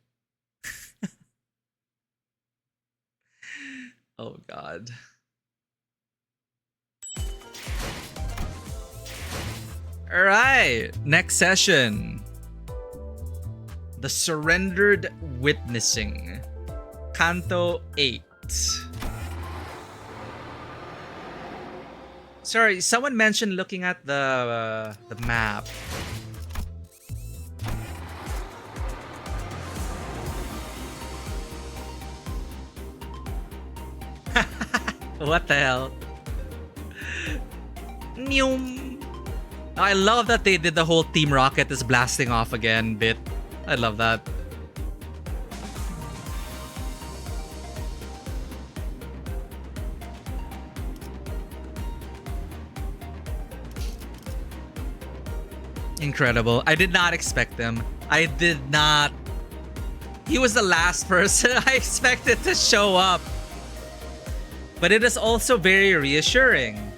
Speaker 1: Oh god. Alright, next session. The Surrendered Witnessing. Canto 8. Sorry, someone mentioned looking at the map. What the hell? Nyum. I love that they did the whole Team Rocket is blasting off again bit. I love that. Incredible. I did not expect them I did not. He was the last person I expected to show up. But it is also very reassuring.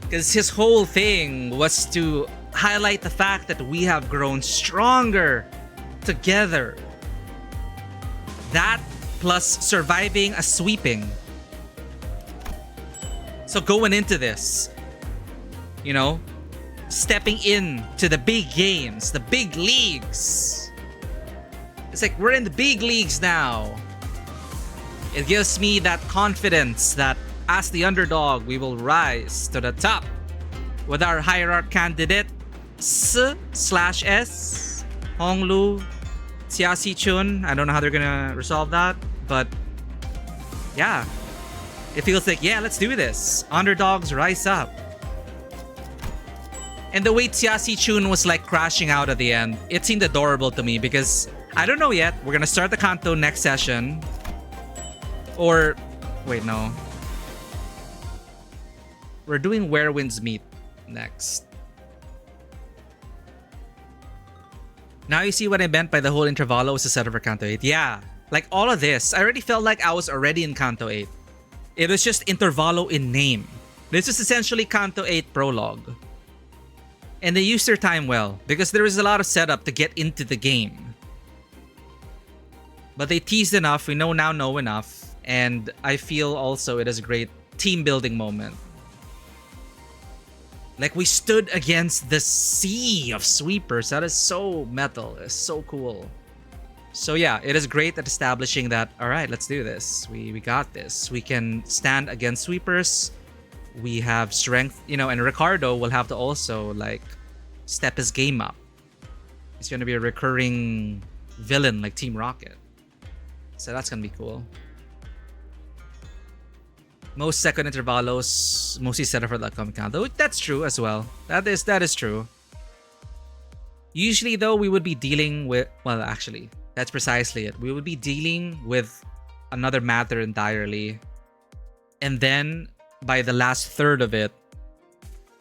Speaker 1: Because his whole thing was to highlight the fact that we have grown stronger together. That plus surviving a sweeping. So going into this, you know, stepping in to the big games, the big leagues. It's like we're in the big leagues now. It gives me that confidence that as the underdog, we will rise to the top with our hierarch candidate S/S, Honglu, Xiaxi Chun. I don't know how they're gonna resolve that, but yeah, it feels like, yeah, let's do this. Underdogs rise up. And the way Xiaxi Chun was like crashing out at the end, it seemed adorable to me because I don't know yet. We're gonna start the Kanto next session. Or, wait, no. We're doing Where Winds Meet next. Now you see what I meant by the whole Intervallo was a setup for Kanto 8. Yeah, like all of this, I already felt like I was already in Kanto 8. It was just Intervallo in name. This is essentially Kanto 8 prologue. And they used their time well because there was a lot of setup to get into the game. But they teased enough, we know enough. And I feel also it is a great team building moment. Like we stood against the sea of sweepers. That is so metal. It's so cool. So yeah, it is great at establishing that, all right, let's do this. We got this. We can stand against sweepers. We have strength, you know, and Ricardo will have to also like step his game up. He's going to be a recurring villain like Team Rocket. So that's going to be cool. Most second intervalos mostly set up for the upcoming Kanto. That's true as well. That is true. Usually though, we would be dealing with, well, actually, that's precisely it. We would be dealing with another matter entirely. And then by the last third of it,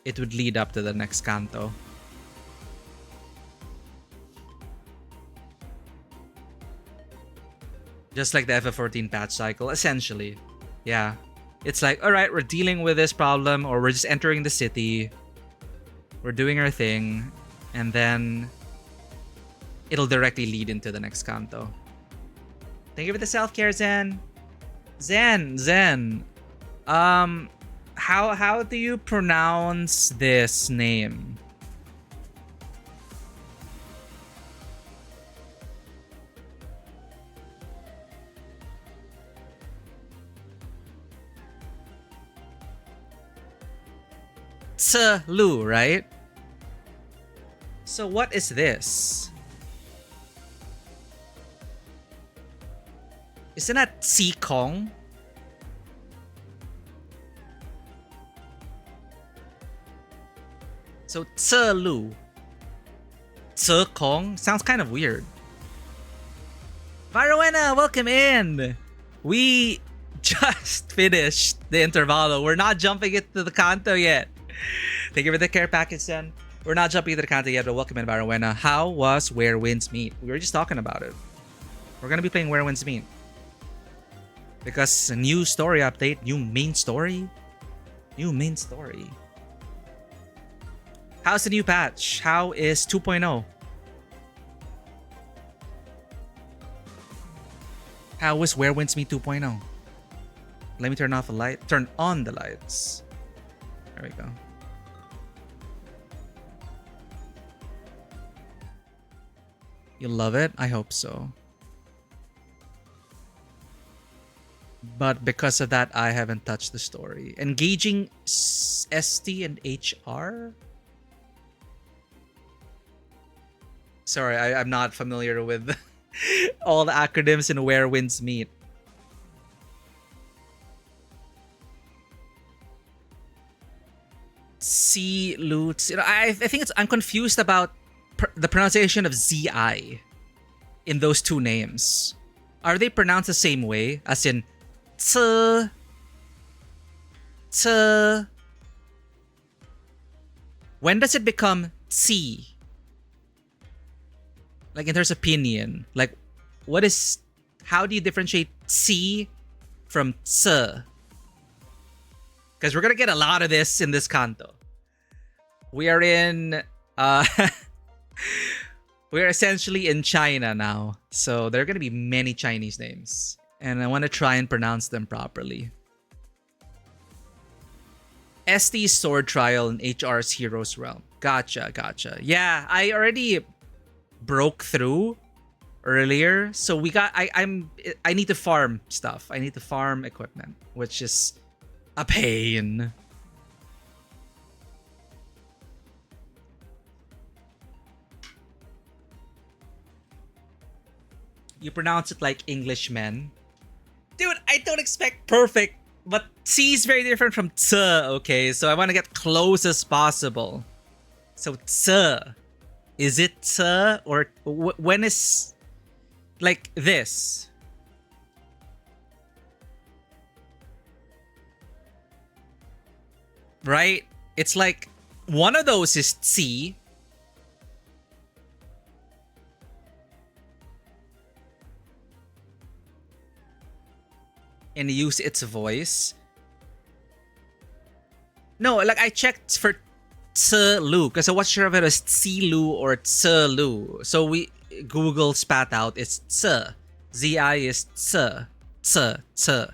Speaker 1: it would lead up to the next Kanto. Just like the FF14 patch cycle, essentially. Yeah. It's like, all right, we're dealing with this problem, or we're just entering the city. We're doing our thing. And then it'll directly lead into the next Kanto. Thank you for the self-care, Zen. Zen. How do you pronounce this name? Lu, right? So what is this? Isn't that Kong? So Lu. Kong sounds kind of weird. Varuena, welcome in. We just finished the Intervallo. We're not jumping into the Kanto yet. Thank you for the care package, then. We're not jumping into the Kanto yet, but welcome in, Varuena. How was Where Winds Meet? We were just talking about it. We're gonna be playing Where Winds Meet. Because a new story update, new main story. How's the new patch? How is 2.0? How was Where Winds Meet 2.0? Let me turn off the light. Turn on the lights. There we go. You love it? I hope so. But because of that, I haven't touched the story. Engaging ST and HR? Sorry, I'm not familiar with all the acronyms in Where Winds Meet. Lutz. I think I'm confused about the pronunciation of ZI in those two names. Are they pronounced the same way? As in, T. When does it become T? Like in terms of pinyin, like how do you differentiate C from ts? Because we're gonna get a lot of this in this kanto. We are in we're essentially in China now. So there are gonna be many Chinese names. And I want to try and pronounce them properly. ST's Sword Trial and HR's Heroes Realm. Gotcha. Yeah, I already broke through earlier. So we got I need to farm stuff. I need to farm equipment, which is a pain. You pronounce it like Englishmen. Dude, I don't expect perfect, but C is very different from T, okay? So I want to get close as possible. So T, is it T or when is like this? Right? It's like one of those is C. And use its voice. No, like I checked for Tsu-Lu because I wasn't sure if it was Tsi-Lu or Tsu-Lu. So we Google spat out it's Tsu. Z-I is Tsu. Tsu.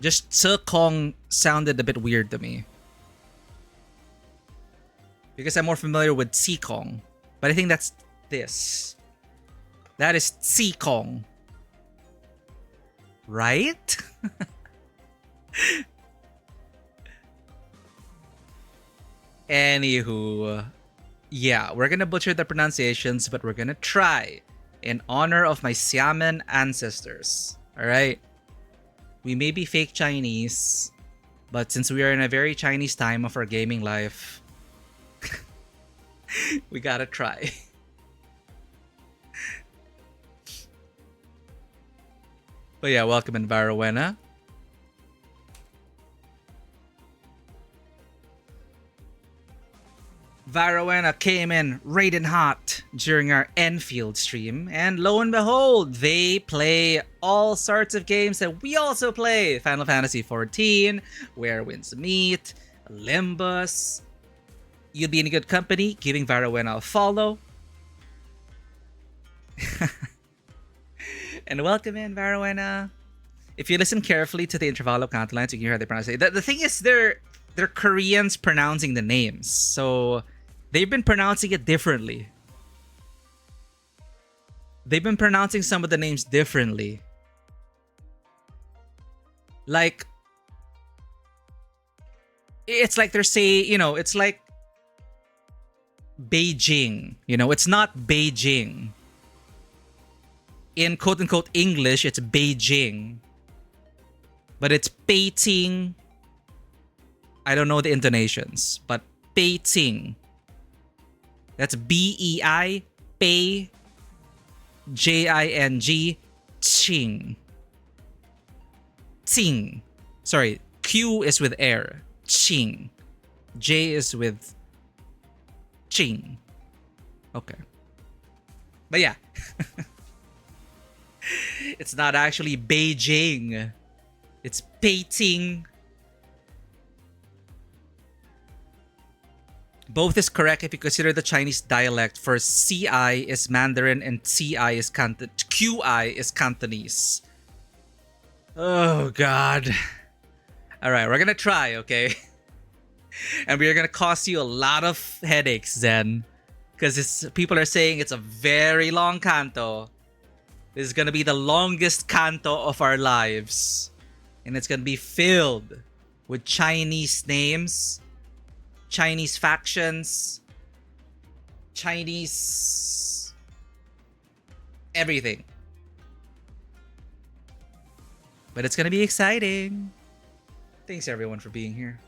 Speaker 1: Just Tsu-Kong sounded a bit weird to me. Because I'm more familiar with Tsi-Kong. But I think that's this. That is Tsi-Kong. Right? Anywho. Yeah, we're gonna butcher the pronunciations, but we're gonna try. In honor of my Xiamen ancestors. Alright? We may be fake Chinese, but since we are in a very Chinese time of our gaming life, we gotta try. But yeah, welcome in Varawena. Varawena came in raiding hot during our Enfield stream, and lo and behold, they play all sorts of games that we also play. Final Fantasy XIV, Where Winds Meet, Limbus. You'll be in good company, giving Varawena a follow. And welcome in, Varawena. If you listen carefully to the Intervallo count lines, you can hear how they pronounce it. The thing is, they're Koreans pronouncing the names. So they've been pronouncing it differently. They've been pronouncing some of the names differently. Like, it's like they're saying, it's like Beijing. It's not Beijing. In quote-unquote English, it's Beijing. But it's Beijing. I don't know the intonations, but Beijing. That's B-E-I, Bei, J-I-N-G, Qing. Qing. Sorry, Q is with air. Qing. J is with Qing. Okay. But yeah. It's not actually Beijing. It's Beijing. Both is correct if you consider the Chinese dialect for CI is Mandarin and QI is Cantonese. Oh God. Alright, we're gonna try, okay? And we're gonna cost you a lot of headaches then. Because people are saying it's a very long kanto. This is gonna be the longest kanto of our lives. And it's gonna be filled with Chinese names, Chinese factions, Chinese everything. But it's gonna be exciting. Thanks everyone for being here.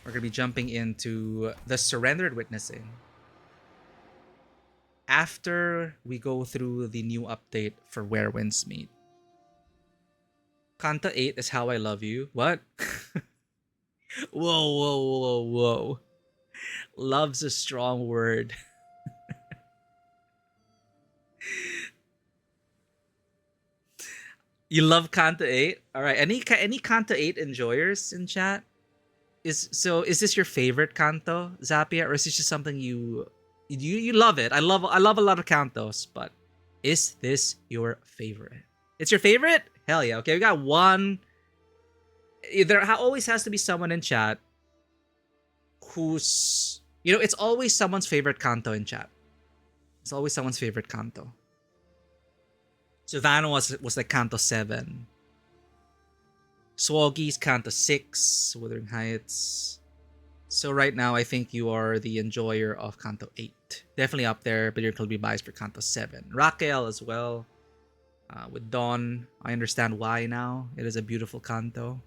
Speaker 1: We're gonna be jumping into the Surrendered Witnessing. After we go through the new update for Where Winds Meet. Kanta 8 is How I Love You. What? Whoa. Love's a strong word. You love Kanto 8? All right. Any Kanto 8 enjoyers in chat? Is this your favorite Kanto, Zappia, or is this just something you love it? I love a lot of Kantos, but is this your favorite? It's your favorite? Hell yeah. Okay, we got one. There always has to be someone in chat who's, it's always someone's favorite Kanto in chat. It's always someone's favorite Kanto. So Vano was like Kanto 7. Swoggy's Kanto 6, Wuthering Heights. So right now, I think you are the enjoyer of Kanto 8. Definitely up there, but you're going to be biased for Kanto 7. Raquel as well. With Dawn, I understand why now. It is a beautiful Kanto.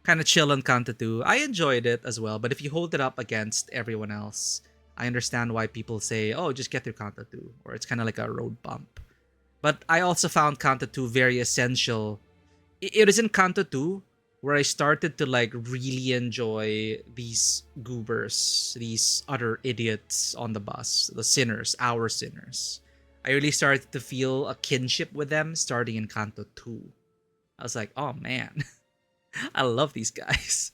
Speaker 1: Kind of chill on Kanto 2. I enjoyed it as well, but if you hold it up against everyone else, I understand why people say, oh, just get through Kanto 2. Or it's kind of like a road bump. But I also found Kanto 2 very essential. It is in Kanto 2 where I started to like really enjoy these goobers, these other idiots on the bus, the sinners, our sinners. I really started to feel a kinship with them starting in Kanto 2. I was like, oh man, I love these guys.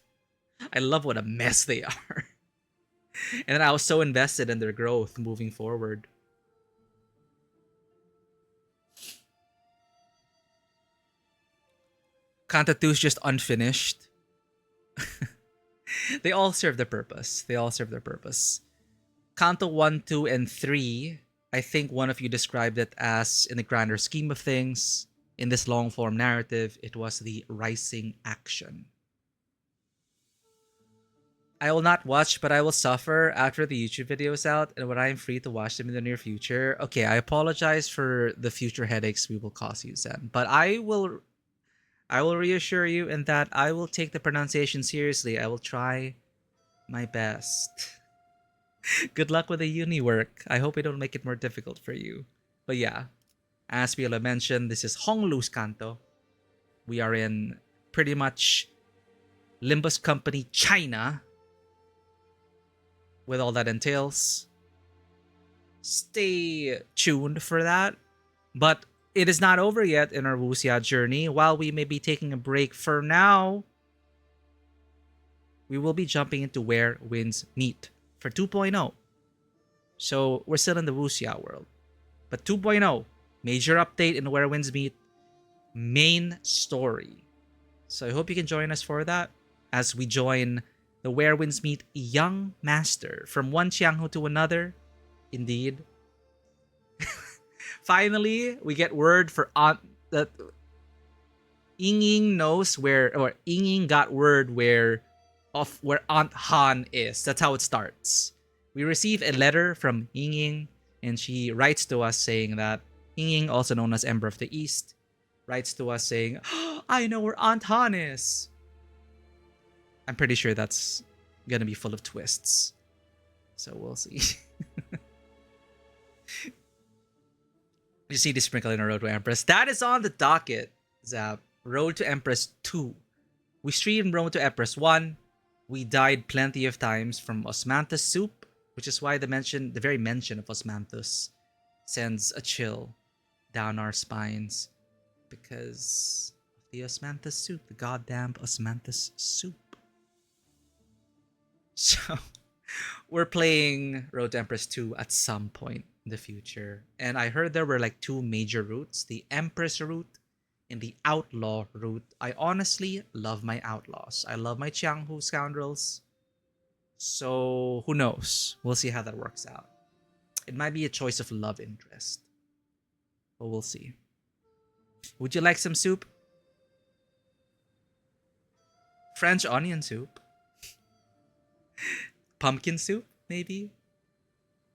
Speaker 1: I love what a mess they are. And then I was so invested in their growth moving forward. Kanto 2 is just unfinished. They all serve their purpose. They all serve their purpose. Kanto 1, 2, and 3, I think one of you described it as, in the grander scheme of things, in this long-form narrative, it was the rising action. I will not watch, but I will suffer after the YouTube video is out and when I am free to watch them in the near future. Okay, I apologize for the future headaches we will cause you, Zen. But I will reassure you in that I will take the pronunciation seriously. I will try my best. Good luck with the uni work. I hope I don't make it more difficult for you. But yeah, as Viola mentioned, this is Honglu's Kanto. We are in pretty much Limbus Company, China, with all that entails. Stay tuned for that. But it is not over yet in our Wuxia journey. While we may be taking a break for now, we will be jumping into Where Winds Meet for 2.0. So we're still in the Wuxia world. But 2.0, major update in Where Winds Meet, main story. So I hope you can join us for that as we join the Where Winds Meet young master from one Qianghu to another. Indeed. Finally, we get word for Aunt that Ying knows where, or Ying got word where Aunt Han is. That's how it starts. We receive a letter from Ying, and she writes to us saying that Ying, also known as Ember of the East, writes to us saying, oh, I know where Aunt Han is. I'm pretty sure that's gonna be full of twists. So we'll see. You see the sprinkle in a Road to Empress. That is on the docket, Zap. Road to Empress 2. We streamed Road to Empress 1. We died plenty of times from Osmanthus soup, which is why the very mention of Osmanthus sends a chill down our spines. Because of the Osmanthus soup, the goddamn Osmanthus soup. So, we're playing Road to Empress 2 at some point in the future. And I heard there were like two major routes, the Empress route and the Outlaw route. I honestly love my Outlaws. I love my Qianghu scoundrels. So who knows? We'll see how that works out. It might be a choice of love interest. But we'll see. Would you like some soup? French onion soup? Pumpkin soup, maybe?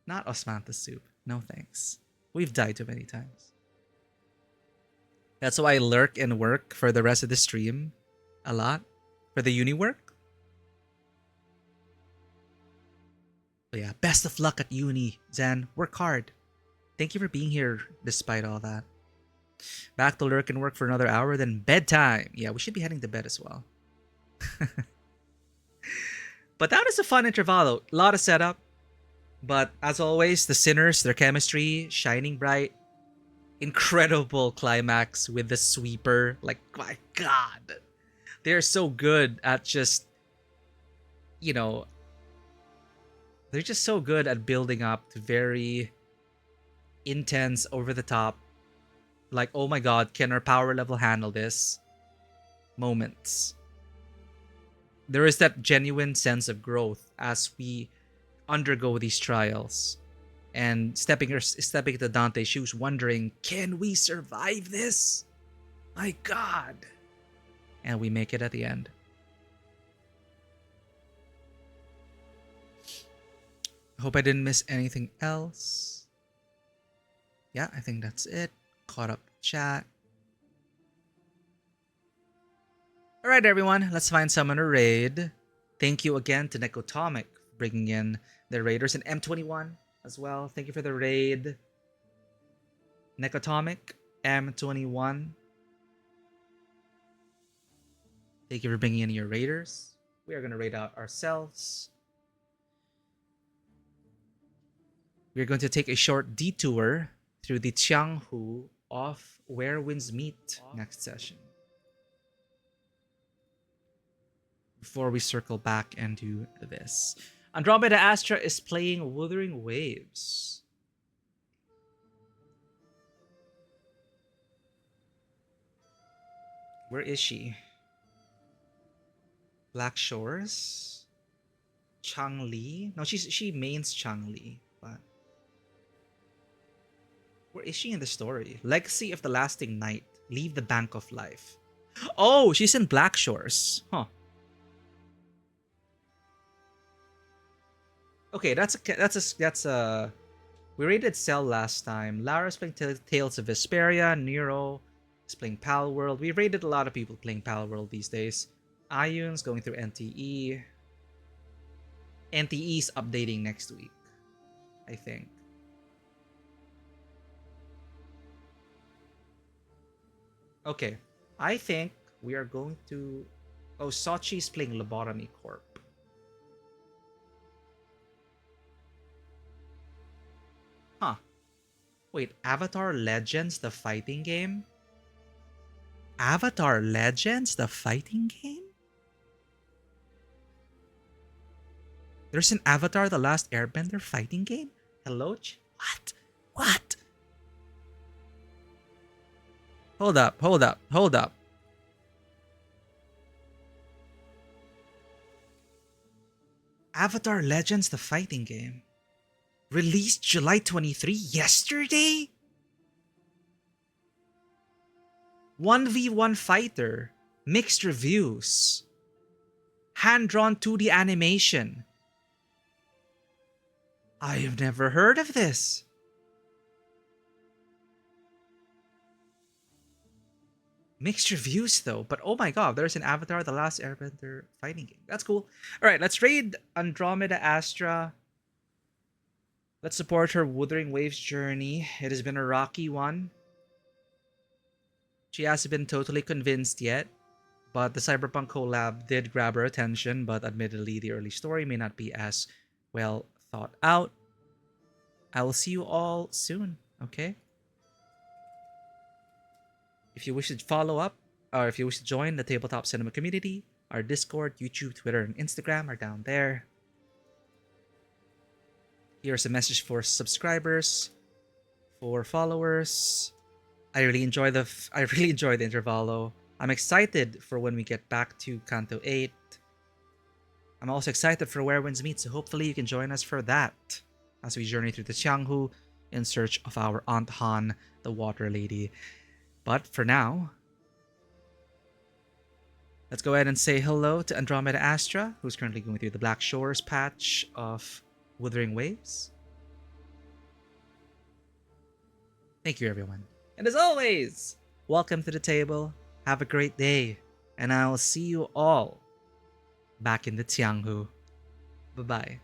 Speaker 1: Not Osmanthus soup. No thanks. We've died too many times. That's why I lurk and work for the rest of the stream a lot. For the uni work. But yeah, best of luck at uni, Zan. Work hard. Thank you for being here despite all that. Back to lurk and work for another hour, then bedtime. Yeah, we should be heading to bed as well. But that is a fun Intervallo. A lot of setup. But as always, the Sinners, their chemistry, shining bright. Incredible climax with the sweeper. Like, my God. They're so good at just, you know, they're just so good at building up to very intense, over the top, like, oh my God, can our power level handle this? Moments. There is that genuine sense of growth as we undergo these trials and stepping into Dante's shoes, wondering, can we survive this? My God. And we make it at the end. Hope I didn't miss anything else. Yeah, I think that's it. Caught up chat. Alright, everyone. Let's find someone to raid. Thank you again to Nekotomic for bringing in the raiders, and M21 as well. Thank you for the raid. Nekotomic, M21. Thank you for bringing in your raiders. We are going to raid out ourselves. We're going to take a short detour through the Qianghu of Where Winds Meet next session, before we circle back and do this. Andromeda Astra is playing Wuthering Waves. Where is she? Black Shores? Changli? No, she mains Changli, but where is she in the story? Legacy of the Lasting Night. Leave the Bank of Life. Oh, she's in Black Shores. Huh. Okay, that's a. We rated Cell last time. Lara's playing Tales of Vesperia. Nero is playing Pal World. We rated a lot of people playing Pal World these days. Ayun's going through NTE. NTE's updating next week, I think. Okay, I think we are going to... Oh, Sochi's playing Lobotomy Corp. Huh. Wait, Avatar Legends, the fighting game? Avatar Legends, the fighting game? There's an Avatar The Last Airbender fighting game? Hello? What? What? Hold up. Avatar Legends, the fighting game. Released July 23, yesterday? 1v1 fighter. Mixed reviews. Hand-drawn 2D animation. I have never heard of this. Mixed reviews though, but oh my God, there's an Avatar The Last Airbender fighting game. That's cool. Alright, let's raid Andromeda Astra. Let's support her Wuthering Waves journey. It has been a rocky one. She hasn't been totally convinced yet, but the Cyberpunk collab did grab her attention, but admittedly the early story may not be as well thought out. I will see you all soon, okay? If you wish to follow up, or if you wish to join the Tabletop Cinema community, our Discord, YouTube, Twitter, and Instagram are down there. Here's a message for subscribers, for followers. I really enjoy the Intervallo. I'm excited for when we get back to Kanto 8. I'm also excited for Where Winds Meet, so hopefully you can join us for that as we journey through the Qianghu in search of our Aunt Han, the Water Lady. But for now, let's go ahead and say hello to Andromeda Astra, who's currently going through the Black Shores patch of Wuthering Waves. Thank you, everyone. And as always, welcome to the table. Have a great day. And I'll see you all back in the Qianghu. Bye-bye.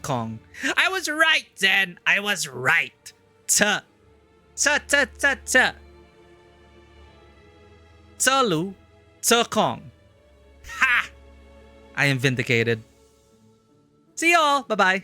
Speaker 1: Kong. I was right, Zen. I was right. Ta. Tsalu. Kong. Ha! I am vindicated. See y'all. Bye-bye.